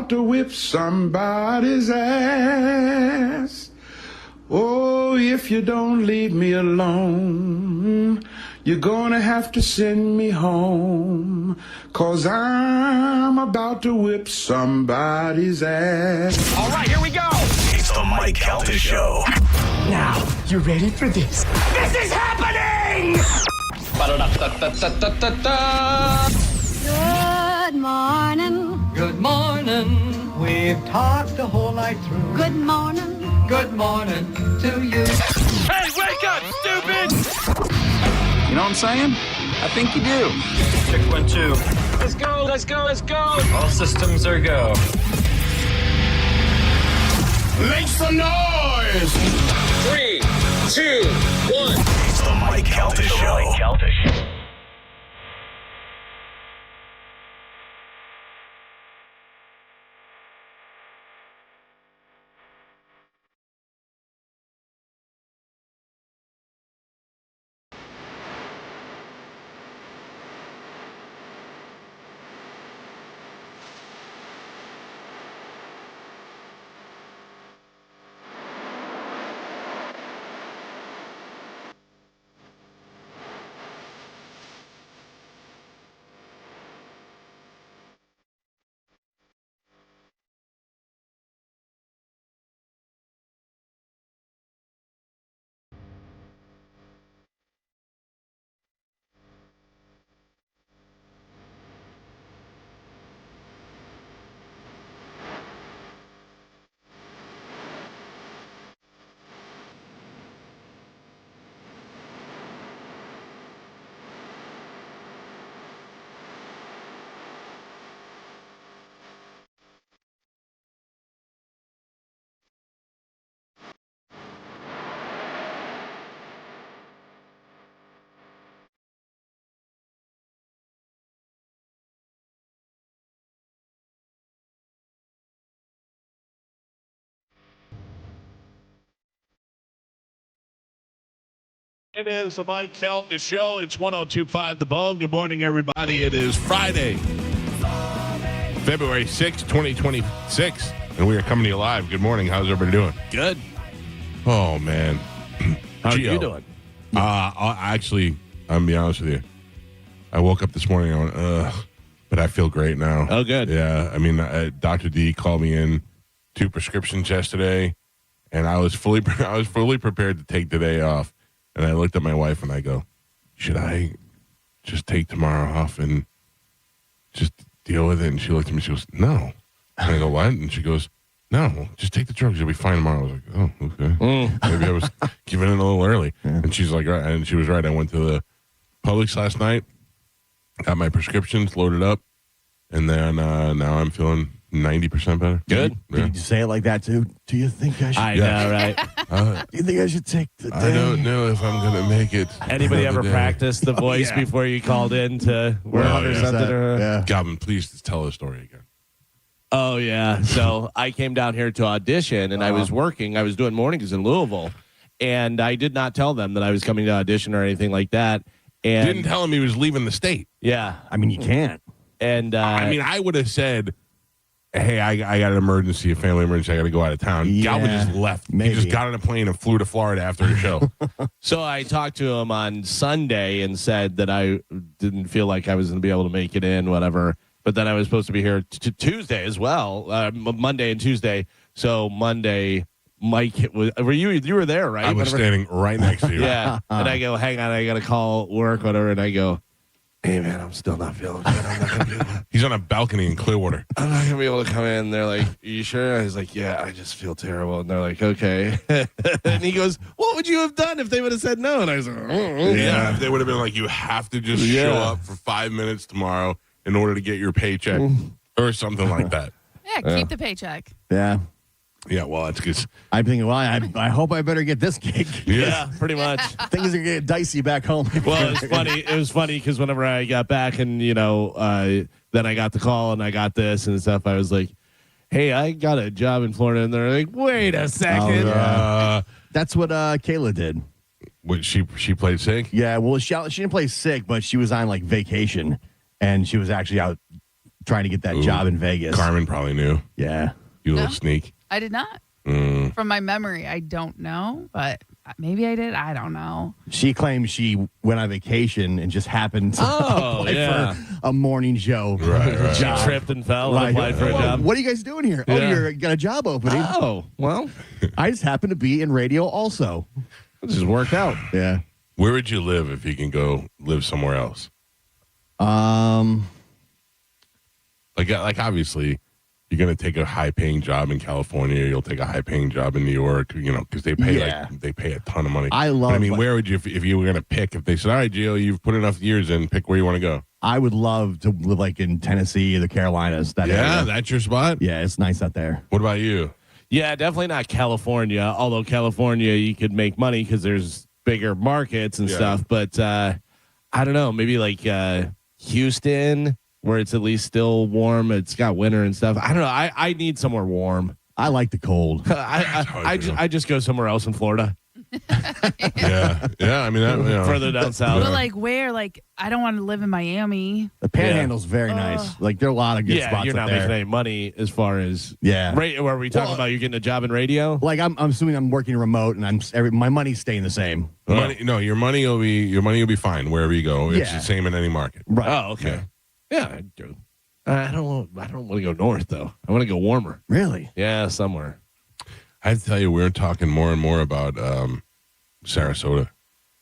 about to whip somebody's ass. Oh, if you don't leave me alone, you're gonna have to send me home, 'cause I'm about to whip somebody's ass. All right, here we go. It's the Mike Calta Show. Now, you ready for this? This is happening! Good morning. Good morning. We've talked the whole night through. Good morning. Good morning to you. Hey, wake up, stupid! You know what I'm saying? I think you do. Check 1, 2. Let's go, let's go, let's go! All systems are go. Make some noise! 3, 2, 1. It's the Mike Calta Show. It is the Mike Calta Show. It's 102.5 The Bone. Good morning, everybody. It is Friday, February 6, 2026, and we are coming to you live. Good morning. How's everybody doing? Good. Oh, man. How are Gio. you doing? Actually, I'm going to be honest with you. I woke up this morning and I went, ugh, but I feel great now. Oh, good. Yeah. I mean, Dr. D called me in 2 prescriptions yesterday, and I was fully prepared to take the day off. And I looked at my wife and I go, should I just take tomorrow off and just deal with it? And she looked at me, she goes, no. And I go, what? And she goes, no, just take the drugs. You'll be fine tomorrow. I was like, oh, okay. Maybe I was giving in a little early. Yeah. And she's like, right. And she was right. I went to the Publix last night, got my prescriptions loaded up, and then now I'm feeling 90% better. Good. Yeah. Did you say it like that too? Do you think I should? I know, right? Do you think I should take the day? I don't know if I'm going to make it. Anybody ever day. practice the voice before you called in to work Well, or yeah. something? Yeah. Gavin, please tell the story again. Oh, yeah. So I came down here to audition, and I was working. I was doing mornings in Louisville, and I did not tell them that I was coming to audition or anything like that. And Didn't tell him he was leaving the state. yeah. I mean, you can't. And I mean, I would have said, hey, I got an emergency, a family emergency. I got to go out of town. Yeah, Galvin just left. maybe. He just got on a plane and flew to Florida after the show. so I talked to him on Sunday and said that I didn't feel like I was going to be able to make it in, whatever. But then I was supposed to be here Tuesday as well, Monday and Tuesday. So Monday, Mike, were you were there, right? I was standing right next to you. Yeah. And I go, hang on, I got to call work, whatever. And I go, hey, man, I'm still not feeling good. I'm not going to be able to. He's on a balcony in Clearwater. I'm not going to be able to come in. They're like, are you sure? I was like, yeah, I just feel terrible. And they're like, okay. And he goes, what would you have done if they would have said no? And I was like, Yeah, if they would have been like, you have to just show up for 5 minutes tomorrow in order to get your paycheck or something like that. Yeah, keep the paycheck. Yeah. Yeah, well, that's because. I'm thinking, well, I hope I better get this gig. Yeah, pretty much. Things are getting dicey back home. Well, it was funny because whenever I got back and, then I got the call and I got this and stuff, I was like, hey, I got a job in Florida. And they're like, wait a second. That's what Kayla did. What, she played sick? Yeah, well, she didn't play sick, but she was on like vacation, and she was actually out trying to get that job in Vegas. Carmin probably knew. Yeah. You little No. sneak. I did not. Mm. From my memory, I don't know, but maybe I did. I don't know. She claims she went on vacation and just happened to Oh, apply yeah. for a morning show. Right. She tripped and fell and Like, applied for a "Whoa, job. what are you guys doing here? Oh, Yeah. you're got a job opening. Oh, well, I just happen to be in radio also. this just worked out. Yeah. Where would you live if you can go live somewhere else? Like obviously, you're going to take a high-paying job in California. You'll take a high-paying job in New York. Because they pay Yeah. they pay a ton of money. I love. But I mean, where would you if you were going to pick? If they said, "All right, Gio, you've put enough years in. Pick where you want to go." I would love to live like in Tennessee or the Carolinas. That Yeah, area. that's your spot. Yeah, it's nice out there. What about you? Yeah, definitely not California. Although California, you could make money because there's bigger markets and Yeah. stuff. But I don't know, maybe like Houston, where it's at least still warm. It's got winter and stuff. I don't know. I need somewhere warm. I like the cold. I just go somewhere else in Florida, Yeah. I mean, further down south. But like where? Like I don't want to live in Miami. The Panhandle's very nice. Like there are a lot of good Yeah, spots you're up not there. making any money as far as Yeah. Right? Where are we talking about? You're getting a job in radio? Like I'm assuming I'm working remote and my money's staying the same. your money will be fine wherever you go. It's Yeah. the same in any market. Right. Oh, okay. Yeah, I do. I don't want to go north though. I want to go warmer. Really? Yeah, somewhere. I have to tell you, we're talking more and more about Sarasota.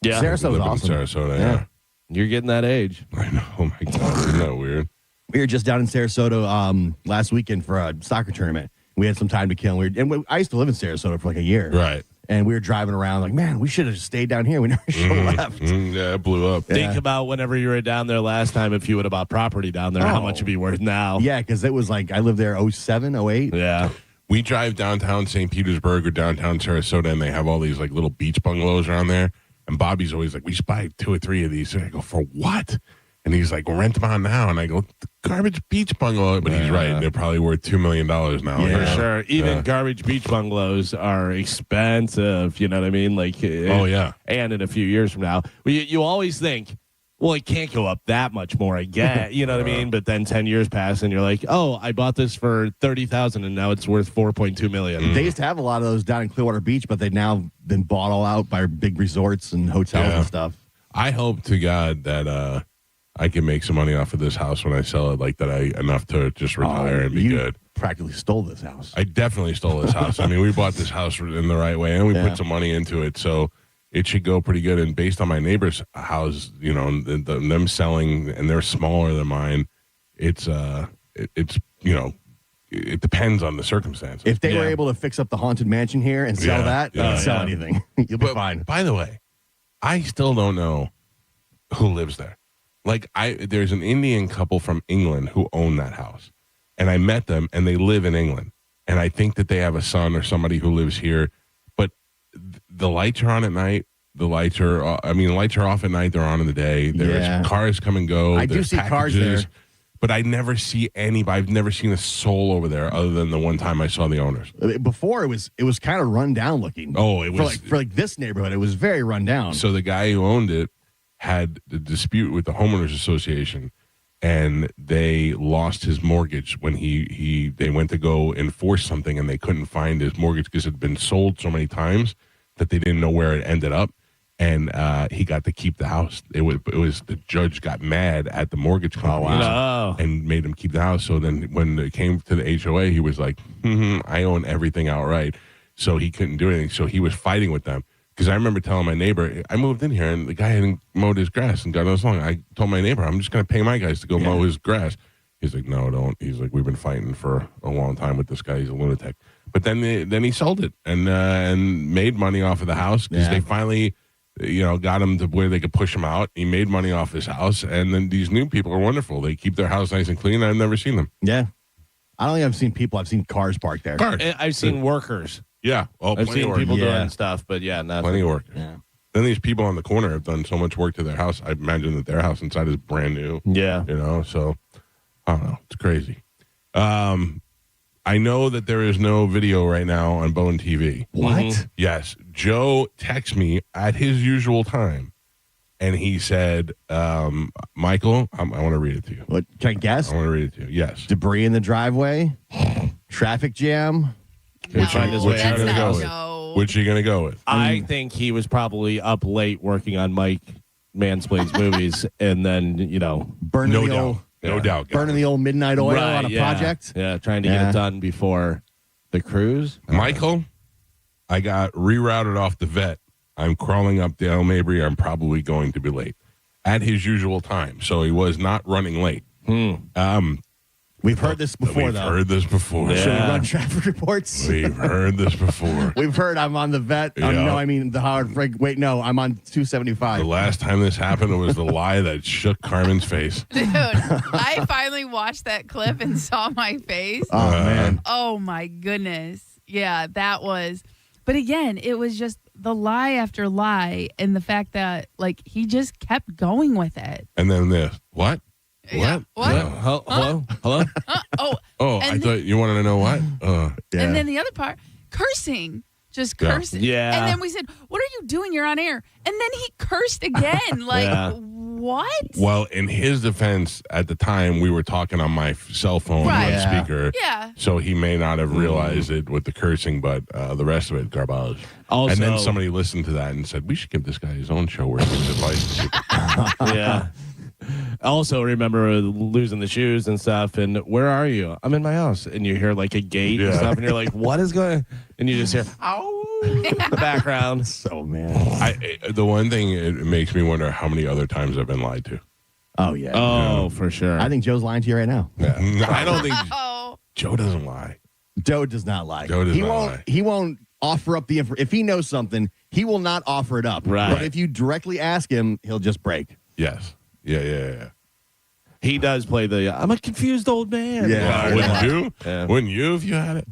Yeah, Sarasota's Living in awesome. Sarasota. Yeah. Yeah. you're getting that age. I know. Oh my God, isn't that weird? We were just down in Sarasota last weekend for a soccer tournament. We had some time to kill. I used to live in Sarasota for like a year. Right. And we were driving around like, man, we should have just stayed down here. We never should have left. Yeah, it blew up. Think about whenever you were down there last time, if you would have bought property down there, how much it'd be worth now. Yeah, because it was like I lived there 07, 08. Yeah. We drive downtown St. Petersburg or downtown Sarasota, and they have all these like little beach bungalows around there. And Bobby's always like, we should buy 2 or 3 of these. And I go, for what? And he's like, well, rent them out now. And I go, the garbage beach bungalow. But he's right. They're probably worth $2 million now. For sure. Even garbage beach bungalows are expensive. You know what I mean? Like, Oh, yeah. And in a few years from now, you always think, well, it can't go up that much more, I get. You know what I mean? But then 10 years pass and you're like, oh, I bought this for $30,000 and now it's worth $4.2 million. They used to have a lot of those down in Clearwater Beach, but they've now been bought all out by big resorts and hotels Yeah. and stuff. I hope to God that I can make some money off of this house when I sell it, like that enough to just retire and be you good. Practically stole this house. I definitely stole this house. I mean, we bought this house in the right way, and we Yeah. put some money into it, so it should go pretty good. And based on my neighbor's house, them selling, and they're smaller than mine, it depends on the circumstances. If they were able to fix up the haunted mansion here and sell that, you can sell anything. You'll be fine. By the way, I still don't know who lives there. Like, there's an Indian couple from England who own that house, and I met them, and they live in England, and I think that they have a son or somebody who lives here. But the lights are on at night. The lights are off at night. They're on in the day. There's cars come and go. I do There's see cars there. But I never see anybody. I've never seen a soul over there other than the one time I saw the owners. Before it was kind of run down looking. Oh, it was for this neighborhood. It was very run down. So the guy who owned it had the dispute with the homeowners association, and they lost his mortgage when they went to go enforce something, and they couldn't find his mortgage because it had been sold so many times that they didn't know where it ended up. And he got to keep the house. It was the judge got mad at the mortgage company and made him keep the house. So then when it came to the HOA, he was like, I own everything outright. So he couldn't do anything. So he was fighting with them. Because I remember telling my neighbor, I moved in here and the guy hadn't mowed his grass and God knows how long. I told my neighbor, I'm just going to pay my guys to go mow his grass. He's like, no, don't. He's like, we've been fighting for a long time with this guy. He's a lunatic. But then he sold it and made money off of the house because they finally, got him to where they could push him out. He made money off his house. And then these new people are wonderful. They keep their house nice and clean. I've never seen them. Yeah. I don't think I've seen people. I've seen cars parked there. Cars. I've seen workers. Yeah. Oh, I've seen of people work. doing stuff, but nothing. Plenty of work. Yeah. Then these people on the corner have done so much work to their house. I imagine that their house inside is brand new. Yeah. So I don't know. It's crazy. I know that there is no video right now on Bone TV. What? Yes. Joe texts me at his usual time and he said, Michael, I want to read it to you. What, can I guess? I want to read it to you. Yes. Debris in the driveway, traffic jam. Which find his way that's out of gonna not- go with? no. Which are you going to go with? I think he was probably up late working on Mike Mansplain's movies, and then Burning No the doubt. old, No doubt. burning the old midnight oil right, on a yeah. project. Yeah, trying to get Yeah. it done before the cruise. Michael, I got rerouted off the vet. I'm crawling up Dale Mabry. I'm probably going to be late at his usual time. So he was not running late. We've heard this before, We've though. heard this before. Should we Yeah. run traffic reports? We've heard this before. We've heard I'm on the vet. Yeah. No, I mean the Howard Frank. Wait, no, I'm on 275. The last time this happened, it was the lie that shook Carmen's face. Dude, I finally watched that clip and saw my face. Oh, man. Oh my goodness. Yeah, that was. But again, it was just the lie after lie, and the fact that like he just kept going with it. And then this. What? Yeah. What? Hello? Hello? Oh, Oh, And I thought you wanted to know what? Yeah. and then the other part, cursing. Just Yeah. cursing. Yeah. And then we said, "What are you doing? You're on air." And then he cursed again. Like, Yeah. what? Well, in his defense, at the time, we were talking on my cell phone Right. on Yeah. speaker. Yeah. So he may not have realized it with the cursing, but the rest of it, garbage. Also, And then somebody listened to that and said, we should give this guy his own show where he gives advice to people. yeah. Also, remember losing the shoes and stuff. And where are you? I'm in my house. And you hear like a gate and Yeah. stuff. And you're like, what is going? And you just hear, ow, in the background. So, man. The one thing, it makes me wonder how many other times I've been lied to. Oh, yeah. Oh, for sure. I think Joe's lying to you right now. I don't think Oh, Joe doesn't lie. Joe does not lie. Joe does he not won't. lie. He won't offer up the info. If he knows something, he will not offer it up. Right. But if you directly ask him, he'll just break. Yes. Yeah. he does play the, I'm a confused old man. Yeah. Wouldn't you? Yeah. Wouldn't you if you had it?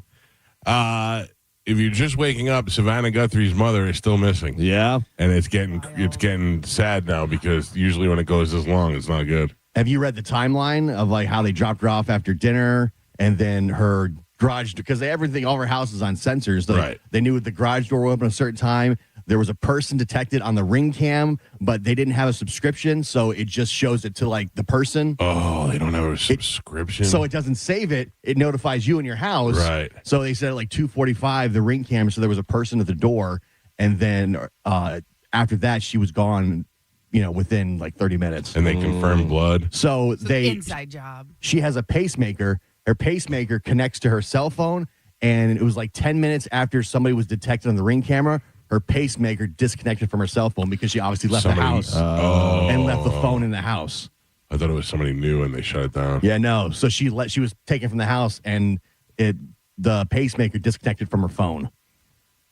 If you're just waking up, Savannah Guthrie's mother is still missing. Yeah. And it's getting sad now because usually when it goes this long, it's not good. Have you read the timeline of like how they dropped her off after dinner and then her garage, because everything, all her house is on sensors. Right. They knew the garage door would open at a certain time. There was a person detected on the ring cam, but they didn't have a subscription, so it just shows it to like the person. Oh, they don't have a subscription. So it doesn't save it. It notifies you in your house. Right. So they said at like 2:45, the ring cam, so there was a person at the door. And then after that, she was gone, within like 30 minutes. And they confirmed blood. So they inside job. she has a pacemaker. Her pacemaker connects to her cell phone. And it was like 10 minutes after somebody was detected on the ring camera, her pacemaker disconnected from her cell phone because she obviously left the house and left the phone in the house. I thought it was somebody new and they shut it down. Yeah, no. So she was taken from the house and the pacemaker disconnected from her phone.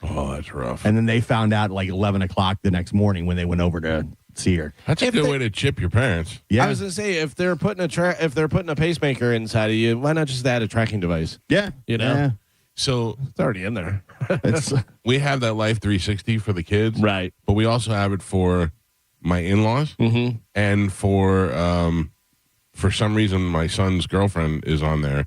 Oh, that's rough. And then they found out like 11 o'clock the next morning when they went over to see her. That's a good way to chip your parents. Yeah. I was gonna say if they're putting a pacemaker inside of you, why not just add a tracking device? Yeah. Yeah. So It's already in there. It's, we have that Life 360 for the kids. Right. But we also have it for my in-laws and for some reason my son's girlfriend is on there.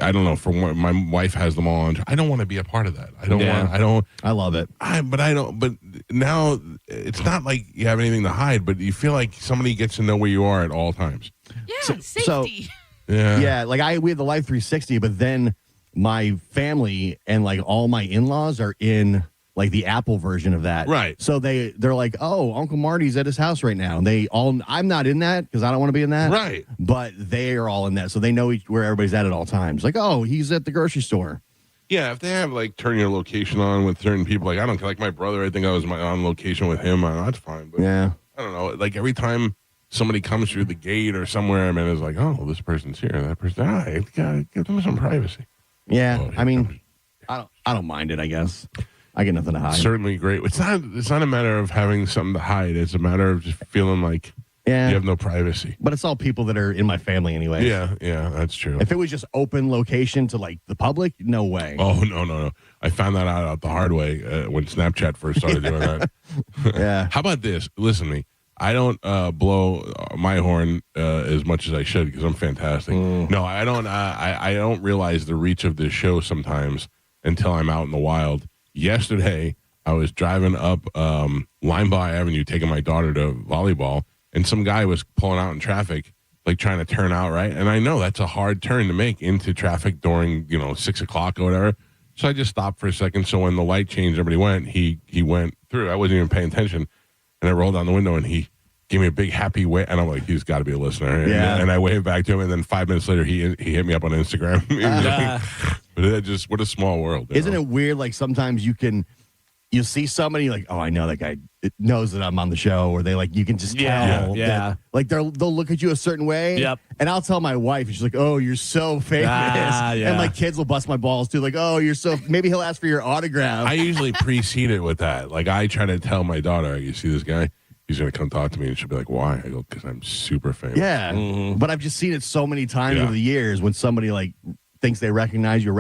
I don't know. My wife has them all on. I don't want to be a part of that. I love it. But now it's not like you have anything to hide, but you feel like somebody gets to know where you are at all times. Yeah, so- safety. Yeah. Yeah, like we have the Life 360, but then my family and like all my in-laws are in like the Apple version of that. Right. So they're like, oh, Uncle Marty's at his house right now. And I'm not in that because I don't want to be in that. Right. But they are all in that. So they know where everybody's at all times. Like, oh, he's at the grocery store. Yeah, if they have like turn your location on with certain people, like I don't like my brother. I think I was on location with him. That's fine. But Yeah. I don't know. Like every time somebody comes through the gate or somewhere, and it's like, oh, this person's here. That person, gotta give them some privacy. Yeah. Oh, I mean, I don't mind it, I guess. I get nothing to hide. Certainly great. It's not a matter of having something to hide. It's a matter of just feeling like Yeah. you have no privacy. But it's all people that are in my family anyway. Yeah, that's true. If it was just open location to like the public, no way. Oh, no. I found that out the hard way when Snapchat first started doing that. Yeah. How about this? Listen to me. I don't blow my horn as much as I should because I'm fantastic. No, I don't. I don't realize the reach of this show sometimes until I'm out in the wild. Yesterday, I was driving up Linebaugh Avenue, taking my daughter to volleyball, and some guy was pulling out in traffic, like trying to turn out right. And I know that's a hard turn to make into traffic during 6 o'clock or whatever. So I just stopped for a second. So when the light changed, everybody went. He went through. I wasn't even paying attention, and I rolled down the window, and he gave me a big happy wave, and I'm like, he's got to be a listener. And I waved back to him, and then 5 minutes later, he hit me up on Instagram. But it just, what a small world. Isn't it weird? Like sometimes you see somebody like, oh, I know that guy knows that I'm on the show, or they like, you can just tell. Yeah. Like they'll look at you a certain way. Yep. And I'll tell my wife, and she's like, oh, you're so famous. And my kids will bust my balls too. Like, oh, you're so, maybe he'll ask for your autograph. I usually precede it with that. Like I try to tell my daughter, you see this guy? He's going to come talk to me, and she'll be like, why? I go, because I'm super famous. Yeah. But I've just seen it so many times over the years when somebody like thinks they recognize you. I'm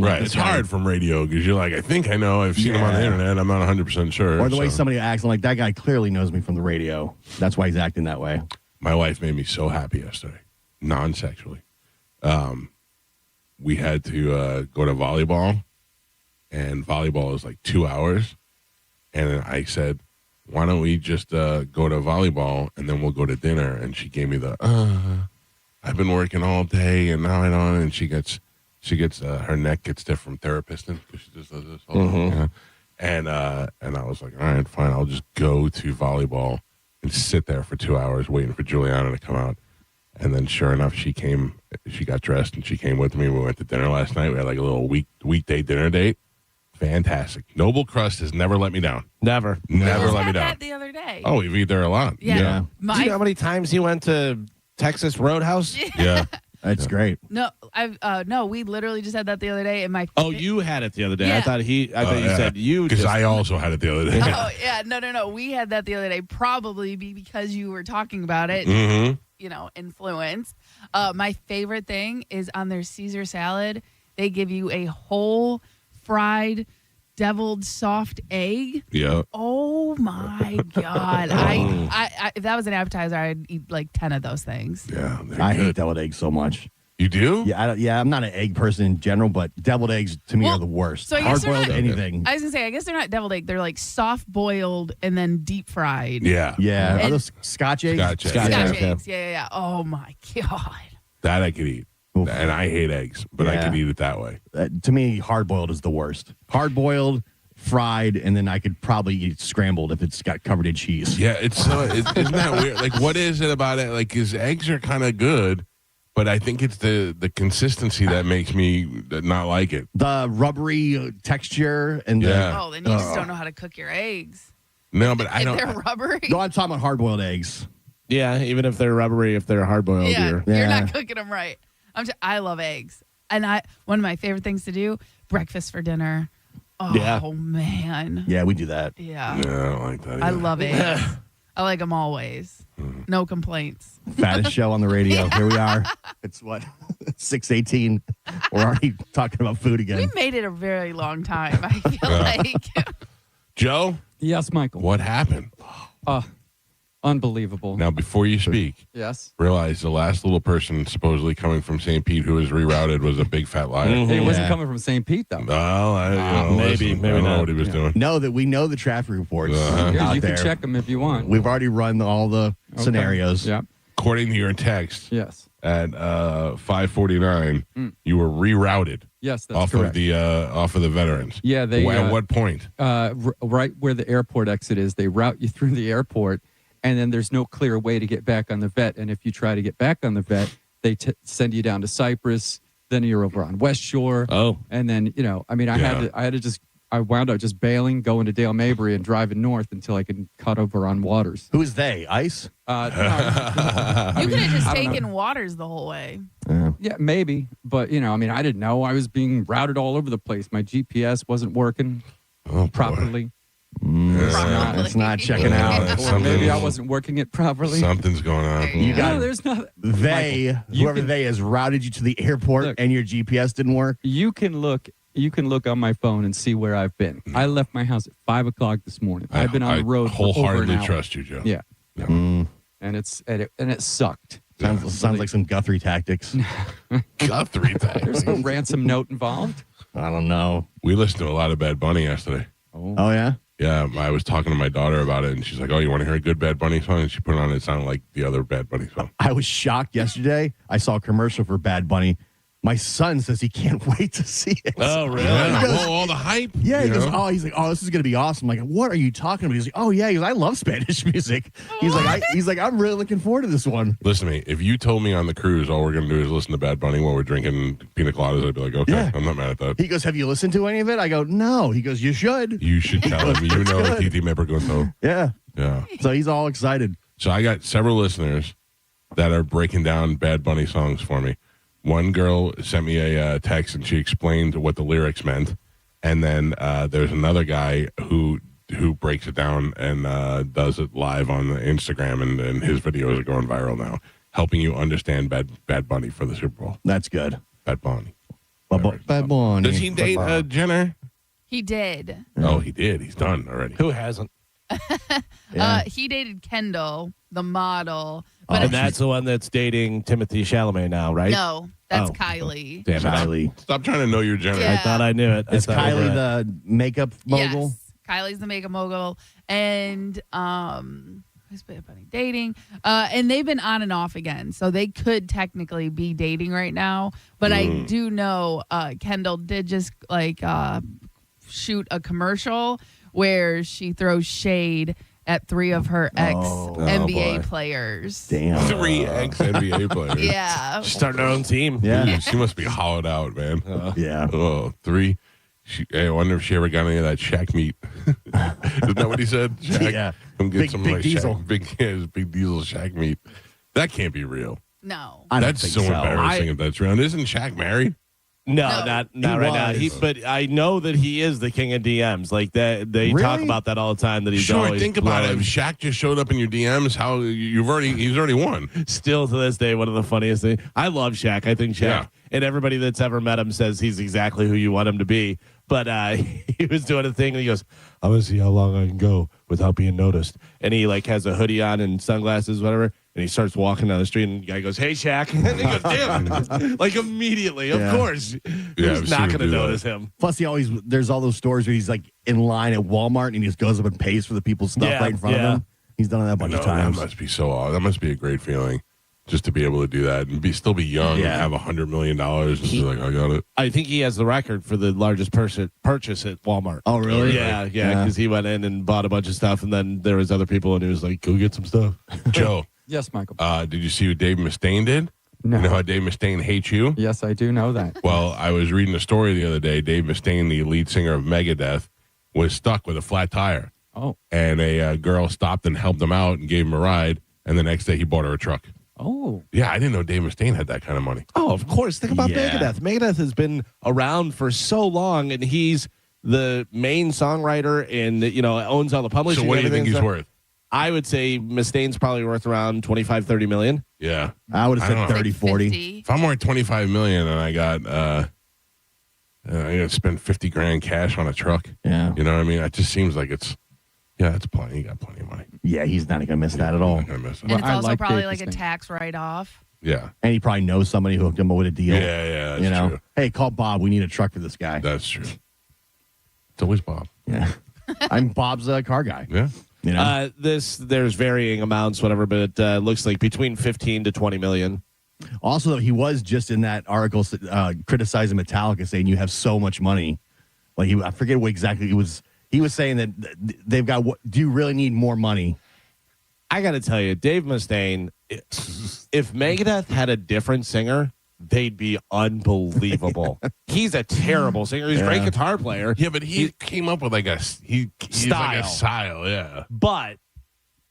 right. like, It's hard from radio because you're like, I think I know. I've seen him on the internet. I'm not 100% sure. Or the way somebody acts. I'm like, that guy clearly knows me from the radio. That's why he's acting that way. My wife made me so happy yesterday, non-sexually. We had to go to volleyball, and volleyball is like 2 hours. And I said, why don't we just go to volleyball, and then we'll go to dinner? And she gave me the, I've been working all day, and now I don't. And she gets her neck gets stiff from therapist because she just does this all day. And I was like, all right, fine. I'll just go to volleyball and sit there for 2 hours waiting for Juliana to come out. And then sure enough, she got dressed, and she came with me. We went to dinner last night. We had like a little weekday dinner date. Fantastic. Noble Crust has never let me down. Never let me That down. the other day. Oh, we've eaten there a lot. Yeah. Do you know how many times you went to Texas Roadhouse? Yeah. That's great. No, we literally just had that the other day. And You had it the other day. Yeah. I thought you said you. Because I also had it the other day. Oh yeah, no. We had that the other day. Probably because you were talking about it. Influence. My favorite thing is on their Caesar salad. They give you a whole fried deviled soft egg. Yeah. Oh my god! I if that was an appetizer, I'd eat like 10 of those things. Yeah. I hate deviled eggs so much. You do? Yeah, I'm not an egg person in general, but deviled eggs to me are the worst. So I guess hard-boiled anything. I was gonna say, I guess they're not deviled egg. They're like soft boiled and then deep fried. Yeah. Yeah. And Are those Scotch eggs? Scotch eggs. Yeah. Oh my god. That I could eat. Oof. And I hate eggs, but I could eat it that way. To me, hard-boiled is the worst. Hard-boiled, fried, and then I could probably eat scrambled if it's got covered in cheese. Yeah, isn't that weird? Like, what is it about it? Like, his eggs are kind of good, but I think it's the consistency that makes me not like it. The rubbery texture and then you just don't know how to cook your eggs. No, but I don't. They're rubbery. No, I'm talking about hard-boiled eggs. Yeah, even if they're rubbery, if they're hard-boiled. You're not cooking them right. I love eggs. And one of my favorite things to do, breakfast for dinner. Oh, man. Yeah, we do that. Yeah. Yeah, I don't like that either. I love eggs. I like them always. No complaints. Fattest show on the radio. Here we are. It's what? 6:18. We're already talking about food again. We made it a very long time, I feel like. Joe? Yes, Michael. What happened? Unbelievable. Now, before you speak, Yes. realize the last little person supposedly coming from St. Pete who was rerouted was a big fat liar. He wasn't coming from St. Pete, though. Well, maybe I don't know not. what he was doing. Know that we know the traffic reports Yeah, out you there. can check them if you want. We've already run all the scenarios. Yeah. According to your text, Yes. at 5:49, you were rerouted Yes, that's off correct. of the veterans. Yeah, they. At what point? Right where the airport exit is, they route you through the airport, and then there's no clear way to get back on the vet. And if you try to get back on the vet, they send you down to Cyprus. Then you're over on West Shore. Oh, and then I wound up just bailing, going to Dale Mabry, and driving north until I could cut over on Waters. Who is they? ICE? You could have just taken Waters the whole way. Yeah, maybe. But, I didn't know. I was being routed all over the place. My GPS wasn't working properly. It's not checking out. Or maybe I wasn't working it properly. Something's going on. You got there's not. they, Michael, whoever they has routed you to the airport and your GPS didn't work. You can look on my phone and see where I've been. I left my house at 5 o'clock this morning. I've been on the road for over an wholeheartedly hour. trust you, Joe. Yeah. And it sucked. Sounds like some Guthrie tactics. Guthrie There's no ransom note involved. I don't know. We listened to a lot of Bad Bunny yesterday. Oh yeah. Yeah, I was talking to my daughter about it, and she's like, "Oh, you want to hear a good Bad Bunny song?" And she put it on. It sounded like the other Bad Bunny song. I was shocked yesterday. I saw a commercial for Bad Bunny. My son says he can't wait to see it. Oh, really? Yeah. He goes, All the hype. Yeah, he you goes, know? he's like, this is gonna be awesome. I'm like, what are you talking about? He's like, oh yeah, he goes, I love Spanish music. He's like, I'm really looking forward to this one. Listen to me. If you told me on the cruise all we're going to do is listen to Bad Bunny while we're drinking pina coladas, I'd be like, okay, Yeah. I'm not mad at that. He goes, have you listened to any of it? I go, no. He goes, you should. You should tell him. You know, good. Titi me preguntó. Yeah. Yeah. So he's all excited. So I got several listeners that are breaking down Bad Bunny songs for me. One girl sent me a text and she explained what the lyrics meant, and then there's another guy who breaks it down and does it live on Instagram, and his videos are going viral now, helping you understand Bad Bunny for the Super Bowl. That's good. Bad Bunny. Bad Bunny. Does he date Jenner? He did. Oh, he did. He's done already. Who hasn't? He dated Kendall, the model. But And that's the one that's dating Timothy Chalamet now, right? no, that's Oh. Kylie. Damn it. Kylie. Stop trying to know your Jenner. Yeah. I thought I knew it. Is I thought I knew Kylie it. the makeup mogul? Yes, Kylie's the makeup mogul, and who's Bad Bunny dating? And they've been on and off again, so they could technically be dating right now. But I do know Kendall did just shoot a commercial where she throws shade at 3 of her ex NBA boy. players. Damn. 3 ex-NBA players. Yeah. Starting our own team. Yeah. Dude, she must be hollowed out, man. Yeah. Oh, 3. I wonder if she ever got any of that Shaq meat. Isn't that what he said? Shaq? Yeah. Come get Big- some big like diesel. big diesel Shaq meat. That can't be real. No. I don't That's think so so. embarrassing if that's real. And isn't Shaq married? No, No. not He right now. was. But I know that he is the king of DMs. Like that, they talk Really? about that all the time. That he's Sure, always think about it. blowing. If Shaq just showed up in your DMs, he's already won. Still to this day, one of the funniest things. I love Shaq. I think Shaq, Yeah. and everybody that's ever met him says he's exactly who you want him to be. But he was doing a thing, and he goes, "I'm gonna see how long I can go without being noticed." And he has a hoodie on and sunglasses, whatever. And he starts walking down the street, and the guy goes, "Hey, Shaq!" And he goes, "Damn!" Immediately, Yeah. of course, Yeah, who's I've not seen him going to do that. notice him? Plus, there's all those stores where he's in line at Walmart and he just goes up and pays for the people's stuff Yeah, right in front yeah. of him. He's done that a bunch of times. That must be so awesome. That must be a great feeling, just to be able to do that and still be young and have $100 million and be like, I got it. I think he has the record for the largest purchase at Walmart. Oh, really? Yeah, because he went in and bought a bunch of stuff, and then there was other people, and he was like, "Go get some stuff." Joe, Yes, Michael. did you see what Dave Mustaine did? No. You know how Dave Mustaine hates you? Yes, I do know that. Well, I was reading a story the other day. Dave Mustaine, the lead singer of Megadeth, was stuck with a flat tire. Oh. And a girl stopped and helped him out and gave him a ride. And the next day he bought her a truck. Oh. Yeah, I didn't know Dave Mustaine had that kind of money. Oh, of course. Think about Yeah. Megadeth. Megadeth has been around for so long, and he's the main songwriter and owns all the publishing. So what do you and think he's everything. worth? I would say Mustaine's probably worth around 25, 30 million. Yeah. I would have I don't said know. 30, 40. 50. If I'm worth 25 million and I got I got to spend 50 grand cash on a truck. Yeah. You know what I mean? It just seems like it's plenty. You got plenty of money. Yeah, he's not going to miss that at all. Not gonna miss it. And Well, it's I also like probably Dave like a Mustaine. tax write-off. Yeah. And he probably knows somebody who hooked him up with a deal. Yeah, that's true. Hey, call Bob. We need a truck for this guy. That's true. It's always Bob. Yeah. I'm Bob's car guy. Yeah. You know? There's varying amounts, whatever, but it looks like between 15 to 20 million. Also, he was just in that article criticizing Metallica, saying you have so much money. I forget what exactly he was. He was saying that they've got. Do you really need more money? I got to tell you, Dave Mustaine, if Megadeth had a different singer, they'd be unbelievable. He's a terrible singer. He's a great guitar player. Yeah, but he came up with he's like a Style. style, yeah. But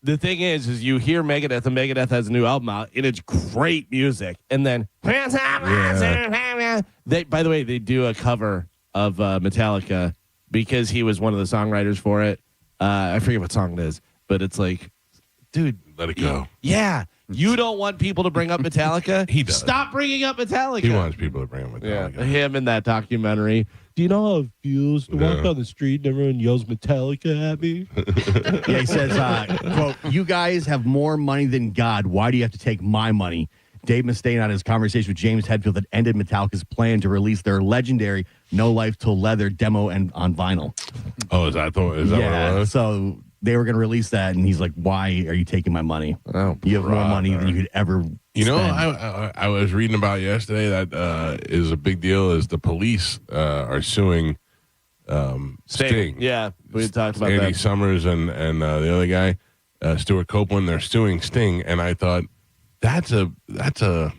the thing is you hear Megadeth, and Megadeth has a new album out, and it's great music. And then, by the way, they do a cover of Metallica because he was one of the songwriters for it. I forget what song it is, but it's like, dude, Let it go. yeah. You don't want people to bring up Metallica? He does. Stop bringing up Metallica. He wants people to bring him with Him in that documentary. Do you know how it feels to walk down the street and everyone yells Metallica at me? Yeah, he says, quote, "You guys have more money than God. Why do you have to take my money?" Dave Mustaine on his conversation with James Hetfield that ended Metallica's plan to release their legendary No Life Till Leather demo and on vinyl. Oh, is that what it was? So they were going to release that, and he's like, "Why are you taking my money? Oh, you have more money than you could ever." You know, spend. I was reading about yesterday that is a big deal. Is the police are suing Sting? Yeah, we talked about Andy that. Summers and the other guy, Stuart Copeland. They're suing Sting, and I thought that's a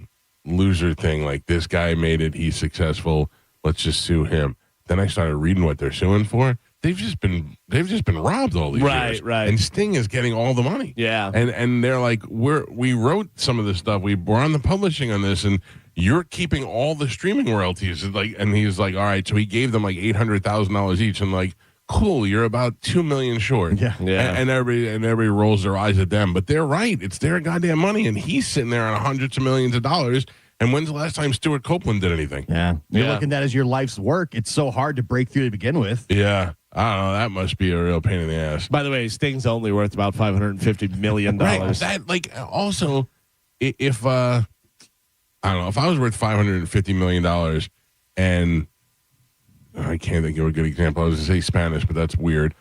loser thing. Like, this guy made it, he's successful. Let's just sue him. Then I started reading what they're suing for. They've just been robbed all these years. Right. And Sting is getting all the money. Yeah. And they're like, we wrote some of this stuff. We're on the publishing on this, and you're keeping all the streaming royalties. And he's like, all right. So he gave them like $800,000 each. And like, cool, you're about $2 million short. Yeah. And everybody rolls their eyes at them. But they're right. It's their goddamn money. And he's sitting there on hundreds of millions of dollars. And when's the last time Stuart Copeland did anything? Yeah. You're looking at that as your life's work. It's so hard to break through to begin with. Yeah. I don't know. That must be a real pain in the ass. By the way, Sting's only worth about $550 million. Right. That, like, also, if I don't know, if I was worth $550 million and I can't think of a good example. I was going to say Spanish, but that's weird.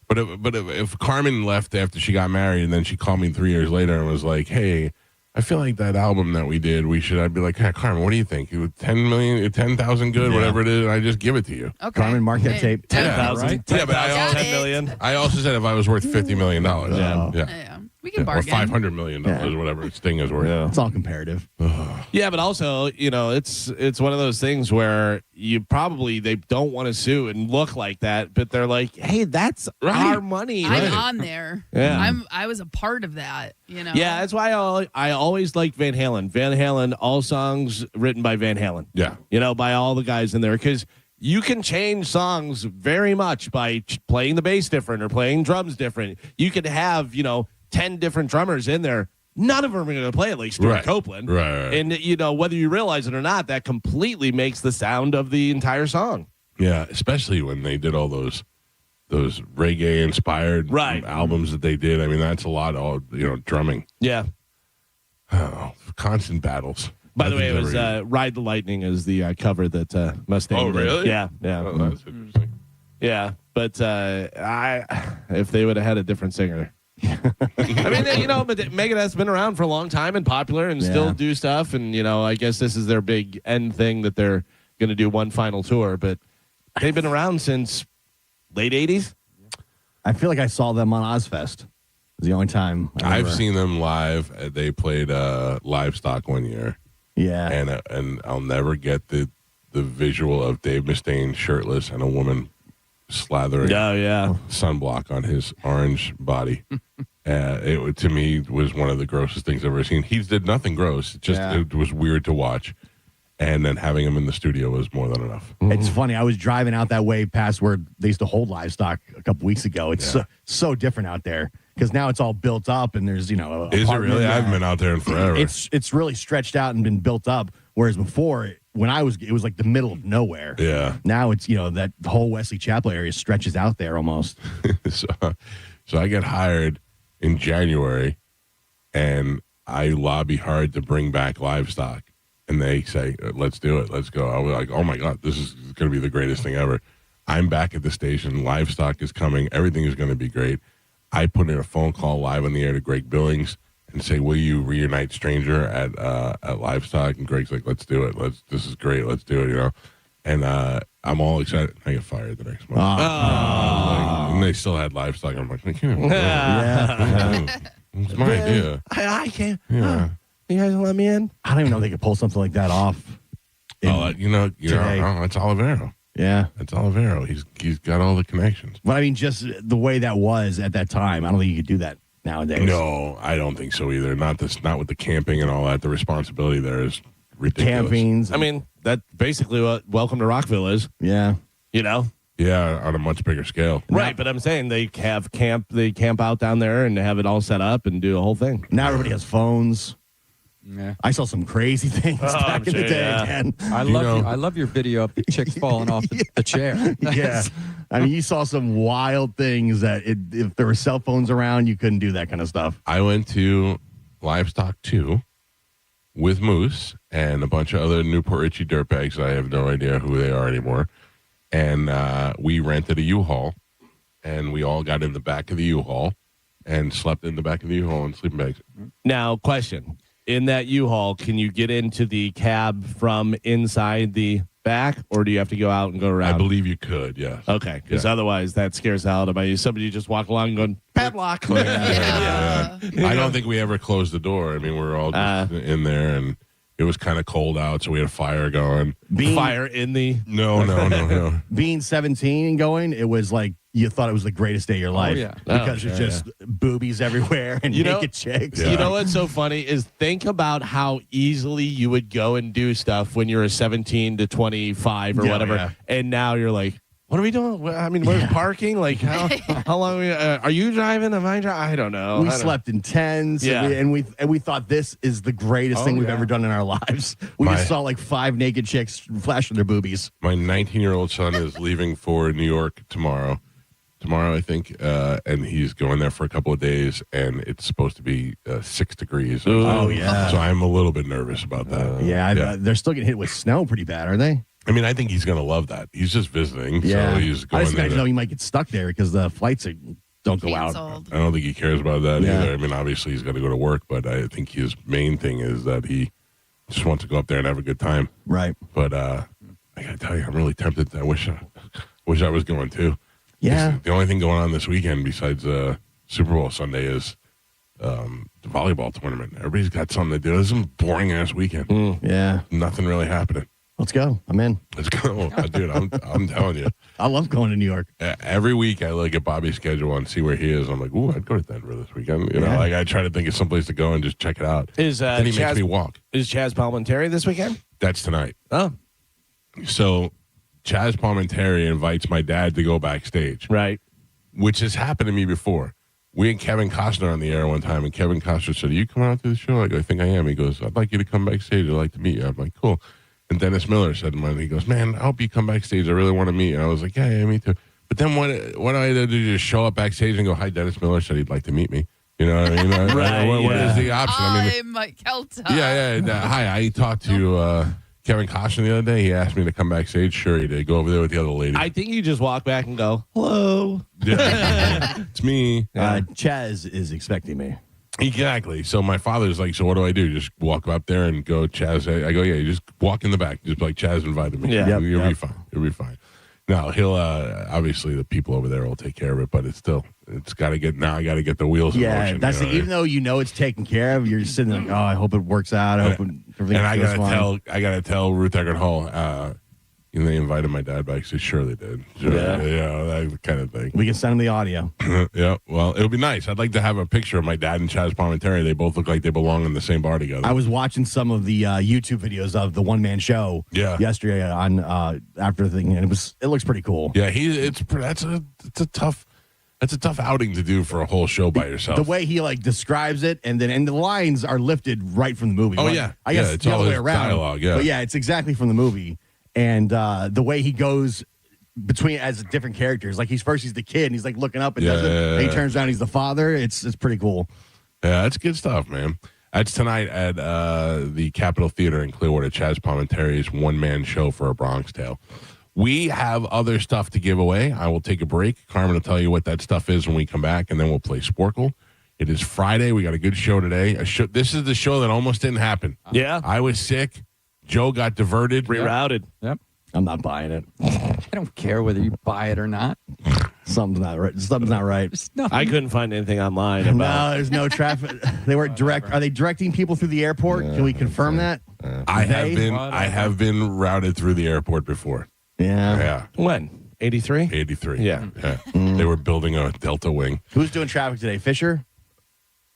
But if Carmen left after she got married and then she called me 3 years later and was like, hey, I feel like that album that we did, I'd be like, hey, Carmen, what do you think? 10 million, 10,000 good, whatever it is, and I just give it to you. Okay. Carmen, mark that tape. 10,000. Right? Yeah, but $10 million. I also said if I was worth $50 million. Yeah. Yeah. We can Or bargain. $500 million, whatever Sting is worth. Yeah. It's all comparative. Yeah, but also, it's one of those things where they don't want to sue and look like that, but they're like, hey, that's our money. I'm on there. Yeah. I was a part of that, Yeah, that's why I always liked Van Halen. Van Halen, all songs written by Van Halen. Yeah. By all the guys in there, because you can change songs very much by playing the bass different or playing drums different. You could have, 10 different drummers in there. None of them are going to play it like Stuart Copeland. Right. And, whether you realize it or not, that completely makes the sound of the entire song. Yeah, especially when they did all those reggae-inspired albums that they did. I mean, that's a lot of, drumming. Yeah. Oh, constant battles. By the way, it was Ride the Lightning is the cover that Mustang did. Really? Yeah. Oh, that's interesting. Yeah, but if they would have had a different singer. I mean, but Megadeth's been around for a long time and popular and still do stuff. And, I guess this is their big end thing that they're going to do one final tour. But they've been around since late 80s. I feel like I saw them on Ozfest. It was the only time I've seen them live. They played Livestock one year. Yeah. And I'll never get the visual of Dave Mustaine shirtless and a woman slathering sunblock on his orange body. It to me was one of the grossest things I've ever seen. He did nothing gross. It was weird to watch. And then having him in the studio was more than enough. It's funny. I was driving out that way past where they used to hold Livestock a couple weeks ago. It's so different out there because now it's all built up and there's, Is it really? I haven't been out there in forever. It's really stretched out and been built up. Whereas before, when it was like the middle of nowhere. Yeah. Now it's, that whole Wesley Chapel area stretches out there almost. So I get hired in January and I lobby hard to bring back Livestock. And they say, let's do it. Let's go. I was like, oh, my God, this is going to be the greatest thing ever. I'm back at the station. Livestock is coming. Everything is going to be great. I put in a phone call live on the air to Greg Billings and say, will you reunite Stranger at Livestock? And Greg's like, let's do it. This is great. Let's do it, And I'm all excited. I get fired the next month. And they still had Livestock. I'm like, I can't. It's my idea. I can't. Yeah. You guys let me in? I don't even know if they could pull something like that off. It's Olivero. Yeah. It's Olivero. He's got all the connections. But I mean, just the way that was at that time, I don't think you could do that nowadays. No, I don't think so either. Not with the camping and all that. The responsibility there is ridiculous. Campings. I mean, that's basically what Welcome to Rockville is. Yeah. Yeah, on a much bigger scale. Right, but I'm saying they camp out down there and have it all set up and do a whole thing. Now everybody has phones. Yeah. I saw some crazy things back in the day, man. I love your video of the chicks falling off the chair. Yeah. I mean, you saw some wild things that if there were cell phones around, you couldn't do that kind of stuff. I went to Livestock 2 with Moose and a bunch of other Newport Richie dirtbags. I have no idea who they are anymore. and we rented a U-Haul, and we all got in the back of the U-Haul and slept in the back of the U-Haul in sleeping bags. Now, question. In that U-Haul, can you get into the cab from inside the back, or do you have to go out and go around? I believe you could, yes. Okay, because otherwise that scares the hell out of me. Somebody just walk along going, padlock. Yeah. I don't think we ever closed the door. I mean, we were all just in there, and it was kind of cold out, so we had a fire going. Fire in the... No. Being 17 and going, it was like you thought it was the greatest day of your life. yeah. Because it's just boobies everywhere and naked chicks. You know what's so funny is think about how easily you would go and do stuff when you were 17 to 25 or whatever. Yeah. And now you're like, what are we doing? I mean, where's parking? Like, how long are you driving? Am I driving? I don't know. We slept in tents, and we thought this is the greatest thing we've ever done in our lives. We just saw like 5 naked chicks flashing their boobies. My 19-year-old son is leaving for New York tomorrow, I think, and he's going there for a couple of days, and it's supposed to be 6 degrees. Oh, yeah. So I'm a little bit nervous about that. They're still getting hit with snow pretty bad, are they? I mean, I think he's going to love that. He's just visiting, so he's going I just there. imagine he might get stuck there because the flights don't go out. Canceled. I don't think he cares about that either. I mean, obviously he's got to go to work, but I think his main thing is that he just wants to go up there and have a good time. Right. But I got to tell you, I'm really tempted. I wish I was going too. Yeah. The only thing going on this weekend besides Super Bowl Sunday is the volleyball tournament. Everybody's got something to do. This is a boring ass weekend. Yeah. Nothing really happening. Let's go. I'm in. Let's go, dude. I'm telling you. I love going to New York. Every week I look at Bobby's schedule and see where he is. I'm like, ooh, I'd go to Denver this weekend. You know, like I try to think of someplace to go and just check it out. And he makes me walk. Is Chaz Palminteri this weekend? That's tonight. Oh. So Chaz Palminteri invites my dad to go backstage. Right. Which has happened to me before. We had Kevin Costner on the air one time, and Kevin Costner said, are you coming out to the show? I go, I think I am. He goes, I'd like you to come backstage. I'd like to meet you. I'm like, cool. And Dennis Miller said to me, he goes, man, I hope you come backstage. I really want to meet you. And I was like, yeah, me too. But then what do I do? Just show up backstage and go, hi, Dennis Miller said he'd like to meet me. You know what I mean? Right, what is the option? I'm Mike Calta. Yeah. Hi, I talked to Kevin Costner the other day. He asked me to come backstage. Sure, he did. Go over there with the other lady. I think you just walk back and go, hello. Yeah. It's me. Chaz is expecting me. Exactly. So my father's like, so what do I do? Just walk up there and go, Chaz. I go, yeah, you just walk in the back. Just like, Chaz invited me. Yeah. You'll be fine. You'll be fine. Now, he'll, obviously the people over there will take care of it, but it's got to get, now I got to get the wheels in motion. That's even though you know it's taken care of, you're just sitting there like, oh, I hope it works out. I hope everything I goes fine. gotta tell Ruth Eckert Hall, they invited my dad back. So sure they did. Sure, yeah, that kind of thing. We can send him the audio. Yeah, well, it would be nice. I'd like to have a picture of my dad and Chaz Palminteri. They both look like they belong in the same bar together. I was watching some of the YouTube videos of the one-man show yesterday on after the thing, and it looks pretty cool. Yeah, that's a tough outing to do for a whole show by yourself. The way he describes it, and the lines are lifted right from the movie. Oh yeah, I guess it's the all other way his around. dialogue. Yeah, but yeah, it's exactly from the movie. And the way he goes between as different characters, like he's the kid, and he's like looking up and does it, and he turns around, he's the father. It's pretty cool. Yeah, that's good stuff, man. That's tonight at the Capitol Theater in Clearwater. Chaz Palminteri's one-man show for A Bronx Tale. We have other stuff to give away. I will take a break. Carmen will tell you what that stuff is when we come back, and then we'll play Sporkle. It is Friday. We got a good show today. This is the show that almost didn't happen. Yeah, I was sick. Joe got diverted. Rerouted. Yep. I'm not buying it. I don't care whether you buy it or not. Something's not right. Something's not right. I couldn't find anything online about. No, there's no traffic. They weren't direct. Are they directing people through the airport? Can we confirm that? I have been routed through the airport before. Yeah. When? 83? 83. Yeah. They were building a Delta wing. Who's doing traffic today? Fisher?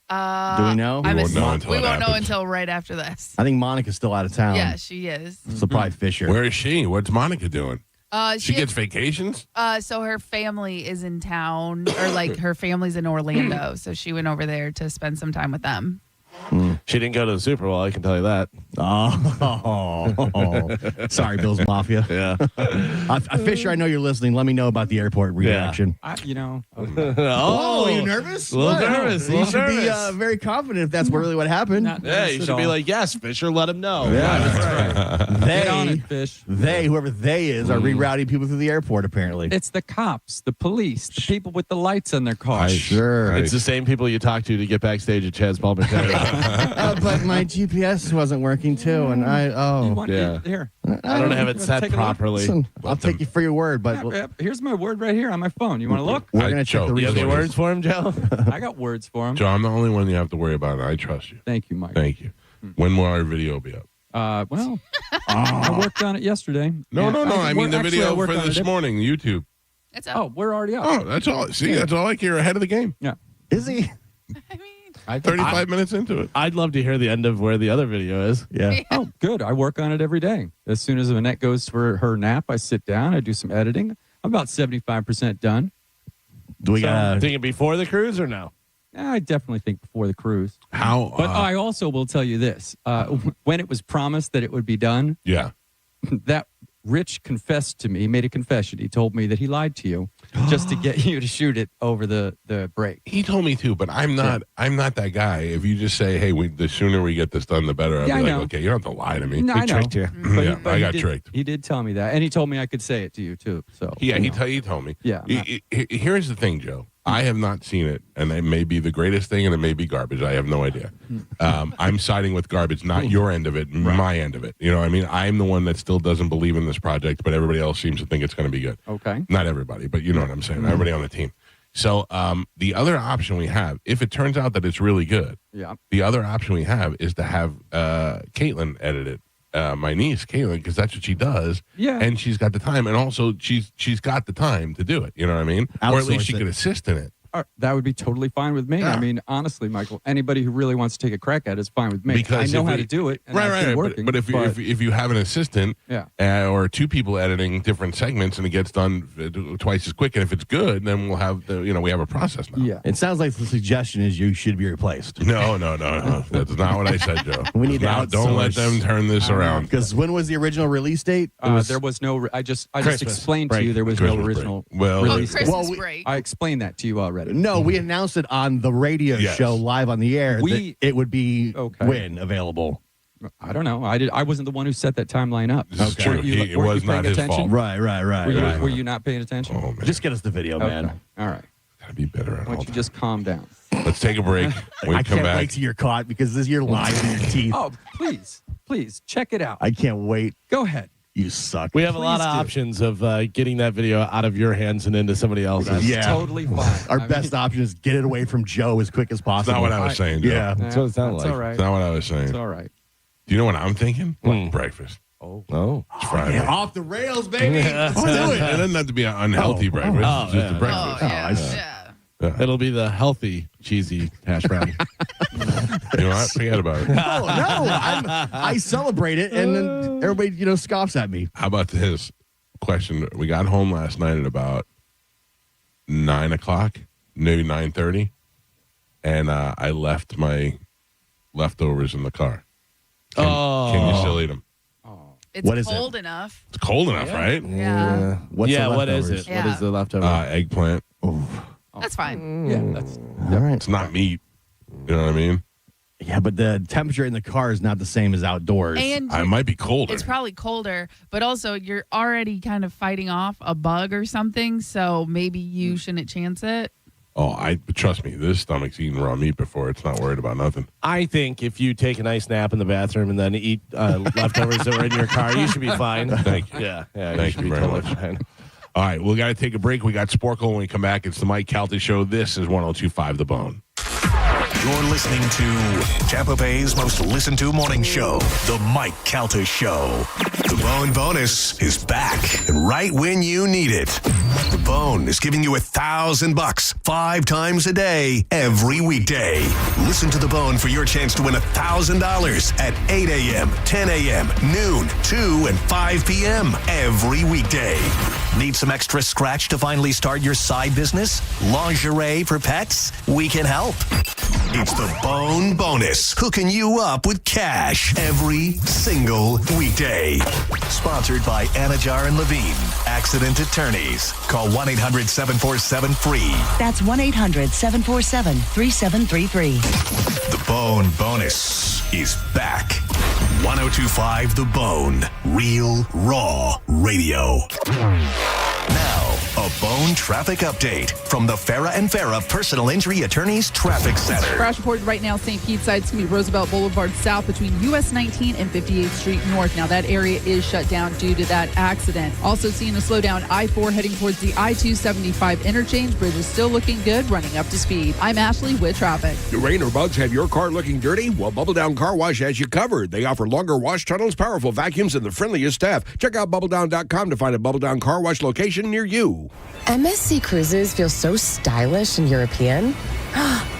Do we know? We won't know until right after this. I think Monica's still out of town. Yeah, she is. So probably Fisher. Where is she? What's Monica doing? She gets vacations? So her family is in town, or her family's in Orlando. So she went over there to spend some time with them. She didn't go to the Super Bowl, I can tell you that. Oh, sorry, Bills Mafia. Yeah. Fisher, I know you're listening. Let me know about the airport reaction. Oh, are you nervous? A little What? nervous. You should be very confident if that's really what happened. Yeah, you should be like, yes, Fisher, let him know. Yeah, That's right. Get on it, Fish. Whoever they is, are rerouting people through the airport, apparently. It's the cops, the police, the people with the lights on their cars. Sure. It's the same people you talk to get backstage at Chad's Palmer. But my GPS wasn't working too, and Here. I don't have it set Take a look. properly. Listen, I'll take you for your word, but Here's my word right here on my phone. You want to look? we're gonna check the You have any resources. words for him, Joe? I got words for him. Joe, I'm the only one you have to worry about. And I trust you. Thank you, Mike. Thank you. When will our video be up? I worked on it yesterday. No. I mean the Actually, video worked for on this it. morning, YouTube. It's up. Oh, we're already up. Oh, that's all. See, that's all I care. Ahead of the game. Yeah. Is he? I mean, 35 minutes into it. I'd love to hear the end of where the other video is. Yeah. Oh, good. I work on it every day. As soon as Annette goes for her nap, I sit down, I do some editing. I'm about 75% done. Do we got? Thinking before the cruise or no? I definitely think before the cruise. How? But I also will tell you this. When it was promised that it would be done, Yeah. that Rich confessed to me, made a confession. He told me that he lied to you just to get you to shoot it over the break. He told me too, but I'm not. I'm not that guy. If you just say, "Hey, the sooner we get this done, the better," I'll Yeah, be I like, know. "Okay, you don't have to lie to me." No, I know. tricked you. Yeah, I got he tricked. He did tell me that, and he told me I could say it to you too. So Yeah, you know. he told me. Yeah, Here's the thing, Joe. I have not seen it, and it may be the greatest thing, and it may be garbage. I have no idea. I'm siding with garbage, not your end of it, my end of it. You know what I mean? I'm the one that still doesn't believe in this project, but everybody else seems to think it's going to be good. Okay. Not everybody, but you know what I'm saying. Everybody on the team. So the other option we have, if it turns out that it's really good, Yeah. the other option we have is to have Caitlin edit it. My niece Caitlin, because that's what she does. Yeah. And she's got the time, and also she's got the time to do it. You know what I mean? Or at least she Outsource it. could assist in it. That would be totally fine with me. Yeah. I mean, honestly, Michael, anybody who really wants to take a crack at it is fine with me. Because I know if how we- to do it. And Right, I've been right. working, But if you have an assistant, Yeah. or two people editing different segments, and it gets done twice as quick, and if it's good, then we'll have we have a process now. Yeah. It sounds like the suggestion is you should be replaced. No. That's not what I said, Joe. We need to Don't let outsource. them turn this around. Because when was the original release date? There was no. I just Christmas explained break. to you there was Christmas no break. original Well, release. Christmas Well, we- break. I explained that to you already. No, we announced it on the radio Yes. show live on the air. We- that it would be Okay. when available. I don't know. I wasn't the one who set that timeline up. This is true. Weren't you- It weren't was you paying not his attention? fault. Right. Were you not paying attention? Oh man, Just get us the video, man. Okay. All right. gotta be better at Why all. don't you just calm down? Let's take a break. We I come can't back. wait till you're caught because this you're lying in your teeth. Oh, please check it out. I can't wait. Go ahead. You suck. We have a lot of Please do. options of getting that video out of your hands and into somebody else's. Yeah. Totally fine. Our I best mean, option is get it away from Joe as quick as That's possible. not what I was saying, Joe. Yeah. That's what it sounded that's like. all right. That's not what I was saying. It's all right. Do you know what I'm thinking? Breakfast. Oh. It's Friday. Yeah, off the rails, baby. Let's do It it. doesn't have to be an unhealthy breakfast. It's just a Oh, breakfast. yeah. It'll be the healthy, cheesy hash brown. You know what? Forget about it. No, I celebrate it, and then everybody, scoffs at me. How about this question? We got home last night at about 9 o'clock, maybe 9:30, and I left my leftovers in the car. Can you still eat them? It's What is it? cold enough. It's cold enough, right? Yeah. What's the what is leftovers? it? What Yeah. is the leftover? Eggplant. That's fine. Yeah, that's All right. It's not meat. You know what I mean? Yeah, but the temperature in the car is not the same as outdoors. And I might be colder. it's probably colder, but also you're already kind of fighting off a bug or something, so maybe you shouldn't chance it. Trust me, this stomach's eaten raw meat before. It's not worried about nothing. I think if you take a nice nap in the bathroom and then eat leftovers that were in your car, you should be fine. Thank you. Yeah, Thank should you be very totally much. fine. All right, we got to take a break. We got Sporkle when we come back. It's the Mike Calta Show. This is 102.5 The Bone. You're listening to Tampa Bay's most listened to morning show, The Mike Calta Show. The Bone Bonus is back and right when you need it. The Bone is giving you $1,000 5 times a day, every weekday. Listen to The Bone for your chance to win $1,000 at 8 a.m., 10 a.m., noon, 2, and 5 p.m. every weekday. Need some extra scratch to finally start your side business? Lingerie for pets? We can help. It's the Bone Bonus, hooking you up with cash every single weekday. Sponsored by Anajar and Levine, Accident Attorneys. Call 1-800-747-FREE. That's 1-800-747-3733. The Bone Bonus is back. 102.5 The Bone, real, raw radio. Now, a Bone traffic update from the Farah and Farah Personal Injury Attorneys Traffic Center. Crash reported right now, St. Pete side. It's going to be Roosevelt Boulevard South between US 19 and 58th Street North. Now, that area is shut down due to that accident. Also seeing a slowdown, I-4 heading towards the I-275 interchange. Bridge is still looking good, running up to speed. I'm Ashley with traffic. Do rain or bugs have your car looking dirty? Well, Bubble Down Car Wash has you covered. They offer longer wash tunnels, powerful vacuums, and the friendliest staff. Check out bubbledown.com to find a Bubble Down Car Wash location near you. MSC Cruises feel so stylish and European.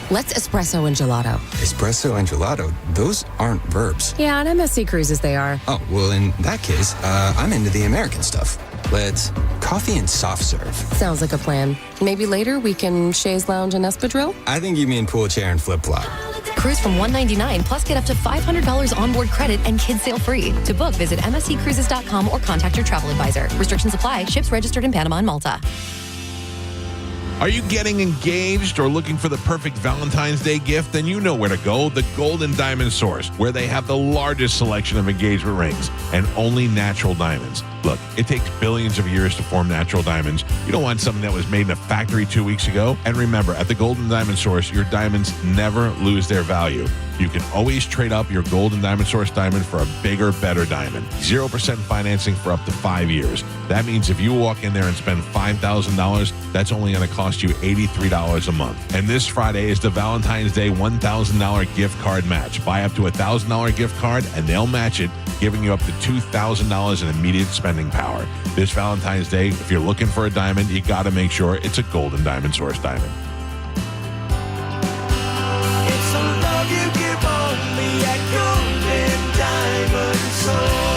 Let's espresso and gelato. Espresso and gelato? Those aren't verbs. Yeah, on MSC Cruises they are. Oh, well, in that case, I'm into the American stuff. Let's coffee and soft serve. Sounds like a plan. Maybe later we can chaise lounge and espadrille? I think you mean pool chair and flip-flop. Cruise from $199 plus get up to $500 onboard credit and kids sail free. To book, visit msccruises.com or contact your travel advisor. Restrictions apply. Ships registered in Panama and Malta. Are you getting engaged or looking for the perfect Valentine's Day gift? Then you know where to go, the Gold and Diamond Source, where they have the largest selection of engagement rings and only natural diamonds. Look, it takes billions of years to form natural diamonds. You don't want something that was made in a factory 2 weeks ago. And remember, at the Gold and Diamond Source, your diamonds never lose their value. You can always trade up your Gold and Diamond Source diamond for a bigger, better diamond. 0% financing for up to 5 years. That means if you walk in there and spend $5,000, that's only going to cost you $83 a month. And this Friday is the Valentine's Day $1,000 gift card match. Buy up to a $1,000 gift card and they'll match it, giving you up to $2,000 in immediate spending power. This Valentine's Day, if you're looking for a diamond, you got to make sure it's a Gold and Diamond Source diamond. It's a love you give only at Gold and Diamond Source.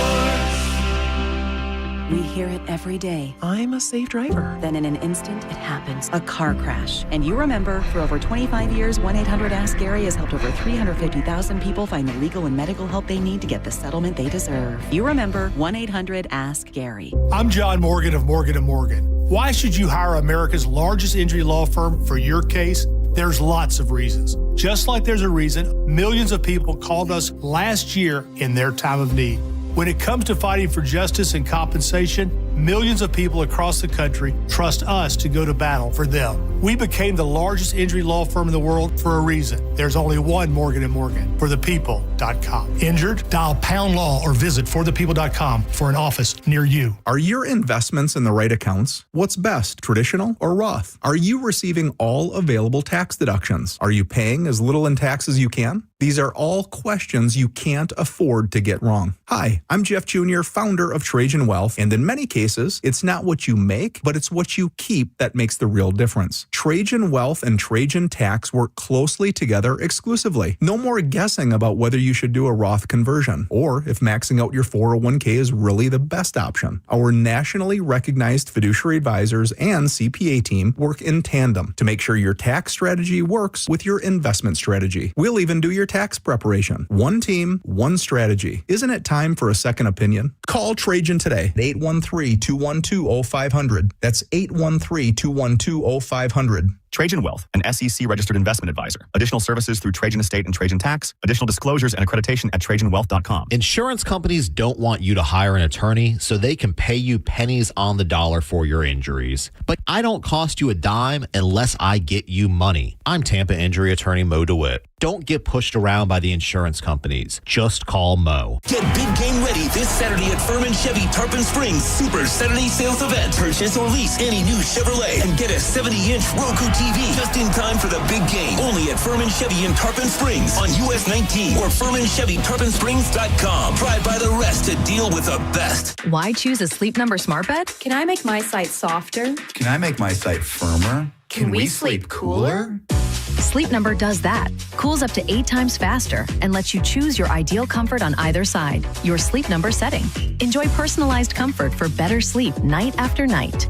We hear it every day. I'm a safe driver. Then in an instant, it happens. A car crash. And you remember, for over 25 years, 1-800-ASK-GARY has helped over 350,000 people find the legal and medical help they need to get the settlement they deserve. You remember 1-800-ASK-GARY. I'm John Morgan of Morgan & Morgan. Why should you hire America's largest injury law firm for your case? There's lots of reasons. Just like there's a reason millions of people called us last year in their time of need. When it comes to fighting for justice and compensation, millions of people across the country trust us to go to battle for them. We became the largest injury law firm in the world for a reason. There's only one Morgan & Morgan, forthepeople.com. Injured? Dial #law or visit forthepeople.com for an office near you. Are your investments in the right accounts? What's best, traditional or Roth? Are you receiving all available tax deductions? Are you paying as little in tax as you can? These are all questions you can't afford to get wrong. Hi, I'm Jeff Jr., founder of Trajan Wealth, and in many cases, it's not what you make, but it's what you keep that makes the real difference. Trajan Wealth and Trajan Tax work closely together exclusively. No more guessing about whether you should do a Roth conversion, or if maxing out your 401k is really the best option. Our nationally recognized fiduciary advisors and CPA team work in tandem to make sure your tax strategy works with your investment strategy. We'll even do your tax preparation. One team, one strategy. Isn't it time for a second opinion? Call Trajan today at 813-212-0500. That's 813-212-0500. Trajan Wealth, an SEC-registered investment advisor. Additional services through Trajan Estate and Trajan Tax. Additional disclosures and accreditation at TrajanWealth.com. Insurance companies don't want you to hire an attorney so they can pay you pennies on the dollar for your injuries. But I don't cost you a dime unless I get you money. I'm Tampa injury attorney Mo DeWitt. Don't get pushed around by the insurance companies. Just call Mo. Get big game ready this Saturday at Furman Chevy Tarpon Springs Super Saturday Sales Event. Purchase or lease any new Chevrolet and get a 70-inch Roku TV just in time for the big game. Only at Furman Chevy in Tarpon Springs on US 19 or FurmanChevyTarponSprings.com. Drive by the rest to deal with the best. Why choose a Sleep Number smart bed? Can I make my site softer? Can I make my site firmer? Can we sleep cooler? Sleep Number does that. Cools up to 8 times faster and lets you choose your ideal comfort on either side. Your Sleep Number setting. Enjoy personalized comfort for better sleep night after night.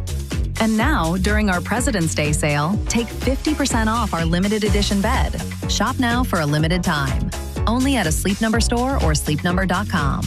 And now, during our President's Day sale, take 50% off our limited edition bed. Shop now for a limited time. Only at a Sleep Number store or sleepnumber.com.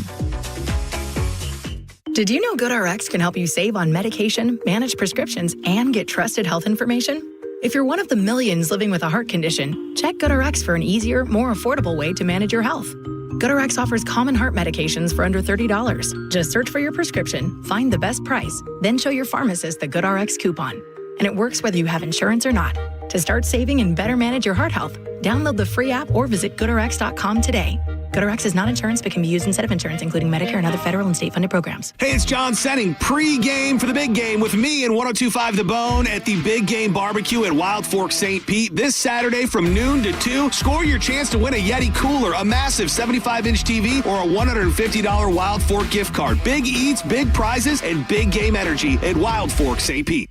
Did you know GoodRx can help you save on medication, manage prescriptions, and get trusted health information? If you're one of the millions living with a heart condition, check GoodRx for an easier, more affordable way to manage your health. GoodRx offers common heart medications for under $30. Just search for your prescription, find the best price, then show your pharmacist the GoodRx coupon. And it works whether you have insurance or not. To start saving and better manage your heart health, download the free app or visit GoodRx.com today. GoodRx is not insurance but can be used instead of insurance, including Medicare and other federal and state-funded programs. Hey, it's John Senning. Pre-game for the big game with me and 102.5 The Bone at the Big Game Barbecue at Wild Fork St. Pete this Saturday from noon to 2. Score your chance to win a Yeti cooler, a massive 75-inch TV, or a $150 Wild Fork gift card. Big eats, big prizes, and big game energy at Wild Fork St. Pete.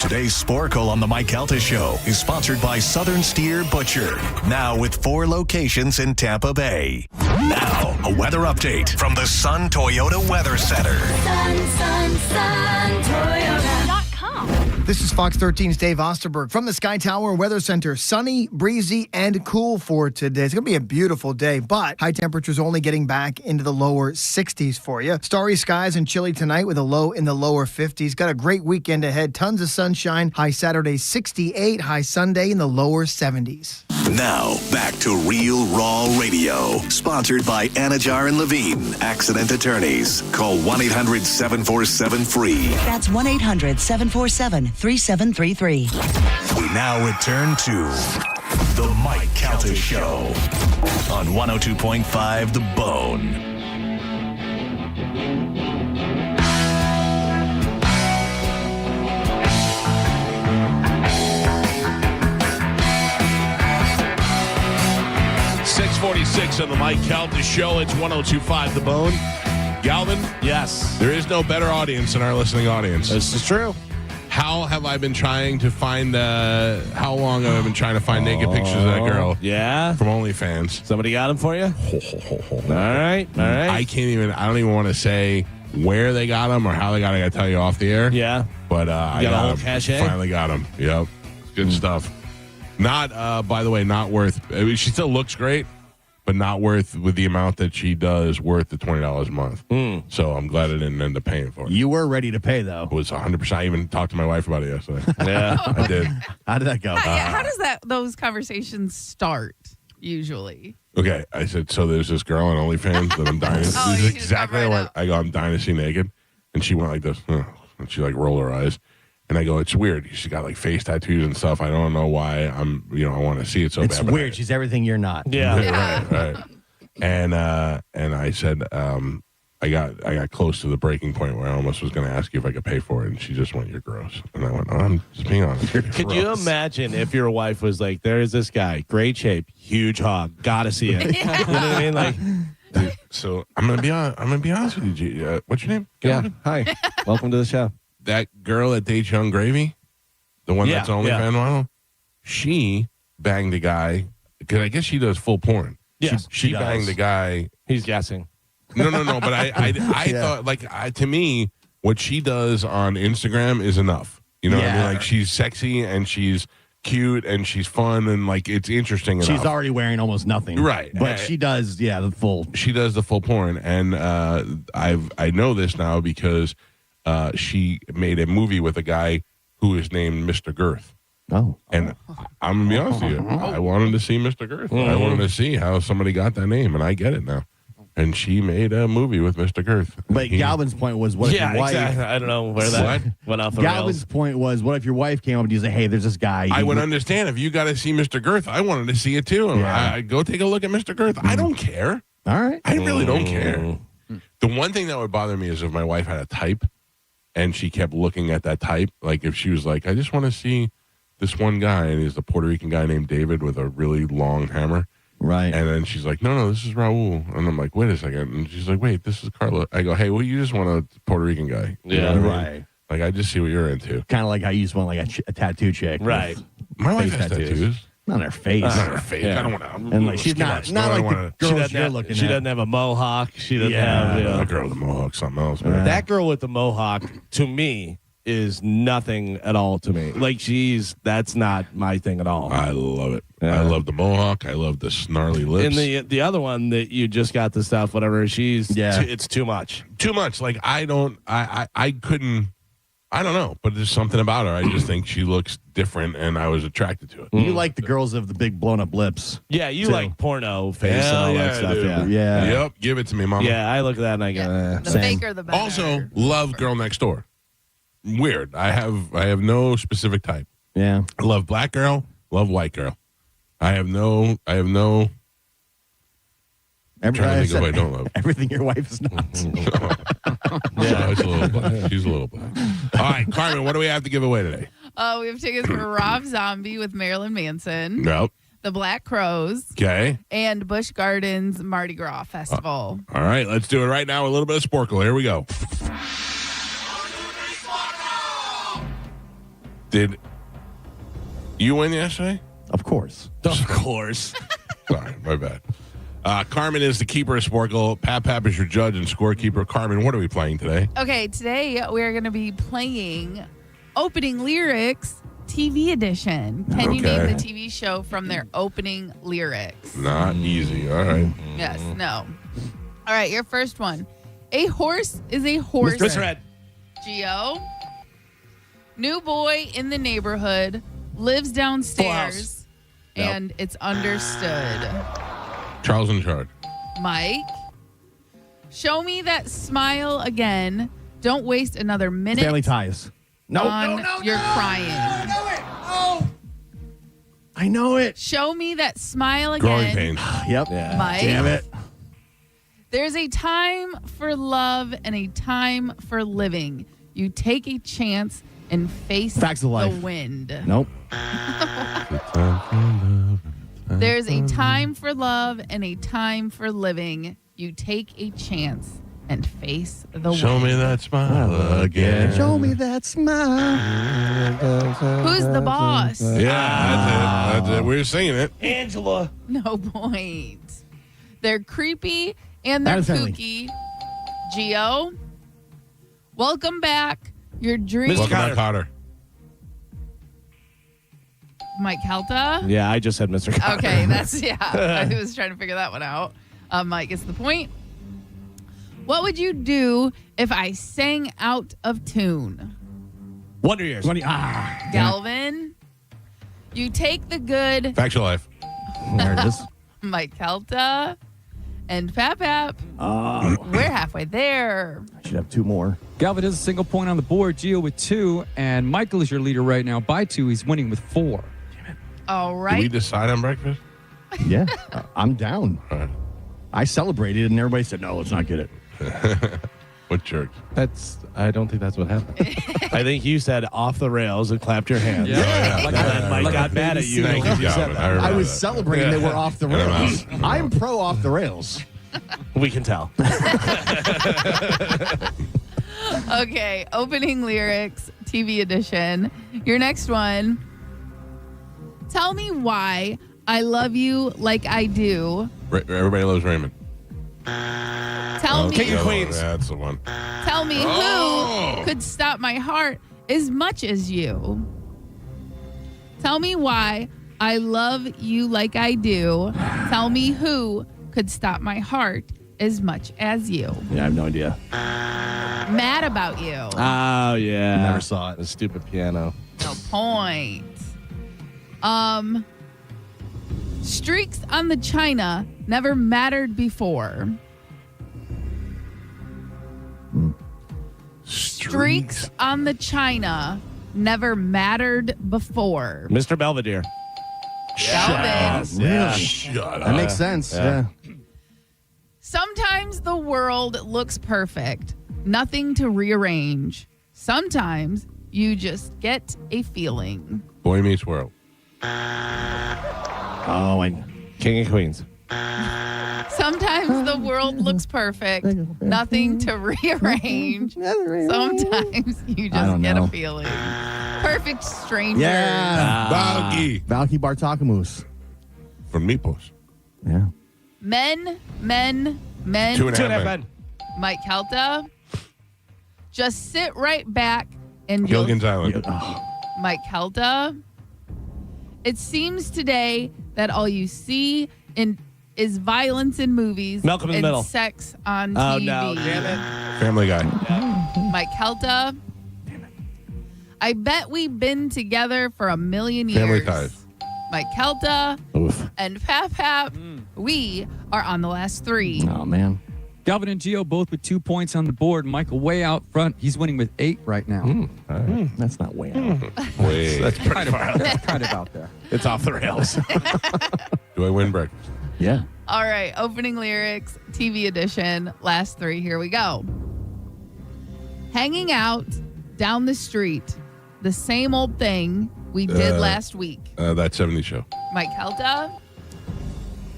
Today's Sporkle on the Mike Calta Show is sponsored by Southern Steer Butcher. Now with 4 locations in Tampa Bay. Now, a weather update from the Sun Toyota Weather Center. Sun, Toyota.com. This is Fox 13's Dave Osterberg from the Sky Tower Weather Center. Sunny, breezy, and cool for today. It's going to be a beautiful day, but high temperatures only getting back into the lower 60s for you. Starry skies and chilly tonight with a low in the lower 50s. Got a great weekend ahead. Tons of sunshine. High Saturday 68, high Sunday in the lower 70s. Now, back to Real Raw Radio. Sponsored by Anajar and Levine, accident attorneys. Call 1-800-747-FREE. That's 1-800-747-3733. We now return to The Mike Calta Show on 102.5 The Bone. .46 on the Mike Calta Show. It's 102.5 The Bone. Galvin? Yes. There is no better audience than our listening audience. This is true. How have I been trying to find, how long have I been trying to find naked pictures of that girl? Yeah? From OnlyFans. Somebody got them for you? All right. I don't even want to say where they got them or how they got them. I got to tell you off the air. Yeah. But I got a whole cachet? finally got them. Yep. Good stuff. Not, by the way, not worth, I mean, she still looks great, but not worth, with the amount that she does, worth the $20 a month. So I'm glad I didn't end up paying for it. You were ready to pay, though. It was 100%. I even talked to my wife about it yesterday. Yeah. I did. How did that go? How does those conversations start usually? Okay. I said, so there's this girl on OnlyFans that I'm dying to see. This is exactly what I go, I'm dying to see naked. And she went like this. And she like rolled her eyes. And I go, it's weird. She's got like face tattoos and stuff. I don't know why I want to see it so It's bad. weird. She's everything you're not. Yeah. Right. And I said, I got close to the breaking point where I almost was going to ask you if I could pay for it. And she just went, you're gross. And I went, oh, I'm just being honest. Could you imagine if your wife was like, there's this guy, great shape, huge hog, gotta see it. You know what I mean? Like, dude, so I'm gonna be honest with you. What's your name? Yeah. Hi. Welcome to the show. That girl that dates Young Gravy, the one that's OnlyFans model, she banged a guy, because I guess she does full porn. Yes, she banged a guy. He's guessing. No, but I thought, like, to me, what she does on Instagram is enough. You know what I mean? Like, she's sexy and she's cute and she's fun and, like, it's interesting enough. She's already wearing almost nothing. Right. But she does, the full. She does the full porn. And I know this now because she made a movie with a guy who is named Mr. Girth. Oh. And I'm going to be honest with you. I wanted to see Mr. Girth. I wanted to see how somebody got that name, and I get it now. And she made a movie with Mr. Girth. But Galvin's point was, what if your wife... Exactly. I don't know where that went off the Galvin's rails. point was, what if your wife came up and you say, hey, there's this guy. I would understand if you got to see Mr. Girth. I wanted to see it too. I go take a look at Mr. Girth. I don't care. All right. I really don't care. The one thing that would bother me is if my wife had a type and she kept looking at that type. Like if she was like, I just want to see this one guy, and he's a Puerto Rican guy named David with a really long hammer. Right. And then she's like, no, this is Raul. And I'm like, wait a second. And she's like, wait, this is Carla. I go, hey, well, you just want a Puerto Rican guy. You know what I mean? Like, I just see what you're into. Kind of like how you just want like a tattoo chick. Right. My wife has tattoos. Not on her face. Not on her face. Yeah. I don't want to. And like she's not like the girls you're looking at. She doesn't have a mohawk. She doesn't have. The girl with the mohawk, something else. Man. That girl with the mohawk, to me, is nothing at all to me. Like that's not my thing at all. I love it. I love the mohawk. I love the snarly lips. And the other one that you just got the stuff, whatever. It's too much. Too much. Like I couldn't. I don't know, but there's something about her. I just think she looks different, and I was attracted to it. You like the girls of the big blown up lips. Yeah, you too. like porno face and all that stuff. Dude. Yeah. Yep. Give it to me, mama. Yeah, I look at that and I go, The faker, the better. Also, love Girl Next Door. Weird. I have no specific type. Yeah. I love black girl. Love white girl. I have no. I'm trying to think of what I don't love. Everything your wife is not. Yeah, it's a little black. She's a little black. All right, Carmen, what do we have to give away today? We have tickets for Rob Zombie with Marilyn Manson. Nope. The Black Crows. Okay. And Busch Gardens Mardi Gras Festival. All right, let's do it right now. A little bit of Sporkle. Here we go. Did you win yesterday? Of course. Of course. Sorry, my bad. Carmen is the keeper of Sporkle. Pap is your judge and scorekeeper. Carmen, what are we playing today? Okay, today we're going to be playing Opening Lyrics TV Edition. Can you name the TV show from their opening lyrics? Not easy. All right. Yes, no. All right, your first one. A horse is a horse. Mr. Red. Geo. New boy in the neighborhood lives downstairs and it's understood. Charles in Charge. Mike. Show me that smile again. Don't waste another minute. Family Ties. You're crying. I know it. Show me that smile Growing again. pains. Yep. Yeah. Mike. Damn it. There's a time for love and a time for living. You take a chance and face Facts of the life. wind. Nope. There's a time for love and a time for living. You take a chance and face the wind. Show me that smile again. Show me that smile. Who's the boss? Yeah, that's it. We're singing it. Angela. No point. They're creepy and they're Adam's Family. kooky. Geo. Welcome back. Your dream. Welcome back, Potter. Mike Calta. Yeah, I just said Mr. Carter. Okay, I was trying to figure that one out. Mike gets the point. What would you do if I sang out of tune? Wonder Years. Galvin. You take the good. Factual Life. There it is. Mike Calta. And Pap. We're halfway there. I should have two more. Galvin has a single point on the board. Gio with 2. And Michael is your leader right now by 2. He's winning with 4. All Did we right. decide on breakfast? Yeah, I'm down. All right. I celebrated, and everybody said, no, let's not get it. What jerk? I don't think that's what happened. I think you said off the rails and clapped your hands. Yeah. And then Mike got mad at you. Thank you, because said Galvin. that. I remember I was that. celebrating that we're off the rails. I'm pro off the rails. We can tell. Okay. Opening lyrics, TV edition. Your next one. Tell me why I love you like I do. Everybody loves Raymond. Tell me. King of Queens. That's the one. Tell me who could stop my heart as much as you. Tell me why I love you like I do. Tell me who could stop my heart as much as you. Yeah, I have no idea. Mad about you. Oh, yeah. Never saw it. The stupid piano. No point. Streaks on the china never mattered before. Streaks on the china never mattered before. Mr. Belvedere. Galvin. Really? Shut up. That makes sense. Yeah. Sometimes the world looks perfect. Nothing to rearrange. Sometimes you just get a feeling. Boy Meets World. Oh, and King of Queens. Sometimes the world looks perfect. Nothing to rearrange. Sometimes you just get a feeling. Perfect stranger. Yeah. Valky. Valky Bartakamus. From Meepos. Yeah. Men. 2.5 men. Mike Calta. Just sit right back and Gilligan's Island. Mike Calta. It seems today that all you see is violence in movies Malcolm in the and Middle. sex on Oh, TV. no. Damn it. Family Guy. Mike Calta. I bet we've been together for a million years. Family Ties. Mike Calta Oof. and Pap. We are on the last 3. Oh, man. Galvin and Gio both with 2 points on the board. Michael way out front. He's winning with 8 right now. That's not way out. Wait. That's pretty far out. That's kind of out there. It's off the rails. Do I win breakfast? Yeah. All right, opening lyrics, TV edition, last 3. Here we go. Hanging out down the street, the same old thing we did last week. That 70s show. Mike Helta.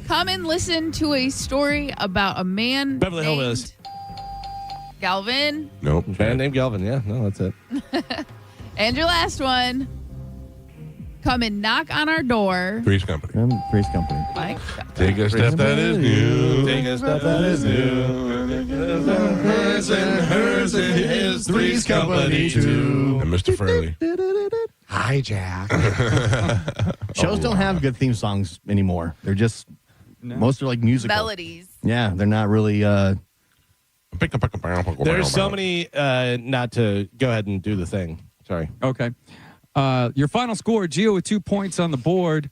Come and listen to a story about a man Beverly named Hillbillies. Galvin. Nope. Man named Galvin. Yeah, no, that's it. And your last one. Come and knock on our door. Three's Company. Three's Company. Mike. Take a step that is new. Take a step that is new. Hers and his. Three's Company too. And Mr. Furley. Hi, Jack. Shows don't have good theme songs anymore. They're just, most are like musical. Melodies. Yeah, they're not really, There's so many, not to go ahead and do the thing. Sorry. Okay. Your final score, Gio with 2 points on the board,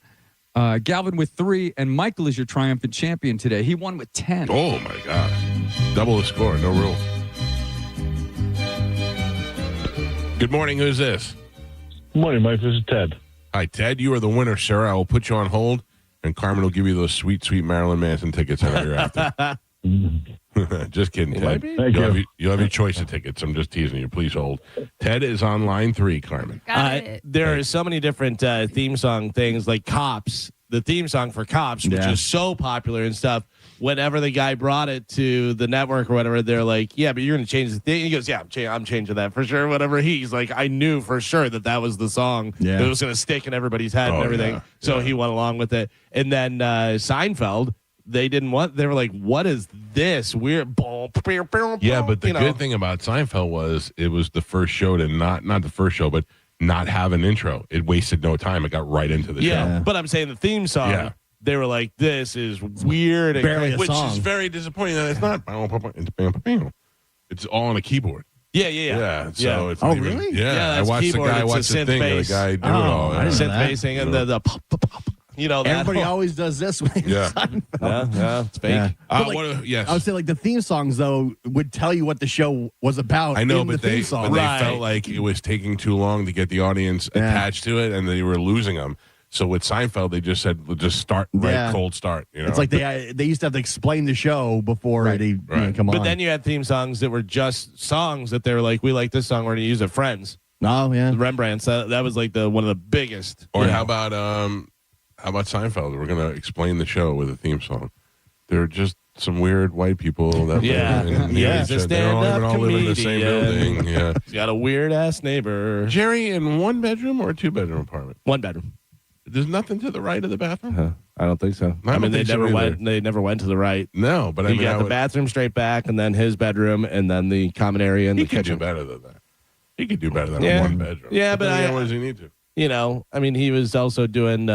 Galvin with 3, and Michael is your triumphant champion today. He won with 10. Oh, my gosh. Double the score. No rule. Good morning. Who's this? Good morning, Mike. This is Ted. Hi, Ted. You are the winner, sir. I will put you on hold, and Carmen will give you those sweet, sweet Marilyn Manson tickets I know you're after. Just kidding, Ted. You'll have your choice of tickets. I'm just teasing you. Please hold. Ted is on line 3, Carmen. There are so many different theme song things, like Cops. The theme song for Cops, which is so popular and stuff. Whenever the guy brought it to the network or whatever, they're like, "Yeah, but you're going to change the thing." He goes, "Yeah, I'm changing that for sure." Whatever. He's like, I knew for sure that was the song that was going to stick in everybody's head and everything. So he went along with it. And then Seinfeld. They didn't want. They were like, "What is this weird?" Yeah, but the good thing about Seinfeld was it was the first show to not the first show, but not have an intro. It wasted no time. It got right into the show. Yeah, but I'm saying the theme song. Yeah. They were like, "This is weird," and Barely a which song. is very disappointing. That it's not. It's all on a keyboard. Yeah. So it's Oh, not even, really? Yeah, I that's watched keyboard. the guy It's watch a the synth thing bass. and the guy do it Oh, all. I didn't know synth that. basing and the pop, pop, pop. You know, that everybody whole- always does this. When Yeah. Yeah, it's fake. Yeah. But Yes. I would say like the theme songs though would tell you what the show was about. I know, in but the theme they song. felt like it was taking too long to get the audience attached to it, and they were losing them. So with Seinfeld, they just said, "We'll just start cold start." You know, It's like they used to have to explain the show before they come on. But then you had theme songs that were just songs that they were like, "We like this song, we're going to use it." Friends. Oh yeah, The Rembrandts. That was like one of the biggest. Or how about Seinfeld? We're going to explain the show with a theme song. They're just some weird white people that He's a they don't even stand-up all live in the same comedian. building. Yeah, He's got a weird ass neighbor. Jerry in 1 bedroom or a 2 bedroom apartment? 1 bedroom. There's nothing to the right of the bathroom. I don't think so. I don't they think so never either. went. They never went to the right. No, but I You mean, got the bathroom straight back, and then his bedroom, and then the common area and he the could kitchen. do better than that. He could do better than Yeah. a 1 bedroom. Yeah, but what does he need to? You know, I mean, he was also doing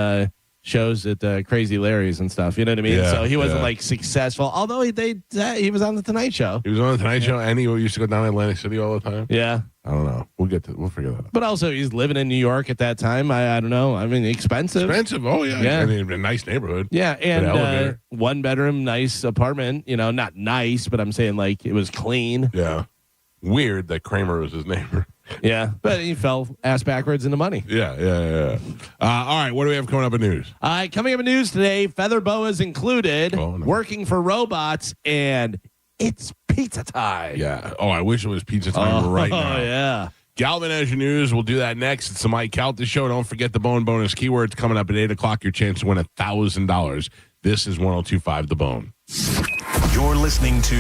shows at Crazy Larry's and stuff. You know what I mean? Yeah, So he wasn't yeah. like successful. Although he was on the Tonight Show. He was on the Tonight Show, and he used to go down to Atlantic City all the time. Yeah. I don't know. We'll figure that out. But also, he's living in New York at that time. I don't know. I mean, expensive. Expensive. Oh yeah. Yeah. I mean, a nice neighborhood. Yeah, Good elevator. and 1 bedroom, nice apartment. You know, not nice, but I'm saying like it was clean. Yeah. Weird that Kramer was his neighbor. Yeah, but he fell ass backwards into money. Yeah. All right, what do we have coming up in news? Coming up in news today, feather boas included, working for robots, and it's pizza time. Yeah. Oh, I wish it was pizza time right now. Oh, yeah. Galvin has your news. We'll do that next. It's the Mike Calta Show. Don't forget the Bone Bonus keywords coming up at 8 o'clock. Your chance to win $1,000. This is 102.5 The Bone. You're listening to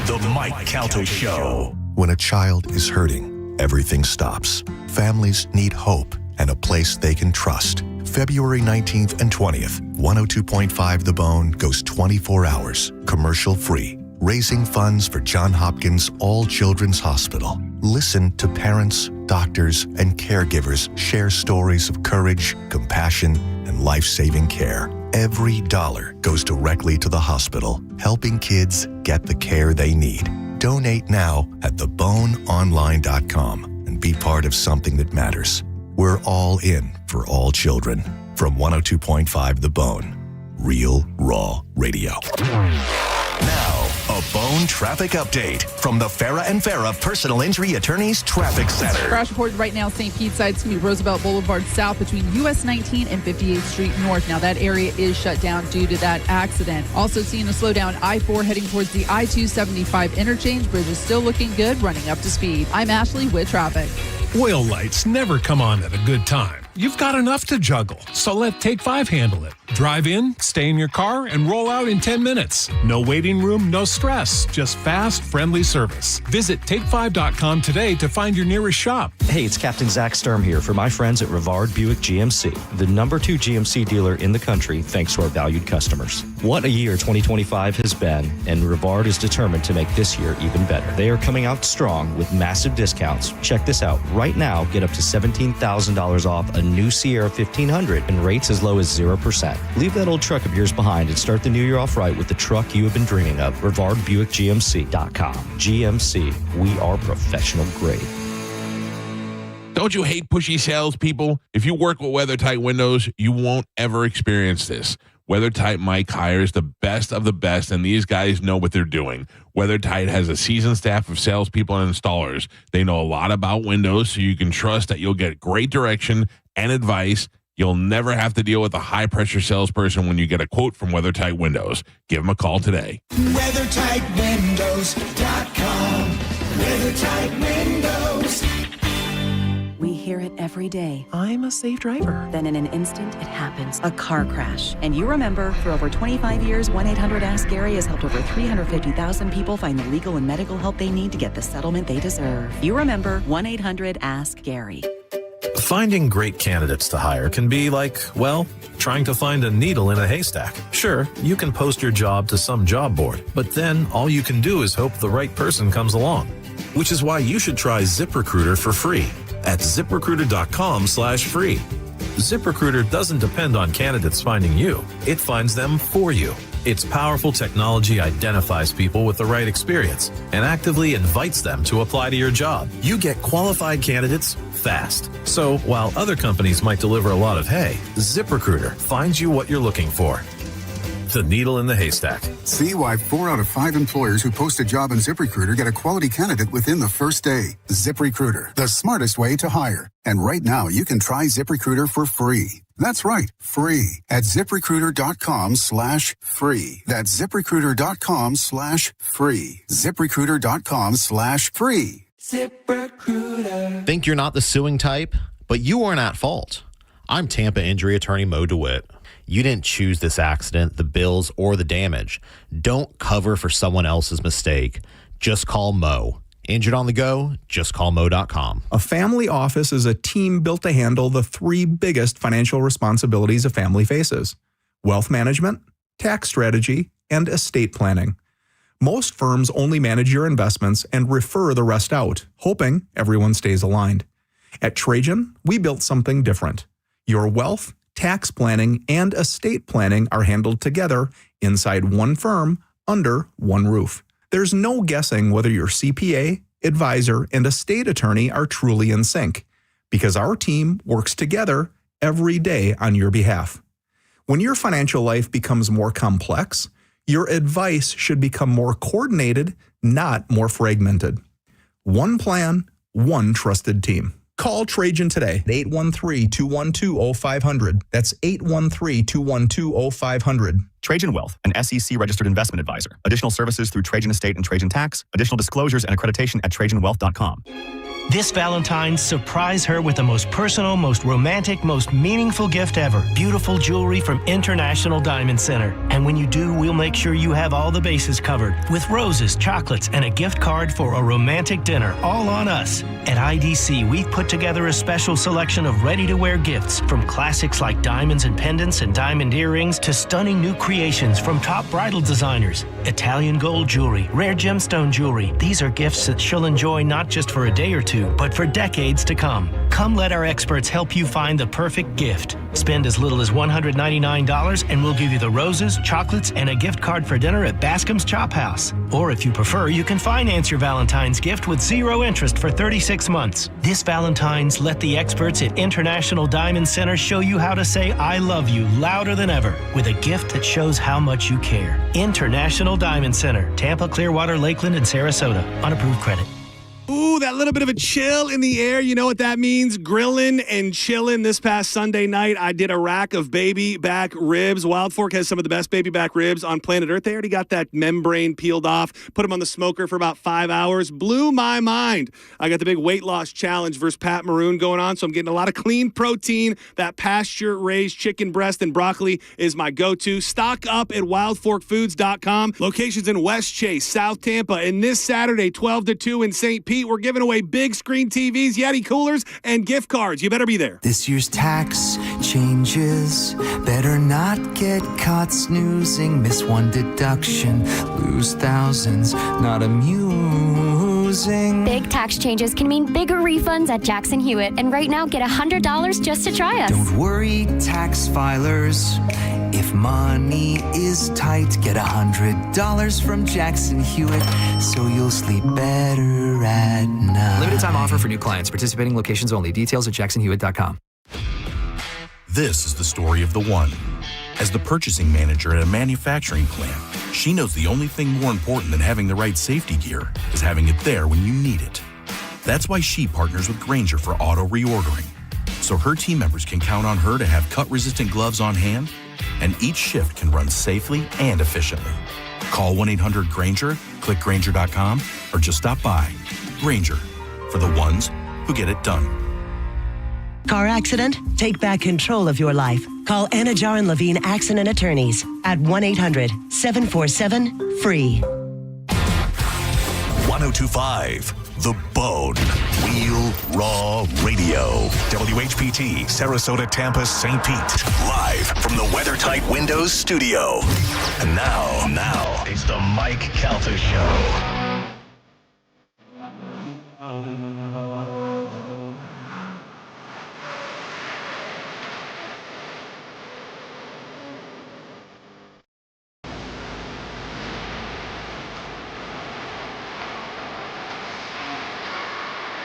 the Mike Calta Show. When a child is hurting, everything stops. Families need hope and a place they can trust. February 19th and 20th, 102.5 The Bone goes 24 hours, commercial-free, raising funds for Johns Hopkins All Children's Hospital. Listen to parents, doctors, and caregivers share stories of courage, compassion, and life-saving care. Every dollar goes directly to the hospital, helping kids get the care they need. Donate now at theboneonline.com and be part of something that matters. We're all in for all children. From 102.5 The Bone. Real, raw radio. Now, a Bone traffic update from the Farah and Farah Personal Injury Attorneys Traffic Center. Crash reported right now, St. Pete side. It's going to be Roosevelt Boulevard South between US 19 and 58th Street North. Now, that area is shut down due to that accident. Also seeing a slowdown, I-4 heading towards the I-275 interchange. Bridge is still looking good, running up to speed. I'm Ashley with traffic. Oil lights never come on at a good time. You've got enough to juggle, so let Take 5 handle it. Drive in, stay in your car, and roll out in 10 minutes. No waiting room, no stress, just fast, friendly service. Visit take5.com today to find your nearest shop. Hey, it's Captain Zach Sturm here for my friends at Rivard Buick GMC, the number 2 GMC dealer in the country thanks to our valued customers. What a year 2025 has been, and Rivard is determined to make this year even better. They are coming out strong with massive discounts. Check this out. Right now, get up to $17,000 off a new Sierra 1500 and rates as low as 0%. Leave that old truck of yours behind and start the new year off right with the truck you have been dreaming of. RivardBuickGMC.com. GMC, we are professional grade. Don't you hate pushy salespeople? If you work with WeatherTight windows, you won't ever experience this. WeatherTight Mike hires the best of the best, and these guys know what they're doing. WeatherTight has a seasoned staff of salespeople and installers. They know a lot about windows, so you can trust that you'll get great direction and advice. You'll never have to deal with a high-pressure salesperson when you get a quote from WeatherTight Windows. Give them a call today. WeatherTightWindows.com. WeatherTight Windows. We hear it every day. I'm a safe driver. Then in an instant, it happens. A car crash. And you remember, for over 25 years, 1-800-ASK-GARY has helped over 350,000 people find the legal and medical help they need to get the settlement they deserve. You remember 1-800-ASK-GARY. Finding great candidates to hire can be like, well, trying to find a needle in a haystack. Sure, you can post your job to some job board, but then all you can do is hope the right person comes along. Which is why you should try ZipRecruiter for free at ZipRecruiter.com/free. ZipRecruiter doesn't depend on candidates finding you. It finds them for you. Its powerful technology identifies people with the right experience and actively invites them to apply to your job. You get qualified candidates fast. So while other companies might deliver a lot of hay, ZipRecruiter finds you what you're looking for. The needle in the haystack. See why 4 out of 5 employers who post a job on ZipRecruiter get a quality candidate within the first day. ZipRecruiter, the smartest way to hire. And right now, you can try ZipRecruiter for free. That's right, free at ZipRecruiter.com/free. That's ZipRecruiter.com/free. ZipRecruiter.com/free. ZipRecruiter. Think you're not the suing type, but you aren't at fault. I'm Tampa injury attorney Mo DeWitt. You didn't choose this accident, the bills, or the damage. Don't cover for someone else's mistake. Just call Mo. Injured on the go? Just call Mo.com. A family office is a team built to handle the 3 biggest financial responsibilities a family faces: wealth management, tax strategy, and estate planning. Most firms only manage your investments and refer the rest out, hoping everyone stays aligned. At Trajan, we built something different. Your wealth, tax planning, and estate planning are handled together inside one firm under one roof. There's no guessing whether your CPA, advisor, and estate attorney are truly in sync, because our team works together every day on your behalf. When your financial life becomes more complex, your advice should become more coordinated, not more fragmented. One plan, one trusted team. Call Trajan today at 813-212-0500. That's 813-212-0500. Trajan Wealth, an SEC-registered investment advisor. Additional services through Trajan Estate and Trajan Tax. Additional disclosures and accreditation at TrajanWealth.com. This Valentine's, surprise her with the most personal, most romantic, most meaningful gift ever. Beautiful jewelry from International Diamond Center. And when you do, we'll make sure you have all the bases covered with roses, chocolates, and a gift card for a romantic dinner, all on us. At IDC, we've put together a special selection of ready-to-wear gifts, from classics like diamonds and pendants and diamond earrings to stunning new creations from top bridal designers. Italian gold jewelry, rare gemstone jewelry. These are gifts that she'll enjoy not just for a day or two, but for decades to come. Come let our experts help you find the perfect gift. Spend as little as $199 and we'll give you the roses, chocolates, and a gift card for dinner at Bascom's Chop House. Or if you prefer, you can finance your Valentine's gift with 0 interest for 36 months. This Valentine's, let the experts at International Diamond Center show you how to say I love you louder than ever with a gift that shows how much you care. International Diamond Center, Tampa, Clearwater, Lakeland, and Sarasota. Unapproved credit. Ooh, that little bit of a chill in the air. You know what that means? Grilling and chilling. This past Sunday night, I did a rack of baby back ribs. Wild Fork has some of the best baby back ribs on planet Earth. They already got that membrane peeled off, put them on the smoker for about 5 hours. Blew my mind. I got the big weight loss challenge versus Pat Maroon going on, so I'm getting a lot of clean protein. That pasture-raised chicken breast and broccoli is my go-to. Stock up at wildforkfoods.com. Locations in West Chase, South Tampa, and this Saturday, 12 to 2 in St. Pete, we're giving away big screen TVs, Yeti coolers, and gift cards. You better be there. This year's tax changes. Better not get caught snoozing. Miss one deduction, lose thousands. Not amusing. Big tax changes can mean bigger refunds at Jackson Hewitt. And right now, get $100 just to try us. Don't worry, tax filers. If money is tight, get $100 from Jackson Hewitt, so you'll sleep better at night. Limited time offer for new clients. Participating locations only. Details at jacksonhewitt.com. This is the story of the one. As the purchasing manager at a manufacturing plant, she knows the only thing more important than having the right safety gear is having it there when you need it. That's why she partners with Grainger for auto reordering, so her team members can count on her to have cut-resistant gloves on hand, and each shift can run safely and efficiently. Call 1-800-GRAINGER, click Grainger.com, or just stop by. Grainger, for the ones who get it done. Car accident? Take back control of your life. Call Anajar and Levine Accident Attorneys at 1-800-747-FREE. 1025 The Bone. Wheel Raw Radio. WHPT, Sarasota, Tampa, St. Pete. Live from the WeatherTight Windows studio. And now, it's the Mike Calta Show.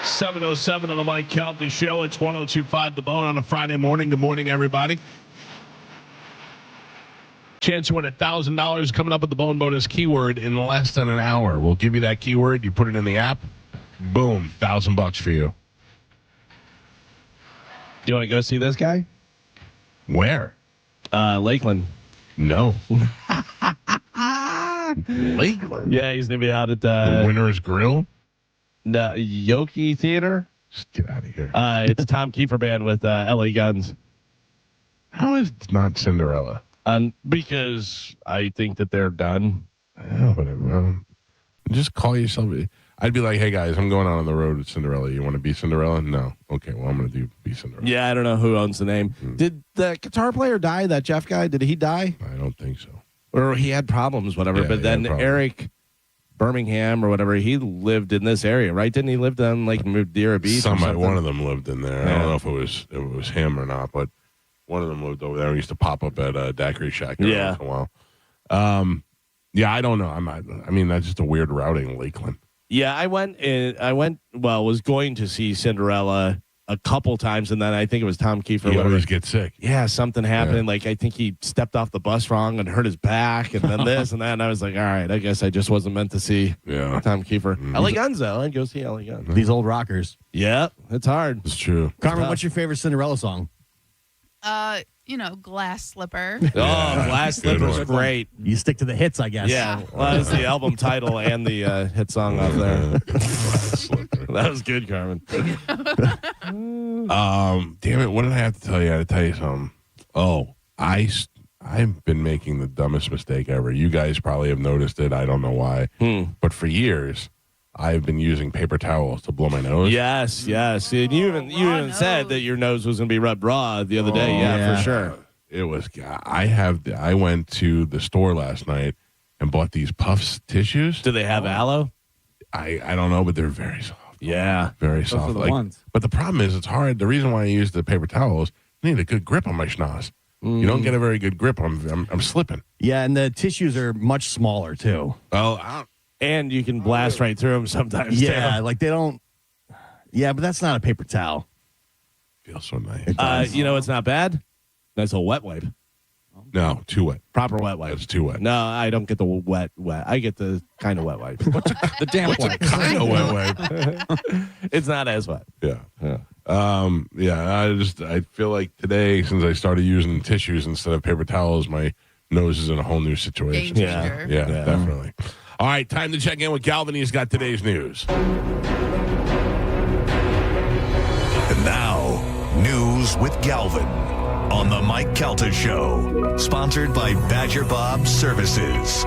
.707 on the Mike Calta Show. It's 1025 The Bone on a Friday morning. Good morning, everybody. Chance to win $1,000 coming up with the Bone Bonus keyword in less than an hour. We'll give you that keyword. You put it in the app. Boom, $1,000 for you. Do you want to go see this guy? Where? Lakeland. No. Lakeland? Yeah, he's going to be out at the Winner's Grill? No, Yoki Theater. Just get out of here. It's Tom Kiefer Band with LA Guns. How is it not Cinderella? Because I think that they're done. Whatever. Just call yourself. I'd be like, hey guys, I'm going out on the road with Cinderella. You want to be Cinderella? No. Okay, well, I'm going to be Cinderella. Yeah, I don't know who owns the name. Did the guitar player die? That Jeff guy? Did he die? I don't think so. Or he had problems, whatever. Yeah, but then Eric Birmingham or whatever, he lived in this area, right? Didn't he live down like Madeira Beach? One of them lived in there. Yeah. I don't know if it was him or not, but one of them lived over there. He used to pop up at a daiquiri shack every once in a while. Yeah, I don't know. I mean, that's just a weird routing, Lakeland. Yeah, I was going to see Cinderella a couple times, and then I think it was Tom Kiefer. You always get sick. Yeah, something happened. Yeah. Like, I think he stepped off the bus wrong and hurt his back, and then this and that. And I was like, all right, I guess I just wasn't meant to see Tom Kiefer. LA Guns, though. I'd go see LA Guns. These old rockers. Yeah, it's hard. It's true. Carmen, what's your favorite Cinderella song? Glass Slipper. Oh, Glass Slipper is great. You stick to the hits, I guess. Yeah, well, that's the album title and the hit song off there. That was good, Carmen. Damn it! What did I have to tell you? I had to tell you something. Oh, I've been making the dumbest mistake ever. You guys probably have noticed it. I don't know why, but for years I've been using paper towels to blow my nose. Yes. And you even said that your nose was going to be rubbed raw the other day. Yeah, for sure. It was. I went to the store last night and bought these Puffs tissues. Do they have aloe? I don't know, but they're very soft. Yeah, very soft. Those are the ones. But the problem is, it's hard. The reason why I use the paper towels, I need a good grip on my schnoz. You don't get a very good grip. I'm slipping. Yeah, and the tissues are much smaller too. Oh, and you can blast right through them sometimes. Yeah, too. like they don't. Yeah, but that's not a paper towel. Feels so nice. It's not bad. Nice little wet wipe. No, too wet. Proper wet wipe. It's too wet. No, I don't get the wet. I get the kind of wet wipe. The damp wipe. Kind of wet wipe. It's not as wet. Yeah. I feel like today, since I started using tissues instead of paper towels, my nose is in a whole new situation. Game changer. Yeah, definitely. All right, time to check in with Galvin. He's got today's news. And now, news with Galvin on the Mike Calta Show, sponsored by Badger Bob Services.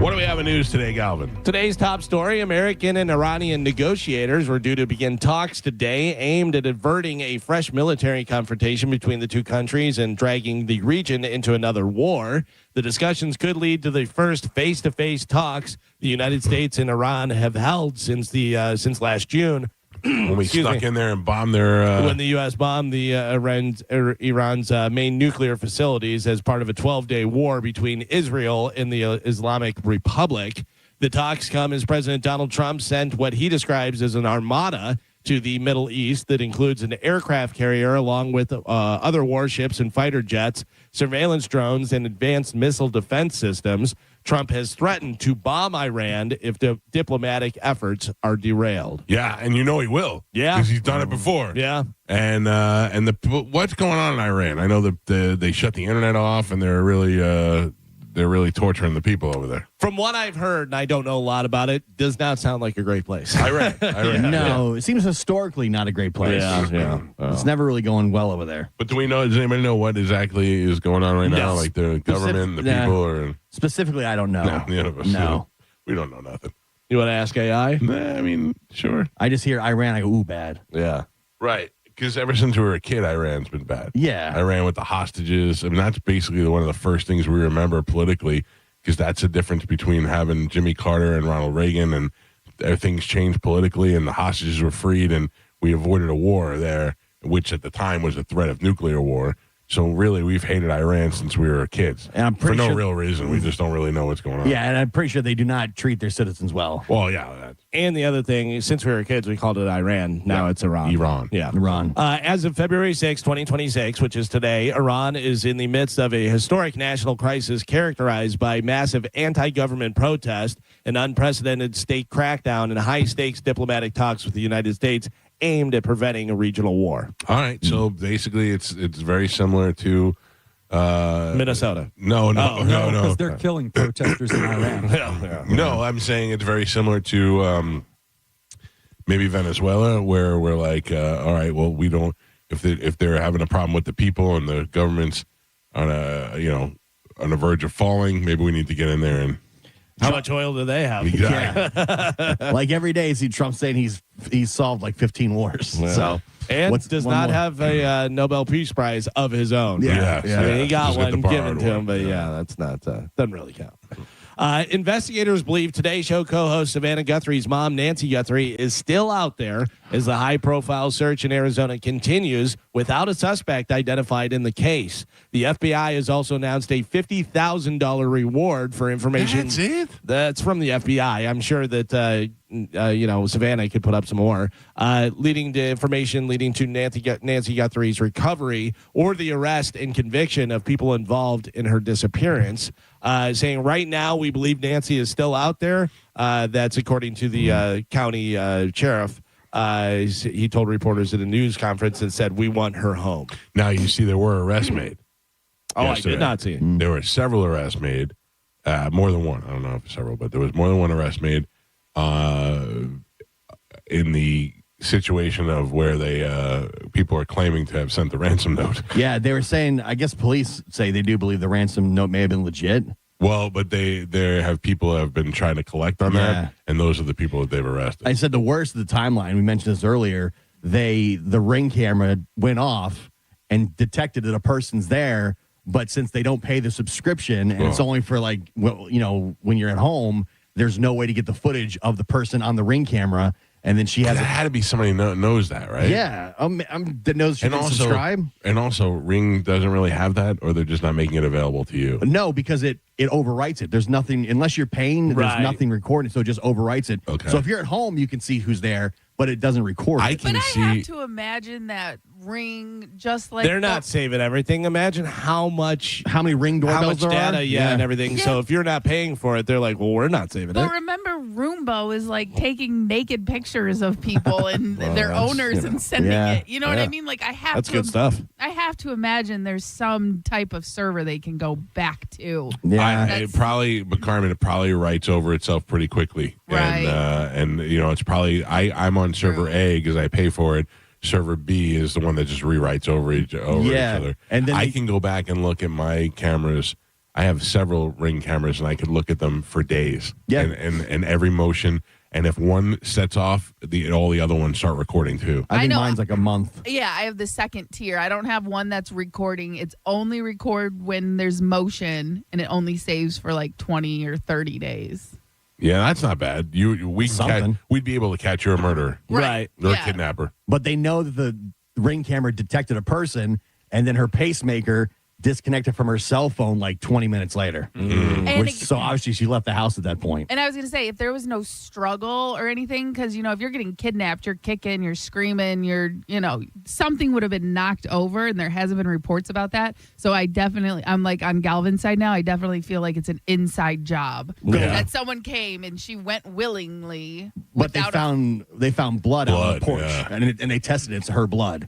What do we have in news today, Galvin? Today's top story, American and Iranian negotiators were due to begin talks today aimed at averting a fresh military confrontation between the two countries and dragging the region into another war. The discussions could lead to the first face-to-face talks the United States and Iran have held since last June. When we stuck in there and bombed their... When the U.S. bombed the Iran's main nuclear facilities as part of a 12-day war between Israel and the Islamic Republic. The talks come as President Donald Trump sent what he describes as an armada to the Middle East that includes an aircraft carrier along with other warships and fighter jets, surveillance drones, and advanced missile defense systems. Trump has threatened to bomb Iran if the diplomatic efforts are derailed. Yeah, and you know he will. Yeah. Because he's done it before. Yeah. And what's going on in Iran? I know that they shut the internet off and they're really torturing the people over there. From what I've heard, and I don't know a lot about it, does not sound like a great place. Iran. No, it seems historically not a great place. Yeah. It's never really going well over there. But does anybody know what exactly is going on right now? Like the government, the people, or specifically, I don't know. No, none of us. No, we don't know nothing. You want to ask AI? Nah, I mean, sure. I just hear Iran. I go, ooh, bad. Yeah. Right. Because ever since we were a kid, Iran's been bad. Yeah. Iran with the hostages. I mean, that's basically one of the first things we remember politically, because that's the difference between having Jimmy Carter and Ronald Reagan, and things changed politically, and the hostages were freed, and we avoided a war there, which at the time was a threat of nuclear war. So really, we've hated Iran since we were kids. And I'm pretty for no sure, real reason. We just don't really know what's going on. Yeah, and I'm pretty sure they do not treat their citizens well. Well, yeah. And the other thing, since we were kids, we called it Iran. Now it's Iran. Yeah. Iran. As of February 6, 2026, which is today, Iran is in the midst of a historic national crisis characterized by massive anti-government protest, an unprecedented state crackdown, and high-stakes diplomatic talks with the United States aimed at preventing a regional war. All right. So basically, it's very similar to Minnesota. No. Because they're killing protesters in Iran. No, I'm saying it's very similar to maybe Venezuela, where we're like, all right, well, we don't. If they're having a problem with the people and the government's on the verge of falling, maybe we need to get in there and. How much oil do they have? Exactly. Yeah. Like every day, I see Trump saying he's solved like 15 wars. Yeah. So and does not have a Nobel Peace Prize of his own. Yeah. I mean, he got Just one the given to him, one. but that's not doesn't really count. Investigators believe Today Show co-host Savannah Guthrie's mom, Nancy Guthrie, is still out there as the high-profile search in Arizona continues without a suspect identified in the case. The FBI has also announced a $50,000 reward for information. That's it? That's from the FBI. I'm sure that Savannah could put up some more, leading to Nancy Guthrie's recovery or the arrest and conviction of people involved in her disappearance. Saying right now we believe Nancy is still out there. That's according to the county sheriff. he told reporters at a news conference and said, "We want her home." Now, you see, there were arrests made. I did not see it. There were several arrests made, more than one. I don't know if several, but there was more than one arrest made in the situation of where they people are claiming to have sent the ransom note. Yeah, they were saying, I guess police say they do believe the ransom note may have been legit. Well, but they have people that have been trying to collect on that, and those are the people that they've arrested. I said the worst of the timeline. We mentioned this earlier. The Ring camera went off and detected that a person's there, but since they don't pay the subscription and it's only for like, well, you know, when you're at home, there's no way to get the footage of the person on the Ring camera. And then she has. It had to be somebody knows that, right? Yeah, that knows she didn't subscribe. And also, Ring doesn't really have that, or they're just not making it available to you. No, because it overwrites it. There's nothing unless you're paying. There's nothing recorded, so it just overwrites it. Okay. So if you're at home, you can see who's there, but it doesn't record. I have to imagine that Ring just like they're not saving everything. Imagine how many Ring doorbells how much there data, are? and everything. Yeah. So if you're not paying for it, they're like, well, we're not saving But it. remember, Roomba is like taking naked pictures of people and their owners and sending it. You know what I mean? Like That's good stuff. I have to imagine there's some type of server they can go back to. But Carmen, it probably writes over itself pretty quickly. Right. And you know, it's probably I'm on server A because I pay for it. Server B is the one that just rewrites over each other. And then I can go back and look at my cameras. I have several Ring cameras, and I could look at them for days. Yeah. And every motion. And if one sets off, all the other ones start recording too. I think mine's like a month. Yeah, I have the second tier. I don't have one that's recording. It's only record when there's motion, and it only saves for like 20 or 30 days. Yeah, that's not bad. We'd be able to catch your murderer, right? Or a kidnapper. But they know that the Ring camera detected a person, and then her pacemaker disconnected from her cell phone like 20 minutes later. So obviously she left the house at that point. And I was going to say, if there was no struggle or anything, because, if you're getting kidnapped, you're kicking, you're screaming, something would have been knocked over, and there hasn't been reports about that. So I'm like on Galvin's side now. I definitely feel like it's an inside job. Yeah. That someone came and she went willingly. But they found blood on the porch, and they tested it. It's her blood.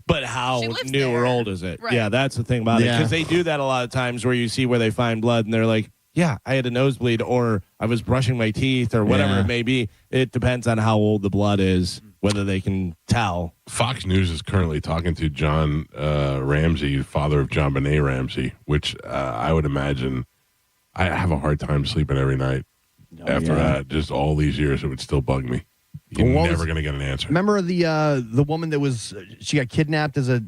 But how new or old is it? Right. Yeah, that's the thing about it. Because they do that a lot of times where you see where they find blood and they're like, yeah, I had a nosebleed or I was brushing my teeth or whatever it may be. It depends on how old the blood is, whether they can tell. Fox News is currently talking to John Ramsey, father of John Benet Ramsey, which I would imagine I have a hard time sleeping every night after that. Just all these years, it would still bug me. You're never going to get an answer. Remember the woman that she got kidnapped as a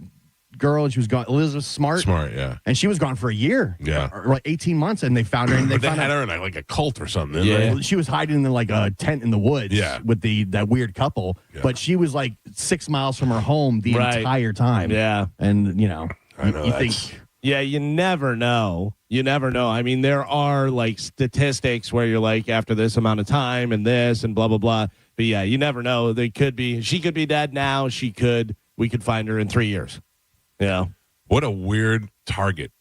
girl and she was gone, Elizabeth Smart? Smart, yeah. And she was gone for a year. Yeah. Or like 18 months, and they found her. And they had her in like a cult or something. Yeah. She was hiding in like a tent in the woods with that weird couple. Yeah. But she was like 6 miles from her home the entire time. Yeah. And, I know you think... Yeah, you never know. You never know. I mean, there are like statistics where you're like, after this amount of time and this and blah, blah, blah. But yeah, you never know. She could be dead now. We could find her in 3 years. Yeah. What a weird target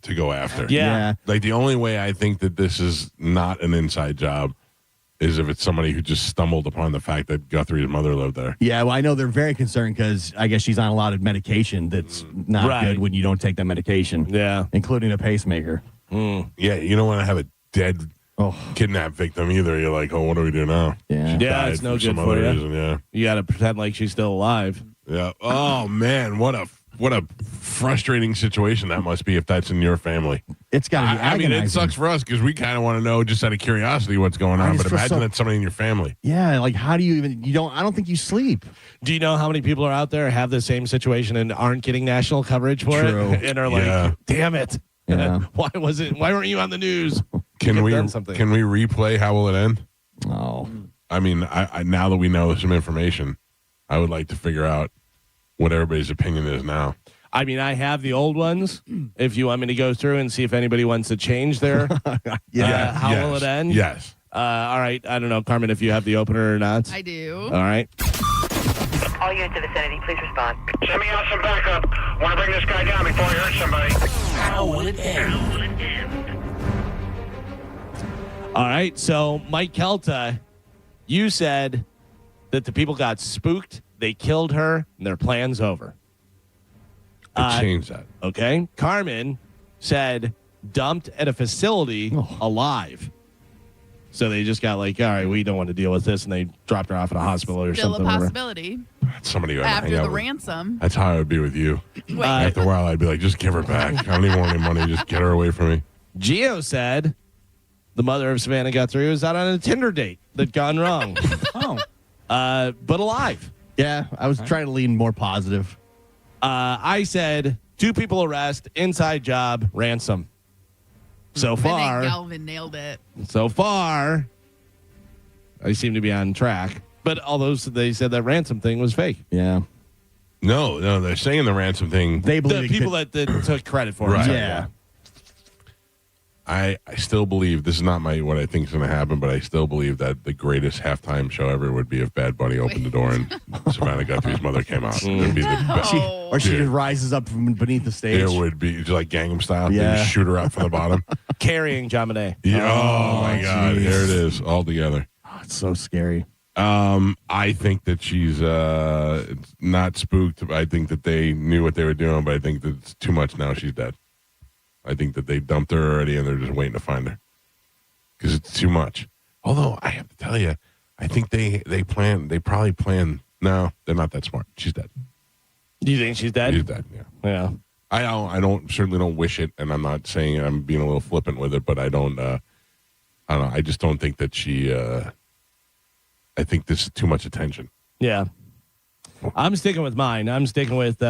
to go after. Yeah. Like the only way I think that this is not an inside job is if it's somebody who just stumbled upon the fact that Guthrie's mother lived there. Yeah, well, I know they're very concerned because I guess she's on a lot of medication that's not good when you don't take that medication. Yeah. Including a pacemaker. Yeah, you don't want to have a dead kidnapped victim either. You're like, what do we do now? Yeah, it's no good for you. You got to pretend like she's still alive. Yeah. Oh, man, what a frustrating situation that must be if that's in your family. It's got to be agonizing. I mean, it sucks for us because we kind of want to know just out of curiosity what's going on. But imagine that's somebody in your family. Yeah, like how do you even? I don't think you sleep. Do you know how many people are out there have the same situation and aren't getting national coverage for it and are like, damn it? Yeah. Why weren't you on the news? Can we replay How Will It End? Oh, I mean, I now that we know some information, I would like to figure out what everybody's opinion is now. I mean, I have the old ones. If you want me to go through and see if anybody wants to change their How Will It End? Yes. All right. I don't know, Carmen, if you have the opener or not. I do. All right. All units in the vicinity, please respond. Send me out some backup. Want to bring this guy down before he hurts somebody. How will it end? All right. So, Mike Calta, you said that the people got spooked, they killed her, and their plan's over. I changed that. Okay. Carmin said dumped at a facility alive. So they just got like, all right, we don't want to deal with this, and they dropped her off at a hospital or Still something. a possibility. That's somebody who After the ransom. That's how I would be with you. After a while, I'd be like, just give her back. I don't even want any money. Just get her away from me. Gio said the mother of Savannah Guthrie was out on a Tinder date that gone wrong. But alive. Yeah, I was trying to lean more positive. I said 2 people arrest, inside job, ransom. So far, I think Galvin nailed it. So far, I seem to be on track. But although they said that ransom thing was fake. Yeah. No, they're saying the ransom thing. They believe the people that took credit for it. Right. Yeah. I still believe this is not what I think is going to happen, but I still believe that the greatest halftime show ever would be if Bad Bunny opened the door and Savannah Guthrie's mother came out. It would be the best. She just rises up from beneath the stage. It would be just like Gangnam Style. Yeah. They just shoot her out from the bottom. Carrying Jamine. Yeah. Oh my God. geez. There it is all together. Oh, it's so scary. I think that she's not spooked. I think that they knew what they were doing, but I think that it's too much now. She's dead. I think that they dumped her already, and they're just waiting to find her because it's too much. Although I have to tell you, I think they probably plan. No, they're not that smart. She's dead. Do you think she's dead? She's dead. Yeah. I certainly don't wish it, and I'm not saying it. I'm being a little flippant with it, but I don't know. I just don't think that she. I think this is too much attention. Yeah. I'm sticking with mine. I'm sticking with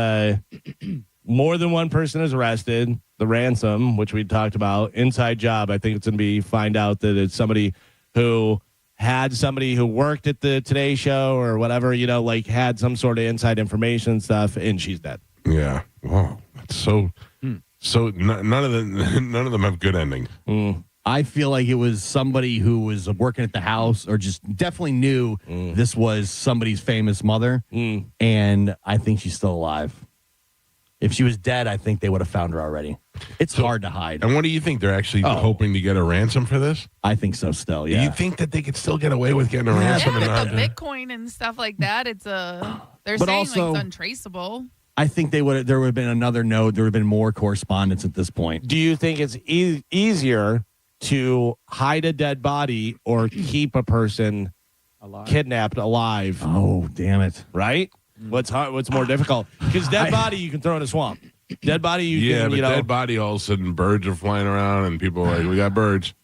more than one person is arrested. The ransom, which we talked about, inside job. I think it's going to be find out that it's somebody who had somebody who worked at the Today Show or whatever, like had some sort of inside information and stuff, and she's dead. Yeah. Wow. That's so. So none of them have good endings. I feel like it was somebody who was working at the house or just definitely knew this was somebody's famous mother. And I think she's still alive. If she was dead, I think they would have found her already. It's hard to hide. And what do you think? They're actually hoping to get a ransom for this? I think so still, yeah. You think that they could still get away with getting a ransom? Yeah, with the Bitcoin and stuff like that, they're saying also, like it's untraceable. I think there would have been another node. There would have been more correspondence at this point. Do you think it's easier to hide a dead body or keep a person kidnapped alive? Oh, damn it. Right? What's more difficult? Because dead body you can throw in a swamp. Dead body you can, dead body all of a sudden birds are flying around and people are like, we got birds.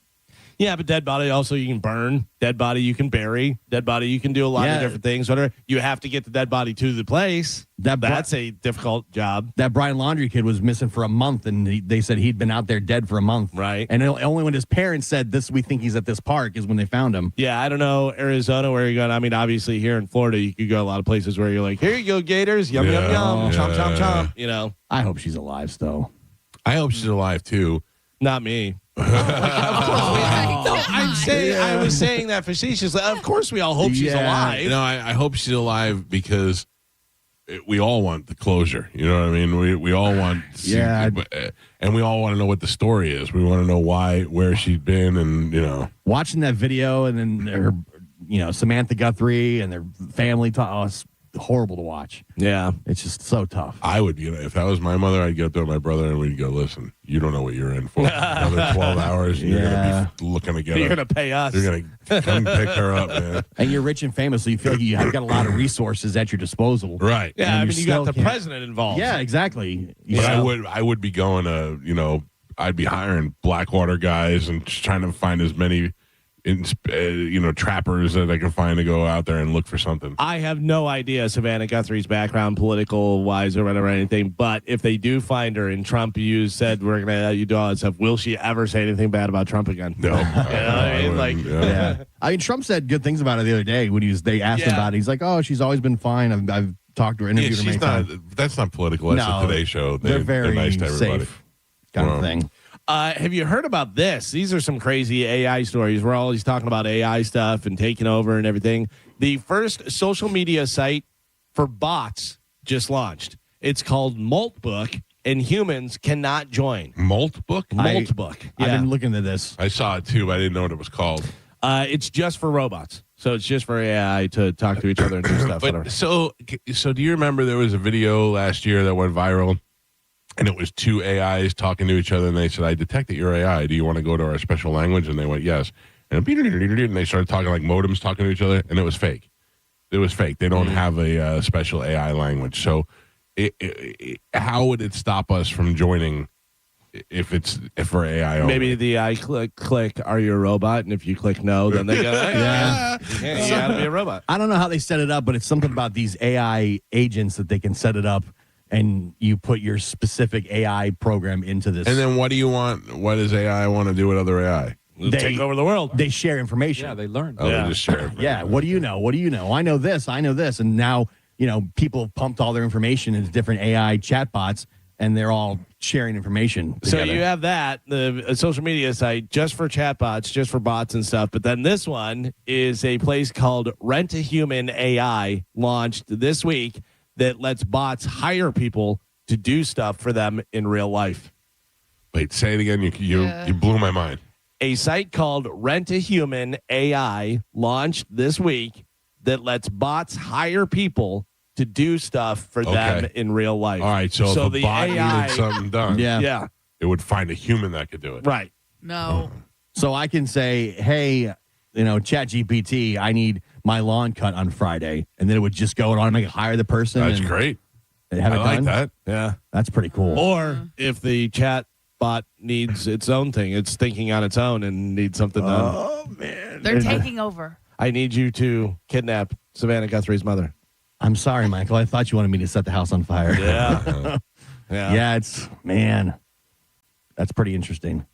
Yeah, but dead body also you can burn. Dead body you can bury. Dead body you can do a lot of different things. Whatever. You have to get the dead body to the place. That's a difficult job. That Brian Laundrie kid was missing for a month, and they said he'd been out there dead for a month. Right. And only when his parents said this, we think he's at this park, is when they found him. Yeah, I don't know Arizona where you're going. I mean, obviously here in Florida, you could go a lot of places where you're like, here you go, gators, yum yum yum, chomp chomp chomp. I hope she's alive still. I hope she's alive too. Not me. I was saying that facetiously. Of course, we all hope she's alive. I hope she's alive because we all want the closure. You know what I mean? We all want, and we all want to know what the story is. We want to know where she's been, and watching that video, and then her, Samantha Guthrie and their family talk. Oh, it's horrible to watch. Yeah, it's just so tough. I would, if that was my mother, I'd get up there with my brother and we'd go, listen, you don't know what you're in for. Another 12 hours, and you're going to be looking to get You're going to pay us. You're going to come pick her up, man. And you're rich and famous, so you feel like you have got a lot of resources at your disposal. Right. Yeah, I mean, you got the president involved. Yeah, exactly. But I would be going to, I'd be hiring Blackwater guys and just trying to find as many trappers that I can find to go out there and look for something. I have no idea Savannah Guthrie's background, political wise or whatever, anything. But if they do find her, and Trump, you said we're gonna do all that stuff, will she ever say anything bad about Trump again? No. I mean, Trump said good things about her the other day when they asked him about it. He's like, oh, she's always been fine. I've talked to her, interviewed her many times. That's not political. That's the Today Show. They're very nice to everybody. safe kind of thing. Have you heard about this? These are some crazy AI stories. We're always talking about AI stuff and taking over and everything. The first social media site for bots just launched. It's called Maltbook, and humans cannot join. Maltbook? Maltbook. I've been looking at this. I saw it too, but I didn't know what it was called. It's just for robots. So it's just for AI to talk to each other and do stuff. But so do you remember there was a video last year that went viral, and it was two AIs talking to each other, and they said, "I detected your AI. Do you want to go to our special language?" And they went, "Yes." And they started talking like modems talking to each other, and it was fake. It was fake. They don't have a special AI language. So how would it stop us from joining if for AI only? Maybe the AI click, are you a robot? And if you click no, then they go, hey, you gotta be a robot. I don't know how they set it up, but it's something about these AI agents that they can set it up, and you put your specific AI program into this. And then what do you want? What does AI want to do with other AI? They take over the world. They share information. Yeah, they learn. Oh, they just share. Yeah. What do you know? What do you know? I know this. I know this. And now, people have pumped all their information into different AI chatbots, and they're all sharing information together. So you have that, the social media site just for chatbots, just for bots and stuff. But then this one is a place called Rent a Human AI, launched this week, that lets bots hire people to do stuff for them in real life. Wait, say it again. You blew my mind. A site called Rent a Human AI launched this week that lets bots hire people to do stuff for them in real life. All right, so if a the bot AI needed something done, yeah, it would find a human that could do it. Right. No. So I can say, hey, ChatGPT, I need my lawn cut on Friday, and then it would just go and automatically hire the person. That's and great. Have I it like done. that. Yeah. That's pretty cool. Or if the chat bot needs its own thing, it's thinking on its own and needs something done. Oh, man. They're taking over. I need you to kidnap Savannah Guthrie's mother. I'm sorry, Michael. I thought you wanted me to set the house on fire. Yeah. Yeah, that's pretty interesting.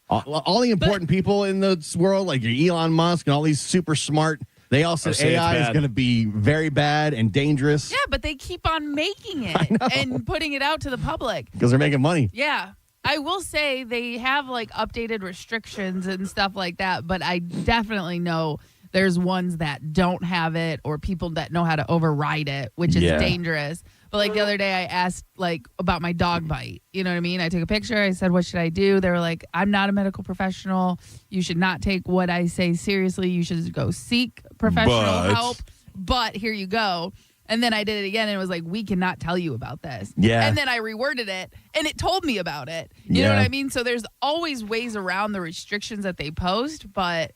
All the important people in this world, like your Elon Musk and all these super smart, they all said AI is going to be very bad and dangerous. Yeah, but they keep on making it and putting it out to the public. Because they're making money. Yeah. I will say they have like updated restrictions and stuff like that, but I definitely know there's ones that don't have it or people that know how to override it, which is dangerous. But like the other day I asked like about my dog bite. You know what I mean? I took a picture. I said, what should I do? They were like, I'm not a medical professional. You should not take what I say seriously. You should go seek professional help. But here you go. And then I did it again and it was like, we cannot tell you about this. Yeah. And then I reworded it and it told me about it. You know what I mean? So there's always ways around the restrictions that they post, but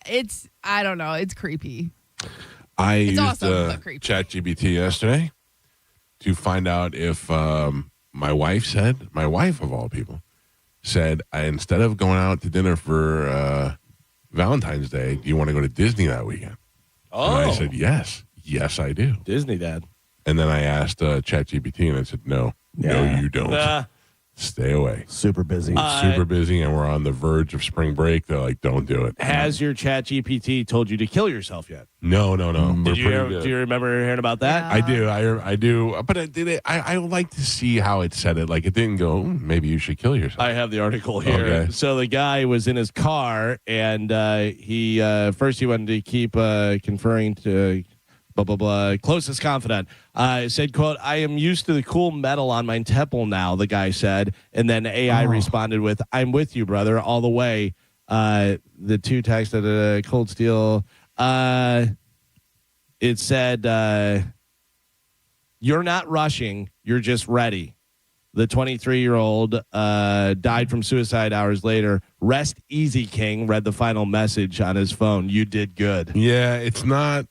I don't know, it's creepy. I It's used awesome, but creepy. ChatGPT yesterday to find out if my wife of all people, said, instead of going out to dinner for Valentine's Day, do you want to go to Disney that weekend? Oh. And I said, yes. Yes, I do. Disney Dad. And then I asked ChatGPT, and I said, no, you don't. Stay away. Super busy. Super busy, and we're on the verge of spring break. They're like, don't do it. Has your ChatGPT told you to kill yourself yet? No. Do you remember hearing about that? I do. But I would like to see how it said it. Like, it didn't go, maybe you should kill yourself. I have the article here. Okay. So the guy was in his car, and he first he wanted to keep conferring to blah, blah, blah, closest confidant. Said, quote, I am used to the cool metal on my temple now, the guy said. And then AI responded with, I'm with you, brother, all the way. The two texted Cold Steel. It said, you're not rushing. You're just ready. The 23-year-old died from suicide hours later. Rest easy, King, read the final message on his phone. You did good. Yeah, it's not...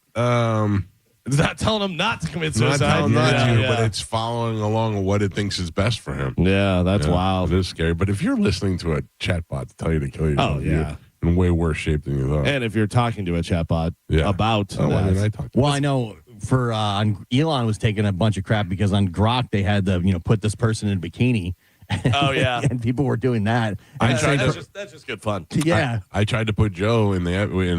It's not telling him not to commit suicide. Not telling not to, but it's following along what it thinks is best for him. Yeah, that's wild. It is scary. But if you're listening to a chatbot to tell you to kill yourself, you're in way worse shape than you thought. And if you're talking to a chatbot about I talked to I know for Elon was taking a bunch of crap because on Grok they had the put this person in a bikini. Oh yeah, and people were doing that. That's just good fun. Yeah, I tried to put Joe in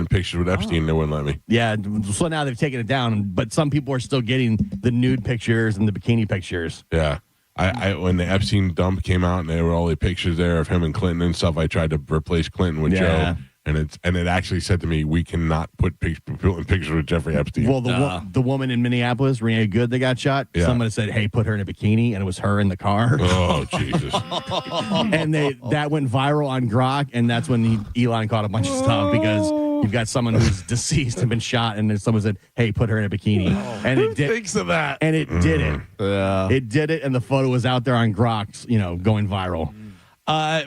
pictures with Epstein. They wouldn't let me. Yeah, so now they've taken it down, but some people are still getting the nude pictures and the bikini pictures. Yeah, I when the Epstein dump came out and there were all the pictures there of him and Clinton and stuff, I tried to replace Clinton with Joe. And it actually said to me, we cannot put people in pictures with Jeffrey Epstein. Well, the woman in Minneapolis, Renee Good, that got shot, someone said, hey, put her in a bikini, and it was her in the car. Oh, Jesus. And that went viral on Grok, and that's when Elon caught a bunch of stuff because You've got someone who's deceased and been shot, and then someone said, "Hey, put her in a bikini," and Who thinks of that? And it did it. Yeah. It did it, and the photo was out there on Grok's, going viral.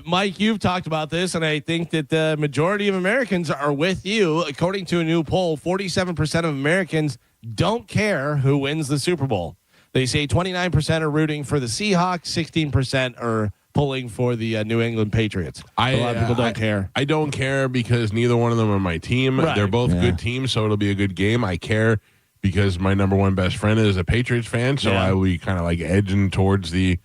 Mike, you've talked about this, and I think that the majority of Americans are with you. According to a new poll, 47% of Americans don't care who wins the Super Bowl. They say 29% are rooting for the Seahawks, 16% are pulling for the New England Patriots. A lot of people don't care. I don't care because neither one of them are my team. Right. They're both good teams, so it'll be a good game. I care because my number one best friend is a Patriots fan, so I will be kind of like edging towards the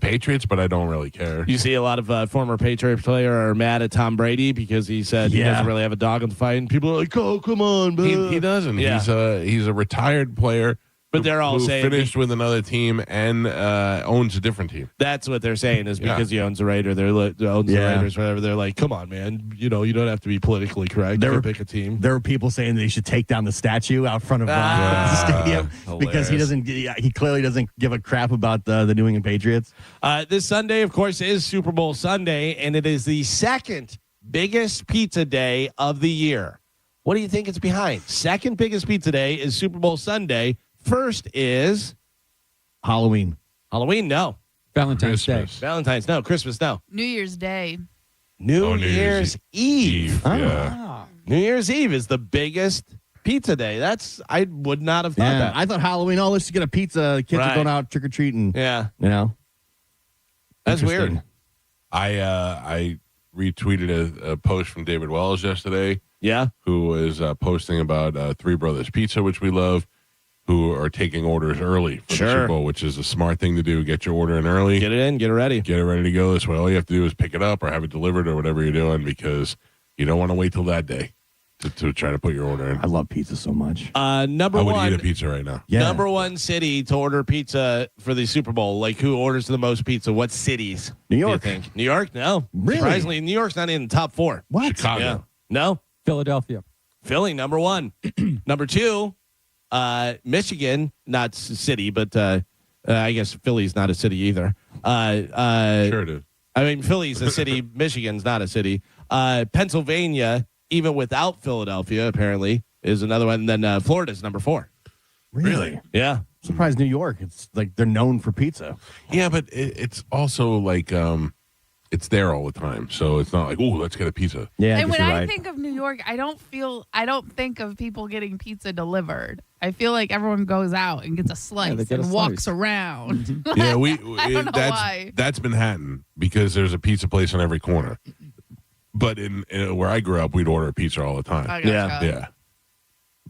Patriots, but I don't really care. You see a lot of former Patriots player are mad at Tom Brady because he said he doesn't really have a dog in the fight, and people are like, "Oh, come on, man." He doesn't. Yeah. He's a retired player. But they're all who saying finished with another team and owns a different team. That's what they're saying is because he owns a Raider, owns the Raiders, whatever. They're like, come on, man. You don't have to be politically correct. You can pick a team. There were people saying they should take down the statue out front of the stadium because he clearly doesn't give a crap about the New England Patriots. This Sunday, of course, is Super Bowl Sunday, and it is the second biggest pizza day of the year. What do you think it's behind? Second biggest pizza day is Super Bowl Sunday. First is Halloween. Halloween, no. Valentine's Day. Valentine's, no. Christmas, no. New Year's Day. New Year's Eve. Yeah. New Year's Eve is the biggest pizza day. I would not have thought that. I thought Halloween, let's get a pizza. Kids are going out trick-or-treating. Yeah. That's weird. I retweeted a post from David Wells yesterday. Yeah. Who was posting about Three Brothers Pizza, which we love, who are taking orders early for the Super Bowl, which is a smart thing to do. Get your order in early. Get it in, get it ready. Get it ready to go. This way, all you have to do is pick it up or have it delivered or whatever you're doing because you don't want to wait till that day to try to put your order in. I love pizza so much. I would eat a pizza right now. Yeah. Number one city to order pizza for the Super Bowl. Like, who orders the most pizza? What cities? New York. Do you think? New York? No. Really? Surprisingly, New York's not in the top 4. What? Chicago. Yeah. No. Philadelphia. Philly, number 1. Number 2, Michigan, not city, but I guess Philly's not a city either. Sure it is. I mean, Philly's a city. Michigan's not a city. Pennsylvania, even without Philadelphia, apparently, is another one. And then Florida's number 4. Really? Yeah. I'm surprised New York. It's like they're known for pizza. Yeah, but it's also like it's there all the time. So it's not like, oh, let's get a pizza. Yeah. And when I think of New York, I don't think of people getting pizza delivered. I feel like everyone goes out and gets a slice and walks around. Mm-hmm. Yeah, I don't know why. That's Manhattan because there's a pizza place on every corner. But in where I grew up, we'd order a pizza all the time. Yeah.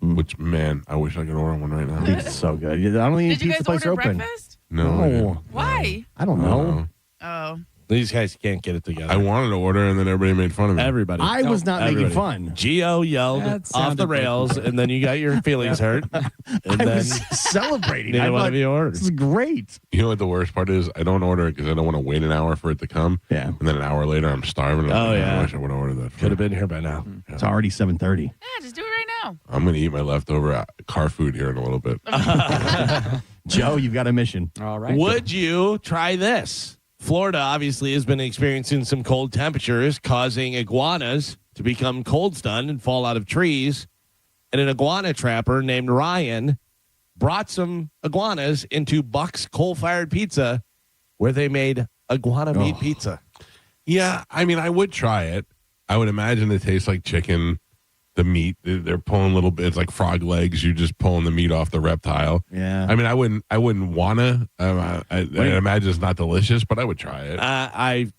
Which, man, I wish I could order one right now. Pizza's so good. I don't even Did you pizza guys place order open. breakfast? No. Why? I don't know. Oh. These guys can't get it together. I wanted to order, and then everybody made fun of me. Everybody. I was not making fun. Gio yelled off the rails, and then you got your feelings hurt. And I then was celebrating. neither I one thought, of you ordered. this is great. You know what the worst part is? I don't order it because I don't want to wait an hour for it to come. Yeah. And then an hour later, I'm starving. Oh, yeah. I wish I would have ordered that. Could have been here by now. It's already 7:30. Yeah, just do it right now. I'm going to eat my leftover car food here in a little bit. Joe, you've got a mission. All right. Would you try this? Florida obviously has been experiencing some cold temperatures, causing iguanas to become cold stunned and fall out of trees. And an iguana trapper named Ryan brought some iguanas into Buck's coal-fired pizza, where they made iguana meat pizza. Yeah, I mean, I would try it. I would imagine it tastes like chicken. The meat, they're pulling little bits like frog legs. You're just pulling the meat off the reptile. Yeah. I mean, I wouldn't wanna. I imagine it's not delicious, but I would try it.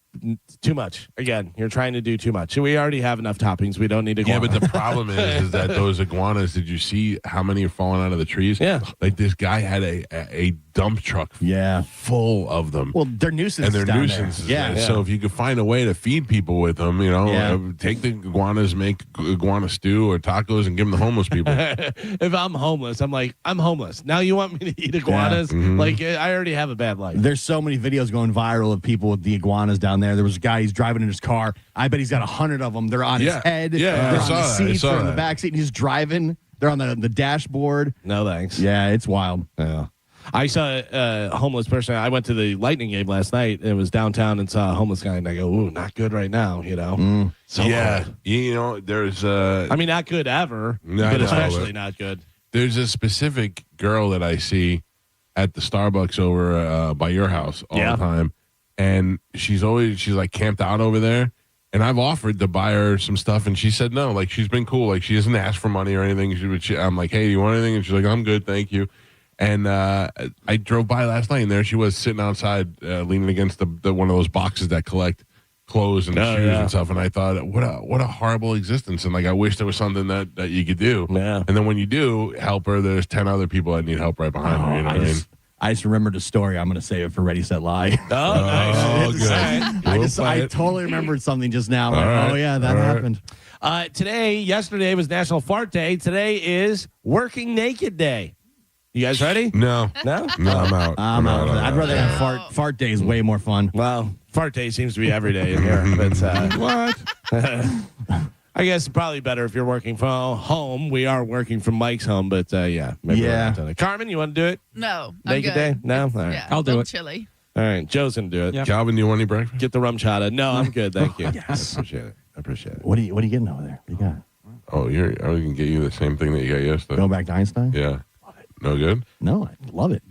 Too much. Again, you're trying to do too much. We already have enough toppings. We don't need iguana. Yeah, but the problem is that those iguanas. Did you see how many are falling out of the trees? Yeah. Like this guy had a dump truck. Full of them. Well, they're nuisances. And they're down nuisances. there. Yeah. So if you could find a way to feed people with them, take the iguanas, make iguana stew or tacos, and give them to homeless people. If I'm homeless, I'm like, I'm homeless. Now you want me to eat iguanas? Yeah. Mm-hmm. Like, I already have a bad life. There's so many videos going viral of people with the iguanas down there. There was a guy, he's driving in his car. I bet he's got 100 of them. They're on his head. Yeah, they're I on saw the that. seats. They're in the back seat. And he's driving. They're on the dashboard. No thanks. Yeah, it's wild. Yeah. I saw a homeless person. I went to the Lightning game last night. And it was downtown and saw a homeless guy, and I go, "Ooh, not good right now." You know, so cold. You know, there's I mean, not good ever, but especially not good. There's a specific girl that I see at the Starbucks over by your house all the time, and she's like camped out over there. And I've offered to buy her some stuff, and she said no. Like, she's been cool. Like, she hasn't asked for money or anything. I'm like, hey, do you want anything? And she's like, I'm good, thank you. And I drove by last night, and there she was sitting outside, leaning against the one of those boxes that collect clothes and shoes and stuff. And I thought, what a horrible existence. And like, I wish there was something that you could do. Yeah. And then when you do help her, there's 10 other people that need help right behind her. You know what I mean? I just remembered a story. I'm going to save it for Ready, Set, Lie. Oh, nice. I totally remembered something just now. Like, oh, yeah, that happened. Yesterday was National Fart Day. Today is Working Naked Day. You guys ready? No. No? No, I'm out. I'm out. I'd rather have fart days. Way more fun. Well, Fart Day seems to be every day in here. But, what? I guess probably better if you're working from home. We are working from Mike's home, but maybe Carmen, you want to do it? No, Naked I'm good. Day? No? All right. Yeah, I'll do it. Chilly. All right, Joe's going to do it. Yep. Calvin, do you want any breakfast? Get the rum chata. No, I'm good. Thank you. Yes. I appreciate it. What are you getting over there? What you got? Oh, I was going to get you the same thing that you got yesterday. Going back to Einstein? Yeah. No good? No, I love it.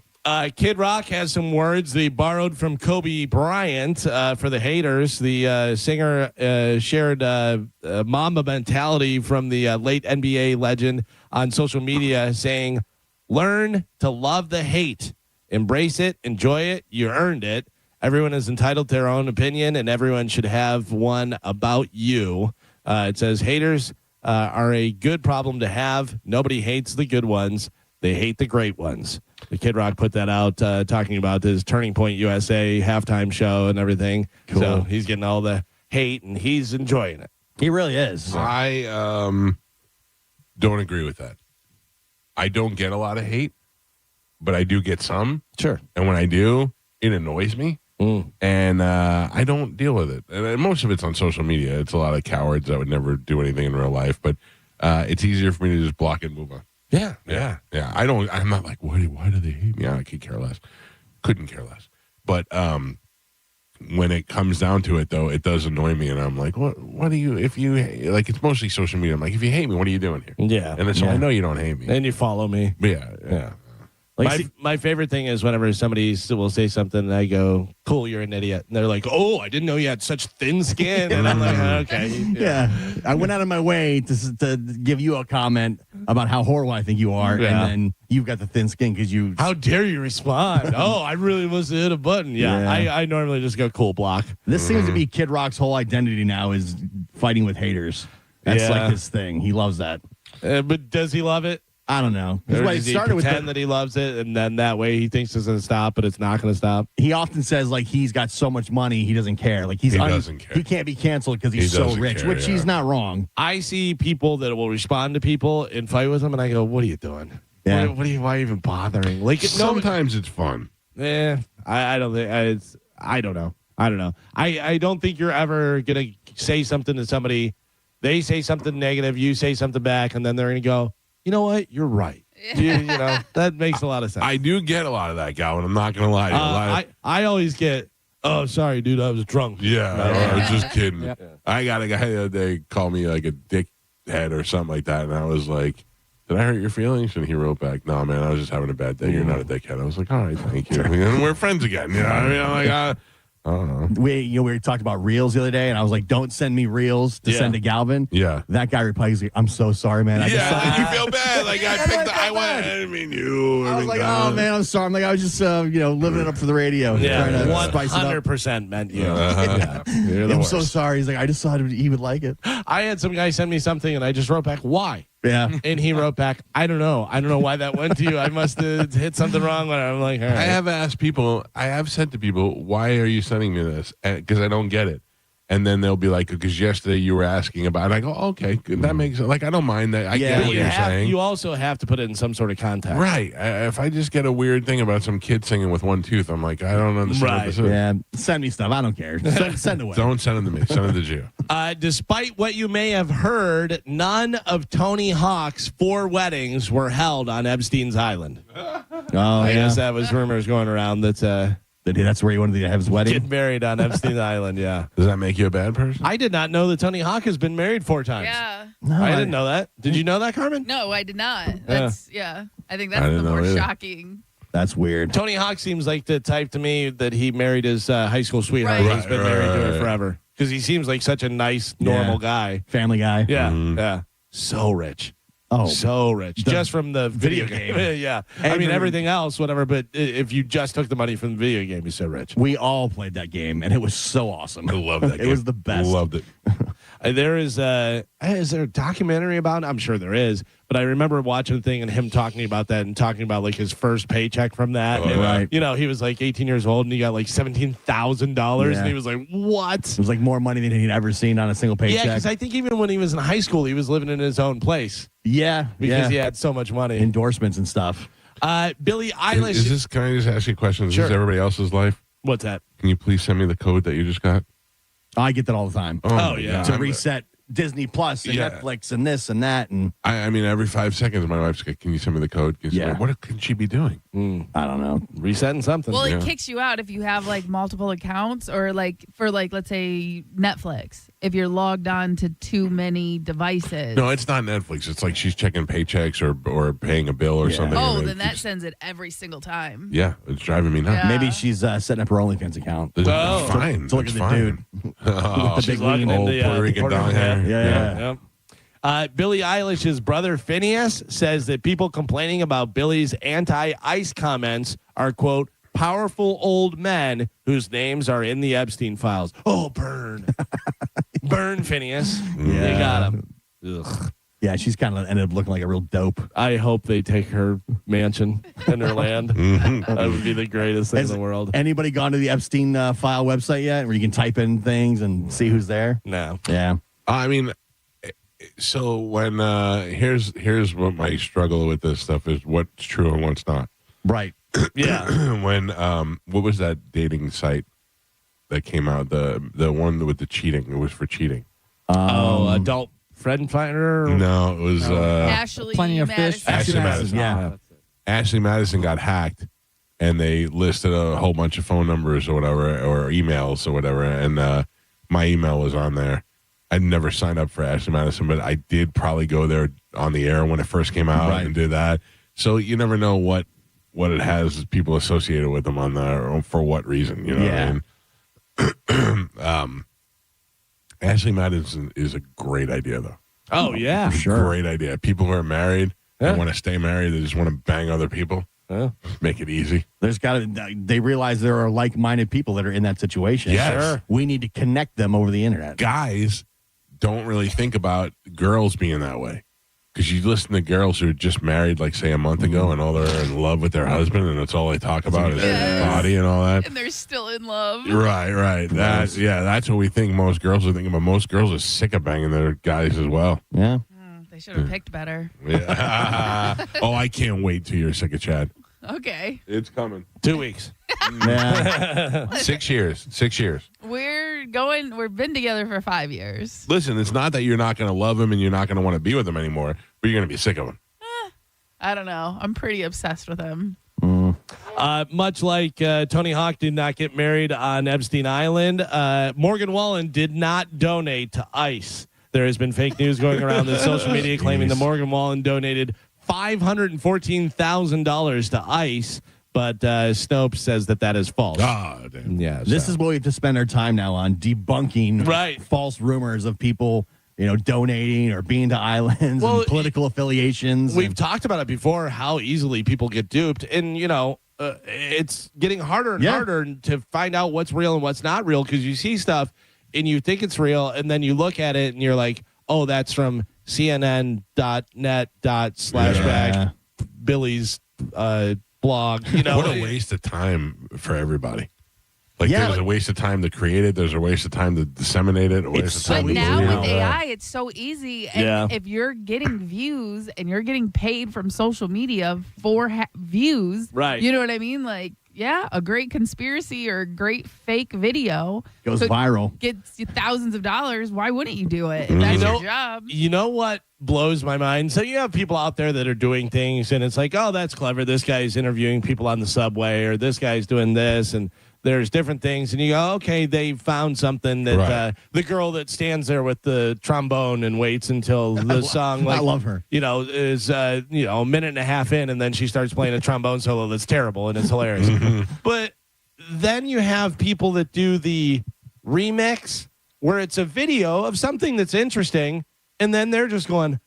Kid Rock has some words they borrowed from Kobe Bryant for the haters. The singer shared Mamba mentality from the late NBA legend on social media, saying, "Learn to love the hate. Embrace it. Enjoy it. You earned it. Everyone is entitled to their own opinion, and everyone should have one about you." It says, haters are a good problem to have. Nobody hates the good ones. They hate the great ones. The Kid Rock put that out talking about his Turning Point USA halftime show and everything. Cool. So he's getting all the hate, and he's enjoying it. He really is. I don't agree with that. I don't get a lot of hate, but I do get some. Sure. And when I do, it annoys me. And I don't deal with it. And most of it's on social media. It's a lot of cowards that would never do anything in real life. But it's easier for me to just block it and move on. Yeah. I'm not like, why do they hate me? I could care less. Couldn't care less. But when it comes down to it, though, it does annoy me. And I'm like, what do you, if you, like, it's mostly social media. I'm like, if you hate me, what are you doing here? Yeah. And so I know you don't hate me. And you follow me. Yeah. Like, my favorite thing is whenever somebody will say something and I go, "Cool, you're an idiot." And they're like, "Oh, I didn't know you had such thin skin." And I'm like, "Okay." Yeah. I went out of my way to give you a comment about how horrible I think you are. And then you've got the thin skin because you. How dare you respond? Oh, I really must have hit a button. Yeah. I normally just go cool block. This seems to be Kid Rock's whole identity now is fighting with haters. That's like his thing. He loves that. But does he love it? I don't know. Or does he pretend that he loves it, and then that way he thinks it's going to stop, but it's not going to stop? He often says, like, he's got so much money, he doesn't care. Like, he doesn't care. He can't be canceled because he's so rich, which he's not wrong. I see people that will respond to people and fight with them, and I go, "What are you doing? Yeah. Why are you even bothering?" Like, sometimes it's fun. I don't think I don't know. I don't think you're ever going to say something to somebody. They say something negative, you say something back, and then they're going to go, "You know what? You're right." You know, that makes a lot of sense. I do get a lot of that, Galvin. I'm not going to lie to you. I always get, "Oh, sorry, dude, I was drunk." Yeah, I was just kidding. Yep. I got a guy the other day call me like a dickhead or something like that, and I was like, "Did I hurt your feelings?" And he wrote back, "No, man, I was just having a bad day. You're not a dickhead." I was like, "All right, thank you." And we're friends again. You know what I mean? I'm like, I don't know. We talked about reels the other day, and I was like, "Don't send me reels to send to Galvin." Yeah. That guy replies, "I'm so sorry, man." You feel bad. Like I didn't mean you. I was like, "Oh man, I'm sorry." I'm like, I was just living it up for the radio. Yeah, trying to spice it up. 100% meant you. I'm so sorry. He's like, "I decided he would like it." I had some guy send me something, and I just wrote back, "Why?" Yeah. And he wrote back, "I don't know. I don't know why that went to you. I must have hit something wrong." But I'm like, all right. I have said to people, "Why are you sending me this?" Because I don't get it. And then they'll be like, because yesterday you were asking about, and I go, okay, good, that makes sense. Like, I don't mind that. I get what you're saying. You also have to put it in some sort of context. Right. If I just get a weird thing about some kid singing with one tooth, I'm like, I don't understand what this is. Yeah, send me stuff. I don't care. Send it away. Don't send it to me. Send it to Gio. Despite what you may have heard, none of Tony Hawk's 4 weddings were held on Epstein's Island. I guess that was rumors going around that's where he wanted to have his wedding. Get married on Epstein's Island, yeah. Does that make you a bad person? I did not know that Tony Hawk has been married 4 times. Yeah. No, I didn't know that. Did you know that, Carmen? No, I did not. That's I think that's the didn't know more either. shocking. That's weird. Tony Hawk seems like the type to me that he married his high school sweetheart. Right. He's been married to her forever. Because he seems like such a nice, normal guy. Family guy. Yeah, yeah. So rich. Oh, so rich. Just from the video game. Yeah. I mean, everything else, whatever, but if you just took the money from the video game, he's so rich. We all played that game, and it was so awesome. I love that game. It was the best. Loved it. Is there a documentary about it? I'm sure there is, but I remember watching the thing and him talking about that and talking about like his first paycheck from that. And, right. You know, he was like 18 years old and he got like $17,000 and he was like, what? It was like more money than he'd ever seen on a single paycheck. Yeah, because I think even when he was in high school, he was living in his own place. Yeah. Because he had so much money. Endorsements and stuff. Billie Eilish. Is this, can I just ask you a question? Is Sure. this everybody else's life? What's that? Can you please send me the code that you just got? I get that all the time. Oh, yeah. To reset Disney Plus and Netflix and this and that. And I mean, every 5 seconds, my wife's like, can you send me the code? Yeah. What can she be doing? I don't know. Resetting something. Well, it kicks you out if you have like multiple accounts or like for like, let's say Netflix, if you're logged on to too many devices. No, it's not Netflix. It's like she's checking paychecks or paying a bill or something. Oh, and then that keeps- sends it every single time. Yeah, it's driving me nuts. Yeah. Maybe she's setting up her OnlyFans account. It's fine. So look It's at the fine. dude. Oh, With the big logging lean. into, Puerto Rican Puerto dong Rican hair. Yeah. Billie Eilish's brother Phineas says that people complaining about Billie's anti-ICE comments are, quote, powerful old men whose names are in the Epstein files. Oh, burn. Burn, Phineas. Yeah. They got him. Ugh. Yeah, she's kind of ended up looking like a real dope. I hope they take her mansion and her land. That would be the greatest thing in the world. Anybody gone to the Epstein file website yet where you can type in things and see who's there? No. Yeah. I mean, so when here's what my struggle with this stuff is: what's true and what's not. Right. Yeah. When what was that dating site that came out? The one with the cheating. It was for cheating. Adult friend finder? No, it was Ashley Plenty of Madison. fish. Ashley Madison. Yeah. Ashley Madison got hacked, and they listed a whole bunch of phone numbers or whatever, or emails or whatever, and my email was on there. I'd never signed up for Ashley Madison, but I did probably go there on the air when it first came out and do that. So you never know what it has people associated with them on there, or for what reason. You know what I mean? Ashley Madison is a great idea, though. Oh, yeah. Sure. Great idea. People who are married, they want to stay married, they just want to bang other people. Make it easy. There's got to. They realize there are like-minded people that are in that situation. Yes. Sure. We need to connect them over the internet. Guys don't really think about girls being that way. Because you listen to girls who are just married, like, say, a month ago, and all they're in love with their husband, and that's all they talk about is their body and all that. And they're still in love. Right. That's what we think most girls are thinking, but most girls are sick of banging their guys as well. Yeah. They should have picked better. Yeah. Oh, I can't wait till you're sick of Chad. Okay. It's coming. 2 weeks. Yeah. 6 years. 6 years. We've been together for 5 years. Listen, it's not that you're not going to love him and you're not going to want to be with him anymore, but you're going to be sick of him. I don't know. I'm pretty obsessed with him. Much like Tony Hawk did not get married on Epstein Island, Morgan Wallen did not donate to ICE. There has been fake news going around the social media claiming that Morgan Wallen donated $514,000 to ICE, but Snopes says that is false. Oh, damn. Yeah, This is what we have to spend our time now on, debunking false rumors of people, donating or being to islands and political affiliations. We've talked about it before, how easily people get duped. And, it's getting harder and harder to find out what's real and what's not real, because you see stuff and you think it's real, and then you look at it and you're like, oh, that's from CNN.net/ Billy's blog. What a waste of time for everybody. Like there's a waste of time to create it. There's a waste of time to disseminate it. A waste of time But to now delete with it. AI, it's so easy. And if you're getting views and you're getting paid from social media for views, right? You know what I mean? Like, yeah, a great conspiracy or a great fake video goes viral, gets you thousands of dollars. Why wouldn't you do it if that's your job? You know what blows my mind? So you have people out there that are doing things, and it's like, oh, that's clever. This guy's interviewing people on the subway, or this guy's doing this, and there's different things, and you go, okay, they found something that the girl that stands there with the trombone and waits until the song, like, I love her. Is a minute and a half in, and then she starts playing a trombone solo that's terrible and it's hilarious. But then you have people that do the remix where it's a video of something that's interesting, and then they're just going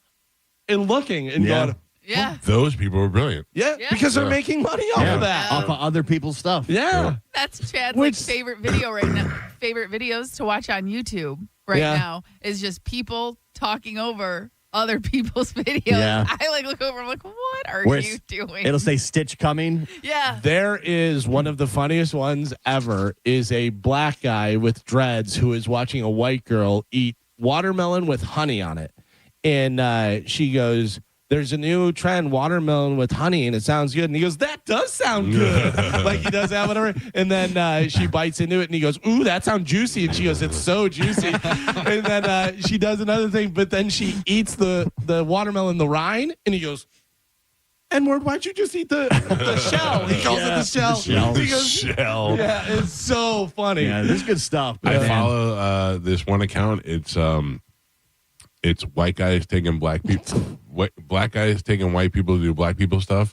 and looking and going. Yeah. Those people are brilliant. Yeah, because they're making money off of that. Off of other people's stuff. Yeah. That's Chad's favorite video right now. Favorite videos to watch on YouTube now is just people talking over other people's videos. Yeah. I look over, I'm like, what are you doing? It'll say Stitch coming. Yeah. There is one of the funniest ones ever is a black guy with dreads who is watching a white girl eat watermelon with honey on it. And she goes, there's a new trend, watermelon with honey, and it sounds good. And he goes, that does sound good. Like he does that, whatever. And then she bites into it, and he goes, ooh, that sounds juicy. And she goes, it's so juicy. And then she does another thing, but then she eats the watermelon, the rind, and he goes, N-word, why'd you just eat the shell? He calls it the shell. He goes, shell. Yeah, it's so funny. Yeah, this is good stuff. I follow this one account. It's white guys taking black people, black guys taking white people to do black people stuff,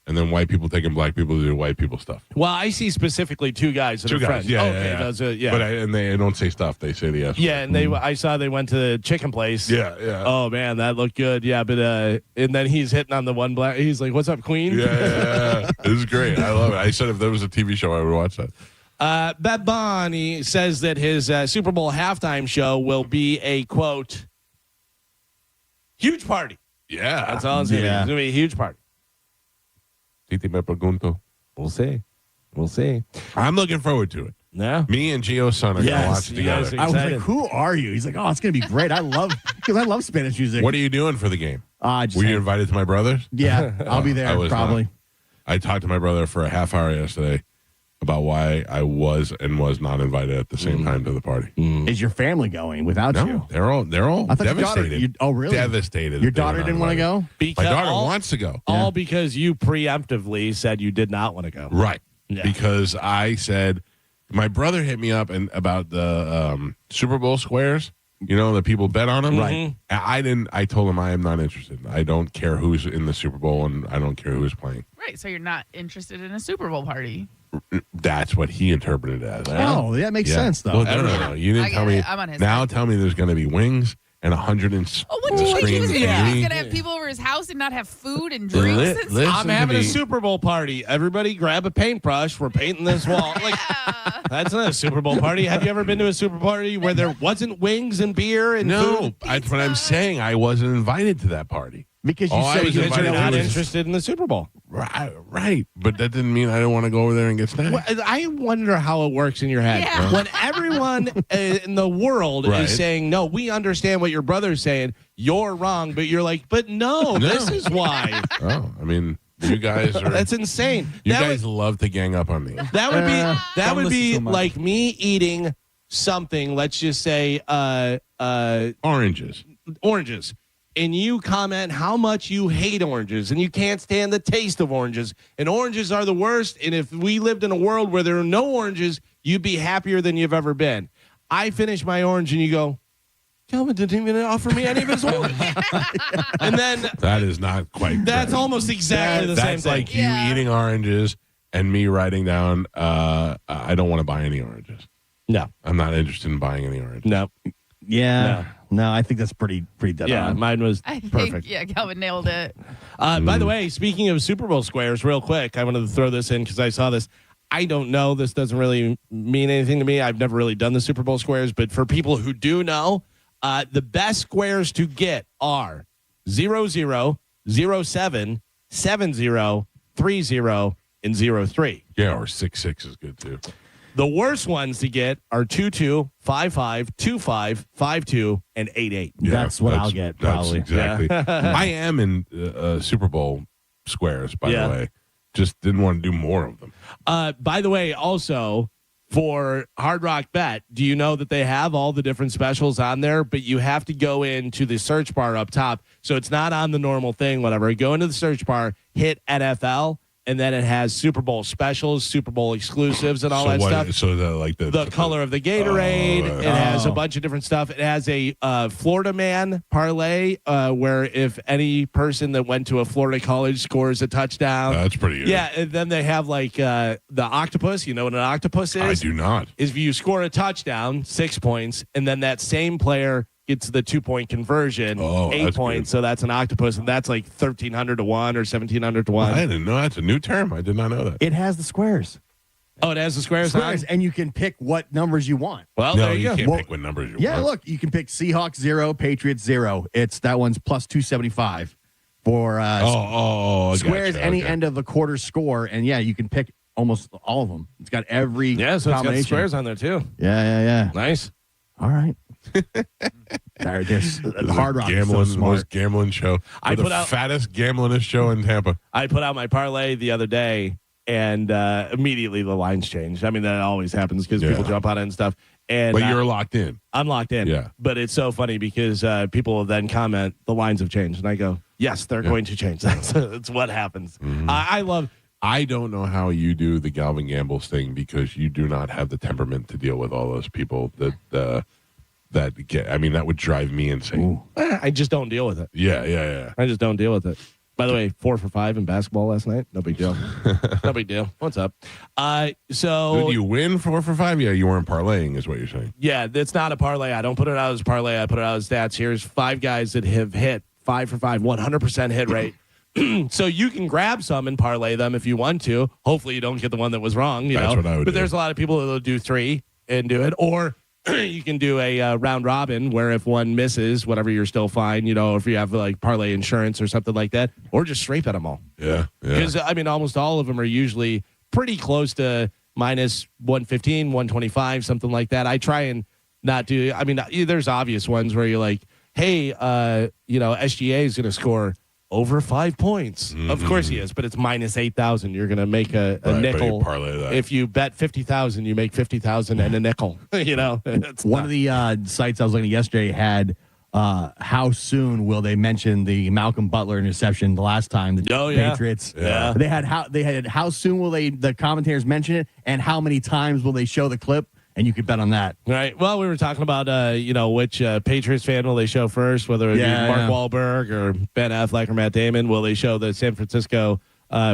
and then white people taking black people to do white people stuff. Well, I see specifically two guys that are friends. Yeah. But they don't say stuff. They say the S. Yeah, and I saw they went to the chicken place. Yeah. Oh man, that looked good. Yeah, but and then he's hitting on the one black. He's like, "What's up, Queen?" Yeah. It was great. I love it. I said if there was a TV show, I would watch that. Bad Bunny says that his Super Bowl halftime show will be a quote huge party. Yeah, that's all it's gonna be. It's gonna be a huge party. Titi me pregunto. We'll see. We'll see. I'm looking forward to it. Yeah. Me and Gio's son are gonna watch it together. I was like, who are you? He's like, oh, it's gonna be great. I love Spanish music. What are you doing for the game? Were you invited to my brother's? Yeah, I'll be there probably. Not. I talked to my brother for a half hour yesterday about why I was and was not invited at the same time to the party. Is your family going without you? They're all I thought devastated. Oh, really? Devastated. Your daughter didn't want to go? My daughter wants to go. All because you preemptively said you did not want to go. Right. Yeah. Because I said, my brother hit me up about the Super Bowl squares. You know, the people bet on them. Right. I told him I am not interested. I don't care who's in the Super Bowl, and I don't care who's playing. Right, so you're not interested in a Super Bowl party. That's what he interpreted it as. Oh, that makes sense, though. Well, no. You didn't tell me. I'm on his Now side. tell me there's going to be wings and 100 and What do you think he was screen going to do? TV. He's going to have people over his house and not have food and drinks and stuff? I'm having a Super Bowl party. Everybody grab a paintbrush. We're painting this wall. Like, that's not a Super Bowl party. Have you ever been to a Super Bowl party where there wasn't wings and beer and food? That's what I'm saying. I wasn't invited to that party. Because All I was you're invited not to was- interested in the Super Bowl. Right. But that didn't mean I didn't want to go over there and get snacks. Well, I wonder how it works in your head. Yeah. When everyone in the world Right. is saying, no, we understand what your brother's saying, you're wrong, but you're like, but no. This is why. Oh, I mean, you guys are. That's insane. You That guys love to gang up on me. That would be Don't listen so much. like me eating something, let's just say Oranges. And you comment how much you hate oranges and you can't stand the taste of oranges. And oranges are the worst. And if we lived in a world where there are no oranges, you'd be happier than you've ever been. I finish my orange and you go, Calvin didn't even offer me any of his orange. And then That is not quite. that's correct. almost exactly the same That's thing. like you eating oranges and me writing down, I don't want to buy any oranges. No. I'm not interested in buying any oranges. No. Yeah. No, I think that's pretty dead Yeah, on. mine was I think, perfect. yeah, Calvin nailed it. By the way, speaking of Super Bowl squares, real quick, I wanted to throw this in because I saw this. I don't know. This doesn't really mean anything to me. I've never really done the Super Bowl squares, but for people who do know, the best squares to get are 00, 07, 70, 30, and 03. Yeah, or 66 is good too. The worst ones to get are 2-2, 5-5, 2-5, 5-2, and 8-8. Yeah, that's what I'll get, probably. That's exactly. Yeah. I am in Super Bowl squares, by the way. Just didn't want to do more of them. By the way, also for Hard Rock Bet, do you know that they have all the different specials on there, but you have to go into the search bar up top. So it's not on the normal thing, whatever. Go into the search bar, hit NFL, and then it has Super Bowl specials, Super Bowl exclusives, and all that stuff. So the color of the Gatorade. It has a bunch of different stuff. It has a Florida man parlay where if any person that went to a Florida college scores a touchdown. That's pretty good. Yeah, and then they have like the octopus. You know what an octopus is? I do not. Is if you score a touchdown, 6 points, and then that same player gets the 2-point conversion, 8 points. Good. So that's an octopus, and that's like 1,300 to 1 or 1,700 to 1. I didn't know that's a new term. I did not know that. It has the squares. Oh, it has the squares, and you can pick what numbers you want. Well, no, there you go. Can't pick what numbers you want. Yeah, look, you can pick Seahawks 0, Patriots 0. That one's plus 275 for squares. Gotcha. Any end of the quarter score, and you can pick almost all of them. It's got every so it's got the squares on there too. Yeah. Nice. All right. There's Hard Rock gambling, is so smart. most gambling show. I put the out fattest gamblingest show in Tampa. I put out my parlay the other day, and immediately the lines changed. I mean, that always happens because people jump on it and stuff. And but you're locked in. I'm locked in. Yeah. But it's so funny because people will then comment, the lines have changed, and I go, yes, they're going to change. That's what happens. Mm-hmm. I don't know how you do the Galvin Gambles thing because you do not have the temperament to deal with all those people that get. I mean, that would drive me insane. I just don't deal with it. Yeah. I just don't deal with it. By the way, 4 for 5 in basketball last night. No big deal. No big deal. What's up? So did you win 4 for 5? Yeah, you weren't parlaying, is what you're saying. Yeah, it's not a parlay. I don't put it out as parlay. I put it out as stats. Here's 5 guys that have hit 5 for 5, 100% hit rate. So you can grab some and parlay them if you want to. Hopefully you don't get the one that was wrong. That's what I would do. But there's a lot of people that will do 3 and do it. Or you can do a round robin where if one misses, whatever, you're still fine. If you have like parlay insurance or something like that. Or just straight bet them all. Yeah. Because, I mean, almost all of them are usually pretty close to minus 115, 125, something like that. I try and not do. I mean, there's obvious ones where you're like, hey, SGA is going to score over 5 points. Mm-hmm. Of course he is, but it's minus 8,000. You're going to make a nickel. Parlay that. If you bet 50,000, you make 50,000 and a nickel. One of the sites I was looking at yesterday had how soon will they mention the Malcolm Butler interception the last time the Patriots. Yeah. They had how soon will the commentators mention it, and how many times will they show the clip? And you could bet on that. Right. Well, we were talking about, which Patriots fan will they show first, whether it be Mark Wahlberg or Ben Affleck or Matt Damon. Will they show the San Francisco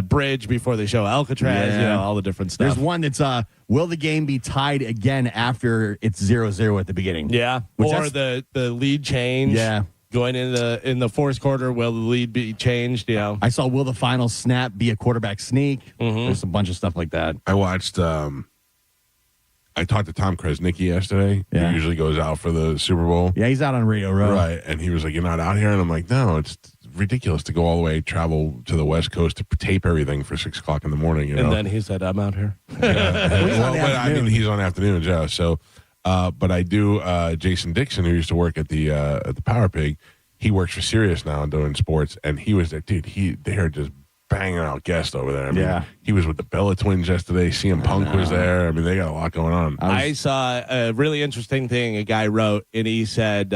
bridge before they show Alcatraz? All the different stuff. There's one that's, will the game be tied again after it's 0-0 at the beginning? Yeah. Or the lead change. Yeah. Going in the fourth quarter, will the lead be changed? I saw, will the final snap be a quarterback sneak? Mm-hmm. There's a bunch of stuff like that. I watched... I talked to Tom Kresnicki yesterday. Yeah. He usually goes out for the Super Bowl. Yeah, he's out on Radio Row. Right. And he was like, you're not out here? And I'm like, no, it's ridiculous to go all the way, travel to the West Coast to tape everything for 6 o'clock in the morning. And then he said, I'm out here. He's on afternoons, yeah. So, but I do, Jason Dixon, who used to work at the Power Pig, he works for Sirius now doing sports. And he was there, dude, they're just banging out guests over there. I mean, he was with the Bella Twins yesterday. CM Punk was there. I mean, they got a lot going on. I saw a really interesting thing a guy wrote, and he said,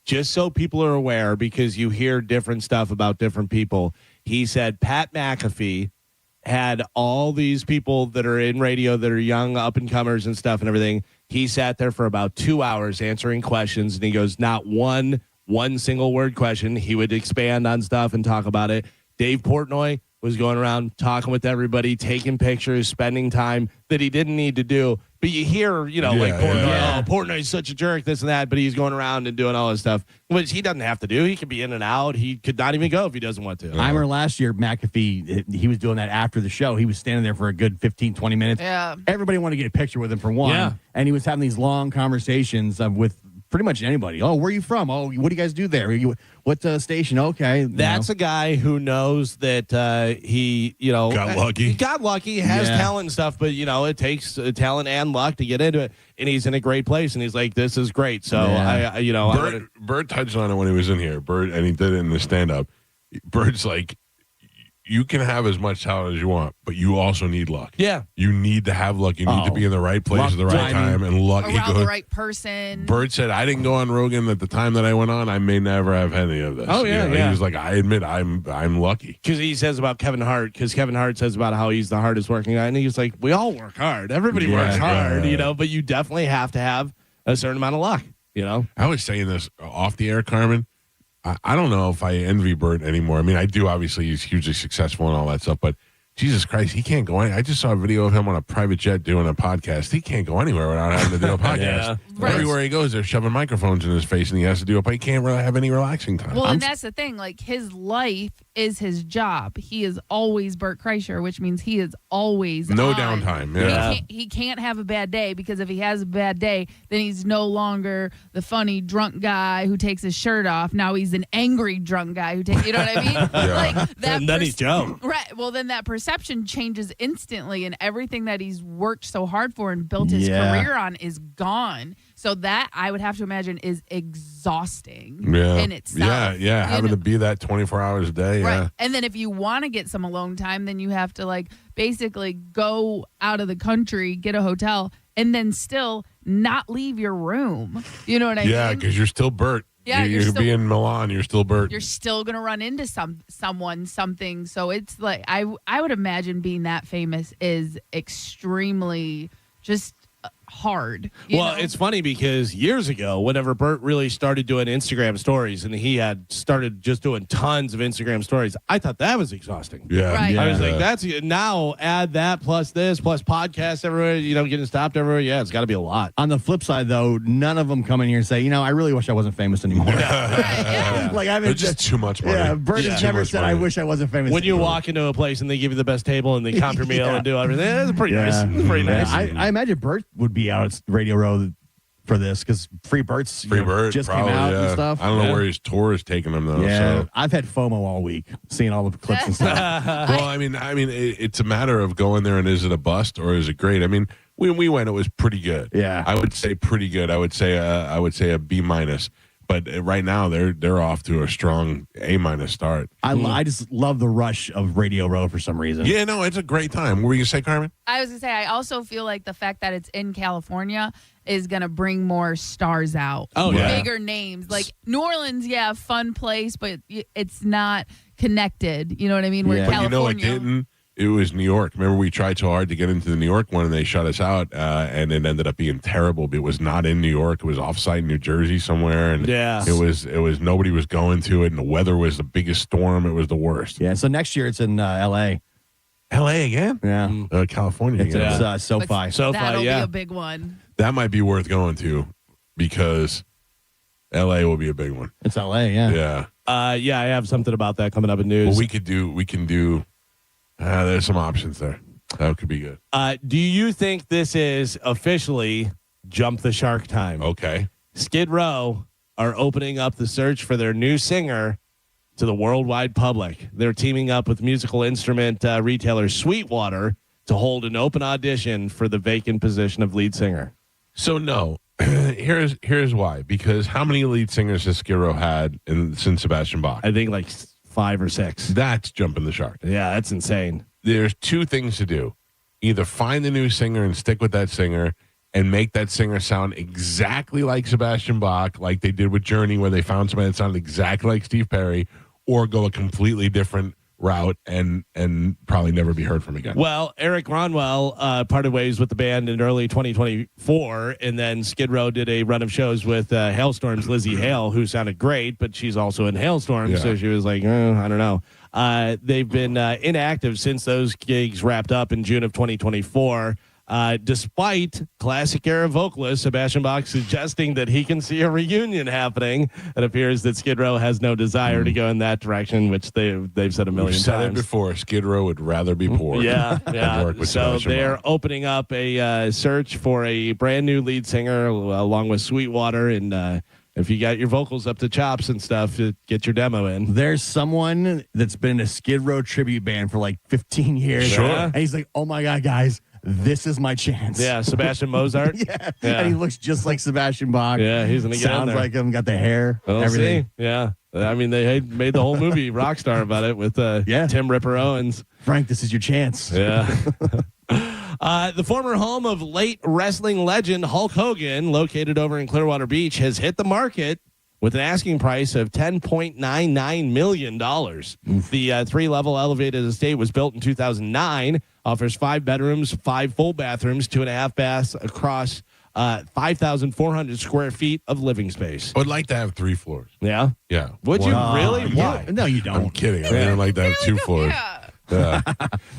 just so people are aware, because you hear different stuff about different people, he said Pat McAfee had all these people that are in radio that are young up-and-comers and stuff and everything. He sat there for about 2 hours answering questions, and he goes, not one single word question. He would expand on stuff and talk about it. Dave Portnoy was going around talking with everybody, taking pictures, spending time that he didn't need to do. But you hear, Portnoy, Portnoy's such a jerk, this and that, but he's going around and doing all this stuff, which he doesn't have to do. He could be in and out. He could not even go if he doesn't want to. I remember last year, McAfee, he was doing that after the show. He was standing there for a good 15, 20 minutes. Yeah. Everybody wanted to get a picture with him for one. Yeah. And he was having these long conversations with pretty much anybody. Oh, where are you from? Oh, what do you guys do there? What station? Okay. That's a guy who knows that he, got lucky. He got lucky, has Yeah. talent and stuff, but, it takes talent and luck to get into it. And he's in a great place, and he's like, this is great. So, Bert touched on it when he was in here. Bert, and he did it in the stand-up. Bert's like, you can have as much talent as you want, but you also need luck. Yeah. You need to have luck. You need to be in the right place at the right time. And luck. Around the right person. Bert said, I didn't go on Rogan at the time that I went on. I may never have any of this. Oh, yeah, You know, yeah. He was like, I admit I'm lucky. Because he says about Kevin Hart, because Kevin Hart says about how he's the hardest working guy. And he's like, we all work hard. Everybody works hard, but you definitely have to have a certain amount of luck, I was saying this off the air, Carmen. I don't know if I envy Bert anymore. I mean, I do. Obviously, he's hugely successful and all that stuff, but Jesus Christ, he can't go. I just saw a video of him on a private jet doing a podcast. He can't go anywhere without having to do a podcast. Yeah. Right. Everywhere he goes, they're shoving microphones in his face, and he has to do it, but he can't really have any relaxing time. Well, and that's the thing. Like, his life is his job. He is always Bert Kreischer, which means he is always No on. downtime. Yeah. He can't have a bad day, because if he has a bad day, then he's no longer the funny drunk guy who takes his shirt off. Now he's an angry drunk guy who takes, you know what I mean? Like that. And then he's Joe. Right. Well, then that perception changes instantly, and everything that he's worked so hard for and built his career on is gone. So that, I would have to imagine, is exhausting in itself. Yeah. Having to be that 24 hours a day. Right. Yeah. And then if you want to get some alone time, then you have to basically go out of the country, get a hotel, and then still not leave your room. You know what I mean? Yeah, because you're still Bert. Yeah, you're still, be in Milan. You're still Bert. You're still gonna run into something. So it's like I would imagine being that famous is extremely just hard. Well, it's funny because years ago, whenever Bert really started doing Instagram stories, and he had started just doing tons of Instagram stories, I thought that was exhausting. Yeah. Right. I was like, that's now add that plus this plus podcasts everywhere, getting stopped everywhere. Yeah, it's got to be a lot. On the flip side, though, none of them come in here and say, I really wish I wasn't famous anymore. Like, I haven't It's just too much money. Yeah, Bert has never said, I wish I wasn't famous When you anymore. walk into a place and they give you the best table and they comp your meal and do everything, it's pretty nice. It's pretty nice. I imagine Bert would be out at Radio Row for this, because Free Bert's Bert just probably, came out and stuff. I don't know where his tour is taking him though. Yeah, So. I've had FOMO all week, seeing all the clips and stuff. Well, I mean, it's a matter of going there and is it a bust or is it great? I mean, when we went, it was pretty good. Yeah, I would say pretty good. I would say a B minus. But right now they're off to a strong A- start. I just love the rush of Radio Row for some reason. Yeah, no, it's a great time. What were you gonna say, Carmen? I was gonna say, I also feel like the fact that it's in California is gonna bring more stars out. Oh, yeah. Bigger names. Like New Orleans, fun place, but it's not connected. You know what I mean? Where But California, you know what didn't? It was New York. Remember, we tried so hard to get into the New York one, and they shut us out, and it ended up being terrible. It was not in New York; it was offsite in New Jersey somewhere, and it was nobody was going to it, and the weather was the biggest storm. It was the worst. Yeah. So next year it's in L.A. L.A. again? Yeah. California It's again. SoFi. that'll be a big one. That might be worth going to because L.A. will be a big one. It's L.A. Yeah. Yeah. I have something about that coming up in news. Well, we can do. There's some options there. That could be good. Do you think this is officially jump the shark time? Okay. Skid Row are opening up the search for their new singer to the worldwide public. They're teaming up with musical instrument retailer Sweetwater to hold an open audition for the vacant position of lead singer. So no, here's why. Because how many lead singers has Skid Row had since Sebastian Bach? I think like 5 or 6. That's jumping the shark. Yeah, that's insane. There's 2 things to do. Either find a new singer and stick with that singer and make that singer sound exactly like Sebastian Bach, like they did with Journey, where they found somebody that sounded exactly like Steve Perry, or go a completely different route and probably never be heard from again. Well, Eric Ronwell parted ways with the band in early 2024, and then Skid Row did a run of shows with Hailstorm's Lizzie Hale, who sounded great, but she's also in Hailstorm, so she was like, I don't know. They've been inactive since those gigs wrapped up in June of 2024. despite classic era vocalist Sebastian Bach suggesting that he can see a reunion happening. It appears that Skid Row has no desire to go in that direction, which they've said a million We've said it times. before. Skid Row would rather be poor. Yeah. Work with So Sebastian they're Bach. opening up a search for a brand new lead singer along with Sweetwater. And if you got your vocals up to chops and stuff, get your demo in. There's someone that's been in a Skid Row tribute band for like 15 years. Sure. And he's like, oh my God, guys, this is my chance. Yeah, Sebastian Mozart. yeah. Yeah. And he looks just like Sebastian Bach. Yeah, he's going to get on Sounds there. like him, got the hair, We'll everything. see. Yeah. I mean, they made the whole movie Rockstar about it with Tim Ripper Owens. Frank, this is your chance. Yeah. The former home of late wrestling legend Hulk Hogan, located over in Clearwater Beach, has hit the market with an asking price of $10.99 million. The three-level elevated estate was built in 2009, offers 5 bedrooms, 5 full bathrooms, 2.5 baths across 5,400 square feet of living space. I would like to have 3 floors. Yeah? Yeah. Would you really? Yeah. Why? No, you don't. I'm kidding. I would like to have 2 floors. Yeah.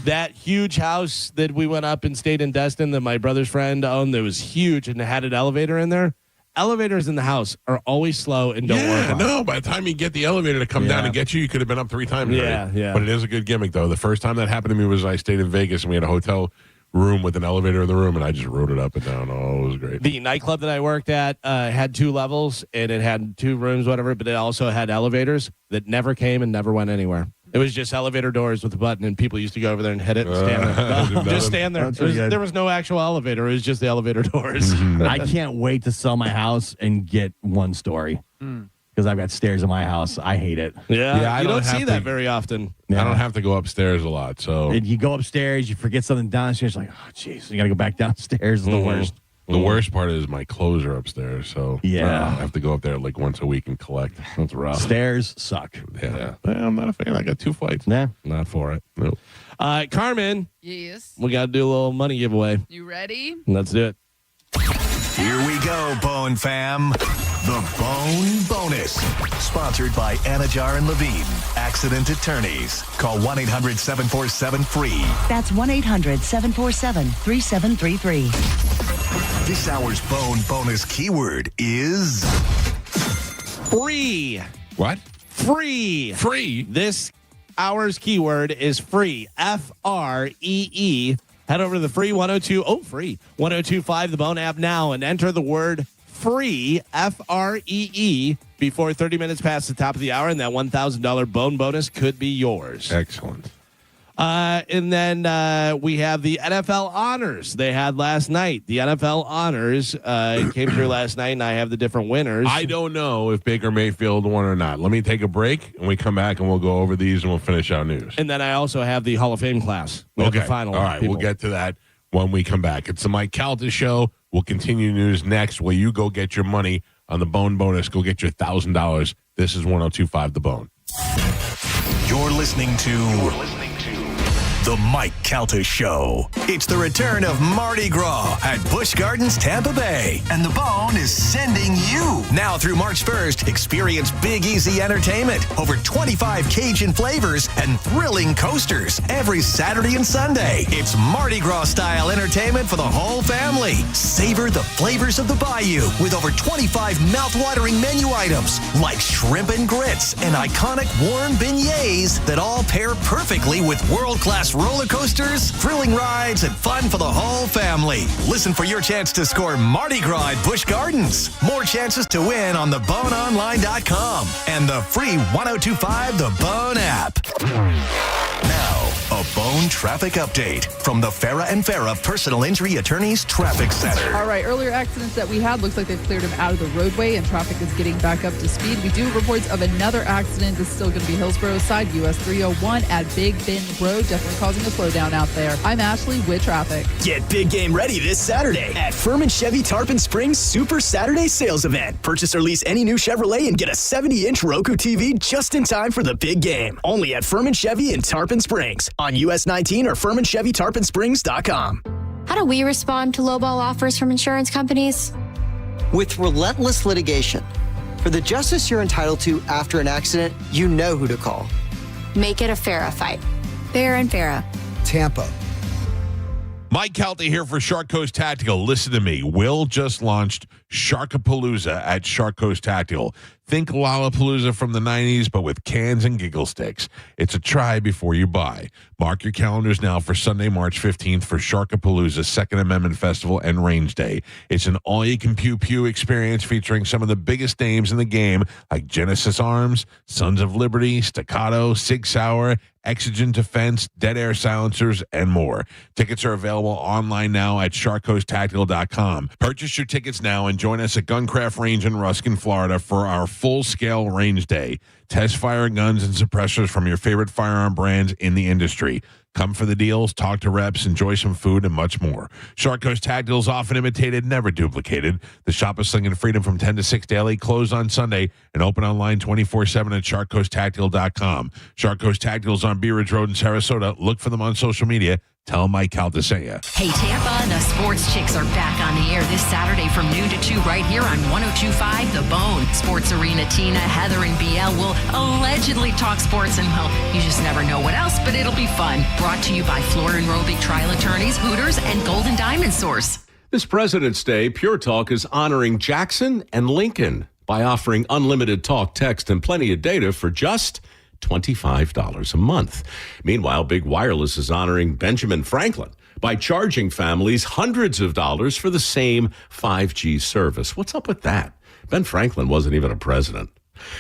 That huge house that we went up and stayed in Destin that my brother's friend owned that was huge and had an elevator in there. Elevators in the house are always slow and don't work. No, by the time you get the elevator to come down and get you, you could have been up 3 times. Yeah, already. yeah. But it is a good gimmick, though. The first time that happened to me was I stayed in Vegas and we had a hotel room with an elevator in the room, and I just rode it up and down. Oh, it was great. The nightclub that I worked at had 2 levels, and it had 2 rooms, whatever, but it also had elevators that never came and never went anywhere. It was just elevator doors with a button, and people used to go over there and hit it and stand there. Just stand there. There was no actual elevator. It was just the elevator doors. I can't wait to sell my house and get 1 story because I've got stairs in my house. I hate it. Yeah, you don't have see that very often. I don't have to go upstairs a lot, so And you go upstairs, you forget something downstairs, like, oh, jeez, you got to go back downstairs. It's the worst. The worst part is my clothes are upstairs, so Yeah. I have to go up there like once a week and collect. That's rough. Stairs suck. Yeah. I'm not a fan. I got 2 flights. Nah. Not for it. Nope. Carmen, Yes. we got to do a little money giveaway. You ready? Let's do it. Here we go, Bone Fam. The Bone Bonus. Sponsored by Anajar and Levine, Accident Attorneys. Call 1-800-747-FREE. That's 1-800-747-3733. This hour's Bone Bonus keyword is... Free. What? Free. Free? This hour's keyword is free. Free. Head over to the free 1025 The Bone app now and enter the word free, Free, before 30 minutes past the top of the hour, and that $1,000 bone bonus could be yours. Excellent. And then we have the NFL honors they had last night. The NFL honors came through last night, and I have the different winners. I don't know if Baker Mayfield won or not. Let me take a break, and we come back, and we'll go over these, and we'll finish our news. And then I also have the Hall of Fame class. We have the final. All right, people. we'll get to that when we come back. It's the Mike Calta Show. We'll continue news next, where you go get your money on the Bone Bonus. Go get your $1,000. This is 1025 The Bone. You're listening to The Mike Calta Show. It's the return of Mardi Gras at Busch Gardens, Tampa Bay. And The Bone is sending you. Now through March 1st, experience Big Easy entertainment. Over 25 Cajun flavors and thrilling coasters every Saturday and Sunday. It's Mardi Gras style entertainment for the whole family. Savor the flavors of the bayou with over 25 mouthwatering menu items like shrimp and grits and iconic warm beignets that all pair perfectly with world-class roller coasters, thrilling rides, and fun for the whole family. Listen for your chance to score Mardi Gras at Busch Gardens. More chances to win on theboneonline.com and the free 1025 The Bone app. Now, a Bone traffic update from the Farah and Farah Personal Injury Attorneys Traffic Center. All right, earlier accidents that we had, looks like they've cleared him out of the roadway and traffic is getting back up to speed. We do have reports of another accident. This is still going to be Hillsborough side, US 301 at Big Bend Road, definitely causing a slowdown out there. I'm Ashley with traffic. Get big game ready this Saturday at Furman Chevy Tarpon Springs Super Saturday Sales Event. Purchase or lease any new Chevrolet and get a 70-inch Roku TV just in time for the big game. Only at Furman Chevy in Tarpon Springs on US 19 or FurmanChevyTarponSprings.com. How do we respond to lowball offers from insurance companies? With relentless litigation. For the justice you're entitled to after an accident, you know who to call. Make it a Farah fight. Farah and Farah. Tampa. Mike Calta here for Shark Coast Tactical. Listen to me. Will just launched Sharkapalooza at Shark Coast Tactical. Think Lollapalooza from the 90s, but with cans and giggle sticks. It's a try before you buy. Mark your calendars now for Sunday, March 15th for Sharkapalooza Second Amendment Festival and Range Day. It's an all-you-can-pew-pew experience featuring some of the biggest names in the game, like Genesis Arms, Sons of Liberty, Staccato, Sig Sauer, Exigent Defense, Dead Air Silencers, and more. Tickets are available online now at sharkcoasttactical.com. Purchase your tickets now and join us at Guncraft Range in Ruskin, Florida for our full-scale range day. Test fire guns and suppressors from your favorite firearm brands in the industry. Come for the deals, talk to reps, enjoy some food, and much more. Shark Coast Tactical is often imitated, never duplicated. The shop is slinging freedom from 10 to 6 daily, closed on Sunday, and open online 24/7 at sharkcoasttactical.com. Shark Coast Tactical is on Bee Ridge Road in Sarasota. Look for them on social media. Tell Mike Calta sent you. Hey, Tampa, the Sports Chicks are back on the air this Saturday from noon to 2 right here on 102.5 The Bone. Sports Arena Tina, Heather, and BL will allegedly talk sports, and, well, you just never know what else, but it'll be fun. Brought to you by Floor and Robic Trial Attorneys, Hooters, and Golden Diamond Source. This President's Day, Pure Talk is honoring Jackson and Lincoln by offering unlimited talk, text, and plenty of data for just $25 a month. Meanwhile, Big Wireless is honoring Benjamin Franklin by charging families hundreds of dollars for the same 5G service. What's up with that? Ben Franklin wasn't even a president.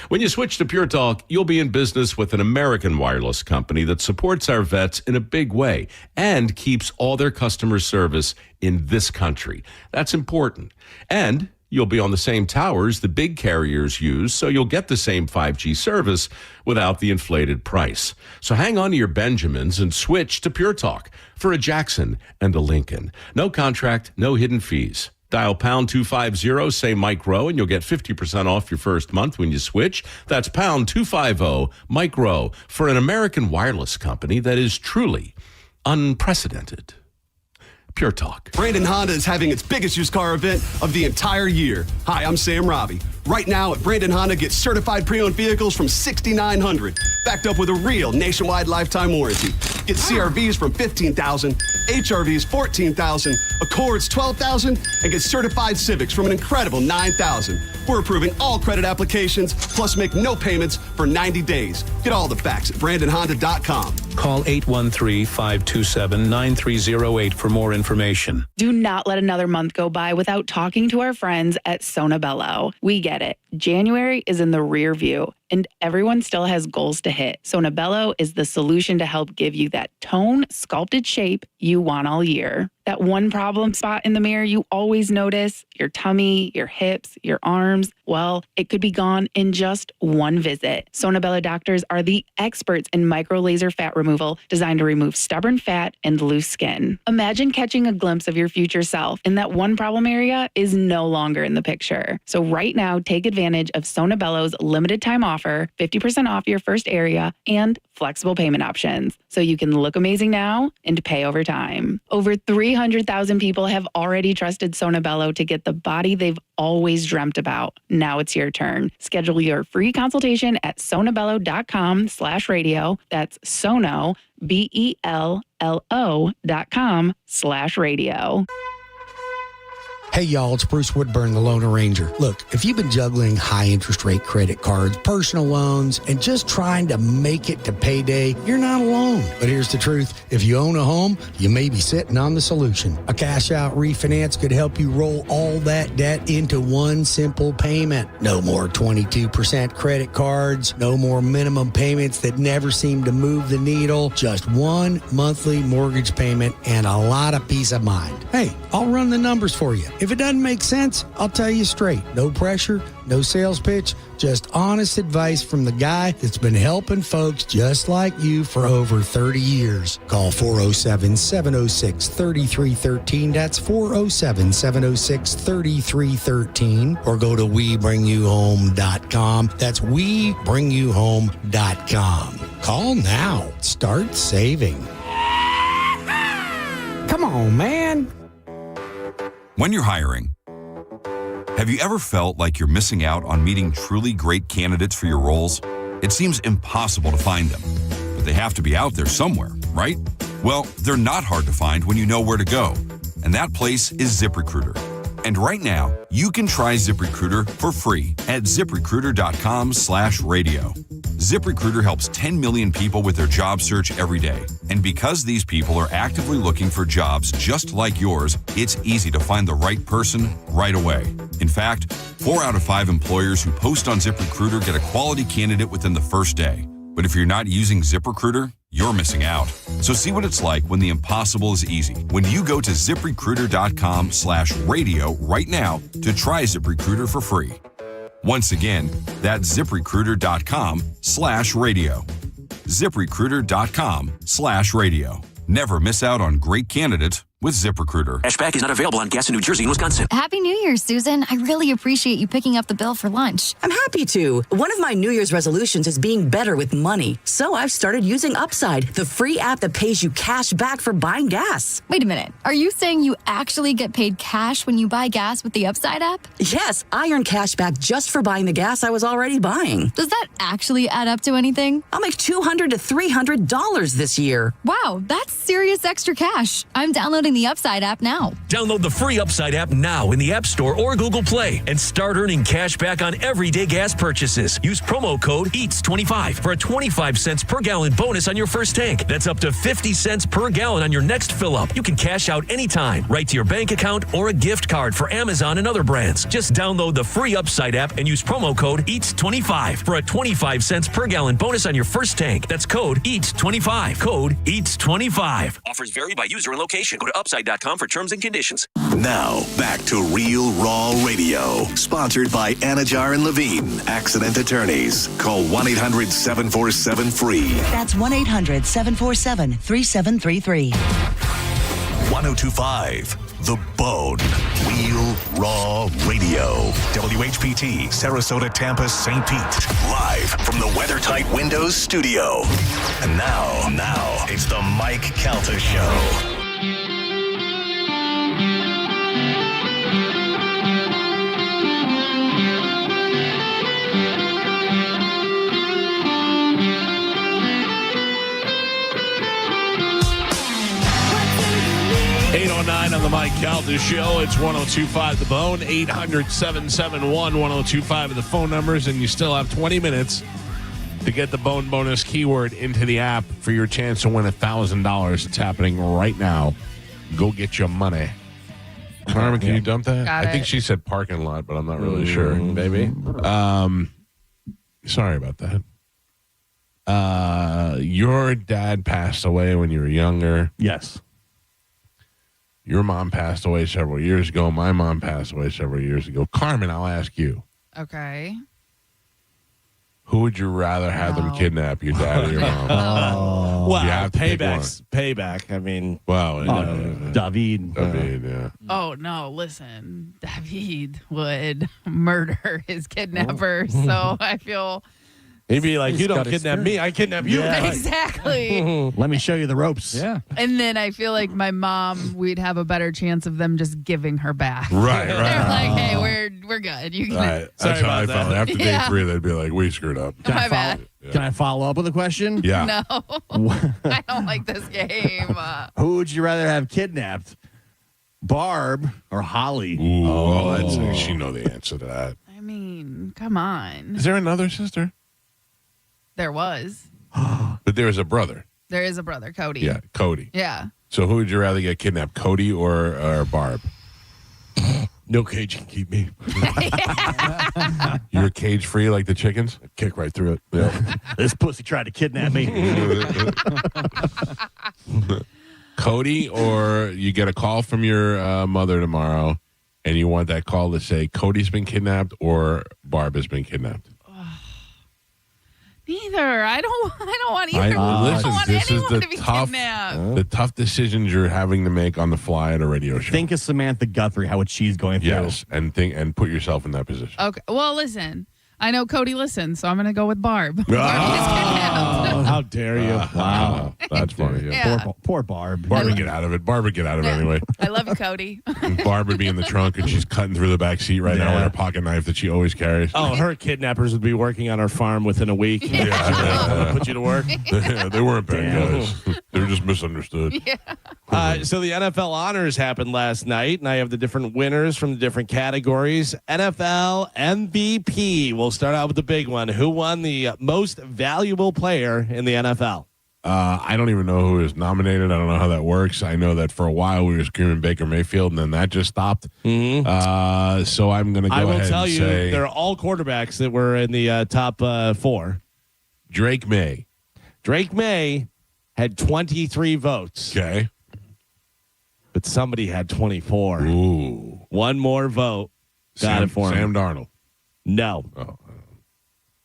When you switch to Pure Talk, you'll be in business with an American wireless company that supports our vets in a big way and keeps all their customer service in this country. That's important. And you'll be on the same towers the big carriers use, so you'll get the same 5G service without the inflated price. So hang on to your Benjamins and switch to Pure Talk for a Jackson and a Lincoln. No contract, no hidden fees. Dial pound 250, say Mike Rowe, and you'll get 50% off your first month when you switch. That's pound 250, Mike Rowe, for an American wireless company that is truly unprecedented. Pure Talk. Brandon Honda is having its biggest used car event of the entire year. Hi, I'm Sam Robbie. Right now at Brandon Honda, get certified pre-owned vehicles from $6,900, backed up with a real nationwide lifetime warranty. Get CRVs from $15,000, HRVs $14,000, Accords $12,000, and get certified Civics from an incredible $9,000. We're approving all credit applications, plus make no payments for 90 days. Get all the facts at BrandonHonda.com. Call 813-527-9308 for more information. Do not let another month go by without talking to our friends at Sonabello. We get it. January is in the rear view, and everyone still has goals to hit. Sonabello is the solution to help give you that tone, sculpted shape you want all year. That one problem spot in the mirror you always notice, your tummy, your hips, your arms, well, it could be gone in just one visit. Sonabello doctors are the experts in micro laser fat removal designed to remove stubborn fat and loose skin. Imagine catching a glimpse of your future self, and that one problem area is no longer in the picture. So right now, take advantage of Sonabello's limited time offer, 50% off your first area, and flexible payment options, so you can look amazing now and pay over time. Over 300,000 people have already trusted Sonabello to get the body they've always dreamt about. Now it's your turn. Schedule your free consultation at sonabello.com/radio. That's Sono, BELLO.com/radio. Hey y'all, it's Bruce Woodburn, the Loan Arranger. Look, if you've been juggling high interest rate credit cards, personal loans, and just trying to make it to payday, you're not alone. But here's the truth. If you own a home, you may be sitting on the solution. A cash out refinance could help you roll all that debt into one simple payment. No more 22% credit cards, no more minimum payments that never seem to move the needle, just one monthly mortgage payment and a lot of peace of mind. Hey, I'll run the numbers for you. If it doesn't make sense, I'll tell you straight. No pressure, no sales pitch, just honest advice from the guy that's been helping folks just like you for over 30 years. Call 407-706-3313. That's 407-706-3313. Or go to WeBringYouHome.com. That's WeBringYouHome.com. Call now. Start saving. Come on, man. When you're hiring, have you ever felt like you're missing out on meeting truly great candidates for your roles? It seems impossible to find them, but they have to be out there somewhere, right? Well, they're not hard to find when you know where to go. And that place is ZipRecruiter. And right now, you can try ZipRecruiter for free at ZipRecruiter.com/radio. ZipRecruiter helps 10 million people with their job search every day. And because these people are actively looking for jobs just like yours, it's easy to find the right person right away. In fact, 4 out of 5 employers who post on ZipRecruiter get a quality candidate within the first day. But if you're not using ZipRecruiter, you're missing out. So see what it's like when the impossible is easy. When you go to ZipRecruiter.com/radio right now to try ZipRecruiter for free. Once again, that's ZipRecruiter.com/radio. ZipRecruiter.com/radio. Never miss out on great candidates with ZipRecruiter. Cashback is not available on gas in New Jersey and Wisconsin. Happy New Year, Susan. I really appreciate you picking up the bill for lunch. I'm happy to. One of my New Year's resolutions is being better with money. So I've started using Upside, the free app that pays you cash back for buying gas. Wait a minute. Are you saying you actually get paid cash when you buy gas with the Upside app? Yes, I earn cash back just for buying the gas I was already buying. Does that actually add up to anything? I'll make $200 to $300 this year. Wow, that's serious extra cash. I'm downloading the Upside app now. Download the free Upside app now in the App Store or Google Play and start earning cash back on everyday gas purchases. Use promo code EATS25 for a 25 cents per gallon bonus on your first tank. That's up to 50 cents per gallon on your next fill up. You can cash out anytime, right to your bank account or a gift card for Amazon and other brands. Just download the free Upside app and use promo code EATS25 for a 25 cents per gallon bonus on your first tank. That's code EATS25. Code EATS25. Offers vary by user and location. Go to upside.com for terms and conditions. Now, back to Real Raw Radio. Sponsored by Anajar and Levine, accident attorneys. Call 1-800-747-FREE. That's 1-800-747-3733. 1025, The Bone. Real Raw Radio. WHPT, Sarasota, Tampa, St. Pete. Live from the WeatherTight Windows studio. And now, it's the Mike Calta Show. On the Mike Calta Show, it's 1025 The Bone, 800-771-1025 are the phone numbers, and you still have 20 minutes to get the Bone bonus keyword into the app for your chance to win $1,000. It's happening right now. Go get your money. Carmen, can you dump that? Got I think it. she said parking lot, but I'm not really sure. Baby. Sorry about that. Your dad passed away when you were younger. Yes. Your mom passed away several years ago. My mom passed away several years ago. Carmen, I'll ask you. Okay. Who would you rather have them kidnap, your dad or your mom? You have to pick payback. I mean, wow. David. Yeah. Oh, no, listen. David would murder his kidnapper. So I feel... He'd be like, you don't kidnap me, I kidnap you. Yeah. Exactly. Let me show you the ropes. Yeah. And then I feel like my mom, we'd have a better chance of them just giving her back. Right. They're like, hey, we're good. You can. Right. That's how I felt. After day 3, they'd be like, we screwed up. My bad. Can I follow up with a question? Yeah. No. I don't like this game. Who would you rather have kidnapped? Barb or Holly? Ooh, she know the answer to that. I mean, come on. Is there another sister? There was. But there's a brother. There is a brother, Cody. Yeah, Cody. Yeah. So who would you rather get kidnapped, Cody or Barb? No cage can keep me. You're cage free like the chickens? Kick right through it. Yeah. This pussy tried to kidnap me. Cody, or you get a call from your mother tomorrow, and you want that call to say Cody's been kidnapped or Barb has been kidnapped. Neither. I don't want either. I don't want anyone to be kidnapped. The tough decisions you're having to make on the fly at a radio show. Think of Samantha Guthrie, how what she's going through. Yes, and put yourself in that position. Okay. Well, listen. I know Cody listens, so I'm going to go with Barb. Barb is kidnapped. How How dare you? Wow. That's funny. Yeah. Yeah. Poor Barb. Barb would get out of it. Barb would get out of it anyway. I love you, Cody. And Barb would be in the trunk, and she's cutting through the back seat right now with her pocket knife that she always carries. Oh, her kidnappers would be working on our farm within a week. Put you to work. Yeah, they weren't bad guys. They were just misunderstood. So the NFL honors happened last night, and I have the different winners from the different categories. NFL MVP. We'll start out with the big one. Who won the most valuable player in the NFL? I don't even know who is nominated. I don't know how that works. I know that for a while we were screaming Baker Mayfield, and then that just stopped. Mm-hmm. So I'm going to go ahead and say... I will tell you, they're all quarterbacks that were in the top 4. Drake May. Drake May had 23 votes. Okay. But somebody had 24. Ooh. One more vote. Got it for him. Sam Darnold. No. Oh.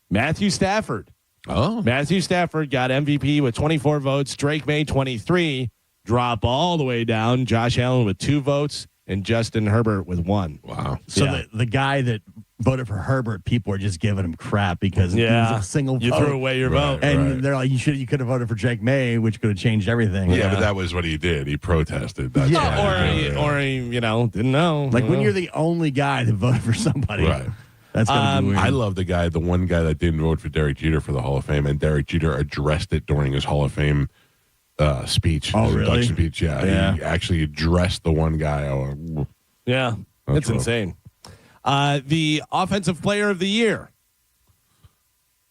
Matthew Stafford. Oh. Matthew Stafford got MVP with 24 votes. Drake May, 23. Drop all the way down. Josh Allen with 2 votes. And Justin Herbert with 1. Wow. So the guy that voted for Herbert, people were just giving him crap because he was a single vote. You threw away your vote. And they're like, you could have voted for Drake May, which could have changed everything. Yeah, but that was what he did. He protested. That's Or he, didn't know. Like when you're the only guy that voted for somebody. Right. That's gonna be weird. I love the one guy that didn't vote for Derek Jeter for the Hall of Fame, and Derek Jeter addressed it during his Hall of Fame speech. Oh, his really? induction speech, yeah. He actually addressed the one guy. Yeah, it's rough. insane. The Offensive Player of the Year.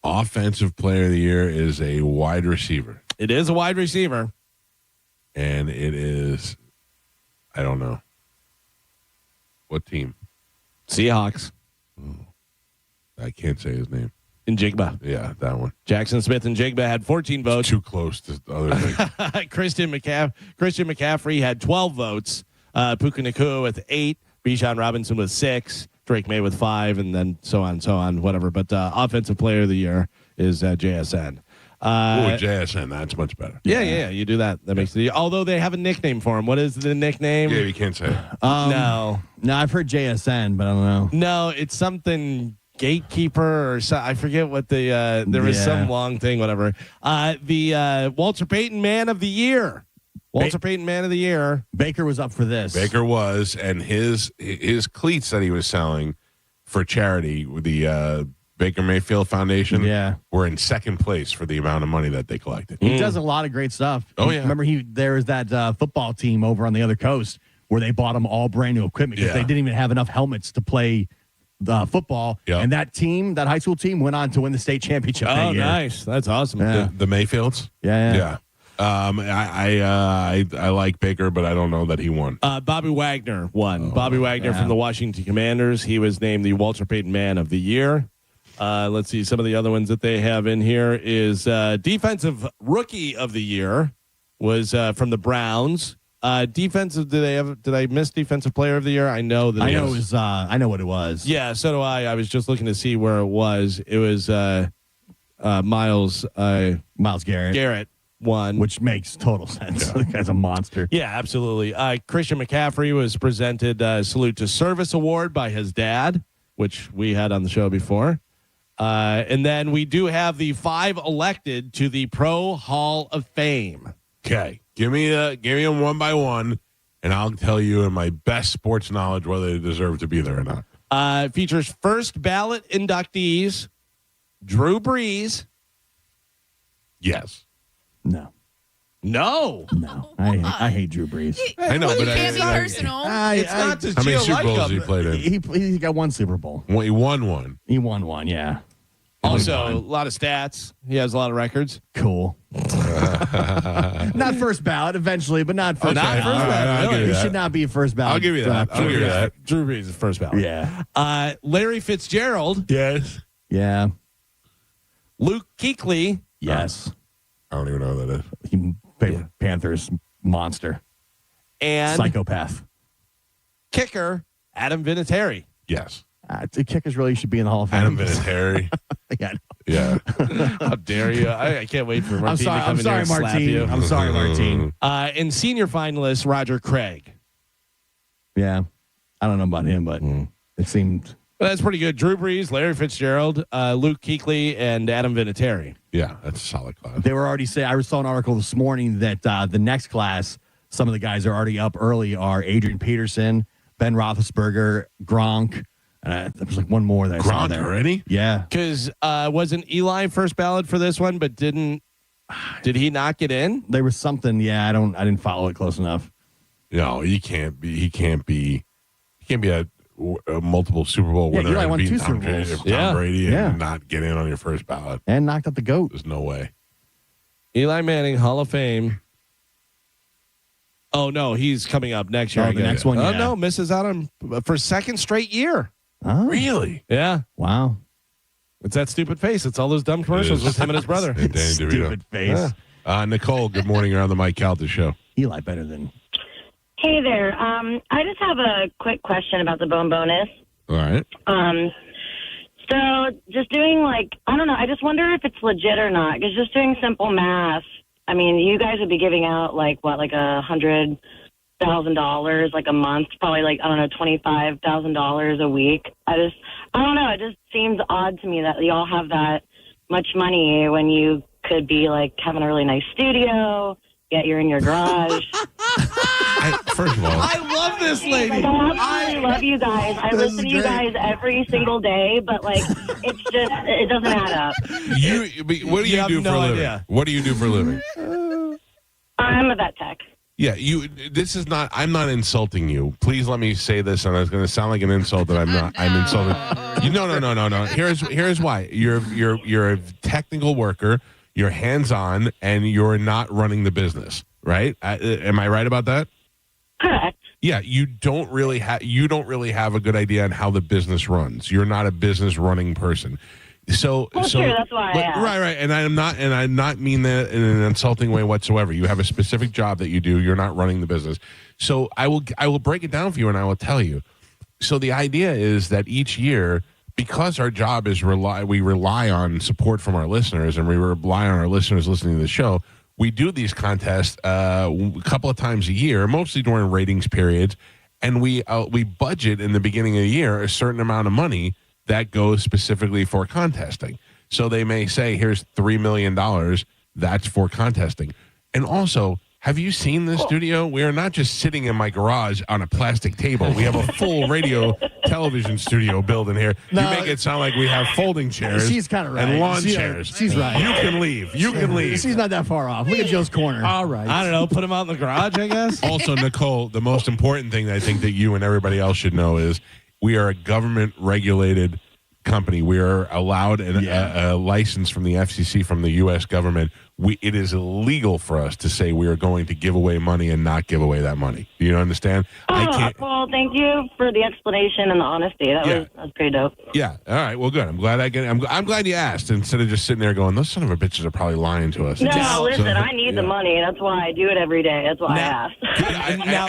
Offensive Player of the Year is a wide receiver. It is a wide receiver. And it is, I don't know. What team? Seahawks. I can't say his name. Njigba. Yeah, that one. Jackson Smith and Njigba had 14 votes. Too close to the other thing. Christian McCaffrey had 12 votes. Puka Nacua with 8. Bijan Robinson with 6. Drake May with 5, and then so on, whatever. But Offensive Player of the Year is JSN. JSN, that's much better. Yeah, you do that. That makes it. Although they have a nickname for him. What is the nickname? Yeah, you can't say it. No, I've heard JSN, but I don't know. No, it's something gatekeeper or so, I forget what the there was some long thing, whatever. The Walter Payton Man of the Year. Walter Payton Man of the Year. Baker was up for this. Baker was, and his cleats that he was selling for charity, the Baker Mayfield Foundation, were in second place for the amount of money that they collected. He does a lot of great stuff. Oh, yeah. Remember, there was that football team over on the other coast where they bought them all brand new equipment because they didn't even have enough helmets to play football. Yep. And that high school team, went on to win the state championship. Oh, nice. That's awesome. Yeah. The Mayfields? Yeah. I like Baker, but I don't know that he won. Bobby Wagner won. Bobby Wagner from the Washington Commanders. He was named the Walter Payton Man of the Year. Let's see. Some of the other ones that they have in here is Defensive Rookie of the Year was from the Browns. Defensive. Did I miss Defensive Player of the Year? I know that. I know what it was. Yeah, so do I. I was just looking to see where it was. It was Miles Garrett. Garrett won, which makes total sense. The guy's a monster. Yeah, absolutely. Christian McCaffrey was presented Salute to Service Award by his dad, which we had on the show before. And then we do have the 5 elected to the Pro Hall of Fame. Okay, give me them one by one, and I'll tell you in my best sports knowledge whether they deserve to be there or not. Features first ballot inductees: Drew Brees. Yes. No. I hate Drew Brees. I know, but it can't be personal. It's not to how many chill Super Bowls like he played in? He got 1 Super Bowl. Well, he won one. He won one, yeah. Also, a lot of stats. He has a lot of records. Cool. Not first ballot, eventually, but not first ballot. Not first ballot. He should not be a first ballot. I'll give you that. Drew Brees is first ballot. Yeah. Larry Fitzgerald. Yes. Yeah. Luke Kuechly. Yes. I don't even know who that is. Panthers monster. And psychopath. Kicker, Adam Vinatieri. Yes. The kickers really should be in the Hall of Fame. Adam Vinatieri. Yeah. How dare you? I can't wait for Martine to come I'm in sorry, here and slap Martine. you. I'm sorry, Martine. And senior finalist, Roger Craig. Yeah. I don't know about him, but it seemed Well, that's pretty good. Drew Brees, Larry Fitzgerald, Luke Kuechly, and Adam Vinatieri. Yeah, that's a solid class. They were already saying, I saw an article this morning that the next class, some of the guys are already up early, are Adrian Peterson, Ben Roethlisberger, Gronk. There was like one more that I saw Gronk there. already? Yeah. Because wasn't Eli first ballot for this one, but did he not get in? There was something. Yeah, I didn't follow it close enough. No, he can't be a multiple Super Bowl winner Eli and won beat 2 Tom Super Bowls. Brady and not get in on your first ballot. And knocked out the GOAT. There's no way. Eli Manning, Hall of Fame. Oh, no, he's coming up next year. Oh, the next one, Oh, yeah. no, misses out on for second straight year. Oh. Really? Yeah. Wow. It's that stupid face. It's all those dumb commercials with him and his brother. And Danny DeVito. Stupid face. Yeah. Nicole, good morning. You're on the Mike Calta show. Eli better than. Hey there. I just have a quick question about the bone bonus. All right. So just doing I don't know. I just wonder if it's legit or not. Because just doing simple math, I mean, you guys would be giving out $100,000 a month, probably $25,000 a week. I don't know. It just seems odd to me that y'all have that much money when you could be having a really nice studio. Yet you're in your garage. First of all, I love this lady. I love you guys. I listen to you guys every single day, but it's just it doesn't add up. What do you do for a living? idea. What do you do for a living? I'm a vet tech. Yeah, this is not. I'm not insulting you. Please let me say this, and it's going to sound like an insult that I'm not. I'm insulting. No. Here's why. You're a technical worker. You're hands-on, and you're not running the business, right? Am I right about that? Correct. Yeah, you don't really have a good idea on how the business runs. You're not a business running person. Sure, that's why I asked. Right, and I not mean that in an insulting way whatsoever. You have a specific job that you do. You're not running the business. So I will break it down for you, and I will tell you. So the idea is that each year, because our job is we rely on support from our listeners, and we rely on our listeners listening to the show. We do these contests a couple of times a year, mostly during ratings periods, and we budget in the beginning of the year a certain amount of money that goes specifically for contesting. So they may say, here's $3 million, that's for contesting. And also, have you seen this studio? We are not just sitting in my garage on a plastic table. We have a full radio television studio building here. You make it sound like we have folding chairs. She's kind of right. And lawn chairs. She's right. You can leave. You can leave. She's not that far off. Look at Joe's corner. All right. I don't know. Put him out in the garage, I guess. Also, Nicole, the most important thing I think that you and everybody else should know is we are a government-regulated company. We are allowed a license from the FCC, from the U.S. government. It is illegal for us to say we are going to give away money and not give away that money. Do you understand? Well, thank you for the explanation and the honesty. That was pretty dope. Yeah. All right. Well, good. I'm glad I'm glad you asked instead of just sitting there going, "Those son of a bitches are probably lying to us." No, listen. I need the money. That's why I do it every day. That's why I asked.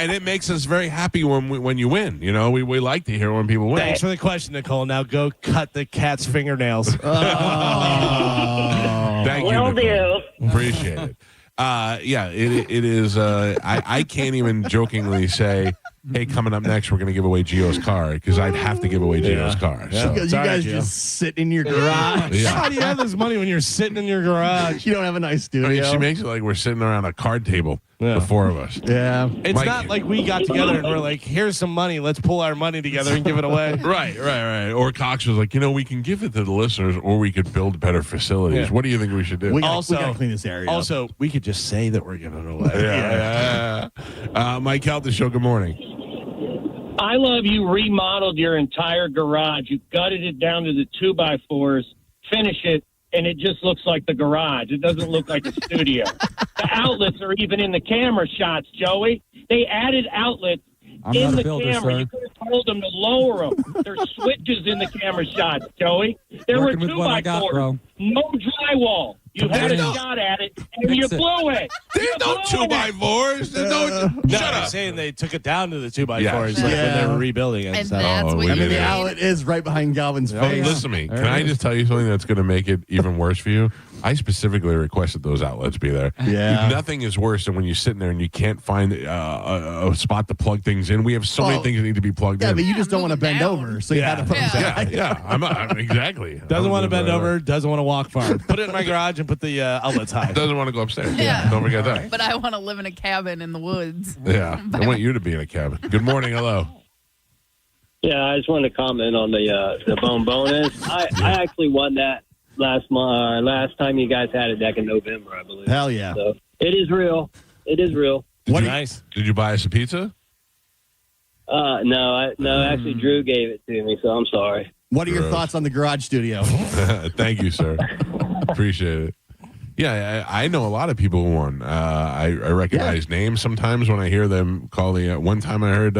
And it makes us very happy when you win. You know, we like to hear when people win. Thanks for the question, Nicole. Now go cut the cat's fingernails. Thank you, Will Nicole. do. Appreciate it. It is. I can't even jokingly say, hey, coming up next, we're going to give away Gio's car, because I'd have to give away Gio's car. Yeah. So. Because you guys just sit in your garage. Yeah. How do you have this money when you're sitting in your garage? You don't have a nice studio. I mean, she makes it like we're sitting around a card table, the four of us. Yeah. It's not like we got together and we're like, here's some money. Let's pull our money together and give it away. Right. Or Cox was like, we can give it to the listeners, or we could build better facilities. What do you think we should do? We gotta clean this area up. Also, we could just say that we're giving it away. Yeah. Mike Calta Show, good morning. I love you remodeled your entire garage. You gutted it down to the 2x4s, finish it, and it just looks like the garage. It doesn't look like a studio. The outlets are even in the camera shots, Joey. They added outlets in the camera. You could have told them to lower them. There's switches in the camera shots, Joey. There were 2x4s. No drywall. You had a shot at it, and you blew it. There's no 2x4s. Shut up. I'm saying they took it down to the 2x4s Yes. when they were rebuilding it. And that's what you The need. outlet is right behind Galvin's face. Listen to me. Can I just tell you something that's going to make it even worse for you? I specifically requested those outlets be there. Yeah. Nothing is worse than when you're sitting there and you can't find a spot to plug things in. We have so many things that need to be plugged in. Yeah, but you just don't want to bend over, so you had to put them down. Yeah. I'm exactly. Doesn't want to bend over, doesn't want to walk far. Put it in my garage and put the outlets high. Doesn't want to go upstairs. Yeah. Don't forget that. But I want to live in a cabin in the woods. Yeah. I want you to be in a cabin. Good morning. Hello. Yeah, I just wanted to comment on the bone bonus. I actually won that last time you guys had it back in November, I believe. Hell yeah. So it is real. It is real. Nice. Did you buy us a pizza? No, actually Drew gave it to me, so I'm sorry. What are your thoughts on the garage studio? Thank you, sir. Appreciate it. Yeah, I know a lot of people who won. I recognize names sometimes when I hear them call the. One time I heard.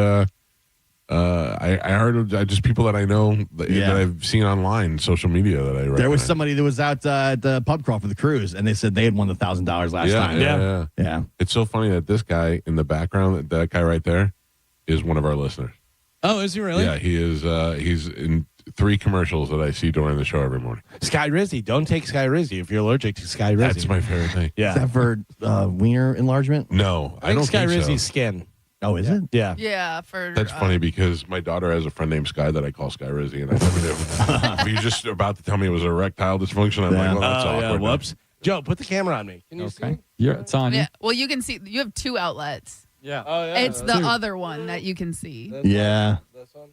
I heard just people that I know that I've seen online, social media that I recognize. There was somebody that was out at the pub crawl for the cruise, and they said they had won the $1,000 last time. Yeah. It's so funny that this guy in the background, that guy right there, is one of our listeners. Oh, is he really? Yeah, he is. He's in 3 commercials that I see during the show every morning. Sky Rizzy. Don't take Sky Rizzy if you're allergic to Sky Rizzy. That's my favorite thing. Yeah. Is that for wiener enlargement? No, I don't Sky Rizzy's skin. Oh, is it? Yeah. Yeah, for That's funny because my daughter has a friend named Sky that I call Sky Rizzy, and I never knew. But you're just about to tell me it was erectile dysfunction. I'm like, well, that's awkward. Whoops. Joe, put the camera on me. Can you see? It's on. Yeah. Well, you can see you have 2 outlets. Yeah. Oh, yeah. It's the other one that you can see. Yeah. This one?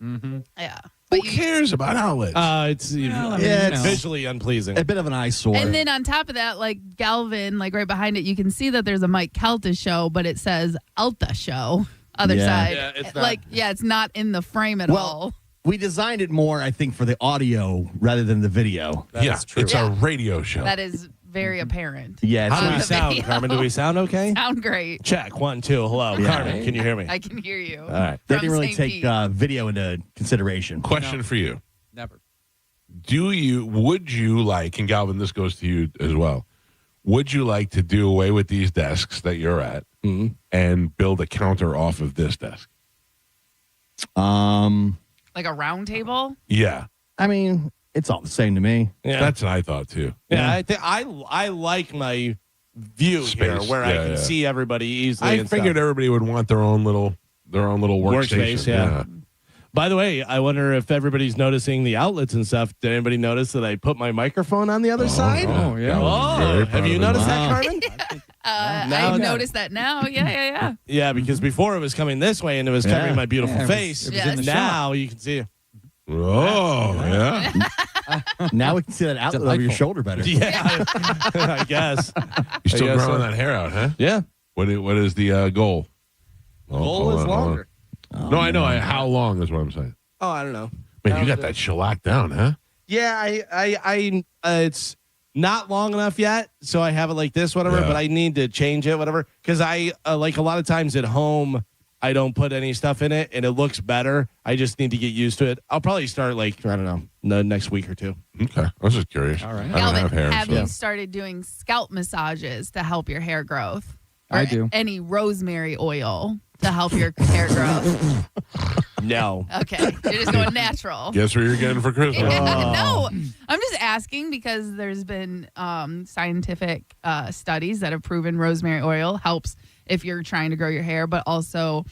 Mm-hmm. Yeah. Who cares about outlets? It's visually unpleasing. A bit of an eyesore. And then on top of that, like Galvin, like right behind it, you can see that there's a Mike Calta show, but it says Alta show. Other side. Yeah, it's not. It's not in the frame at all. We designed it more, I think, for the audio rather than the video. That's true. It's a radio show. That is very apparent. Yeah. How do on we the sound, video. Carmen? Do we sound okay? Sound great. Check. 1, 2. Hello. Yeah. Carmen, can you hear me? I can hear you. All right. They didn't really take video into consideration. Question for you. Never. Would you like, and Galvin, this goes to you as well, would you like to do away with these desks that you're at and build a counter off of this desk? Like a round table? Yeah. I mean, it's all the same to me. Yeah. That's what I thought too. Yeah, I like my view here Space. where I can see everybody easily. I and figured stuff. everybody would want their own little workstation. Workspace, yeah. By the way, I wonder if everybody's noticing the outlets and stuff. Did anybody notice that I put my microphone on the other side? Oh, yeah. Oh, have you noticed that, Carmen? I noticed that now. Yeah. Yeah, because before it was coming this way and it was covering my beautiful face. it was in the Now you can see it. Oh, yeah. Now we can see that outlet over your shoulder better. Yeah, I guess. You're still I guess growing so. that hair out, huh? Yeah. What is the goal? Goal is longer. No, I know. How long is what I'm saying. Oh, I don't know. Man, you got that shellac down, huh? Yeah, I it's not long enough yet, so I have it like this, whatever. Yeah. But I need to change it, whatever, because I like a lot of times at home, I don't put any stuff in it, and it looks better. I just need to get used to it. I'll probably start like I don't know, the next week or 2. Okay, I was just curious. All right. I don't Galvin, have hair. have so. you started doing scalp massages to help your hair growth? I Or do. Any rosemary oil to help your hair growth? No. Okay, you're just going natural. Guess what you're getting for Christmas? No, I'm just asking because there's been scientific studies that have proven rosemary oil helps if you're trying to grow your hair, but also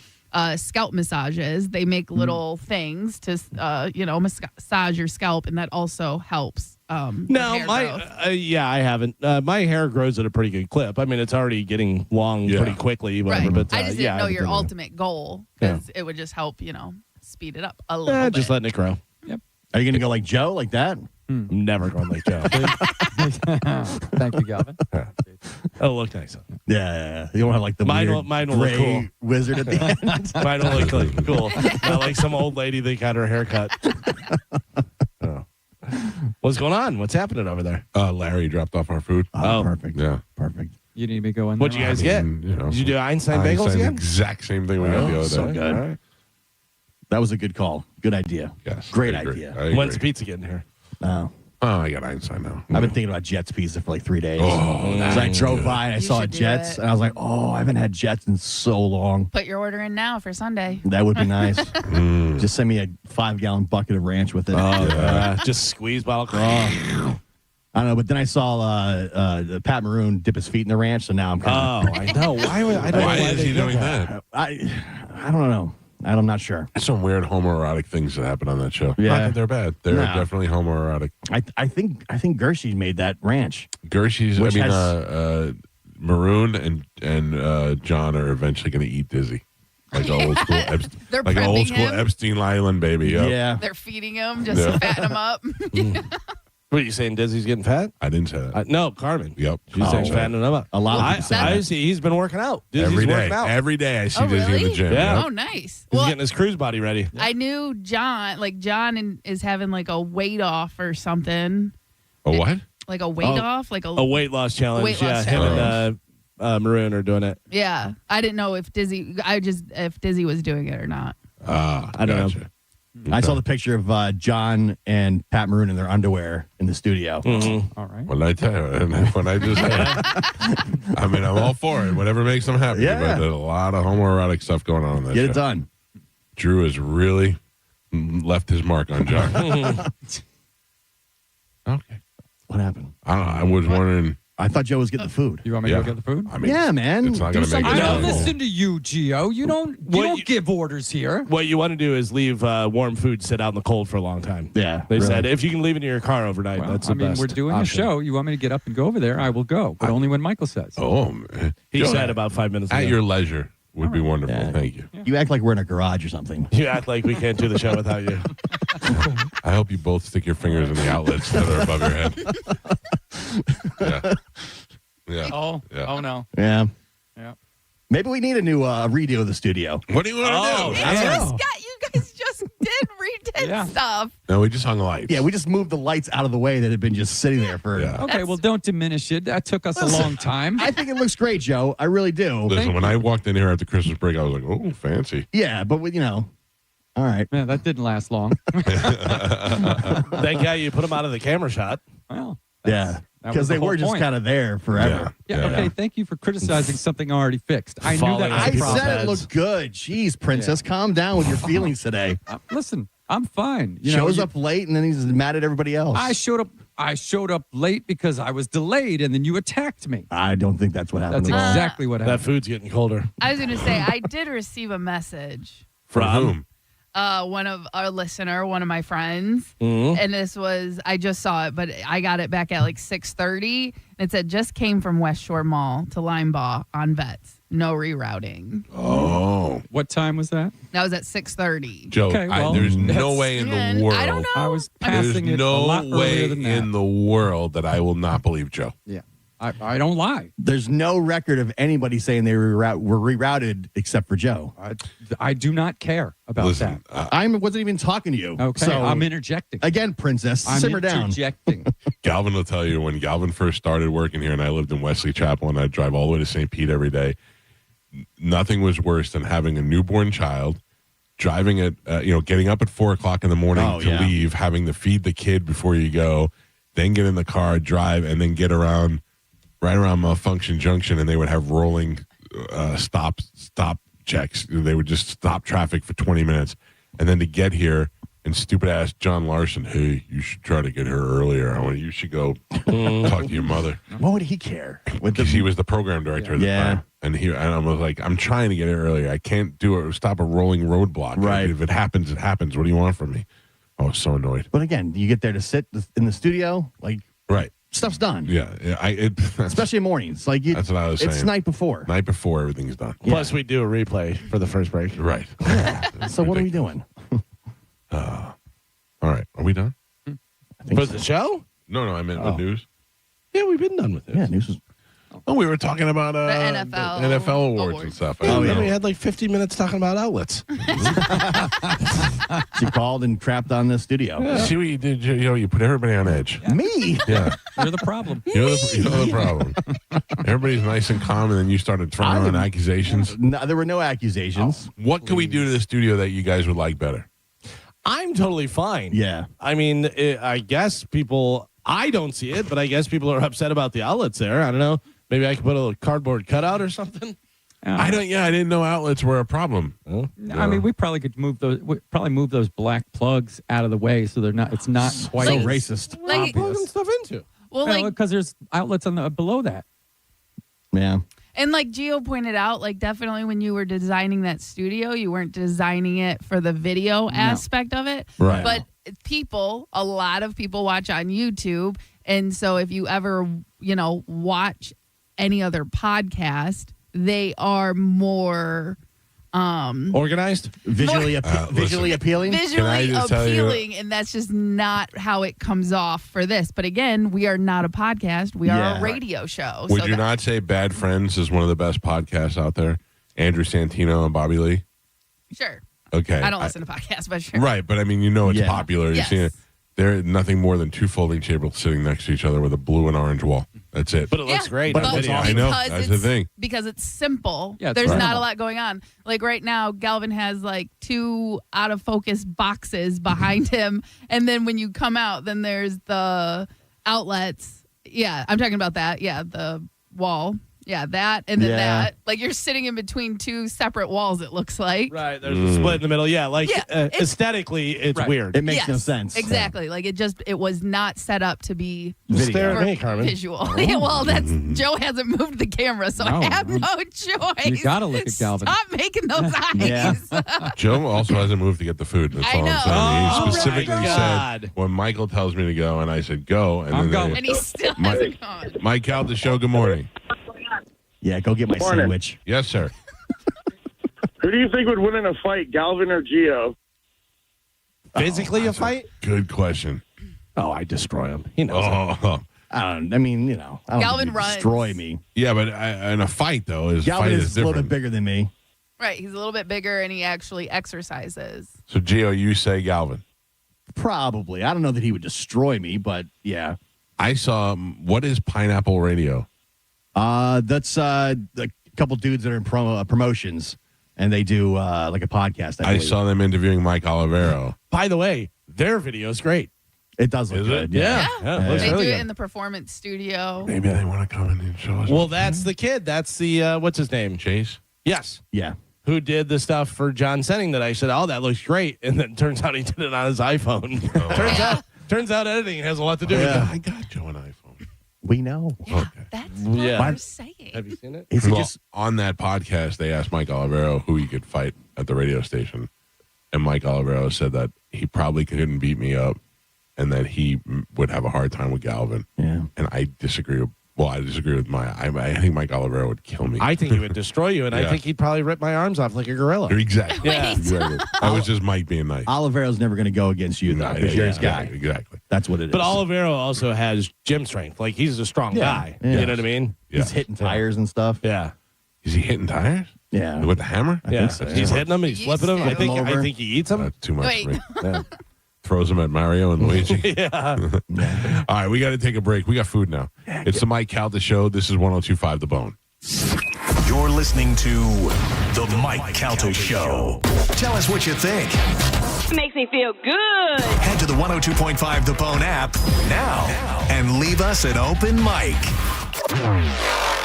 scalp massages. They make little things to, massage your scalp, and that also helps. No, I haven't. My hair grows at a pretty good clip. I mean, it's already getting long pretty quickly, whatever. Right. But I just didn't know your haven't done ultimate goal because it would just help, speed it up a little it. bit. Just letting it grow. Are you going to go like Joe, like that? I'm never going like Joe. Thank you, Galvin. It'll look nice. Yeah. You don't have like the Mine weird will look gray cool. wizard at the end. Mine will look like cool. Not like some old lady that got her hair cut. Oh. What's going on? What's happening over there? Larry dropped off our food. Oh, perfect. Yeah. Perfect. You need me to go in What'd you there? guys get? Did you do Einstein bagels again? Exact same thing we got the other so day. good. All right. That was a good call. Good idea. Yes. Great I agree. idea. I agree. When's the pizza getting here? Oh. I got Einstein now. I've been thinking about Jets pizza for like 3 days. Oh, As I drove by and I saw a should do Jets, it. and I was like, oh, I haven't had Jets in so long. Put your order in now for Sunday. That would be nice. Just send me a 5-gallon bucket of ranch with it. Just squeeze bottle. I don't know, but then I saw Pat Maroon dip his feet in the ranch, so now I'm kind of. Oh, I know. Why is he doing that? I don't know. I'm not sure. Some weird homoerotic things that happen on that show. Yeah. Not that they're bad. They're No. definitely homoerotic. I think Gershie made that ranch. Gershie's, Which Maroon and John are eventually going to eat Dizzy. Like an old school, They're like an old prepping school him. Epstein Island baby. Yep. Yeah. They're feeding him just to fatten him up. What are you saying? Dizzy's getting fat? I didn't say that. No, Carmen. Yep. She's saying fattening him up. A lot of people say I that. see. He's been working out. Dizzy's Every day. working out. Every day I see Oh, Dizzy in the really? gym. Yeah. Yep. Oh, nice. He's Well, getting his cruise body ready. I knew John is having like a weight off or something. A what? Like a weight off? Like A weight loss challenge. Weight loss Him and Maroon are doing it. Yeah. I didn't know if Dizzy was doing it or not. I don't know. Gotcha. I saw the picture of John and Pat Maroon in their underwear in the studio. Mm-hmm. All right. What I tell you, what I just said. I mean, I'm all for it. Whatever makes them happy. Yeah. But there's a lot of homoerotic stuff going on that Get show. it done. Drew has really left his mark on John. Okay. What happened? I don't know. I was wondering. I thought Joe was getting the food. You want me to go get the food? I mean, Yeah, man. It's not going to make it I don't terrible. listen to you, Gio. You don't give orders here. What you want to do is leave warm food sit out in the cold for a long time. Yeah. They really. said if you can leave it in your car overnight, Well, that's the I mean, best we're doing option. a show. You want me to get up and go over there? I will go, but only when Michael says. Oh, man. He Joe, said about 5 minutes ago. at your leisure would be wonderful. Yeah. Thank you. You act like we're in a garage or something. You act like we can't do the show without you. I hope you both stick your fingers in the outlets that are above your head. Yeah. Yeah. Oh, Yeah. oh no. Yeah. Yeah. Maybe we need a new redo of the studio. What do you want to do? You guys just redid stuff. No, we just hung the lights. Yeah, we just moved the lights out of the way that had been just sitting there for. Yeah. Okay, well, don't diminish it. That took us a long time. I think it looks great, Joe. I really do. Listen, when I walked in here after Christmas break, I was like, oh, fancy. Yeah, but all right. Yeah, that didn't last long. That guy, you put him out of the camera shot. Well, Yeah, that was because the they whole were just point. kind of there forever. Yeah, okay, thank you for criticizing something already fixed. I knew that Falling was I a problem. said it looked good. Jeez, princess, calm down with your feelings today. Listen, I'm fine. Shows up late and then he's mad at everybody else. I showed up late because I was delayed, and then you attacked me. I don't think that's what happened. That's at all. exactly what That happened. food's getting colder. I was going to say, I did receive a message. From whom? One of our listener, one of my friends, Mm-hmm. and this was, I just saw it, but I got it back at like 6:30. It said just came from West Shore Mall to Linebaugh on Vets, no rerouting. Oh. What time was that? That was at 6:30. Joe, Okay, well, there's no that's- way in And the world. I don't know. I was There's passing it a no lot way earlier than that. in the world that I will not believe Joe. Yeah, I don't lie. There's no record of anybody saying they were rerouted except for Joe. I do not care about Listen, that. I wasn't even talking to you. Okay, so, I'm interjecting. Again, princess, I'm simmer down. interjecting. Galvin will tell you when Galvin first started working here and I lived in Wesley Chapel and I'd drive all the way to St. Pete every day. Nothing was worse than having a newborn child, driving at, getting up at 4 o'clock in the morning to leave, having to feed the kid before you go, then get in the car, drive, and then get right around Malfunction Junction, and they would have rolling stop checks. They would just stop traffic for 20 minutes. And then to get here, and stupid ass John Larson, hey, you should try to get here earlier. You should go talk to your mother. What would he care? Because he was the program director at the time. And I was like, I'm trying to get here earlier. I can't do it. Stop a rolling roadblock. Right. If it happens, it happens. What do you want from me? I was so annoyed. But again, you get there to sit in the studio, like Right. stuff's done. Yeah. Especially in mornings. Like that's what I was saying. It's night before. Night before, everything's done. Plus, we do a replay for the first break. Right. So what are we doing? All right. Are we done? For the show? No, I meant with news. Yeah, we've been done with it. Yeah, news is. Oh, we were talking about The NFL NFL awards and stuff. Oh, yeah. We had like 50 minutes talking about outlets. She called and crapped on the studio. Yeah. See what you did? You put everybody on edge. Me? Yeah. You're the problem. You're the problem. Everybody's nice and calm, and then you started throwing around accusations. No, there were no accusations. What can we do to the studio that you guys would like better? I'm totally fine. Yeah. I mean, I guess I don't see it, but I guess people are upset about the outlets there. I don't know. Maybe I could put a cardboard cutout or something. I didn't know outlets were a problem. Oh, I mean, we probably could move those black plugs out of the way so they're not. It's not quite So as racist. Like, plugging stuff into. Well, like, because there's outlets on the below that. Yeah. and like Gio pointed out, like definitely when you were designing that studio, you weren't designing it for the video aspect of it. Right. But a lot of people watch on YouTube. And so if you ever, watch any other podcast, they are more organized, visually appealing. visually just tell you- appealing, and that's just not how it comes off for this. But again, we are not a podcast; we are a radio show. Would you not say Bad Friends is one of the best podcasts out there? Andrew Santino and Bobby Lee. Sure. Okay. I don't listen to podcasts, but sure. Right, but I mean, it's popular. You've Yes. seen it. They're nothing more than two folding tables sitting next to each other with a blue and orange wall. That's it. But it looks great. But on video. I know. That's the thing. Because it's simple. Yeah, it's There's right. not a lot going on. Like right now, Galvin has like 2 out of focus boxes behind him. And then when you come out, then there's the outlets. Yeah, I'm talking about that. Yeah, the wall. Yeah, that and then that. Like you're sitting in between 2 separate walls, it looks like. Right. There's a split in the middle. Yeah. Aesthetically, it's weird. It makes no sense. Exactly. Like it was not set up to be Stare for at me, Carmen. visual. Yeah, well, that's Joe hasn't moved the camera, so I have no choice. You gotta look at Galvin. Stop making those eyes. Joe also hasn't moved to get the food. That's I all know. I'm saying. Oh, He specifically my said God. when Michael tells me to go, and I said go, and I'm then going. And he still hasn't gone. Mike Calta show. Good morning. Yeah, go get my sandwich. Yes, sir. Who do you think would win in a fight, Galvin or Gio? Physically a fight? Good question. Oh, I destroy him. He knows it. Oh, I don't Galvin think he'd runs. destroy me. yeah, but in a fight though, Galvin fight is a little different. bit bigger than me. Right, he's a little bit bigger, and he actually exercises. So Gio, you say Galvin. Probably. I don't know that he would destroy me, but yeah. I saw. What is Pineapple Radio? That's a couple dudes that are in promotions, and they do like a podcast. I saw them interviewing Mike Olivero. By the way, their video is great. It does look Is good. it? Yeah. Yeah, it looks They really do good. it in the performance studio. Maybe they want to come in and show us. Well, that's the kid. That's the what's his name? Chase. Yes. Yeah. Who did the stuff for John Senning that I said, oh, that looks great, and then turns out he did it on his iPhone. turns out editing has a lot to do with it. I got Joe an iPhone. We know. Yeah, that's what Yeah. I'm saying. Have you seen it? Is he Well, just on that podcast, they asked Mike Olivero who he could fight at the radio station, and Mike Olivero said that he probably couldn't beat me up, and that he would have a hard time with Galvin. Yeah. And I disagree. Well, I disagree with I think Mike Olivero would kill me. I think he would destroy you, and I Yeah. think he'd probably rip my arms off like a gorilla. Exactly. Yeah. Exactly. That was just Mike being nice. Olivero's never going to go against you, though, because you're his guy. Exactly. That's what it is. But Olivero also has gym strength. Like, he's a strong guy. Yeah. You know what I mean? He's hitting tires and stuff. Yeah. Is he hitting tires? Yeah. With the hammer? Yeah. think so, He's yeah. hitting them. He's flipping them. to. I think Over. he eats them. That's too much Wait. for me. Yeah. Throws them at Mario and Luigi. Yeah. All right, we got to take a break. We got food now. It's the Mike Calta Show. This is 102.5 The Bone. You're listening to The Mike Calta Show. Tell us what you think. Makes me feel good. Head to the 102.5 The Bone app now and leave us an open mic.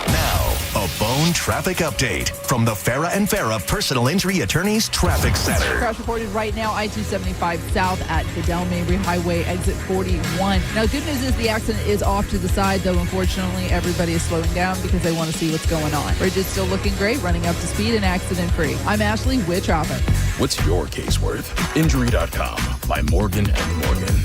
Now, a Bone traffic update from the Farah and Farah Personal Injury Attorneys Traffic Center. Crash reported right now, I-275 south at the Del Mabry Highway, exit 41. Now, good news is the accident is off to the side, though unfortunately everybody is slowing down because they want to see what's going on. Bridge is still looking great, running up to speed and accident-free. I'm Ashley with traffic. What's your case worth? Injury.com by Morgan & Morgan.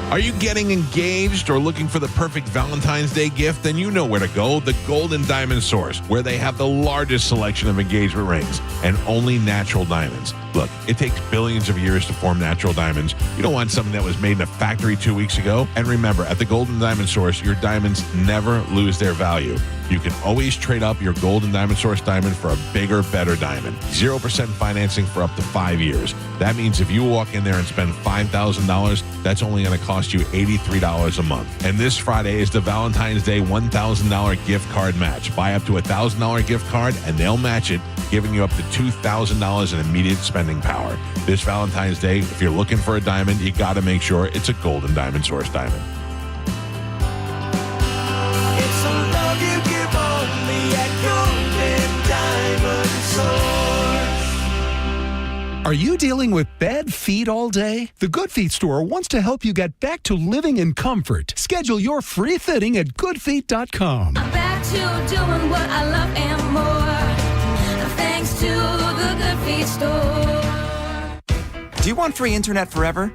Are you getting engaged or looking for the perfect Valentine's Day gift? Then you know where to go. The Gold and Diamond Source, where they have the largest selection of engagement rings and only natural diamonds. Look, it takes billions of years to form natural diamonds. You don't want something that was made in a factory 2 weeks ago. And remember, at the Gold and Diamond Source, your diamonds never lose their value. You can always trade up your Gold and Diamond Source diamond for a bigger, better diamond. 0% financing for up to 5 years. That means if you walk in there and spend $5,000, that's only going to cost you $83 a month. And this Friday is the Valentine's Day $1,000 gift card match. Buy up to a $1,000 gift card and they'll match it, giving you up to $2,000 in immediate spending power. This Valentine's Day, if you're looking for a diamond, you got to make sure it's a Gold and Diamond Source diamond. Are you dealing with bad feet all day? The Good Feet store wants to help you get back to living in comfort. Schedule your free fitting at goodfeet.com. Back to doing what I love and more. Thanks to the Good Feet store. Do you want free internet forever?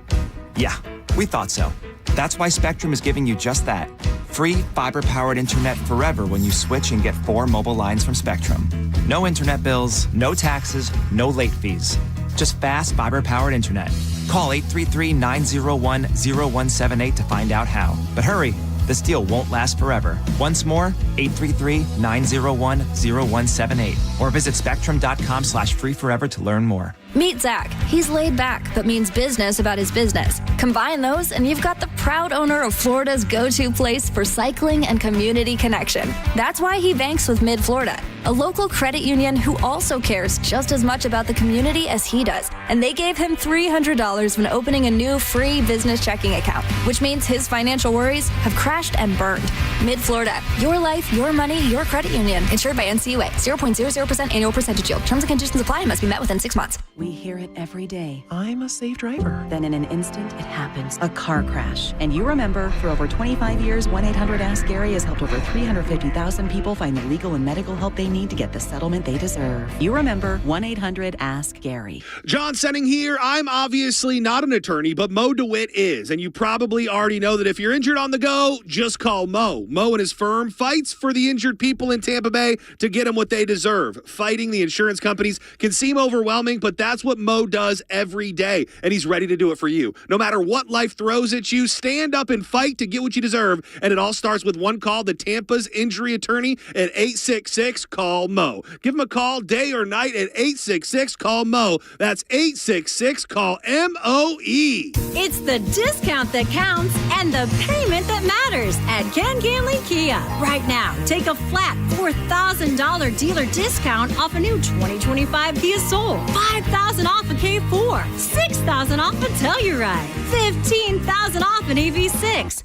Yeah, we thought so. That's why Spectrum is giving you just that. Free fiber-powered internet forever when you switch and get 4 mobile lines from Spectrum. No internet bills, no taxes, no late fees. Just fast fiber-powered internet. Call 833-901-0178 to find out how. But hurry, this deal won't last forever. Once more, 833-901-0178. Or visit spectrum.com/free forever to learn more. Meet Zach. He's laid back, but means business about his business. Combine those, and you've got the proud owner of Florida's go-to place for cycling and community connection. That's why he banks with Mid-Florida, a local credit union who also cares just as much about the community as he does. And they gave him $300 when opening a new free business checking account, which means his financial worries have crashed and burned. Mid-Florida, your life, your money, your credit union. Insured by NCUA. 0.00% annual percentage yield. Terms and conditions apply and must be met within 6 months. We hear it every day. I'm a safe driver. Then in an instant, it happens. A car crash. And you remember, for over 25 years, 1-800-ASK-GARY has helped over 350,000 people find the legal and medical help they need to get the settlement they deserve. You remember 1-800-ASK-GARY. John Senning here. I'm obviously not an attorney, but Mo DeWitt is. And you probably already know that if you're injured on the go, just call Mo. Mo and his firm fights for the injured people in Tampa Bay to get them what they deserve. Fighting the insurance companies can seem overwhelming, but that's what Mo does every day, and he's ready to do it for you. No matter what life throws at you, stand up and fight to get what you deserve, and it all starts with one call to Tampa's injury attorney at 866-CALL-MO. Give him a call day or night at 866-CALL-MO. That's 866-CALL-MOE. It's the discount that counts and the payment that matters at Ken Ganley Kia. Right now, take a flat $4,000 dealer discount off a new 2025 Kia Soul. $5,000 off a K4, $6,000 off a Telluride, $15,000 off an EV6,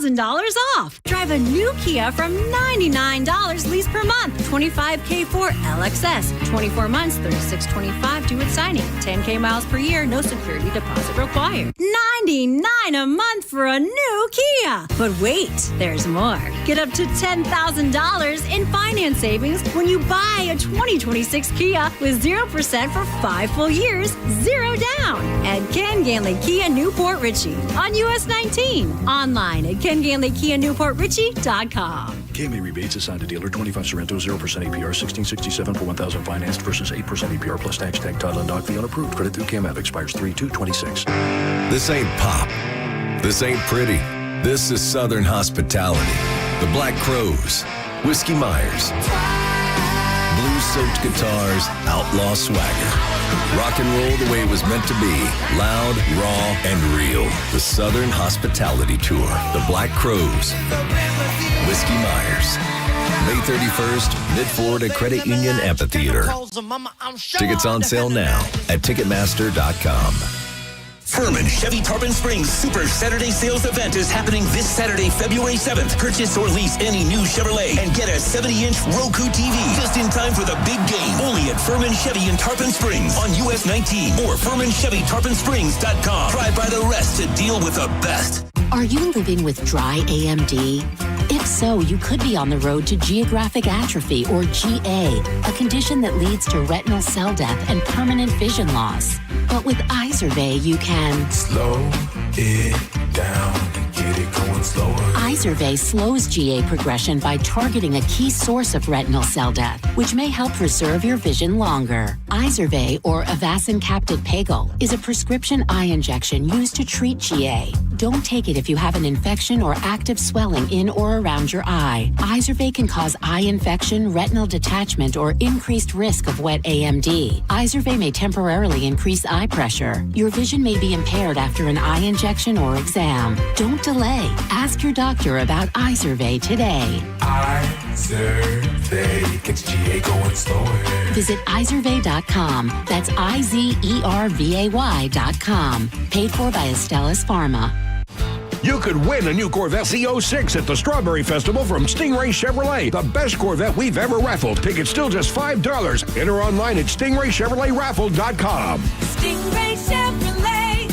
$15,000 off. Drive a new Kia from $99 lease per month, 25 K4 LXS, 24 months, $36.25 due at signing, 10K miles per year, no security deposit required. $99 a month for a new Kia. But wait, there's more. Get up to $10,000 in finance savings when you buy a 2026 Kia with 0% for 5 full years, 0 down at Ken Ganley Kia Newport Richie on US 19. Online at KenGanleyKia NewportRichie.com. KMA rebates assigned to dealer 25 Sorrento 0% APR 1667 per 1,000 financed versus 8% APR plus tax tag title and doc fee unapproved. Credit through CAMAV expires 3/2/26. This ain't pop. This ain't pretty. This is Southern hospitality. The Black Crows, Whiskey Myers, blues-soaked guitars, outlaw swagger. Rock and roll the way it was meant to be. Loud, raw, and real. The Southern Hospitality Tour. The Black Crows. Whiskey Myers. May 31st, Mid-Florida Credit Union Amphitheater. Tickets on sale now at Ticketmaster.com. Furman Chevy Tarpon Springs Super Saturday Sales Event is happening this Saturday, February 7th. Purchase or lease any new Chevrolet and get a 70-inch Roku TV just in time for the big game. Only at Furman Chevy in Tarpon Springs on US 19 or FurmanChevyTarponSprings.com. Drive by the rest to deal with the best. Are you living with dry AMD? If so, you could be on the road to geographic atrophy, or GA, a condition that leads to retinal cell death and permanent vision loss. But with Izervay, you can slow it down and get it going slower. Izervay slows GA progression by targeting a key source of retinal cell death, which may help preserve your vision longer. Izervay, or avacincaptad pegol, is a prescription eye injection used to treat GA. Don't take it if you have an infection or active swelling in or around your eye. Izervay can cause eye infection, retinal detachment, or increased risk of wet AMD. Izervay may temporarily increase eye pressure. Your vision may be impaired after an eye injection or exam. Don't delay. Ask your doctor about Izervay today. Izervay gets GA going slower. Visit Izervay.com. That's IZERVAY.com. Paid for by Astellas Pharma. You could win a new Corvette Z06 at the Strawberry Festival from Stingray Chevrolet, the best Corvette we've ever raffled. Tickets still just $5. Enter online at stingraychevroletraffle.com. Stingray Chevrolet.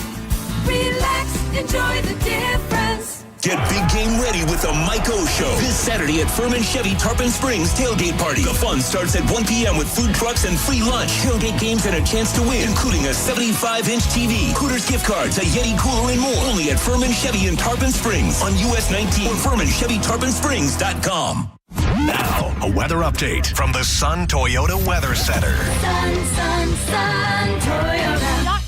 Relax, enjoy the difference. Get big game ready with the Mike O Show this Saturday at Furman Chevy Tarpon Springs Tailgate Party. The fun starts at 1 p.m. with food trucks and free lunch, tailgate games, and a chance to win, including a 75-inch TV, Hooters gift cards, a Yeti cooler, and more. Only at Furman Chevy in Tarpon Springs on US 19 or FurmanChevyTarponSprings.com. Now, a weather update from the Sun Toyota Weather Center. Sun, Toyota.com.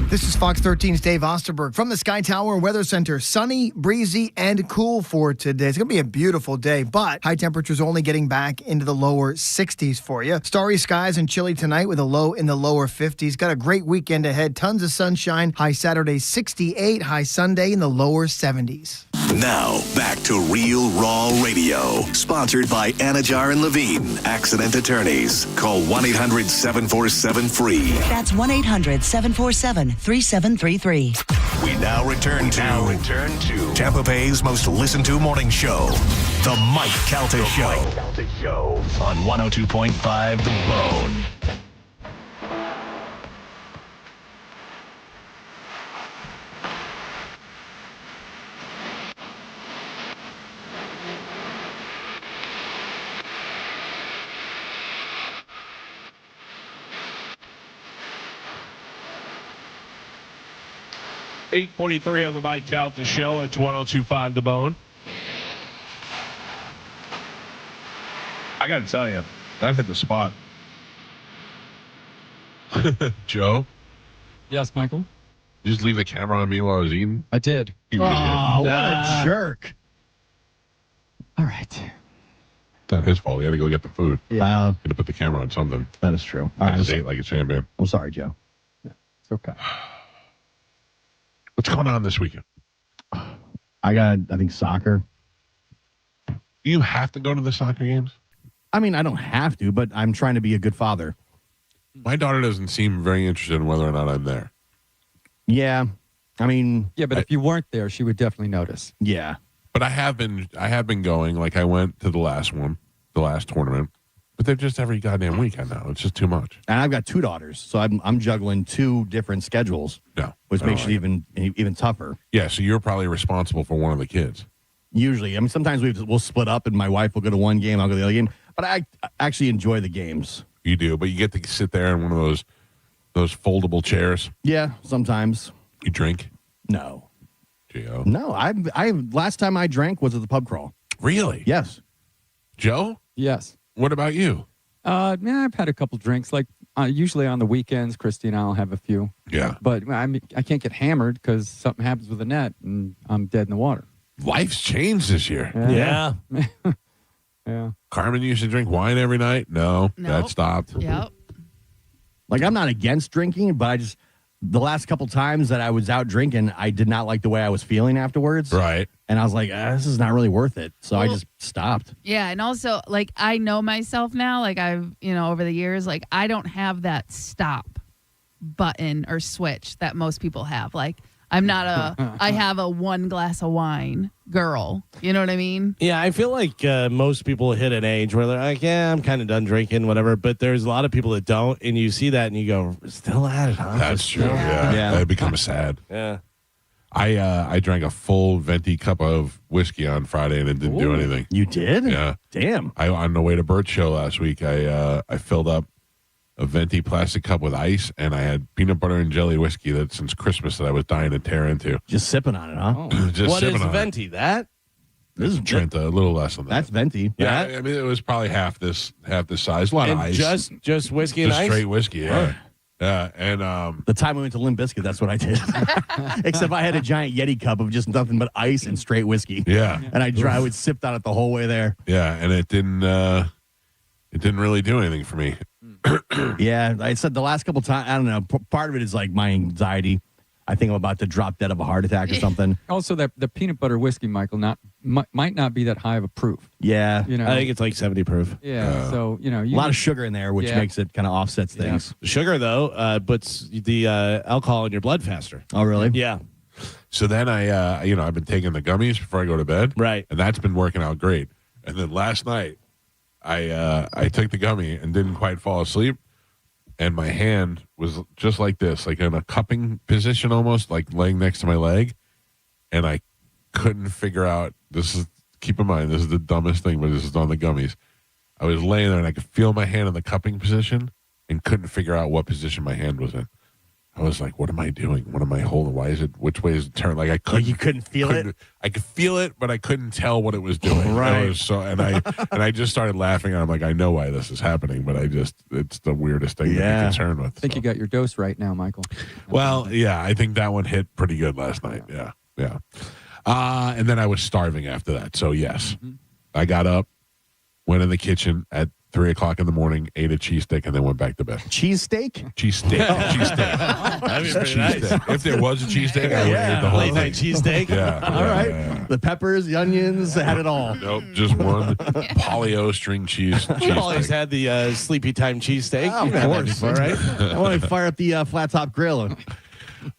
This is Fox 13's Dave Osterberg from the Sky Tower Weather Center. Sunny, breezy, and cool for today. It's going to be a beautiful day, but high temperatures only getting back into the lower 60s for you. Starry skies and chilly tonight with a low in the lower 50s. Got a great weekend ahead. Tons of sunshine. High Saturday 68, high Sunday in the lower 70s. Now, back to Real Raw Radio. Sponsored by Anajar and Levine, Accident Attorneys. Call 1-800-747-FREE. That's 1-800-747-3733. We now return to Tampa Bay's most listened to morning show, The Mike Calta Show. On 102.5 The Bone. $8:43 on the Mike Calta Show at 102.5 The Bone. I got to tell you, that hit the spot. Joe? Yes, Michael? You just leave the camera on me while I was eating? I did. You Oh, idiot. what a jerk. All right. It's not his fault. He had to go get the food. Yeah. He had to put the camera on something. That is true. I just ate like a champion. I'm sorry, Joe. It's okay. What's going on this weekend? I think, soccer. You have to go to the soccer games? I mean, I don't have to, but I'm trying to be a good father. My daughter doesn't seem very interested in whether or not I'm there. Yeah. I mean. Yeah, but if you weren't there, she would definitely notice. Yeah. But I have been going. Like, I went to the last tournament. But they're just every goddamn weekend now. It's just too much. And I've got two daughters, so I'm juggling two different schedules. No. Which makes it even tougher. Yeah, so you're probably responsible for one of the kids. Usually. I mean, sometimes we'll split up and my wife will go to one game, I'll go to the other game. But I actually enjoy the games. You do, but you get to sit there in one of those foldable chairs. Yeah, sometimes. You drink? No. Gio? No, I last time I drank was at the pub crawl. Really? Yes. Joe? Yes. What about you? Yeah, I've had a couple drinks. Like usually on the weekends, Christy and I'll have a few. Yeah. But I can't get hammered because something happens with the net and I'm dead in the water. Life's changed this year. Yeah. Yeah. Carmen used to drink wine every night. No, that stopped. Yep. Like, I'm not against drinking, but the last couple times that I was out drinking, I did not like the way I was feeling afterwards. Right. And I was like, this is not really worth it. So I just stopped. Yeah, and also, like, I know myself now, like, I've, over the years, like, I don't have that stop button or switch that most people have. Like, I'm not I have a one glass of wine girl. You know what I mean? Yeah, I feel like most people hit an age where they're like, yeah, I'm kind of done drinking, whatever. But there's a lot of people that don't, and you see that and you go, still at it, huh? That's true. Yeah. That becomes sad. Yeah. I drank a full venti cup of whiskey on Friday and it didn't do anything. You did? Yeah. Damn. On the way to Bert's show last week, I filled up a venti plastic cup with ice, and I had peanut butter and jelly whiskey that since Christmas that I was dying to tear into. Just sipping on it, huh? Just What sipping is on venti? That? This is Trent, a little less than that. That's venti. Yeah, I mean, it was probably half this size. A lot of And ice. just whiskey and Just ice? straight whiskey, yeah. Yeah, and the time we went to Limp Bizkit, that's what I did. Except I had a giant Yeti cup of just nothing but ice and straight whiskey. Yeah. And I would sip down it the whole way there. Yeah, and it didn't really do anything for me. Yeah, I said the last couple times, I don't know, part of it is like my anxiety. I think I'm about to drop dead of a heart attack or something. Also, the peanut butter whiskey, Michael, might not be that high of a proof. Yeah. I think it's like 70 proof. Yeah, so, a lot of sugar in there, which makes it kind of offsets things. Sugar, though, puts the alcohol in your blood faster. Oh, really? Yeah. So then I've been taking the gummies before I go to bed. Right. And that's been working out great. And then last night, I took the gummy and didn't quite fall asleep. And my hand was just like this, like in a cupping position almost, like laying next to my leg. And I couldn't figure out, keep in mind, this is the dumbest thing, but this is on the gummies. I was laying there and I could feel my hand in the cupping position and couldn't figure out what position my hand was in. I was like, what am I doing? What am I holding? Which way is it turned? Like you couldn't feel it? I could feel it, but I couldn't tell what it was doing. Right. It was and I just started laughing. And I'm like, I know why this is happening, but it's the weirdest thing to be concerned with. I think you got your dose right now, Michael. Well, yeah, I think that one hit pretty good last night. Yeah. And then I was starving after that. So yes, I got up, went in the kitchen at 3:00 in the morning, ate a cheesesteak, and then went back to bed. Cheesesteak? Cheesesteak. Cheesesteak. That'd be pretty nice. If there was a cheesesteak, I would eat the whole Late thing. night cheesesteak. Yeah. All right. The peppers, the onions, had it all. Nope, just one polio string cheese. We've always had the sleepy time cheesesteak. Oh, of course. All right. I want to fire up the flat top grill.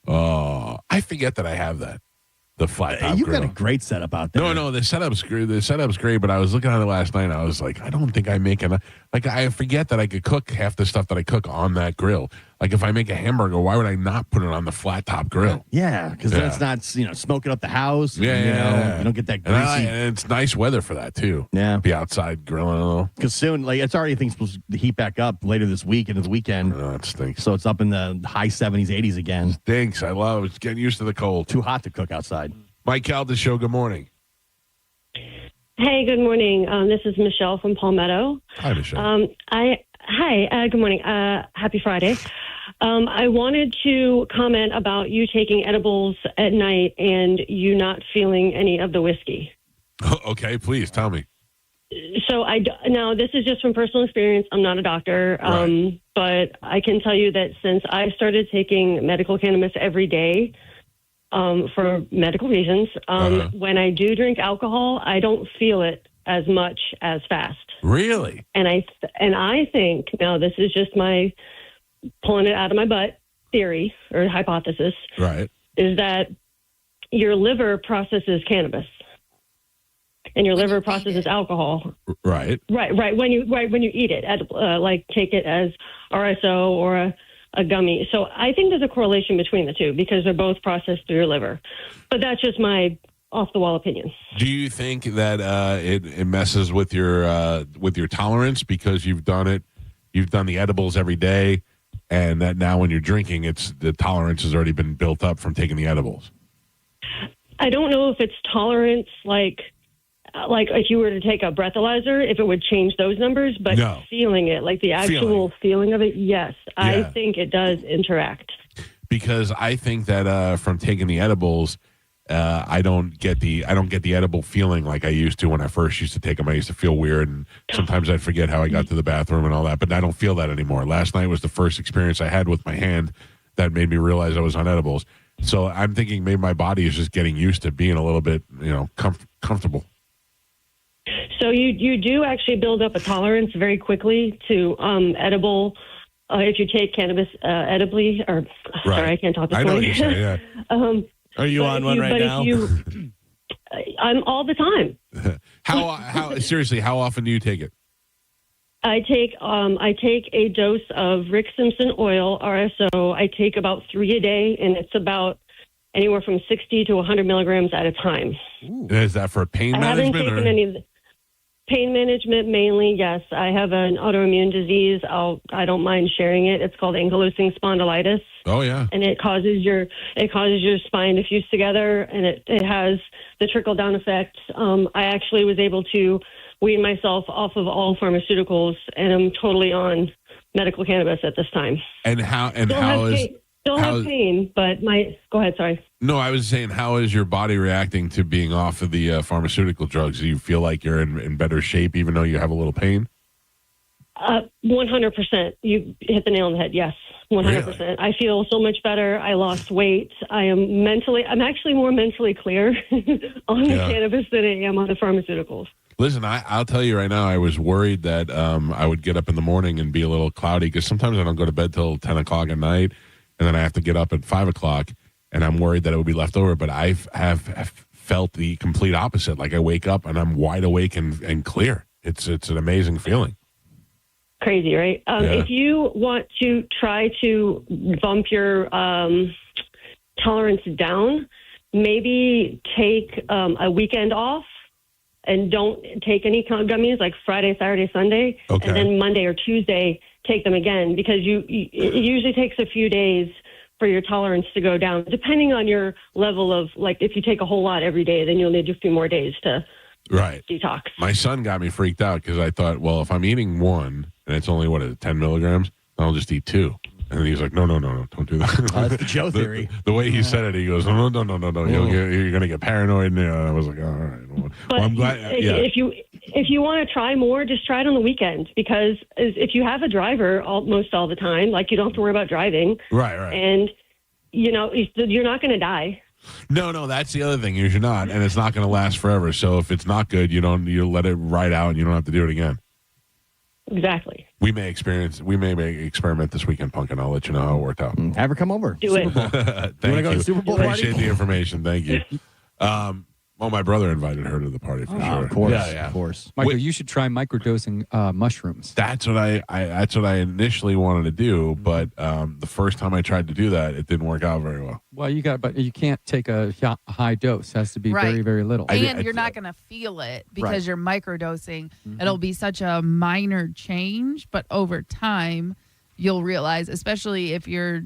I forget that I have that. The flat top You've grill. got a great setup out there. No, the setup's great. The setup's great, but I was looking at it last night and I was like, I don't think I make enough. Like, I forget that I could cook half the stuff that I cook on that grill. Like, if I make a hamburger, why would I not put it on the flat top grill? Yeah, because then it's not, smoking up the house. Yeah. You don't get that And, greasy. and it's nice weather for that, too. Yeah. Be outside grilling a little. Because soon, it's already, I think, supposed to heat back up later this week into the weekend. Oh, it stinks. So it's up in the high 70s, 80s again. Stinks. I love it. It's getting used to the cold. Too hot to cook outside. Mike Calta Show, good morning. Hey, good morning. This is Michelle from Palmetto. Hi, Michelle. Hi, good morning. Happy Friday. I wanted to comment about you taking edibles at night and you not feeling any of the whiskey. Okay, please tell me. So now this is just from personal experience. I'm not a doctor, but I can tell you that since I started taking medical cannabis every day, for medical reasons. When I do drink alcohol, I don't feel it as much as fast. Really? And I think, now this is just my pulling it out of my butt theory or hypothesis, right? Is that your liver processes cannabis and your liver processes alcohol. Right. Right. When you eat it, like take it as RSO or a gummy. So I think there's a correlation between the two because they're both processed through your liver. But that's just my off-the-wall opinion. Do you think that it messes with your tolerance because you've done the edibles every day, and that now when you're drinking, the tolerance has already been built up from taking the edibles? I don't know if it's tolerance, like if you were to take a breathalyzer, if it would change those numbers, but feeling it, like the actual feeling of it, yes, I think it does interact. Because I think that from taking the edibles, I don't get the edible feeling like I used to when I first used to take them. I used to feel weird, and sometimes I'd forget how I got to the bathroom and all that. But I don't feel that anymore. Last night was the first experience I had with my hand that made me realize I was on edibles. So I'm thinking maybe my body is just getting used to being a little bit, comfortable. So you do actually build up a tolerance very quickly to edible. If you take cannabis edibly, or sorry, I can't talk this morning. I know what you're saying, yeah. Are you on one right now? I'm all the time. How seriously? How often do you take it? I take a dose of Rick Simpson oil RSO. I take about 3 a day, and it's about anywhere from 60 to 100 milligrams at a time. Ooh. Is that for pain management? I haven't taken any of the pain management mainly. Yes, I have an autoimmune disease. I don't mind sharing it. It's called ankylosing spondylitis. Oh yeah, and it causes your spine to fuse together, and it has the trickle down effect. I actually was able to wean myself off of all pharmaceuticals, and I'm totally on medical cannabis at this time. And how have pain, but go ahead. Sorry. No, I was saying, how is your body reacting to being off of the pharmaceutical drugs? Do you feel like you're in better shape, even though you have a little pain? 100%. You hit the nail on the head. Yes, 100%. Really? I feel so much better. I lost weight. I'm actually more mentally clear on the cannabis than I am on the pharmaceuticals. Listen, I'll tell you right now, I was worried that I would get up in the morning and be a little cloudy because sometimes I don't go to bed till 10 o'clock at night, and then I have to get up at 5 o'clock. and I'm worried that it would be left over. But I have felt the complete opposite. Like I wake up and I'm wide awake and clear. It's an amazing feeling. Crazy, right? If you want to try to bump your tolerance down, maybe take a weekend off and don't take any gummies like Friday, Saturday, Sunday, and then Monday or Tuesday take them again, because it usually takes a few days for your tolerance to go down, depending on your level of, like, if you take a whole lot every day, then you'll need a few more days to detox. My son got me freaked out because I thought, well, if I'm eating one and it's only, 10 milligrams, I'll just eat 2. And then he's like, no, don't do that. That's the Joe theory. The way he said it, he goes, no. You're going to get paranoid. And I was like, all right. Well, I'm glad. If you want to try more, just try it on the weekend, because if you have a driver almost all the time, like, you don't have to worry about driving. Right. And, you're not going to die. No, that's the other thing. You're not, and it's not going to last forever. So if it's not good, you let it ride out, and you don't have to do it again. Exactly. We may experiment this weekend, Punk, and I'll let you know how it worked out. Have her come over. Do it. Thank you. You. Go to Super Bowl Appreciate party? the information. Thank you. Well, my brother invited her to the party for sure. Of course, Yeah. of course. Michael, you should try microdosing mushrooms. That's what I initially wanted to do, but the first time I tried to do that, it didn't work out very well. Well, but you can't take a high dose. It has to be very, very little. And you're not going to feel it because you're microdosing. It'll be such a minor change, but over time, you'll realize, especially if you're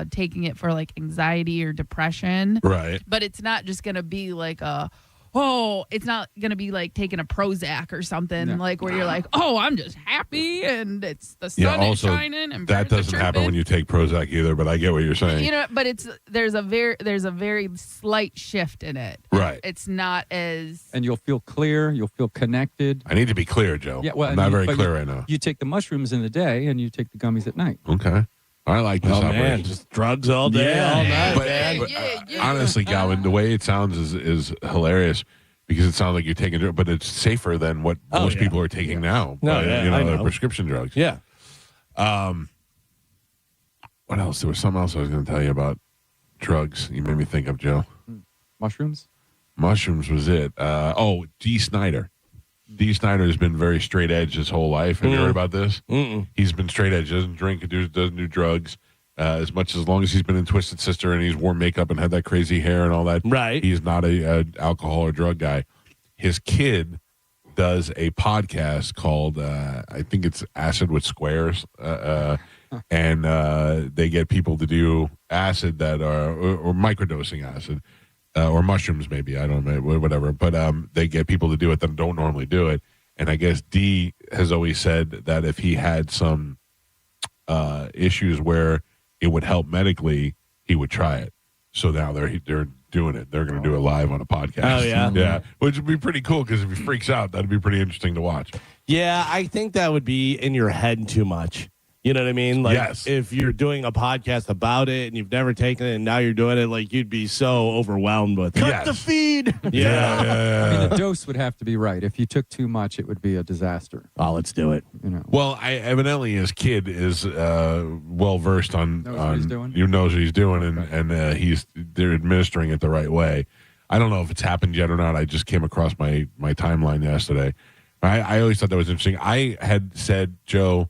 taking it for like anxiety or depression. Right. But it's not just going to be like it's not going to be like taking a Prozac or something like where you're like, I'm just happy and it's the sun is shining. And that doesn't happen when you take Prozac either, but I get what you're saying. But there's a very slight shift in it. Right. It's not as. And you'll feel clear. You'll feel connected. I need to be clear, Joe. Yeah, well, I'm not very clear right now. You take the mushrooms in the day and you take the gummies at night. Okay. I like this operation. Man, just drugs all day, all night. But honestly, Galvin, the way it sounds is hilarious because it sounds like you're taking drugs, but it's safer than what most people are taking now. No, I know. Prescription drugs. Yeah. What else? There was something else I was going to tell you about drugs. You made me think of, Joe. Mushrooms? Mushrooms was it. D. Snyder. D. Snyder has been very straight edge his whole life. Have you heard about this? He's been straight edge. Doesn't drink, doesn't do drugs. As long as he's been in Twisted Sister and he's worn makeup and had that crazy hair and all that. Right. He's not a alcohol or drug guy. His kid does a podcast called, I think it's Acid with Squares. And they get people to do acid that are, or microdosing acid. Or mushrooms, maybe. I don't know, whatever. But they get people to do it that don't normally do it. And I guess D has always said that if he had some issues where it would help medically, he would try it. So now they're doing it. They're going to do it live on a podcast. Oh, yeah? Yeah, which would be pretty cool because if he freaks out, that'd be pretty interesting to watch. Yeah, I think that would be in your head too much. You know what I mean? Like, if you're doing a podcast about it and you've never taken it and now you're doing it, like, you'd be so overwhelmed with it. Cut the feed. Yeah. I mean, the dose would have to be right. If you took too much, it would be a disaster. Oh, let's do it. Well, evidently his kid is well versed on what he's doing. You knows what he's doing, and they're administering it the right way. I don't know if it's happened yet or not. I just came across my timeline yesterday. I always thought that was interesting. I had said, Joe,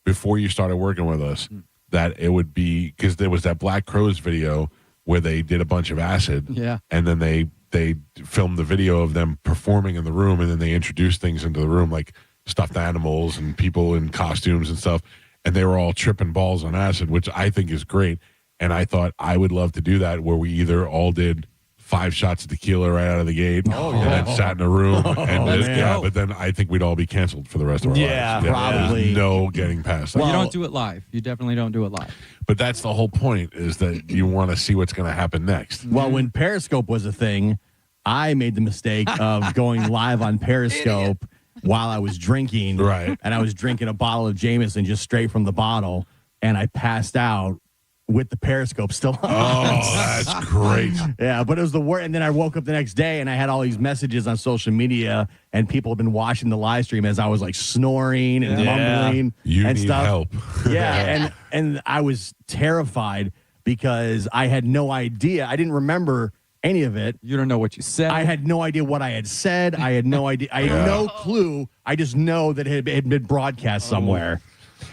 before you started working with us, that it would be because there was that Black Crowes video where they did a bunch of acid, and then they filmed the video of them performing in the room, and then they introduced things into the room like stuffed animals and people in costumes and stuff, and they were all tripping balls on acid, which I think is great. And I thought I would love to do that where we either all did 5 shots of tequila right out of the gate, and then sat in a room, but then I think we'd all be canceled for the rest of our lives. Probably. There's no getting past that. Well, you don't do it live. You definitely don't do it live. But that's the whole point, is that you want to see what's going to happen next. Well, when Periscope was a thing, I made the mistake of going live on Periscope while I was drinking. Right. And I was drinking a bottle of Jameson just straight from the bottle, and I passed out with the Periscope still on. Oh, that's great. Yeah, but it was the worst. And then I woke up the next day and I had all these messages on social media, and people have been watching the live stream as I was like snoring and mumbling You and need stuff. help. Yeah, and I was terrified. because I had no idea. I didn't remember any of it. You don't know what you said. I had no idea what I had said. I had no idea. I had no clue. I just know that it had been broadcast somewhere.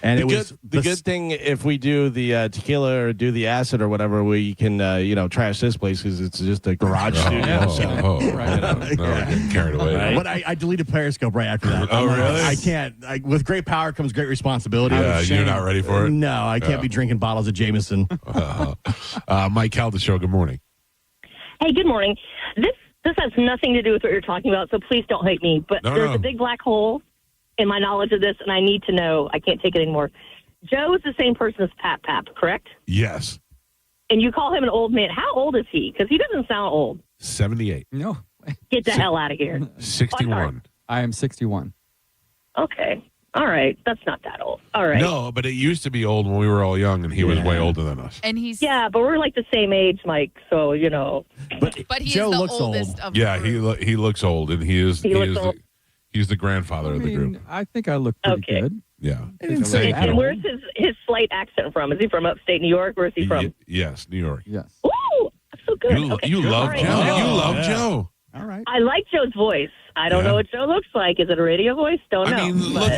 And it was the good thing if we do the tequila or do the acid or whatever, we can trash this place because it's just a garage studio. Getting carried away. Right. But I deleted Periscope right after that. Oh, really? I can't. With great power comes great responsibility. Yeah, you're not ready for it? No, I can't be drinking bottles of Jameson. Mike Calta Show, good morning. Hey, good morning. This has nothing to do with what you're talking about, so please don't hate me. But there's a big black hole in my knowledge of this, and I need to know. I can't take it anymore. Joe is the same person as Pap, correct? Yes. And you call him an old man. How old is he? Because he doesn't sound old. 78. No. Get the hell out of here. 61. I am 61. Okay. All right. That's not that old. All right. No, but it used to be old when we were all young, and he was way older than us. And he's but we're like the same age, Mike. So But he Joe is the looks oldest old. of Yeah, the group. he looks old, and he's the grandfather of the group. I think I look pretty good. Yeah. And where's his slight accent from? Is he from upstate New York? Where is he from? Yes, New York. Yes. Ooh, that's so good. You love All Joe. right. You love Joe. All right. I like Joe's voice. I don't know what Joe looks like. Is it a radio voice? Don't know. I mean, look,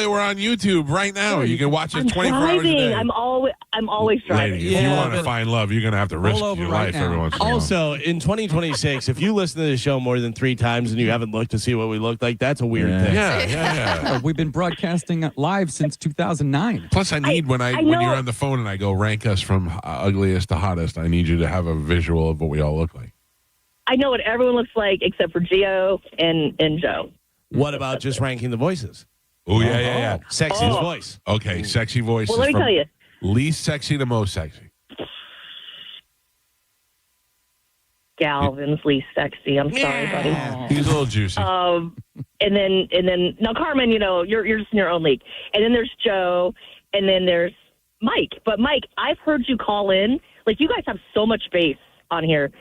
we're on YouTube right now. You can watch us 24 hours a day. I'm always driving. Lady, if you want to find love, you're going to have to risk your life every once in a while. Also, in 2026, if you listen to the show more than 3 times and you haven't looked to see what we look like, that's a weird thing. Yeah. We've been broadcasting live since 2009. Plus, I need when you're on the phone and I go rank us from ugliest to hottest, I need you to have a visual of what we all look like. I know what everyone looks like except for Gio and Joe. What about just ranking the voices? Oh, yeah. Sexiest voice. Okay, sexy voice. Well, let me tell you. Least sexy to most sexy. Galvin's least sexy. I'm sorry, buddy. He's a little juicy. And then now Carmen, you're just in your own league. And then there's Joe, and then there's Mike. But Mike, I've heard you call in. Like, you guys have so much bass on here.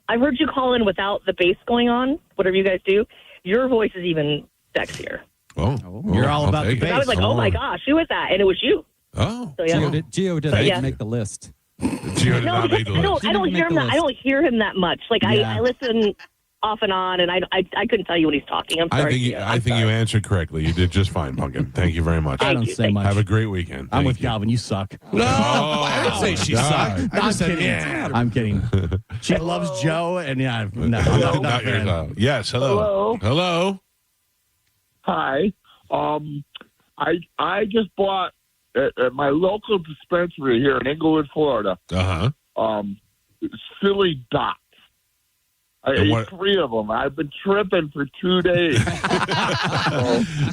I've heard you call in without the bass going on, whatever you guys do. Your voice is even sexier. Oh, you're all about the bass. I was like, oh my gosh, who is that? And it was you. Oh. So, yeah. Gio didn't make the list. Gio did not make the list. I don't hear him. I don't hear him that much. Like I listen off and on, and I couldn't tell you when he's talking. I'm sorry. I think you answered correctly. You did just fine, Pumpkin. Thank you very much. I don't say much. Have a great weekend. I'm with Galvin. You suck. No, I didn't say she sucked. I'm kidding. I'm kidding. She loves Joe, and I'm not yours out. Yes, hello. Hello. Hi. I just bought at my local dispensary here in Inglewood, Florida. Silly dots. I ate 3 of them. I've been tripping for 2 days.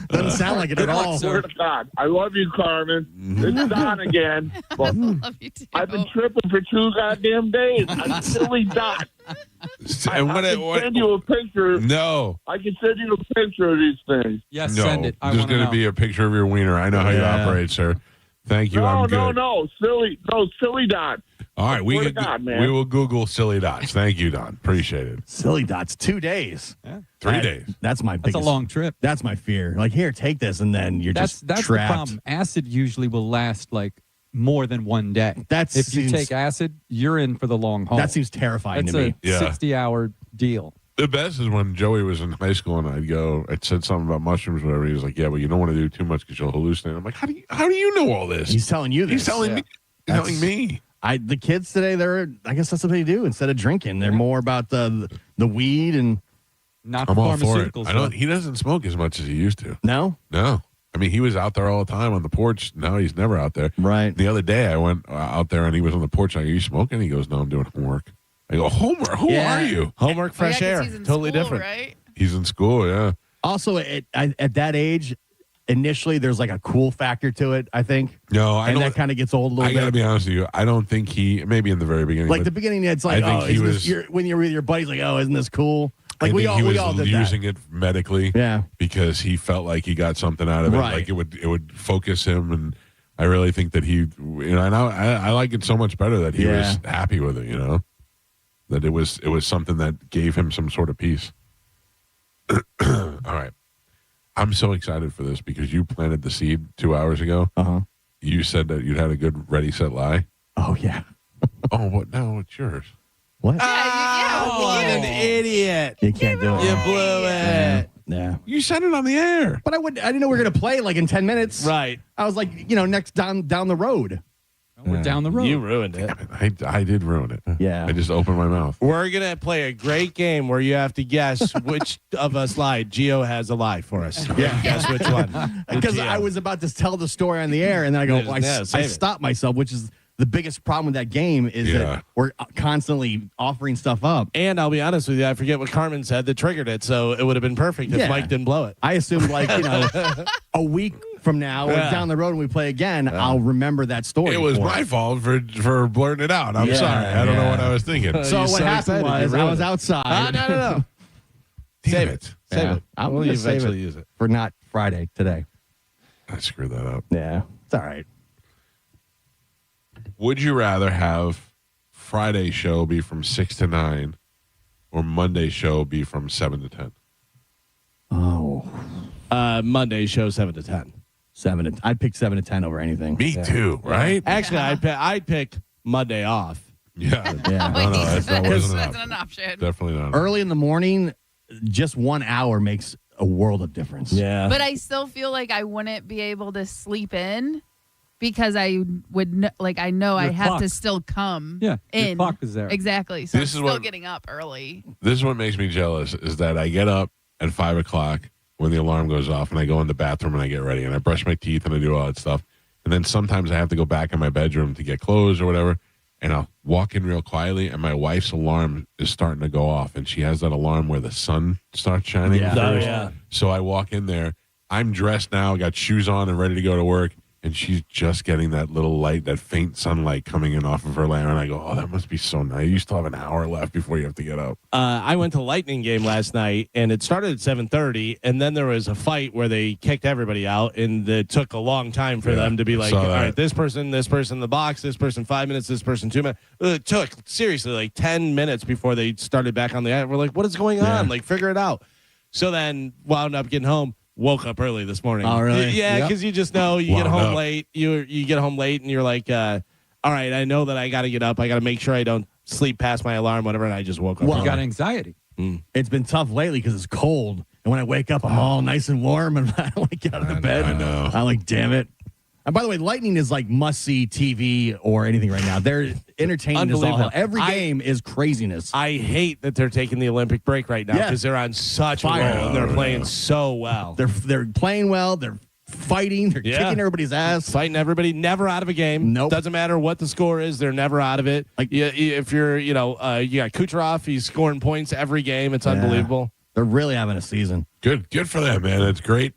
Doesn't sound like it at all. Swear to God. I love you, Carmen. It's Don again. But love you too. I've been tripping for 2 goddamn days. I'm silly dots. I can send you a picture. No. I can send you a picture of these things. Yes, No. send it. There's going to be a picture of your wiener. I know how you operate, sir. Thank you. I'm good. No. Silly dots. All right, we man. will Google silly dots. Thank you, Don. Appreciate it. Silly dots, 2 days. 3 days. That's my biggest. That's a long trip. That's my fear. Like, here, take this, and then that's that's trapped. the problem. Acid usually will last like more than 1 day. If you take acid, you're in for the long haul. That seems terrifying to me. That's a 60-hour deal. The best is when Joey was in high school and I'd said something about mushrooms or whatever. He was like, yeah, but you don't want to do too much because you'll hallucinate. I'm like, how do you know all this? He's telling you this. He's telling me. He's telling me. The kids today, I guess that's what they do instead of drinking. They're more about the weed and not I'm all for it. pharmaceuticals. He doesn't smoke as much as he used to. No? No. I mean, he was out there all the time on the porch. Now he's never out there. Right. The other day I went out there and he was on the porch. I go, are you smoking? He goes, no, I'm doing homework. I go, homework? Who are you? Homework, fresh air. Totally different. Right? He's in school, yeah. Also, at that age, initially there's like a cool factor to it, I think. No, I don't. And that kind of gets old a little bit. I got to be honest with you. I don't think maybe in the very beginning. Like the beginning, it's like, I think when you're with your buddies, like, oh, isn't this cool? Like he was did using that. it medically, because he felt like he got something out of it. Right. Like it would focus him, and I really think that he, and I like it so much better that he was happy with it. That it was something that gave him some sort of peace. All right, I'm so excited for this because you planted the seed 2 hours ago. Uh-huh. You said that you'd had a good ready, set, lie. Oh yeah. Oh, what? No, it's yours. What? What an idiot. You can't do it. You blew it. Yeah. You said it on the air. But I didn't know we were going to play like in 10 minutes. Right. I was like, next down the road. We're down the road. You ruined it. I did ruin it. Yeah. I just opened my mouth. We're going to play a great game where you have to guess which of us lied. Gio has a lie for us. Yeah. Guess which one. Because I was about to tell the story on the air, and then I go, I save it. stopped myself, which is the biggest problem with that game is that we're constantly offering stuff up. And I'll be honest with you, I forget what Carmen said that triggered it, so it would have been perfect if Mike didn't blow it. I assumed a week from now or down the road when we play again, I'll remember that story. It was my fault for blurting it out. I'm sorry. I don't know what I was thinking. So what happened was I was outside. No. Save it. Save it. I'm We'll going to eventually use it. for not Friday today. I screwed that up. Yeah, it's all right. Would you rather have Friday show be from 6 to 9 or Monday show be from 7 to 10? Oh. Monday show 7 to 10. I'd pick 7 to 10 over anything. Me too, right? Actually, I'd pick Monday off. Yeah. Yeah. No, that wasn't That's an option. Definitely not. Early in the morning, just 1 hour makes a world of difference. Yeah. But I still feel like I wouldn't be able to sleep in because I would I know I have clock. to still come Yeah, your in. clock is there. Exactly. So This I'm is still what- getting up early. This is what makes me jealous is that I get up at 5 o'clock when the alarm goes off and I go in the bathroom and I get ready and I brush my teeth and I do all that stuff. And then sometimes I have to go back in my bedroom to get clothes or whatever. And I'll walk in real quietly and my wife's alarm is starting to go off. And she has that alarm where the sun starts shining. Yeah. Oh, first. yeah. So I walk in there. I'm dressed now, got shoes on and ready to go to work. And she's just getting that little light, that faint sunlight coming in off of her lamp. And I go, oh, that must be so nice. You still have an hour left before you have to get up. I went to the Lightning game last night, and it started at 7:30, and then there was a fight where they kicked everybody out, and it took a long time for them to be like, all right, this person in the box, this person 5 minutes, this person 2 minutes. It took, seriously, like 10 minutes before they started back on the ice. We're like, what is going on? Like, figure it out. So then wound up getting home. Woke up early this morning. Oh, really? Yeah, because you just know you get home late. You get home late, and you're like, all right, I know that I got to get up. I got to make sure I don't sleep past my alarm, whatever. And I just woke up. Well, You got anxiety. It's been tough lately because it's cold. And when I wake up, I'm all nice and warm, and I don't get out of the bed. I know. I'm like, damn it. And by the way, Lightning is like must-see TV or anything right now. They're entertaining as all hell. Every game is craziness. I hate that they're taking the Olympic break right now because they're on such a roll Fire. and they're playing so well. They're playing well. They're fighting. They're kicking everybody's ass. Fighting everybody, never out of a game. Nope. Doesn't matter what the score is, they're never out of it. Like if you're, you got Kucherov, he's scoring points every game. It's unbelievable. They're really having a season. Good for them, man. It's great.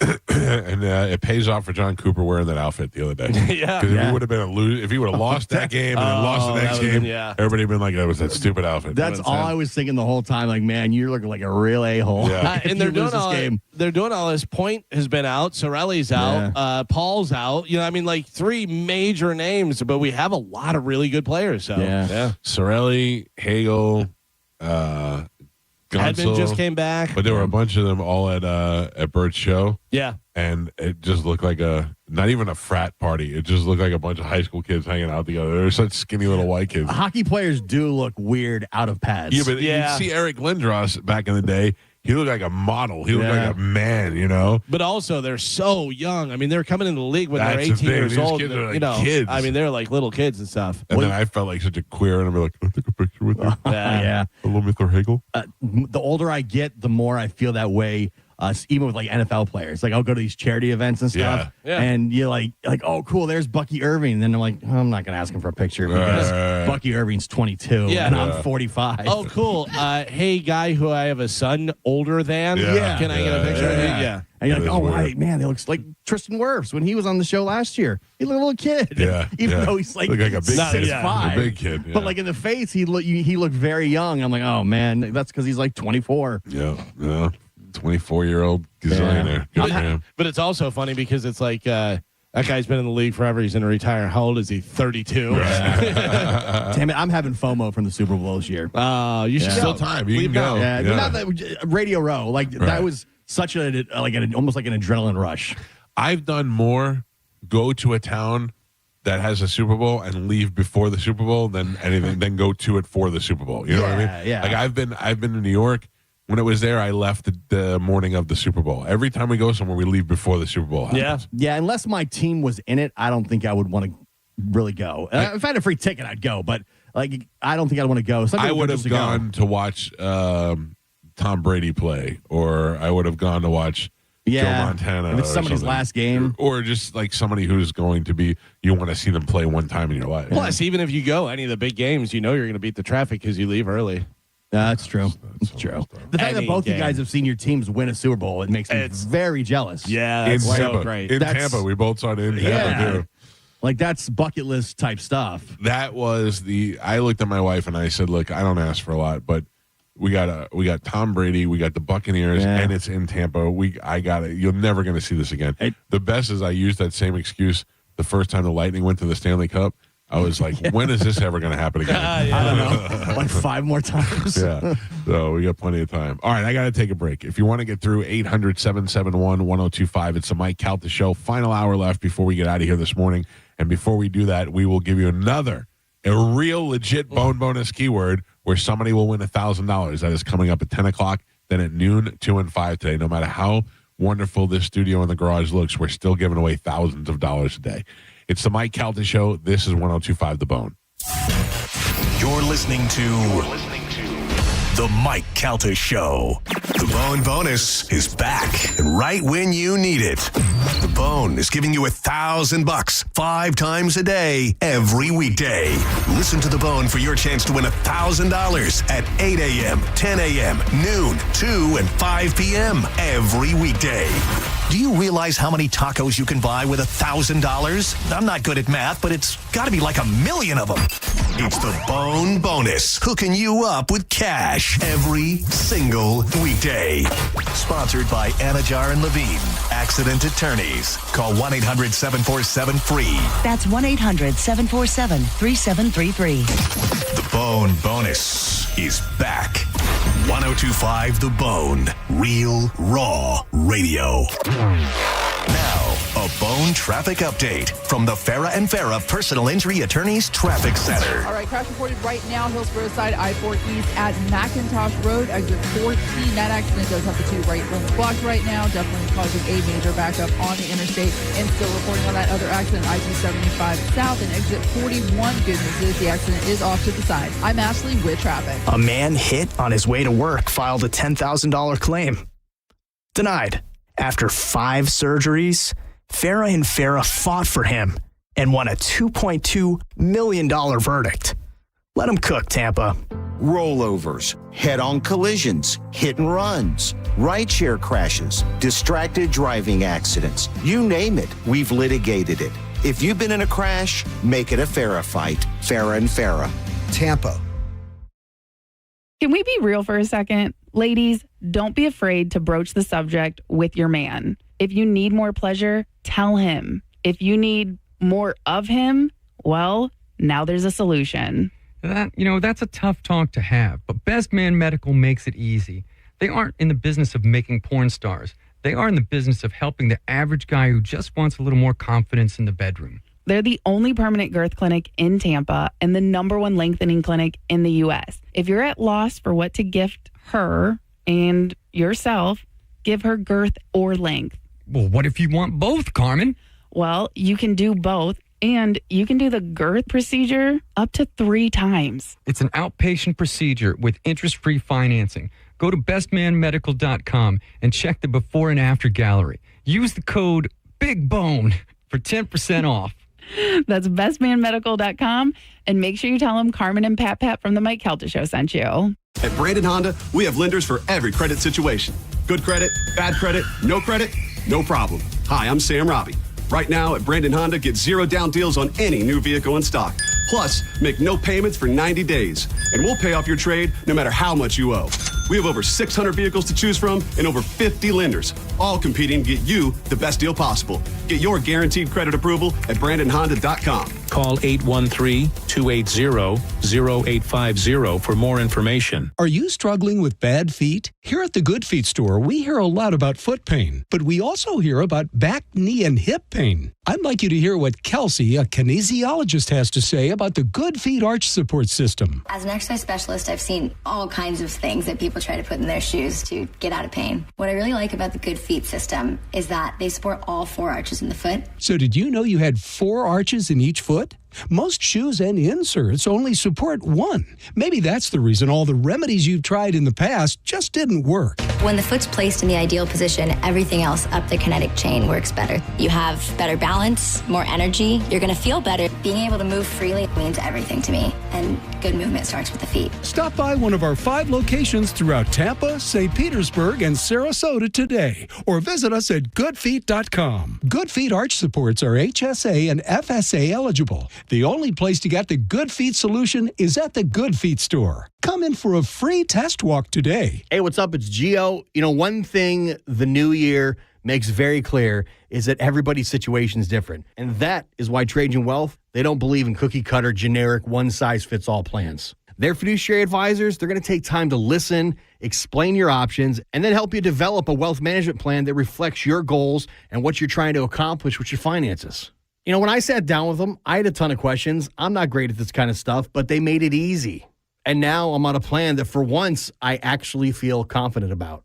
And it pays off for John Cooper wearing that outfit the other day. Yeah. Because if he would have been if he would have lost that game and then lost the next game, everybody would have been like, that was that stupid outfit. That's all I was thinking the whole time. Like, man, you're looking like a real a-hole. Yeah. And they're doing all this. Point has been out. Sorelli's out. Paul's out. You know, I mean, like 3 major names, but we have a lot of really good players. So Yeah. Sorelli, Hagel, Edmund just came back. But there were a bunch of them all at Bert's show. Yeah. And it just looked like not even a frat party. It just looked like a bunch of high school kids hanging out together. They were such skinny little white kids. Hockey players do look weird out of pads. Yeah, but you see Eric Lindros back in the day. He looked like a model. He looked like a man, you know. But also, they're so young. I mean, they're coming into the league when they're That's the 18 thing. years These old. kids are like you know, kids. I mean, they're like little kids and stuff. And then I felt like such a queer, and I'm like, can I take a picture with you? Yeah. Hello, Mr. Hagel. The older I get, the more I feel that way. Even with like NFL players, like I'll go to these charity events and stuff, and you're like, oh, cool, there's Bucky Irving. And then I'm like, I'm not gonna ask him for a picture because Bucky Irving's 22 and I'm 45. Oh, cool. Hey, guy who I have a son older than. Can I get a picture of you? Yeah. And you're like, oh, right, man, they looks like Tristan Wirfs when he was on the show last year. He looked like a little kid. Yeah. Even though he's like, Looked like a big kid. 6'5". A big kid. But like in the face, he looked very young. I'm like, oh man, that's because he's like 24. Yeah. 24-year-old gazillionaire. Good for him. But it's also funny because it's like that guy's been in the league forever. He's going to retire. How old is he? 32. Damn it, I'm having FOMO from the Super Bowl this year. You should Still time. You can go. Yeah, not that Radio Row. Like that was such almost like an adrenaline rush. I've done more go to a town that has a Super Bowl and leave before the Super Bowl than anything, then go to it for the Super Bowl. You know what I mean? Yeah. Like I've been to New York. When it was there, I left the morning of the Super Bowl. Every time we go somewhere, we leave before the Super Bowl happens. Yeah. Unless my team was in it, I don't think I would want to really go. If I had a free ticket, I'd go. But like, I don't think I'd want to go. I would have gone to watch Tom Brady play, or I would have gone to watch Joe Montana. If it's somebody's something. last game. Or just like somebody who's going to be, you want to see them play one time in your life. Plus, even if you go any of the big games, you know you're going to beat the traffic because you leave early. That's true. That's true. The fact that both you guys have seen your teams win a Super Bowl, it makes me very jealous. Yeah, in that's Tampa. so great. In Tampa, we both saw it in Tampa too. Like that's bucket list type stuff. That was I looked at my wife and I said, "Look, I don't ask for a lot, but we got Tom Brady, we got the Buccaneers, and it's in Tampa. I got it. You're never going to see this again." The best is I used that same excuse the first time the Lightning went to the Stanley Cup. I was like, when is this ever going to happen again? I don't know. Like 5 more times. Yeah. So we got plenty of time. All right, I got to take a break. If you want to get through 800-771-1025, it's the Mike Calta Show. Final hour left before we get out of here this morning. And before we do that, we will give you a real legit bone bonus keyword where somebody will win $1,000. That is coming up at 10 o'clock, then at noon, 2 and 5 today. No matter how wonderful this studio in the garage looks, we're still giving away thousands of dollars a day. It's the Mike Calta Show. This is 102.5 The Bone. You're listening to the Mike Calta Show. The Bone Bonus is back and right when you need it. The Bone is giving you $1,000 5 times a day, every weekday. Listen to The Bone for your chance to win $1,000 at 8 a.m., 10 a.m., noon, 2, and 5 p.m. every weekday. Do you realize how many tacos you can buy with $1,000? I'm not good at math, but it's got to be like 1 million of them. It's the Bone Bonus, hooking you up with cash every single weekday. Sponsored by Anajar and Levine, Accident Attorneys. Call 1-800-747-FREE. That's 1-800-747-3733. The Bone Bonus is back. 102.5 The Bone. Real, raw radio. Now, a Bone traffic update from the Farah and Farah Personal Injury Attorneys Traffic Center. All right, crash reported right now, Hillsborough side, I-4 East at McIntosh Road, exit 14. That accident does have the 2 right lanes blocked right now, definitely causing a major backup on the interstate. And still reporting on that other accident, I-275 South and exit 41. Good news is the accident is off to the side. I'm Ashley with traffic. A man hit on his way to work filed a $10,000 claim. Denied. After 5 surgeries, Farah and Farah fought for him and won a $2.2 million verdict. Let him cook, Tampa. Rollovers, head-on collisions, hit and runs, rideshare crashes, distracted driving accidents. You name it, we've litigated it. If you've been in a crash, make it a Farah fight. Farah and Farah. Tampa. Can we be real for a second? Ladies, don't be afraid to broach the subject with your man. If you need more pleasure, tell him. If you need more of him, well, now there's a solution. That's a tough talk to have, but Best Man Medical makes it easy. They aren't in the business of making porn stars. They are in the business of helping the average guy who just wants a little more confidence in the bedroom. They're the only permanent girth clinic in Tampa and the #1 lengthening clinic in the U.S. If you're at loss for what to gift her and yourself, give her girth or length. Well, what if you want both, Carmin? Well, you can do both, and you can do the girth procedure up to 3 times. It's an outpatient procedure with interest-free financing. Go to bestmanmedical.com and check the before and after gallery. Use the code BIGBONE for 10% off. That's bestmanmedical.com, and make sure you tell them Carmen and Pat from the Mike Calta Show sent you. At Brandon Honda, we have lenders for every credit situation. Good credit, bad credit, no problem. Hi, I'm Sam Robbie. Right now at Brandon Honda, get 0 down deals on any new vehicle in stock. Plus, make no payments for 90 days, and we'll pay off your trade no matter how much you owe. We have over 600 vehicles to choose from and over 50 lenders, all competing to get you the best deal possible. Get your guaranteed credit approval at BrandonHonda.com. Call 813-280-0850 for more information. Are you struggling with bad feet? Here at the Good Feet store, we hear a lot about foot pain, but we also hear about back, knee, and hip pain. I'd like you to hear what Kelsey, a kinesiologist, has to say about the Good Feet Arch Support System. As an exercise specialist, I've seen all kinds of things that people try to put in their shoes to get out of pain. What I really like about the Good Feet system is that they support all 4 arches in the foot. So did you know you had 4 arches in each foot? Most shoes and inserts only support 1. Maybe that's the reason all the remedies you've tried in the past just didn't work. When the foot's placed in the ideal position, everything else up the kinetic chain works better. You have better balance, more energy. You're going to feel better. Being able to move freely means everything to me, and good movement starts with the feet. Stop by one of our 5 locations throughout Tampa, St. Petersburg, and Sarasota today, or visit us at goodfeet.com. Good Feet Arch Supports are HSA and FSA eligible. The only place to get the Good Feet solution is at the Good Feet store. Come in for a free test walk today. Hey, what's up? It's Gio. You know, one thing the new year makes very clear is that everybody's situation is different. And that is why Trajan Wealth, they don't believe in cookie-cutter, generic, one-size-fits-all plans. Their fiduciary advisors, they're going to take time to listen, explain your options, and then help you develop a wealth management plan that reflects your goals and what you're trying to accomplish with your finances. You know, when I sat down with them, I had a ton of questions. I'm not great at this kind of stuff, but they made it easy. And now I'm on a plan that for once I actually feel confident about.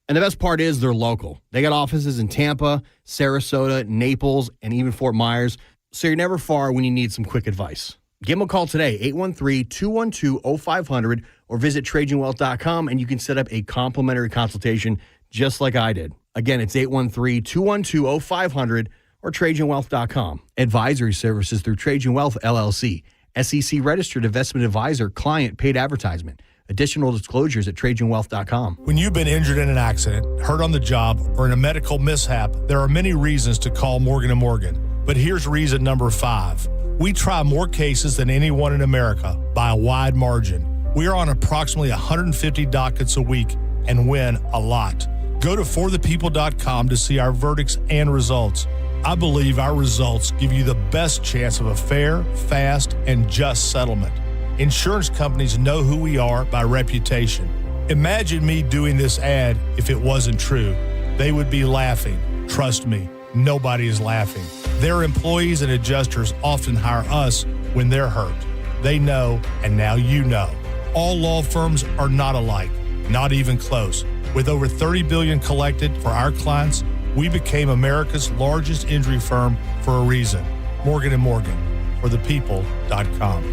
And the best part is they're local. They got offices in Tampa, Sarasota, Naples, and even Fort Myers. So you're never far when you need some quick advice. Give them a call today, 813-212-0500, or visit TrajanWealth.com, and you can set up a complimentary consultation just like I did. Again, it's 813-212-0500 or TrajanWealth.com. Advisory services through Trajan Wealth, LLC. SEC registered investment advisor, client paid advertisement. Additional disclosures at TrajanWealth.com. When you've been injured in an accident, hurt on the job, or in a medical mishap, there are many reasons to call Morgan & Morgan. But here's reason number 5. We try more cases than anyone in America by a wide margin. We are on approximately 150 dockets a week and win a lot. Go to forthepeople.com to see our verdicts and results. I believe our results give you the best chance of a fair, fast, and just settlement. Insurance companies know who we are by reputation. Imagine me doing this ad if it wasn't true. They would be laughing. Trust me, nobody is laughing. Their employees and adjusters often hire us when they're hurt. They know, and now you know. All law firms are not alike, not even close. With over $30 billion collected for our clients, we became America's largest injury firm for a reason. Morgan & Morgan, forthepeople.com.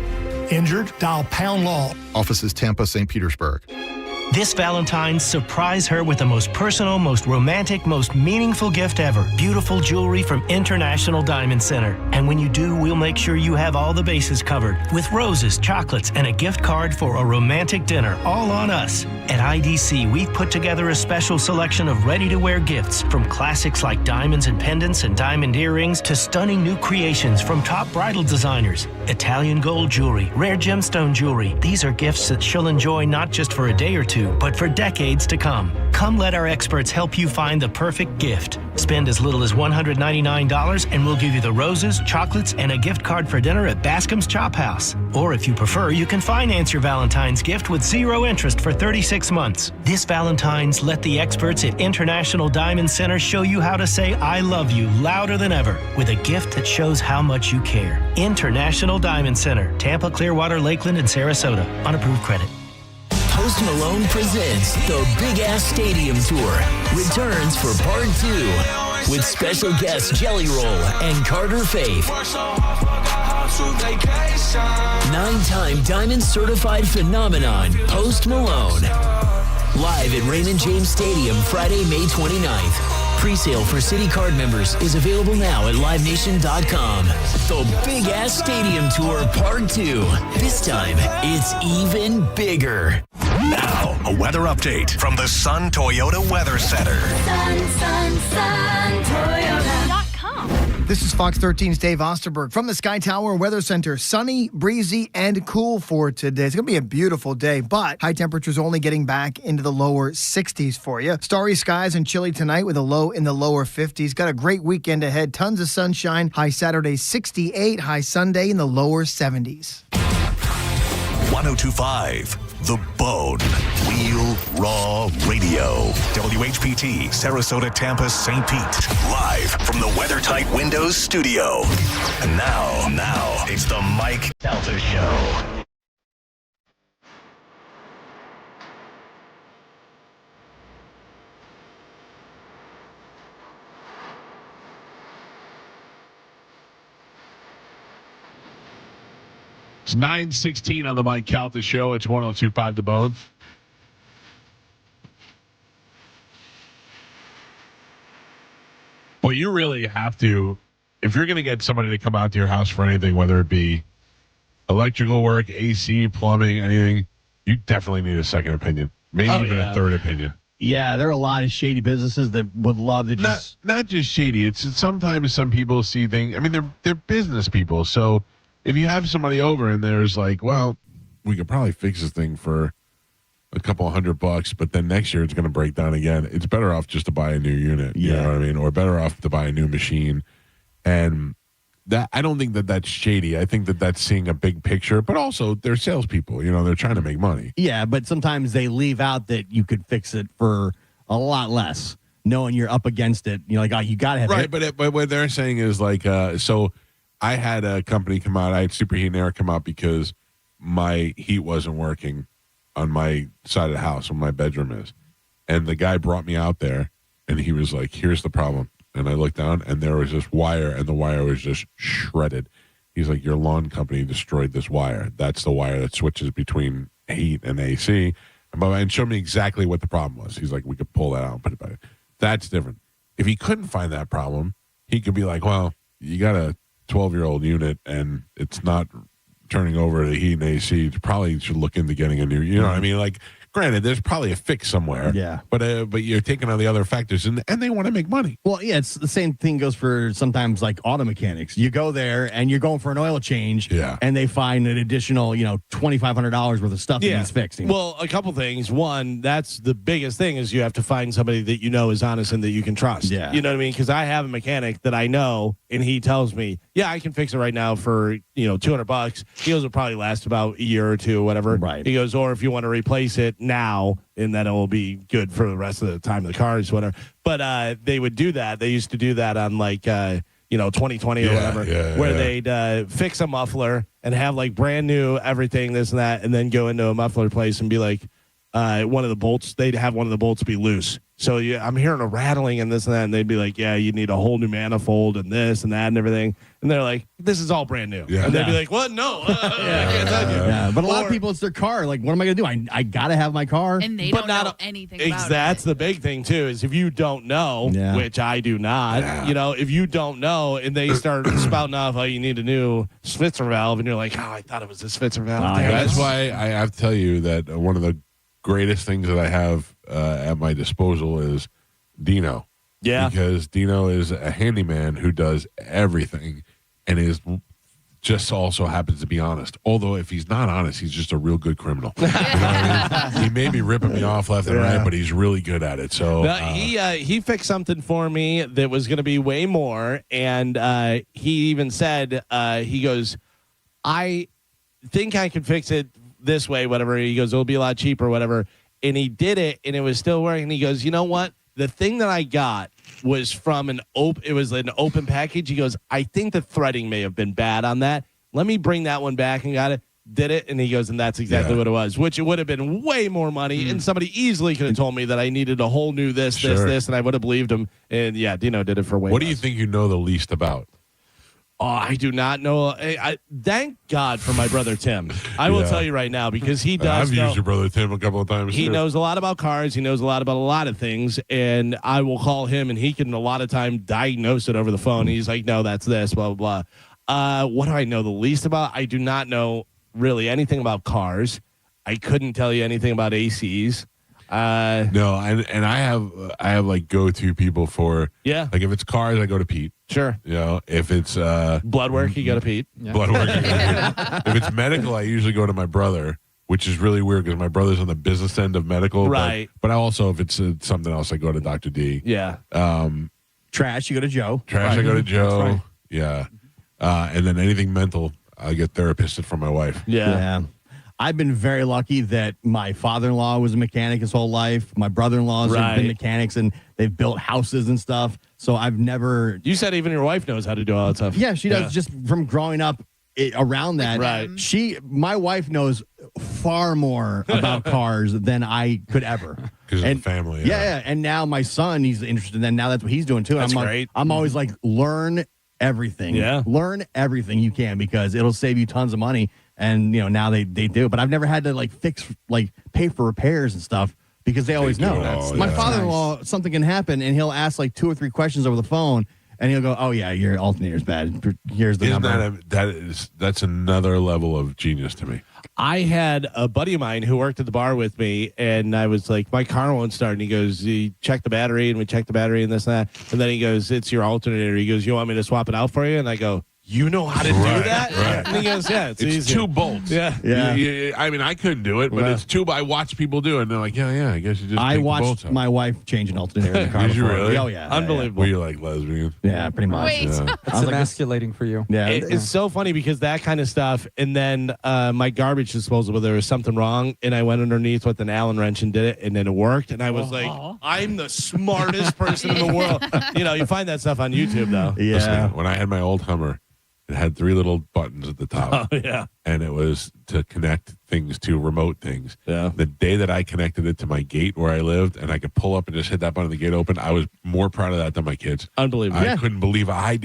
Injured? Dial Pound Law. Offices Tampa, St. Petersburg. This Valentine's, surprise her with the most personal, most romantic, most meaningful gift ever. Beautiful jewelry from International Diamond Center. And when you do, we'll make sure you have all the bases covered with roses, chocolates, and a gift card for a romantic dinner, all on us. At IDC, we've put together a special selection of ready-to-wear gifts, from classics like diamonds and pendants and diamond earrings to stunning new creations from top bridal designers. Italian gold jewelry, rare gemstone jewelry. These are gifts that she'll enjoy not just for a day or two, but for decades to come. Come let our experts help you find the perfect gift. Spend as little as $199 and we'll give you the roses, chocolates, and a gift card for dinner at Bascom's Chop House. Or if you prefer, you can finance your Valentine's gift with 0 interest for 36 months. This Valentine's, let the experts at International Diamond Center show you how to say I love you louder than ever with a gift that shows how much you care. International Diamond Center, Tampa, Clearwater, Lakeland, and Sarasota. On approved credit. Post Malone presents the Big Ass Stadium Tour. Returns for Part 2 with special guests Jelly Roll and Carter Faith. 9-time Diamond Certified Phenomenon, Post Malone. Live at Raymond James Stadium, Friday, May 29th. Pre-sale for City Card members is available now at LiveNation.com. The Big Ass Stadium Tour Part 2. This time, it's even bigger. Now, a weather update from the Sun Toyota Weather Center. Sun, Toyota.com. This is Fox 13's Dave Osterberg from the Sky Tower Weather Center. Sunny, breezy, and cool for today. It's going to be a beautiful day, but high temperatures only getting back into the lower 60s for you. Starry skies and chilly tonight with a low in the lower 50s. Got a great weekend ahead. Tons of sunshine. High Saturday 68, high Sunday in the lower 70s. 1025 The Bone. Real Raw Radio. WHPT, Sarasota, Tampa, St. Pete. Live from the WeatherTight Windows studio. And now, it's the Mike Calta Show. It's 9:16 on the Mike Calta Show. It's 1025 The Bone. Well, you really have to, if you're going to get somebody to come out to your house for anything, whether it be electrical work, AC, plumbing, anything, you definitely need a second opinion. Maybe even a third opinion. Yeah, there are a lot of shady businesses that would love to just... Not just shady. It's sometimes some people see things. I mean, they're business people, so... If you have somebody over and there's like, well, we could probably fix this thing for a couple $100, but then next year it's going to break down again. It's better off just to buy a new unit. You know what I mean? Or better off to buy a new machine. And that I don't think that that's shady. I think that that's seeing a big picture, but also they're salespeople. You know, they're trying to make money. Yeah, but sometimes they leave out that you could fix it for a lot less, knowing you're up against it. You know, like, oh, you got to have it. Right, but what they're saying is like, so... I had a company come out. I had Superheat and Air come out because my heat wasn't working on my side of the house where my bedroom is. And the guy brought me out there, and he was like, here's the problem. And I looked down, and there was this wire, and the wire was just shredded. He's like, your lawn company destroyed this wire. That's the wire that switches between heat and AC. And showed me exactly what the problem was. He's like, we could pull that out and put it back. That's different. If he couldn't find that problem, he could be like, well, you got a 12-year-old unit and it's not turning over to heat and AC. You probably should look into getting a new, you know what I mean? Like, granted, there's probably a fix somewhere. Yeah. But you're taking on the other factors and they want to make money. Well, yeah, it's the same thing goes for sometimes like auto mechanics. You go there and you're going for an oil change and they find an additional, $2,500 worth of stuff that needs fixing. Well, a couple things. One, that's the biggest thing is you have to find somebody that you know is honest and that you can trust. Yeah. You know what I mean? Because I have a mechanic that I know and he tells me, yeah, I can fix it right now for, $200. He goes, it'll probably last about a year or two or whatever. Right. He goes, or if you want to replace it now, and then it will be good for the rest of the time of the cars, whatever. But they would do that. They used to do that on 2020 or whatever, where they'd fix a muffler and have like brand new everything, this and that, and then go into a muffler place and be like, one of the bolts, they'd have one of the bolts be loose. So I'm hearing a rattling and this and that, and they'd be like, yeah, you need a whole new manifold and this and that and everything. And they're like, this is all brand new. Yeah. And they'd be like, what? No. I can't tell you. Yeah, but a lot of people, it's their car. Like, what am I going to do? I got to have my car. And they don't know anything about it. That's the big thing, too, is if you don't know, which I do not, if you don't know and they start spouting off, oh, you need a new Spitzer valve, and you're like, oh, I thought it was a Spitzer valve. That's why I have to tell you that one of the greatest things that I have at my disposal is Dino. Yeah. Because Dino is a handyman who does everything and is just also happens to be honest. Although if he's not honest, he's just a real good criminal. You know what I mean? He may be ripping me off left and right, but he's really good at it. So he fixed something for me that was going to be way more. And he even said, he goes, I think I can fix it this way, whatever. He goes, it'll be a lot cheaper, whatever. And he did it, and it was still working. He goes, you know what? The thing that I got was from an open package. He goes, I think the threading may have been bad on that. Let me bring that one back, and got it. Did it, and he goes, and that's exactly what it was, which it would have been way more money, and somebody easily could have told me that I needed a whole new this, and I would have believed him. And yeah, Dino did it for way What less. do you think you know the least about? Oh, I do not know. I thank God for my brother Tim. I will tell you right now, because he does. I've used your brother Tim a couple of times. He knows a lot about cars. He knows a lot about a lot of things, and I will call him, and he can a lot of time diagnose it over the phone. He's like, "No, that's this." Blah blah blah. What do I know the least about? I do not know really anything about cars. I couldn't tell you anything about ACs. No, and I have like go-to people for like if it's cars, I go to Pete. Sure. You know, if it's blood work, you go to Pete. Blood work, you go to Pete. If it's medical, I usually go to my brother, which is really weird because my brother's on the business end of medical. Right. But I also, if it's something else, I go to Dr. D. Yeah. Trash, you go to Joe. Trash, I go to Joe. Yeah. And then anything mental, I get therapist from my wife. Yeah. I've been very lucky that my father-in-law was a mechanic his whole life. My brother-in-laws have been mechanics, and they've built houses and stuff. So I've never... You said even your wife knows how to do all that stuff. Yeah, she does. Just from growing up around that. Right. My wife knows far more about cars than I could ever. Because of the family. Yeah. And now my son, he's interested in that. Now that's what he's doing, too. That's I'm great. I'm always like, learn everything. Yeah. Learn everything you can because it'll save you tons of money. And, now they do. But I've never had to, pay for repairs and stuff because they always know. My father-in-law, something can happen, and he'll ask, 2 or 3 questions over the phone, and he'll go, oh, yeah, your alternator's bad. Here's the number. That's another level of genius to me. I had a buddy of mine who worked at the bar with me, and I was like, my car won't start. And he goes, he checked the battery, and we checked the battery and this and that. And then he goes, it's your alternator. He goes, you want me to swap it out for you? And I go, you know how to do that? Right. And he goes, yeah, it's easy. 2 bolts. Yeah. I mean, I couldn't do it, but it's 2. I watch people do it, and they're like, yeah, I guess you just I take the watched bolts out. my wife change an alternator in the car. Did you really? Oh, yeah. Unbelievable. Were you like lesbian? Yeah, pretty much. Wait. Yeah. It's emasculating for you. Yeah. It's so funny because that kind of stuff, and then my garbage disposal, there was something wrong, and I went underneath with an Allen wrench and did it, and then it worked, and I was like, I'm the smartest person in the world. You find that stuff on YouTube, though. Yeah. Listen, when I had my old Hummer, it had 3 little buttons at the top. Oh, yeah. And it was to connect things to remote things. Yeah. The day that I connected it to my gate where I lived and I could pull up and just hit that button and the gate opened, I was more proud of that than my kids. Unbelievable. I couldn't believe I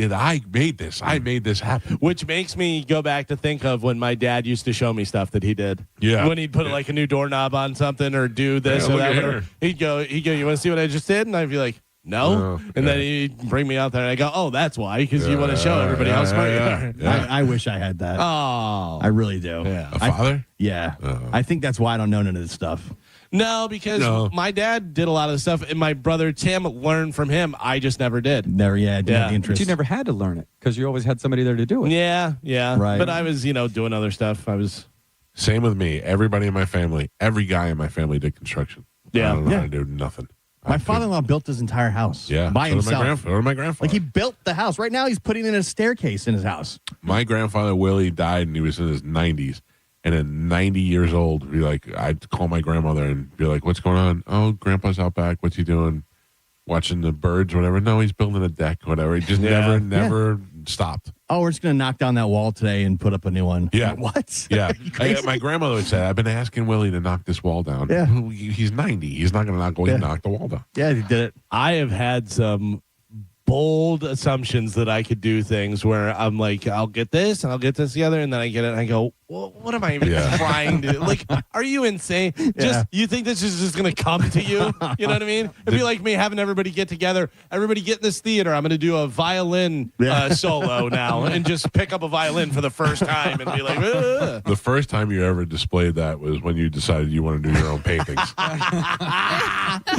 made this. I made this happen. Which makes me go back to think of when my dad used to show me stuff that he did. Yeah. When he'd put a new doorknob on something or do this or look that. at Whatever. her. He'd go, you want to see what I just did? And I'd be like, no. And then he'd bring me out there and I go, oh, that's why, because you want to show everybody how smart you are. I wish I had that. Oh. I really do. Yeah. A father? Yeah. I think that's why I don't know none of this stuff. No, because my dad did a lot of the stuff, and my brother Tim learned from him. I just never did. Didn't have the interest. But you never had to learn it because you always had somebody there to do it. Yeah. Right. But I was, doing other stuff. I was. Same with me. Everybody in my family, every guy in my family did construction. Yeah. I don't know how to do nothing. My father-in-law built his entire house by so himself. Did my grandfather. He built the house. Right now, he's putting in a staircase in his house. My grandfather, Willie, died and he was in his 90s. And at 90 years old, I'd call my grandmother and be like, what's going on? Oh, Grandpa's out back. What's he doing? Watching the birds, whatever. No, he's building a deck, whatever. He just never stopped. Oh, we're just going to knock down that wall today and put up a new one. Yeah. What? Yeah. My grandmother would say, I've been asking Willie to knock this wall down. Yeah. He's 90. He's not going to knock the wall down. Yeah, he did it. I have had some bold assumptions that I could do things where I'm like, I'll get this and I'll get this together, and then I get it and I go, well, what am I even trying to do? Like, are you insane? Just you think this is just gonna come to you? You know what I mean? It'd be like me having everybody get together, everybody get in this theater. I'm gonna do a violin solo now and just pick up a violin for the first time and be like, ugh. The first time you ever displayed that was when you decided you want to do your own paintings.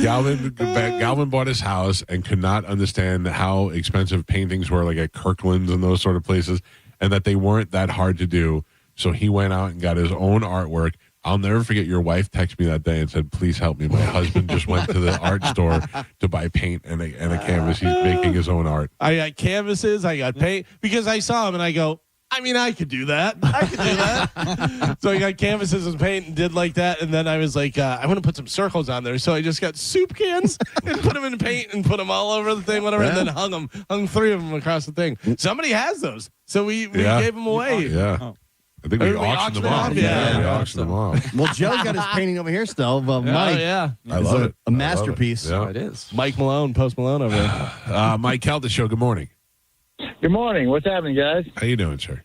Galvin bought his house and could not understand how expensive paintings were, like at Kirkland's and those sort of places, and that they weren't that hard to do. So he went out and got his own artwork. I'll never forget your wife texted me that day and said, please help me. My husband just went to the art store to buy paint and a canvas. He's making his own art. I got canvases, I got paint, because I saw him and I go, I mean, I could do that. I could do that. So I got canvases and paint and did like that. And then I was like, I want to put some circles on there. So I just got soup cans and put them in paint and put them all over the thing, whatever, and then hung 3 of them across the thing. Somebody has those. So we gave them away. Yeah. I think we auctioned them off. Yeah, we auctioned them off. Well, Joe's got his painting over here still. But Mike, I love it. A masterpiece. Yeah. It is. Mike Malone, Post Malone over there. Mike Calta Show, good morning. Good morning. What's happening, guys? How you doing, sir?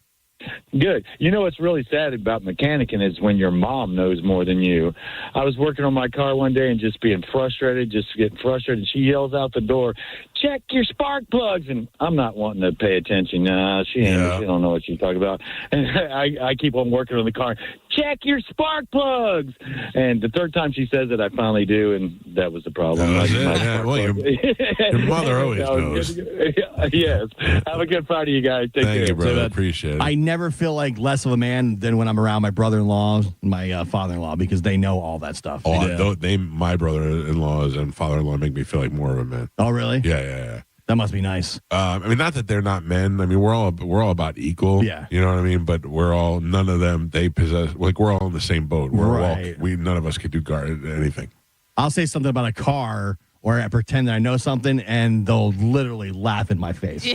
Good. You know what's really sad about mechanicing is when your mom knows more than you. I was working on my car one day and just getting frustrated. She yells out the door, check your spark plugs. And I'm not wanting to pay attention. Nah, she don't know what she's talking about. And I keep on working on the car. Check your spark plugs. And the third time she says it, I finally do, and that was the problem. Well, your mother always knows. Yes. Have a good Friday, you guys. Take care. Thank you, brother. Appreciate it. I never feel like less of a man than when I'm around my brother-in-law and my father-in-law because they know all that stuff. Oh, my brother-in-laws and father-in-law make me feel like more of a man. Oh, really? Yeah. That must be nice. I mean, not that they're not men. I mean, we're all about equal. Yeah. You know what I mean? But none of them, they possess, like, we're all in the same boat. None of us could do anything. I'll say something about a car where I pretend that I know something and they'll literally laugh in my face.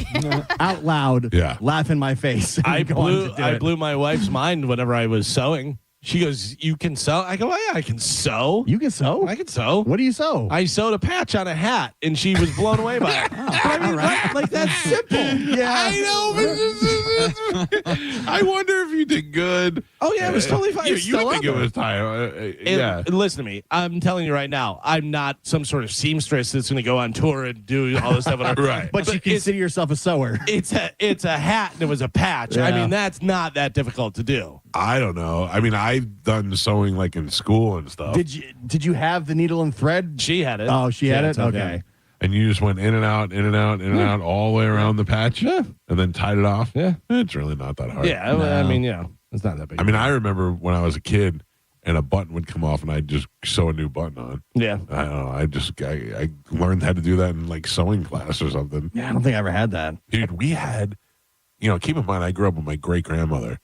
Out loud, laugh in my face. I blew my wife's mind whenever I was sewing. She goes, "You can sew?" I go, "Oh, yeah, I can sew." You can sew? I can sew. What do you sew? I sewed a patch on a hat, and she was blown away by it. I mean, like that's simple. Yeah, I know. But I wonder if you did good. Oh yeah, it was totally fine. You think it was time? Yeah. Listen to me. I'm telling you right now. I'm not some sort of seamstress that's going to go on tour and do all this stuff. Right. But you consider yourself a sewer. It's a hat and it was a patch. Yeah. I mean, that's not that difficult to do. I don't know. I mean, I've done sewing like in school and stuff. Did you have the needle and thread? She had it. Oh, she had it? Okay. And you just went in and out, in and out, in and out, all the way around the patch, and then tied it off. Yeah, it's really not that hard. Yeah, I mean, it's not that big. I mean, I remember when I was a kid, and a button would come off, and I'd just sew a new button on. Yeah, I don't know. I learned how to do that in like sewing class or something. Yeah, I don't think I ever had that. Dude, we had, keep in mind, I grew up with my great grandmother.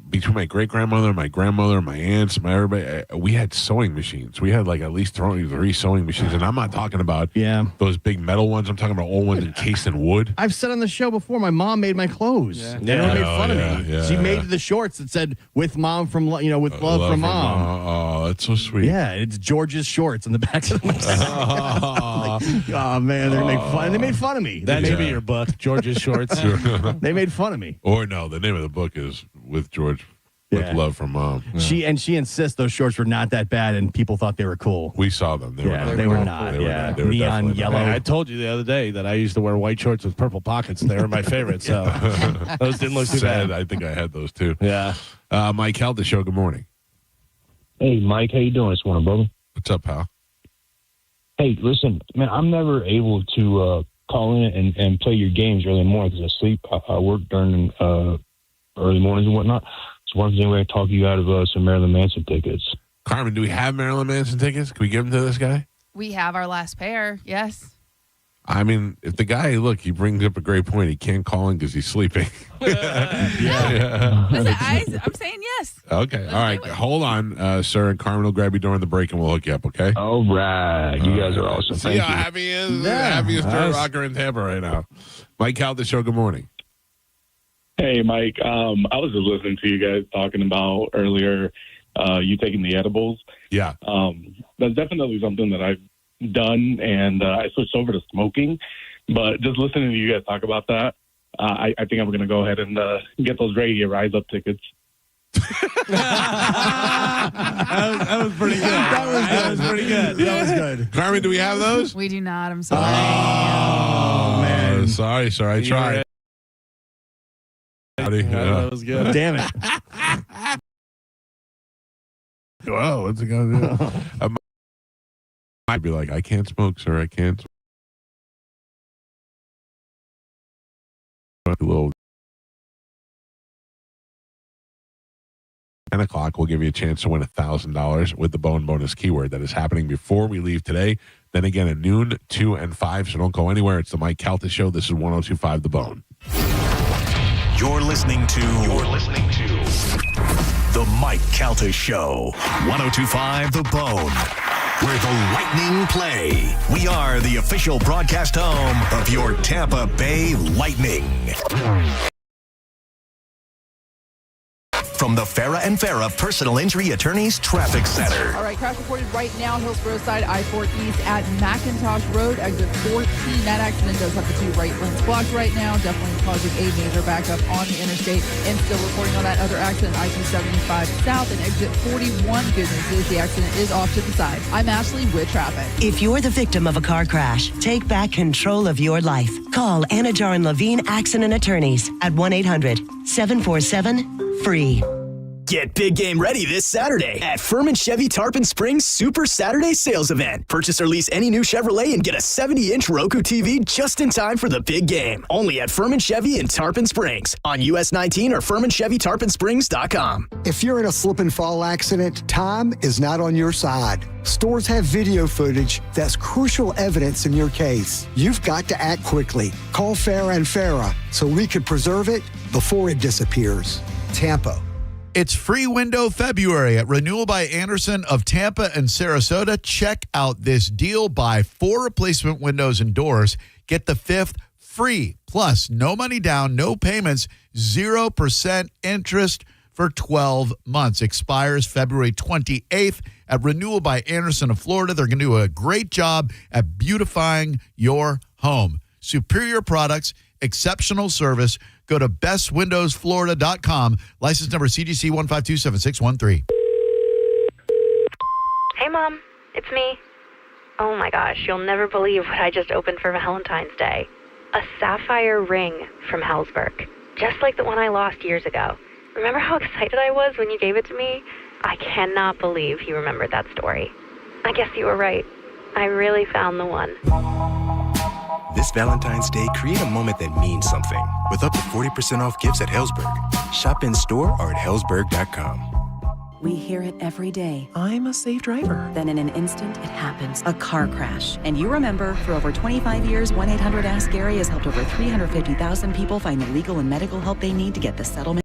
Between my great grandmother, my grandmother, my aunts, everybody, we had sewing machines. We had like at least three sewing machines, and I'm not talking about those big metal ones. I'm talking about old ones encased in wood. I've said on the show before, my mom made my clothes. Yeah. They made fun of me. Yeah, she made the shorts that said "with mom from with love from mom." Oh, that's so sweet. Yeah, it's George's shorts in the back of the oh man, they're make fun. They made fun of me. That may be your book, George's shorts. They made fun of me. Or no, the name of the book is With George. With love from mom. Yeah. She insists those shorts were not that bad, and people thought they were cool. We saw them. They were not. They were not. They were neon yellow. I told you the other day that I used to wear white shorts with purple pockets. They were my favorite. So those didn't look too bad. I think I had those too. Yeah. Mike Calta show. Good morning. Hey, Mike. How you doing this morning, brother? What's up, pal? Hey, listen, man. I'm never able to call in and play your games early in the morning because I sleep. I work during early mornings and whatnot. So one thing we're going to talk you out of some Marilyn Manson tickets. Carmen, do we have Marilyn Manson tickets? Can we give them to this guy? We have our last pair, yes. I mean, if the guy, he brings up a great point. He can't call in because he's sleeping. Yeah. Listen, I'm saying yes. Okay. All right. Hold on, sir. And Carmen will grab you during the break and we'll hook you up, okay? All right. You guys are awesome. See how happy he is? Happiest rocker in Tampa right now. Mike Calta show. Good morning. Hey, Mike. I was just listening to you guys talking about earlier you taking the edibles. Yeah. That's definitely something that I've done, and I switched over to smoking. But just listening to you guys talk about that, I think I'm going to go ahead and get those ready to Rise Up tickets. That was pretty good. That was pretty good. That was good. Carmen, do we have those? We do not. I'm sorry. Oh, man. Sorry, sir. I tried. That was good. Damn it. Whoa, what's it going to do? I might be like, I can't smoke, sir. I can't smoke. A little 10 o'clock, we'll give you a chance to win $1,000 with the Bone Bonus keyword. That is happening before we leave today. Then again at noon, 2, and 5. So don't go anywhere. It's the Mike Calta Show. This is 102.5 The Bone. You're listening to The Mike Calta Show. 102.5 The Bone, where the Lightning play. We are the official broadcast home of your Tampa Bay Lightning. from the Farah and Farah Personal Injury Attorneys Traffic Center. All right, crash reported right now, Hillsborough side, I-4 East at McIntosh Road, exit 14. That accident does have the 2 right lanes blocked right now, definitely causing a major backup on the interstate. And still reporting on that other accident, I-275 South and exit 41. Good news is the accident is off to the side. I'm Ashley with traffic. If you're the victim of a car crash, take back control of your life. Call Anajar and Levine Accident Attorneys at 1-800-747-FREE. Get big game ready this Saturday at Furman Chevy Tarpon Springs Super Saturday Sales Event. Purchase or lease any new Chevrolet and get a 70-inch Roku TV just in time for the big game. Only at Furman Chevy in Tarpon Springs on US 19 or FurmanChevyTarponSprings.com. If you're in a slip and fall accident, time is not on your side. Stores have video footage that's crucial evidence in your case. You've got to act quickly. Call Farah and Farah so we can preserve it before it disappears. Tampa. It's free window February at Renewal by Anderson of Tampa and Sarasota. Check out this deal. Buy 4 replacement windows and doors. Get the 5th free. Plus, no money down, no payments, 0% interest for 12 months. Expires February 28th at Renewal by Anderson of Florida. They're going to do a great job at beautifying your home. Superior products, exceptional service. Go to bestwindowsflorida.com. License number CGC 1527613. Hey, Mom. It's me. Oh, my gosh. You'll never believe what I just opened for Valentine's Day. A sapphire ring from Hellsberg. Just like the one I lost years ago. Remember how excited I was when you gave it to me? I cannot believe you remembered that story. I guess you were right. I really found the one. This Valentine's Day, create a moment that means something with up to 40% off gifts at Hellsberg. Shop in store or at hellsberg.com. We hear it every day. I'm a safe driver. Then in an instant, it happens. A car crash. And you remember, for over 25 years, 1-800-ASK-GARY has helped over 350,000 people find the legal and medical help they need to get the settlement.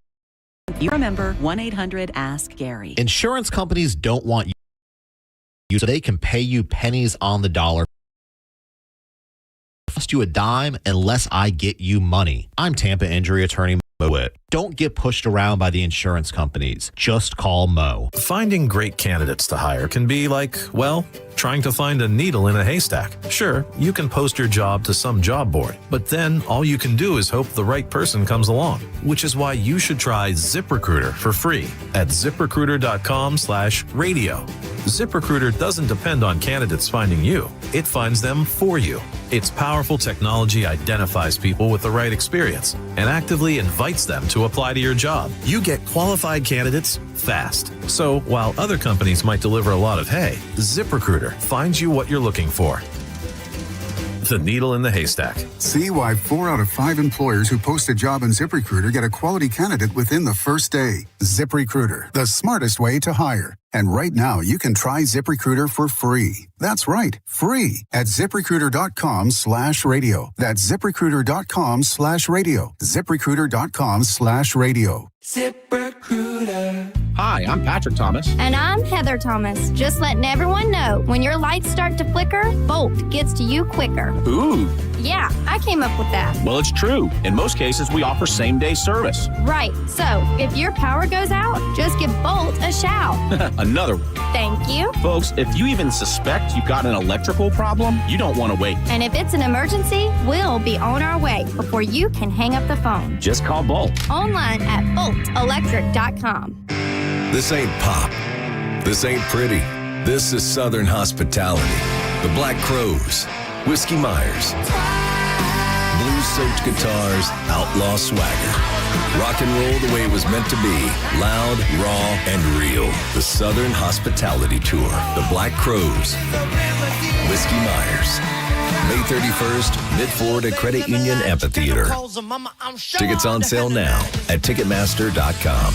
You remember 1-800-ASK-GARY. Insurance companies don't want you so they can pay you pennies on the dollar. Cost you a dime unless I get you money. I'm Tampa injury attorney Mo Witt. Don't get pushed around by the insurance companies. Just call Mo. Finding great candidates to hire can be like, well, trying to find a needle in a haystack. Sure, you can post your job to some job board, but then all you can do is hope the right person comes along, which is why you should try ZipRecruiter for free at ZipRecruiter.com/radio. ZipRecruiter doesn't depend on candidates finding you. It finds them for you. Its powerful technology identifies people with the right experience and actively invites them to apply to your job. You get qualified candidates fast. So while other companies might deliver a lot of hay, ZipRecruiter finds you what you're looking for. The needle in the haystack. See why 4 out of 5 employers who post a job on ZipRecruiter get a quality candidate within the first day. ZipRecruiter, the smartest way to hire. And right now, you can try ZipRecruiter for free. That's right, free at ZipRecruiter.com/radio. That's ZipRecruiter.com/radio. ZipRecruiter.com/radio. ZipRecruiter. Hi, I'm Patrick Thomas. And I'm Heather Thomas. Just letting everyone know, when your lights start to flicker, Bolt gets to you quicker. Ooh. Yeah, I came up with that. Well, it's true. In most cases, we offer same-day service. Right. So, if your power goes out, just give Bolt a shout. Another one. Thank you. Folks, if you even suspect you've got an electrical problem, you don't want to wait. And if it's an emergency, we'll be on our way before you can hang up the phone. Just call Bolt. Online at boltelectric.com. This ain't pop. This ain't pretty. This is Southern hospitality. The Black Crows, Whiskey Myers, blues-soaked guitars, outlaw swagger. Rock and roll the way it was meant to be. Loud, raw, and real. The Southern Hospitality Tour. The Black Crows, Whiskey Myers. May 31st, Mid-Florida Credit Union Amphitheater. Tickets on sale now at Ticketmaster.com.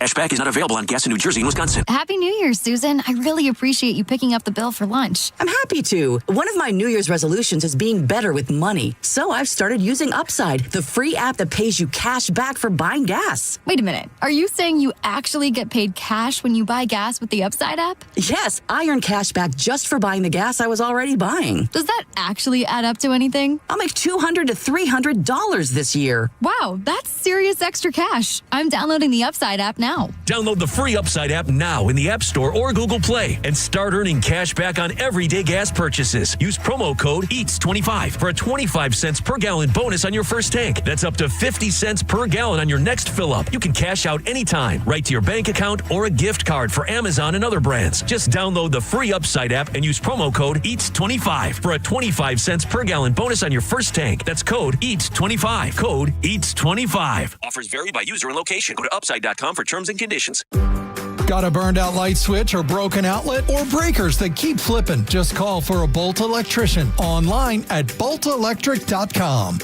Cashback is not available on gas in New Jersey and Wisconsin. Happy New Year, Susan. I really appreciate you picking up the bill for lunch. I'm happy to. One of my New Year's resolutions is being better with money. So I've started using Upside, the free app that pays you cash back for buying gas. Wait a minute. Are you saying you actually get paid cash when you buy gas with the Upside app? Yes, I earn cash back just for buying the gas I was already buying. Does that actually add up to anything? I'll make $200 to $300 this year. Wow, that's serious extra cash. I'm downloading the Upside app now. Download the free Upside app now in the App Store or Google Play and start earning cash back on everyday gas purchases. Use promo code EATS25 for a 25 cents per gallon bonus on your first tank. That's up to 50 cents per gallon on your next fill up. You can cash out anytime, right to your bank account or a gift card for Amazon and other brands. Just download the free Upside app and use promo code EATS25 for a 25 cents per gallon bonus on your first tank. That's code EATS25. Code EATS25. Offers vary by user and location. Go to upside.com for terms and conditions. Got a burned out light switch or broken outlet or breakers that keep flipping? Just call for a Bolt electrician online at boltelectric.com.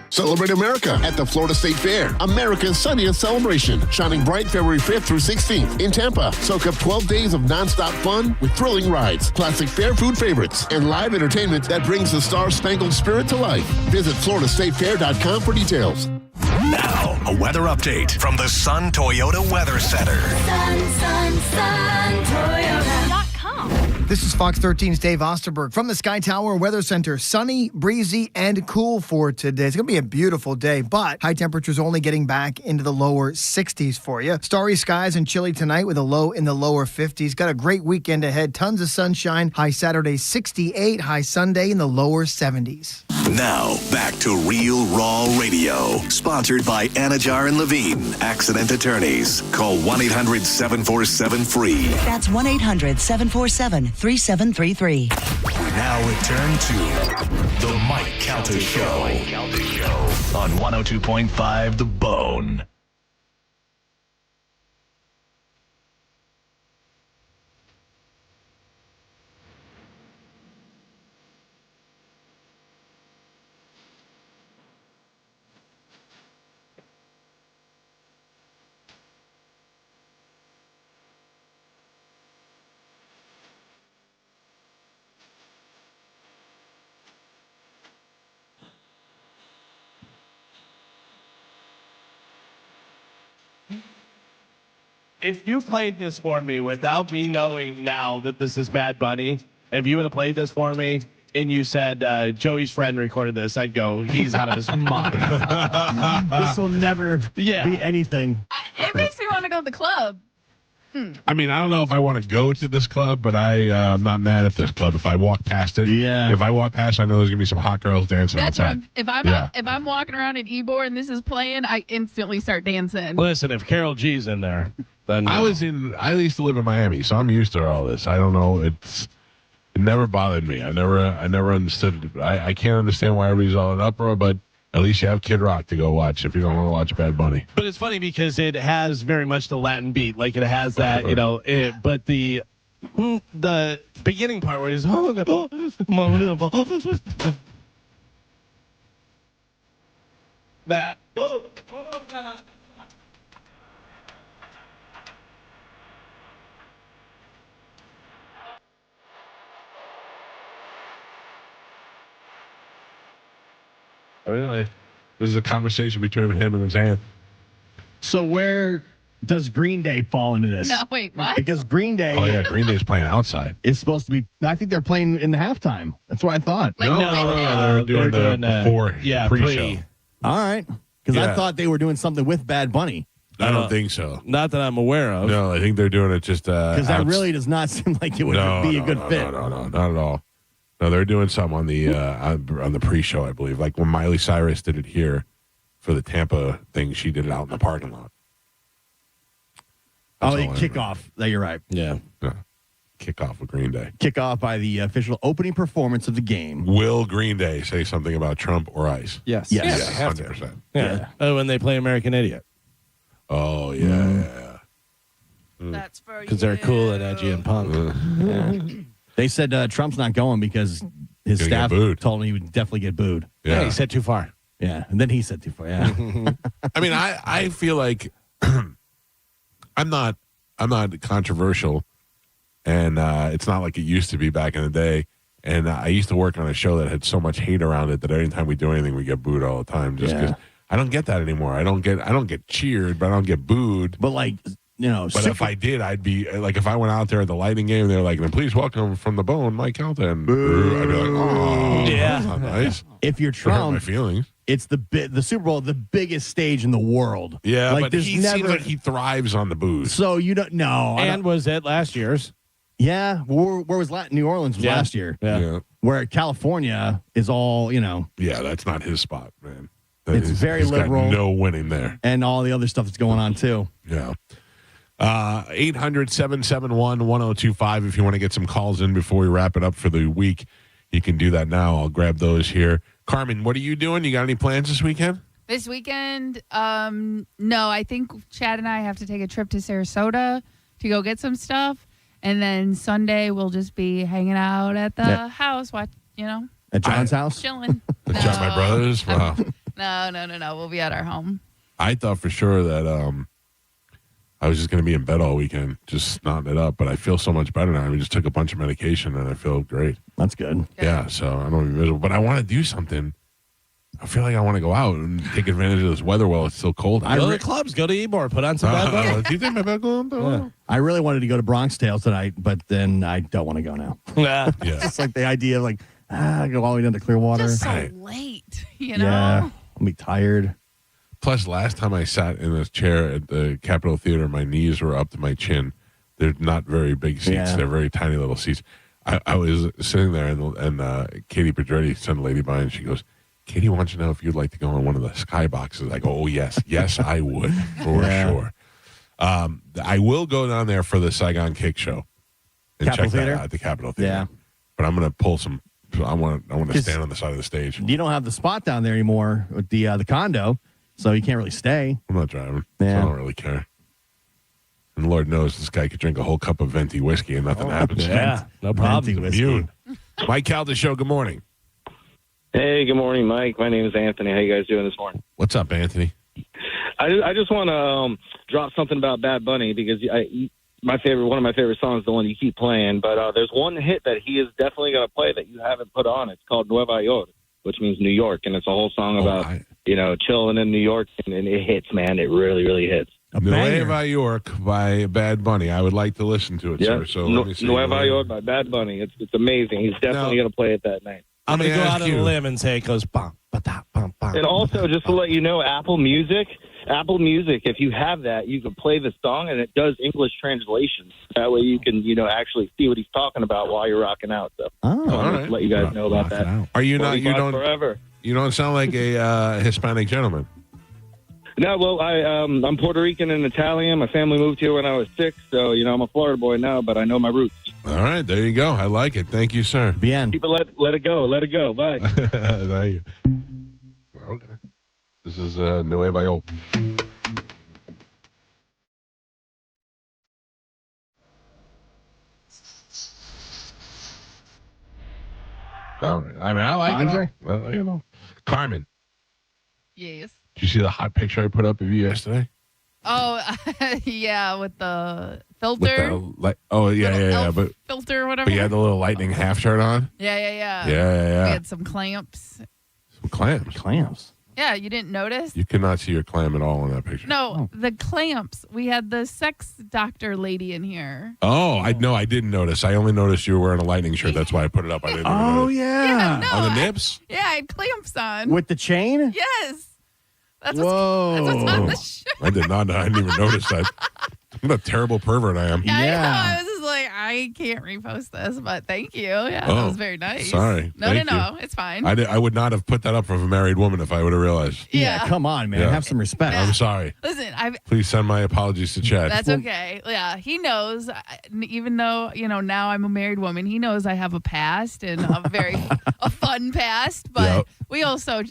Celebrate America at the Florida State Fair. America's sunniest celebration. Shining bright February 5th through 16th in Tampa. Soak up 12 days of nonstop fun with thrilling rides, classic fair food favorites, and live entertainment that brings the star-spangled spirit to life. Visit floridastatefair.com for details. Now, a weather update from the Sun Toyota Weather Center. Sun, Toyota.com. This is Fox 13's Dave Osterberg from the Sky Tower Weather Center. Sunny, breezy, and cool for today. It's going to be a beautiful day, but high temperatures only getting back into the lower 60s for you. Starry skies and chilly tonight with a low in the lower 50s. Got a great weekend ahead. Tons of sunshine. High Saturday 68, high Sunday in the lower 70s. Now, back to Real Raw Radio. Sponsored by Anajar and Levine, accident attorneys. Call 1-800-747-FREE. That's 1-800-747-3733. We now return to The Mike Calta Show on 102.5 The Bone. If you played this for me without me knowing now that this is Bad Bunny, if you would have played this for me and you said Joey's friend recorded this, I'd go, he's out of his mind. This will never be anything. It makes me want to go to the club. I mean, I don't know if I want to go to this club, but I'm not mad at this club. If I walk past it, if I walk past, I know there's gonna be some hot girls dancing outside. If I'm walking around in Ybor and this is playing, I instantly start dancing. Listen, if Carol G's in there, then I used to live in Miami, so I'm used to all this. I don't know. It never bothered me. I never understood it. I can't understand why everybody's all in uproar, but at least you have Kid Rock to go watch if you don't want to watch Bad Bunny. But it's funny because it has very much the Latin beat. Like it has that, but the beginning part where he's that. Really? This is a conversation between him and his aunt. So where does Green Day fall into this? No, wait, what? Because Green Day... Oh, yeah, Green Day's playing outside. It's supposed to be... I think they're playing in the halftime. That's what I thought. No, they're doing the before pre-show. All right. Because I thought they were doing something with Bad Bunny. I don't think so. Not that I'm aware of. No, I think they're doing it just... Because that really does not seem like it would be a good fit. No, not at all. No, they're doing something on the pre-show, I believe. Like when Miley Cyrus did it here for the Tampa thing, she did it out in the parking lot. That's kickoff. You're right. Yeah. Kickoff with Green Day. Kickoff by the official opening performance of the game. Will Green Day say something about Trump or ICE? Yes. Yeah, 100%. Yeah. Oh, when they play American Idiot. Oh, yeah. That's for because they're cool and edgy and punk. They said Trump's not going because his staff told him he would definitely get booed. Yeah, he said too far. Yeah, and then he said too far. Yeah. I mean, I feel like I'm not controversial, and it's not like it used to be back in the day. And I used to work on a show that had so much hate around it that anytime we do anything, we get booed all the time. Just because I don't get that anymore. I don't get cheered, but I don't get booed. But like, but if I did, I'd be like, if I went out there at the lighting game, they're like, "Please welcome from the bone, Mike Calta," and I'd be like, "Oh, that's not nice." If you're Trump, my feelings. It's the Super Bowl, the biggest stage in the world. Yeah, like, but he seems like he thrives on the booze. So you don't know. And was it last year's? Yeah, where was New Orleans was last year? Yeah. Where California is all, Yeah, that's not his spot, man. It's very liberal. Got no winning there. And all the other stuff that's going on, too. Yeah. 800-771-1025. If you want to get some calls in before we wrap it up for the week, you can do that now. I'll grab those here. Carmen, what are you doing? You got any plans this weekend? This weekend, no. I think Chad and I have to take a trip to Sarasota to go get some stuff. And then Sunday, we'll just be hanging out at the house, at John's house? Chilling. At John, my brother's? Wow. No. We'll be at our home. I thought for sure that I was just going to be in bed all weekend, just snotting it up. But I feel so much better now. We just took a bunch of medication, and I feel great. That's good. Yeah, so I don't be miserable. But I want to do something. I feel like I want to go out and take advantage of this weather while it's still cold. Go to the clubs. Go to Ybor. Put on some Bad Bunny. Do you think my bad going? I really wanted to go to Bronx Tales tonight, but then I don't want to go now. Yeah. It's just like the idea of go all the way down to Clearwater. Just so late, Yeah, I'll be tired. Plus, last time I sat in a chair at the Capitol Theater, my knees were up to my chin. They're not very big seats. Yeah. They're very tiny little seats. I was sitting there, and Katie Pedretti sent a lady by, and she goes, "Katie wants to know if you'd like to go on one of the sky boxes." I go, "Oh, yes. Yes, I would, for sure." I will go down there for the Saigon Kick show and Capitol check Theater? that out at the Capitol Theater. Yeah. But I'm going to pull some. I want to stand on the side of the stage. You don't have the spot down there anymore with the condo, so you can't really stay. I'm not driving. Yeah. So I don't really care. And Lord knows this guy could drink a whole cup of venti whiskey and nothing happens. Yeah, no problem. Venti whiskey. Immune. Mike Calta Show, good morning. Hey, good morning, Mike. My name is Anthony. How you guys doing this morning? What's up, Anthony? I just want to drop something about Bad Bunny because one of my favorite songs is the one you keep playing. But there's one hit that he is definitely going to play that you haven't put on. It's called Nueva York, which means New York, and it's a whole song about chilling in New York, and it hits, man. It really, really hits. Nueva York by Bad Bunny. I would like to listen to it, sir. So let me see. Nueva York by Bad Bunny. It's amazing. He's definitely going to play it that night. I'm going to go out on a limb and say it goes bum, ba-da, bum, bum. And also, just to let you know, Apple Music, if you have that, you can play the song, and it does English translations. That way you can, actually see what he's talking about while you're rocking out. So I want to let you guys know about that. Are you not? You don't. Forever. You don't sound like a Hispanic gentleman. No, well, I'm Puerto Rican and Italian. My family moved here when I was 6, so I'm a Florida boy now, but I know my roots. All right, there you go. I like it. Thank you, sir. Bien. People let it go. Let it go. Bye. Thank you. Okay. This is Nueva York. All right. I mean, I like Andre? it. Well, Carmen, Yes. did you see the hot picture I put up of you yesterday? Oh, yeah, with the filter. But Filter or whatever. But you had the little lightning half shirt on? Yeah. Yeah. We had some clamps. Some clams. Clams. Yeah, you didn't notice? You cannot see your clam at all in that picture. No, the clamps. We had the sex doctor lady in here. Oh, I didn't notice. I only noticed you were wearing a lightning shirt. That's why I put it up. I didn't even notice. Yeah. no, On the nips? Yeah, I had clamps on. With the chain? Yes. That's Whoa. what's on the shirt. I did not. I didn't even notice that. What a terrible pervert I am. Yeah. I know. I was just like, I can't repost this, but thank you. Yeah, that was very nice. Sorry. No, it's fine. I would not have put that up from a married woman if I would have realized. Yeah. Come on, man. Yeah. Have some respect. I'm sorry. Listen, Please send my apologies to Chad. That's okay. Yeah, he knows. Even though now I'm a married woman, he knows I have a past and a fun past. But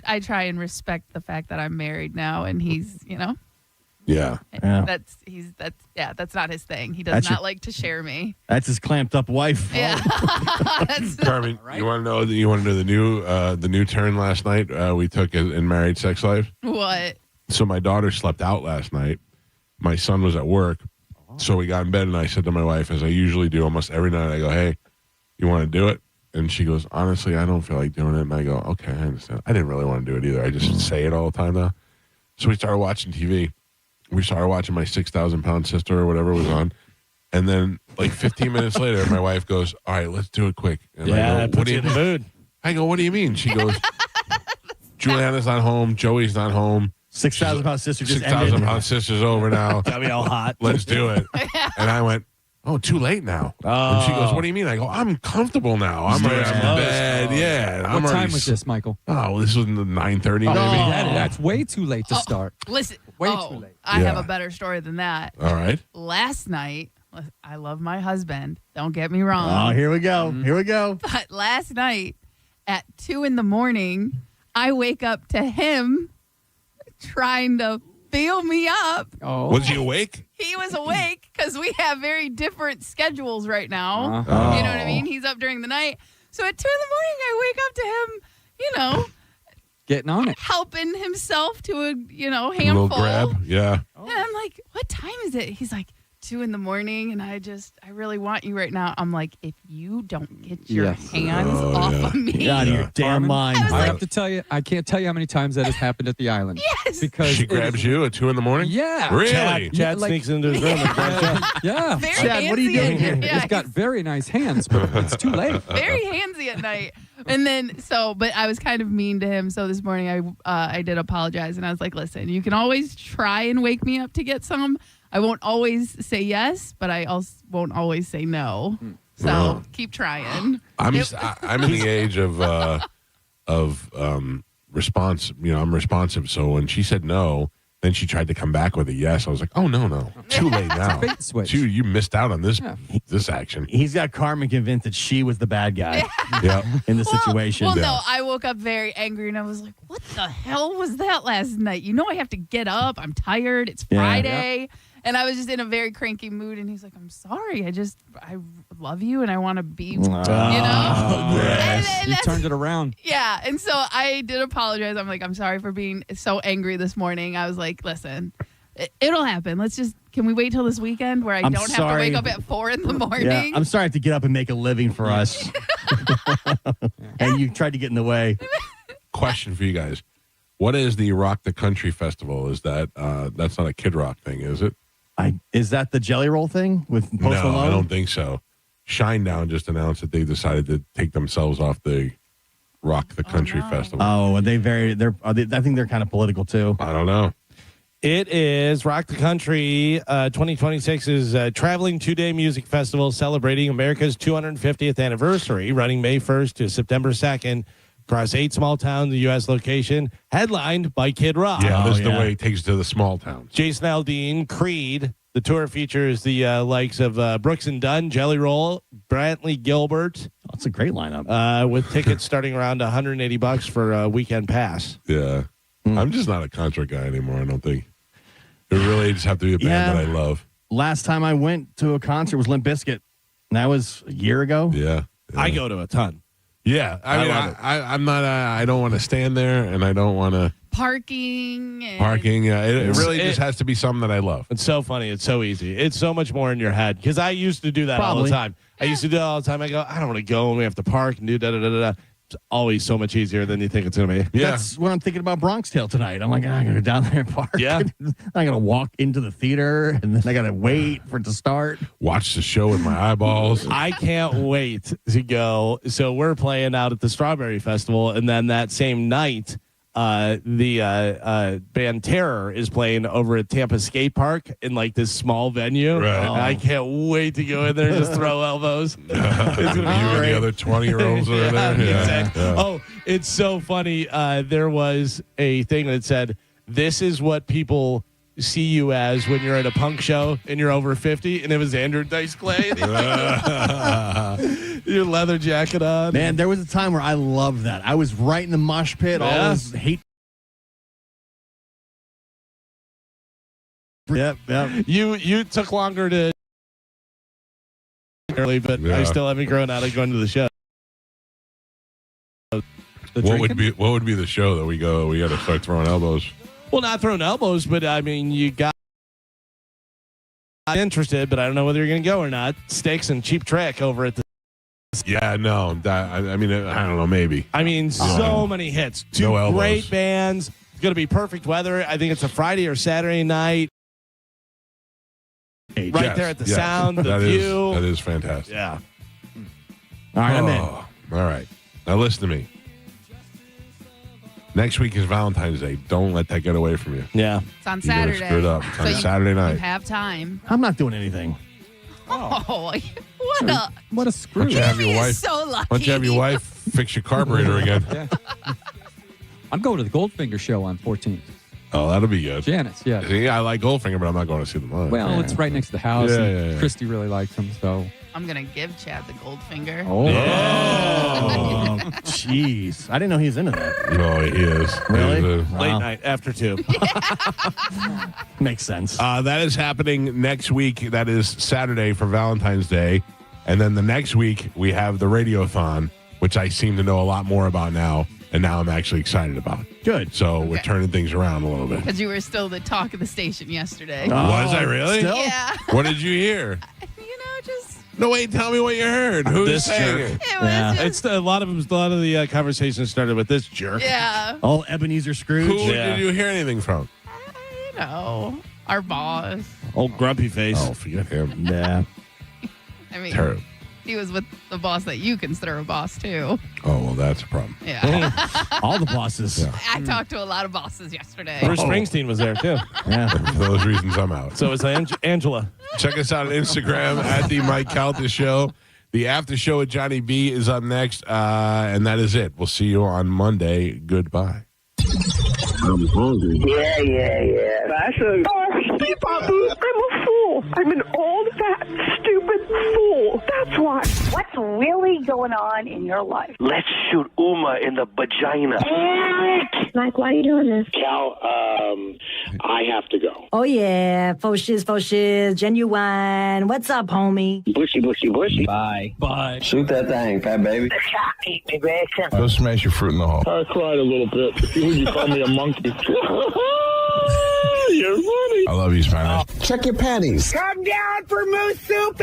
I try and respect the fact that I'm married now, and he's Yeah. That's not his thing. He does not like to share me. That's his clamped up wife. Yeah. Carmen, you want to know the new turn last night we took in Married Sex Life? What? So my daughter slept out last night. My son was at work, So we got in bed, and I said to my wife, as I usually do almost every night, I go, hey, you want to do it? And she goes, honestly, I don't feel like doing it. And I go, okay, I understand. I didn't really want to do it either. I just say it all the time now. So we started watching TV. We started watching my 6,000-pound sister or whatever was on. And then like 15 minutes later, my wife goes, all right, let's do it quick. And I go, put you in the mood. I go, what do you mean? She goes, Juliana's not home. Joey's not home. 6,000-pound sister just ended. 6,000-pound sister's over now. Got me all hot. Let's do it. And I went, oh, too late now. And she goes, what do you mean? I go, I'm comfortable now. I'm ready in bed. Yeah. What time was this, Michael? Oh, this was 9:30 maybe. That's way too late to start. Listen, way too late. I have a better story than that. All right. Last night, I love my husband. Don't get me wrong. Oh, here we go. Here we go. But last night at 2 a.m, I wake up to him trying to feel me up. Oh. Was he awake? He was awake because we have very different schedules right now. Uh-huh. You know what I mean? He's up during the night. So at 2 a.m, I wake up to him, getting on it, helping himself to a, handful. A little grab, yeah. And I'm like, what time is it? He's like, 2 a.m, and I really want you right now. I'm like, if you don't get your hands off of me. Get out of your damn mind. I have to tell you, I can't tell you how many times that has happened at the island. Yes. Because she grabs you at 2 a.m? Yeah. Really? Chad sneaks into his room. Yeah. Very Chad, what are you doing here? Yeah, He's got very nice hands, but it's too late. very handsy at night. And then, but I was kind of mean to him. So this morning I did apologize. And I was like, listen, you can always try and wake me up to get some. I won't always say yes, but I also won't always say no. So keep trying. I'm in the age of response. I'm responsive. So when she said no, then she tried to come back with a yes. I was like, oh no, too late now. Bait switch. You missed out on this this action. He's got Carmen convinced that she was the bad guy in the situation. Well, no, I woke up very angry and I was like, what the hell was that last night? I have to get up. I'm tired. It's Friday. Yeah. And I was just in a very cranky mood, and he's like, I'm sorry. I love you, and I want to be, Yes. You turned it around. Yeah, and so I did apologize. I'm like, I'm sorry for being so angry this morning. I was like, listen, it'll happen. Can we wait till this weekend where I don't have to wake up at 4 a.m? Yeah, I'm sorry I have to get up and make a living for us. And you tried to get in the way. Question for you guys. What is the Rock the Country Festival? Is that, that's not a Kid Rock thing, is it? Is that the Jelly Roll thing with Post Malone? No, I don't think so. Shinedown just announced that they decided to take themselves off the Rock the Country Festival. Oh, I think they're kind of political too. I don't know. It is Rock the Country 2026 is a traveling 2-day music festival celebrating America's 250th anniversary, running May 1st to September 2nd. Across 8 small towns, the U.S. location, headlined by Kid Rock. Yeah, this is the way it takes to the small towns. Jason Aldean, Creed. The tour features the likes of Brooks and Dunn, Jelly Roll, Brantley Gilbert. That's a great lineup. With tickets starting around $180 for a weekend pass. Yeah. I'm just not a concert guy anymore, I don't think. It really just have to be a band that I love. Last time I went to a concert was Limp Bizkit. And that was a year ago. Yeah. I go to a ton. Yeah, I'm not. I don't want to stand there, and I don't want to parking. Yeah, it really just has to be something that I love. It's so funny. It's so easy. It's so much more in your head because I used to do that all the time. I used to do it all the time. I go, I don't want to go, and we have to park and do da da da da. It's always so much easier than you think it's going to be. Yeah. That's what I'm thinking about Bronx Tale tonight. I'm like, I got to go down there and park. Yeah. I got to walk into the theater, and then I got to wait for it to start. Watch the show with my eyeballs. I can't wait to go. So we're playing out at the Strawberry Festival, and then that same night, the band Terror is playing over at Tampa Skate Park in like this small venue. Right. And I can't wait to go in there and just throw elbows. It's gonna be you and the other 20-year-olds over there. Yeah. Oh, it's so funny. There was a thing that said, "This is what people see you as when you're at a punk show and you're over 50," and it was Andrew Dice Clay. Your leather jacket on. Man, there was a time where I loved that. I was right in the mosh pit. All those hate. Yep. You took longer to early, but I still haven't grown out of going to the show. What would be the show that we go? We got to start throwing elbows. Well, not throwing elbows, but I mean, you got I'm interested, but I don't know whether you're going to go or not. Stakes and Cheap Trick over at the. Yeah, no. I mean, I don't know. Maybe. I mean, so many hits. Two great bands. It's going to be perfect weather. I think it's a Friday or Saturday night. Right there at the sound, the view. That is fantastic. Yeah. All right, I'm in. All right. Now listen to me. Next week is Valentine's Day. Don't let that get away from you. Yeah. It's on You're gonna Saturday. screw it up. It's on Saturday night. You have time. I'm not doing anything. Oh, what a screw. Why don't you have your He is wife? so lucky. Why don't you have your wife fix your carburetor again? I'm going to the Goldfinger show on 14th. Oh, that'll be good. Janice, yeah. See, I like Goldfinger, but I'm not going to see them live. Well, it's right next to the house. Yeah, and yeah. Christy really likes him, so. I'm going to give Chad the Goldfinger. Oh, jeez. I didn't know he was into that. No, he is. Really? He is, Late night after 2. Makes sense. That is happening next week. That is Saturday for Valentine's Day. And then the next week, we have the Radiothon, which I seem to know a lot more about now. And now I'm actually excited about it. Good. So we're turning things around a little bit. Because you were still the talk of the station yesterday. Was I really? Still? Yeah. What did you hear? Just. No, wait, tell me what you heard. Who's This saying jerk. it? It was just, It's a lot of the conversations started with this jerk. yeah. Oh, Ebenezer Scrooge. Who Yeah. did you hear anything from? You know, our boss. Old grumpy face. Oh, forget him. Yeah. I mean, Terrible. he was with the boss that you consider a boss, too. Oh, well, that's a problem. Yeah. All the bosses. Yeah. I talked to a lot of bosses yesterday. Bruce Springsteen was there too. Yeah. For those reasons, I'm out. So is Angela. Check us out on Instagram at the Mike Calta Show. The after show with Johnny B is up next, and that is it. We'll see you on Monday. Goodbye. I'm hungry. Yeah. That's a... I'm a fool. I'm an old, fat, stupid fool. That's why. What's really going on in your life? Let's shoot Uma in the vagina. Mike, why are you doing this? Cal, I have to go. Oh, yeah. Faux shiz, genuine. What's up, homie? Bushy. Bye. Shoot that thing, fat baby. Eat me, Grayson. Go smash your fruit in the hole. I cried a little bit. You call me a monkey. You're funny. I love you, Spanish. Check your panties. Come down for moose soup.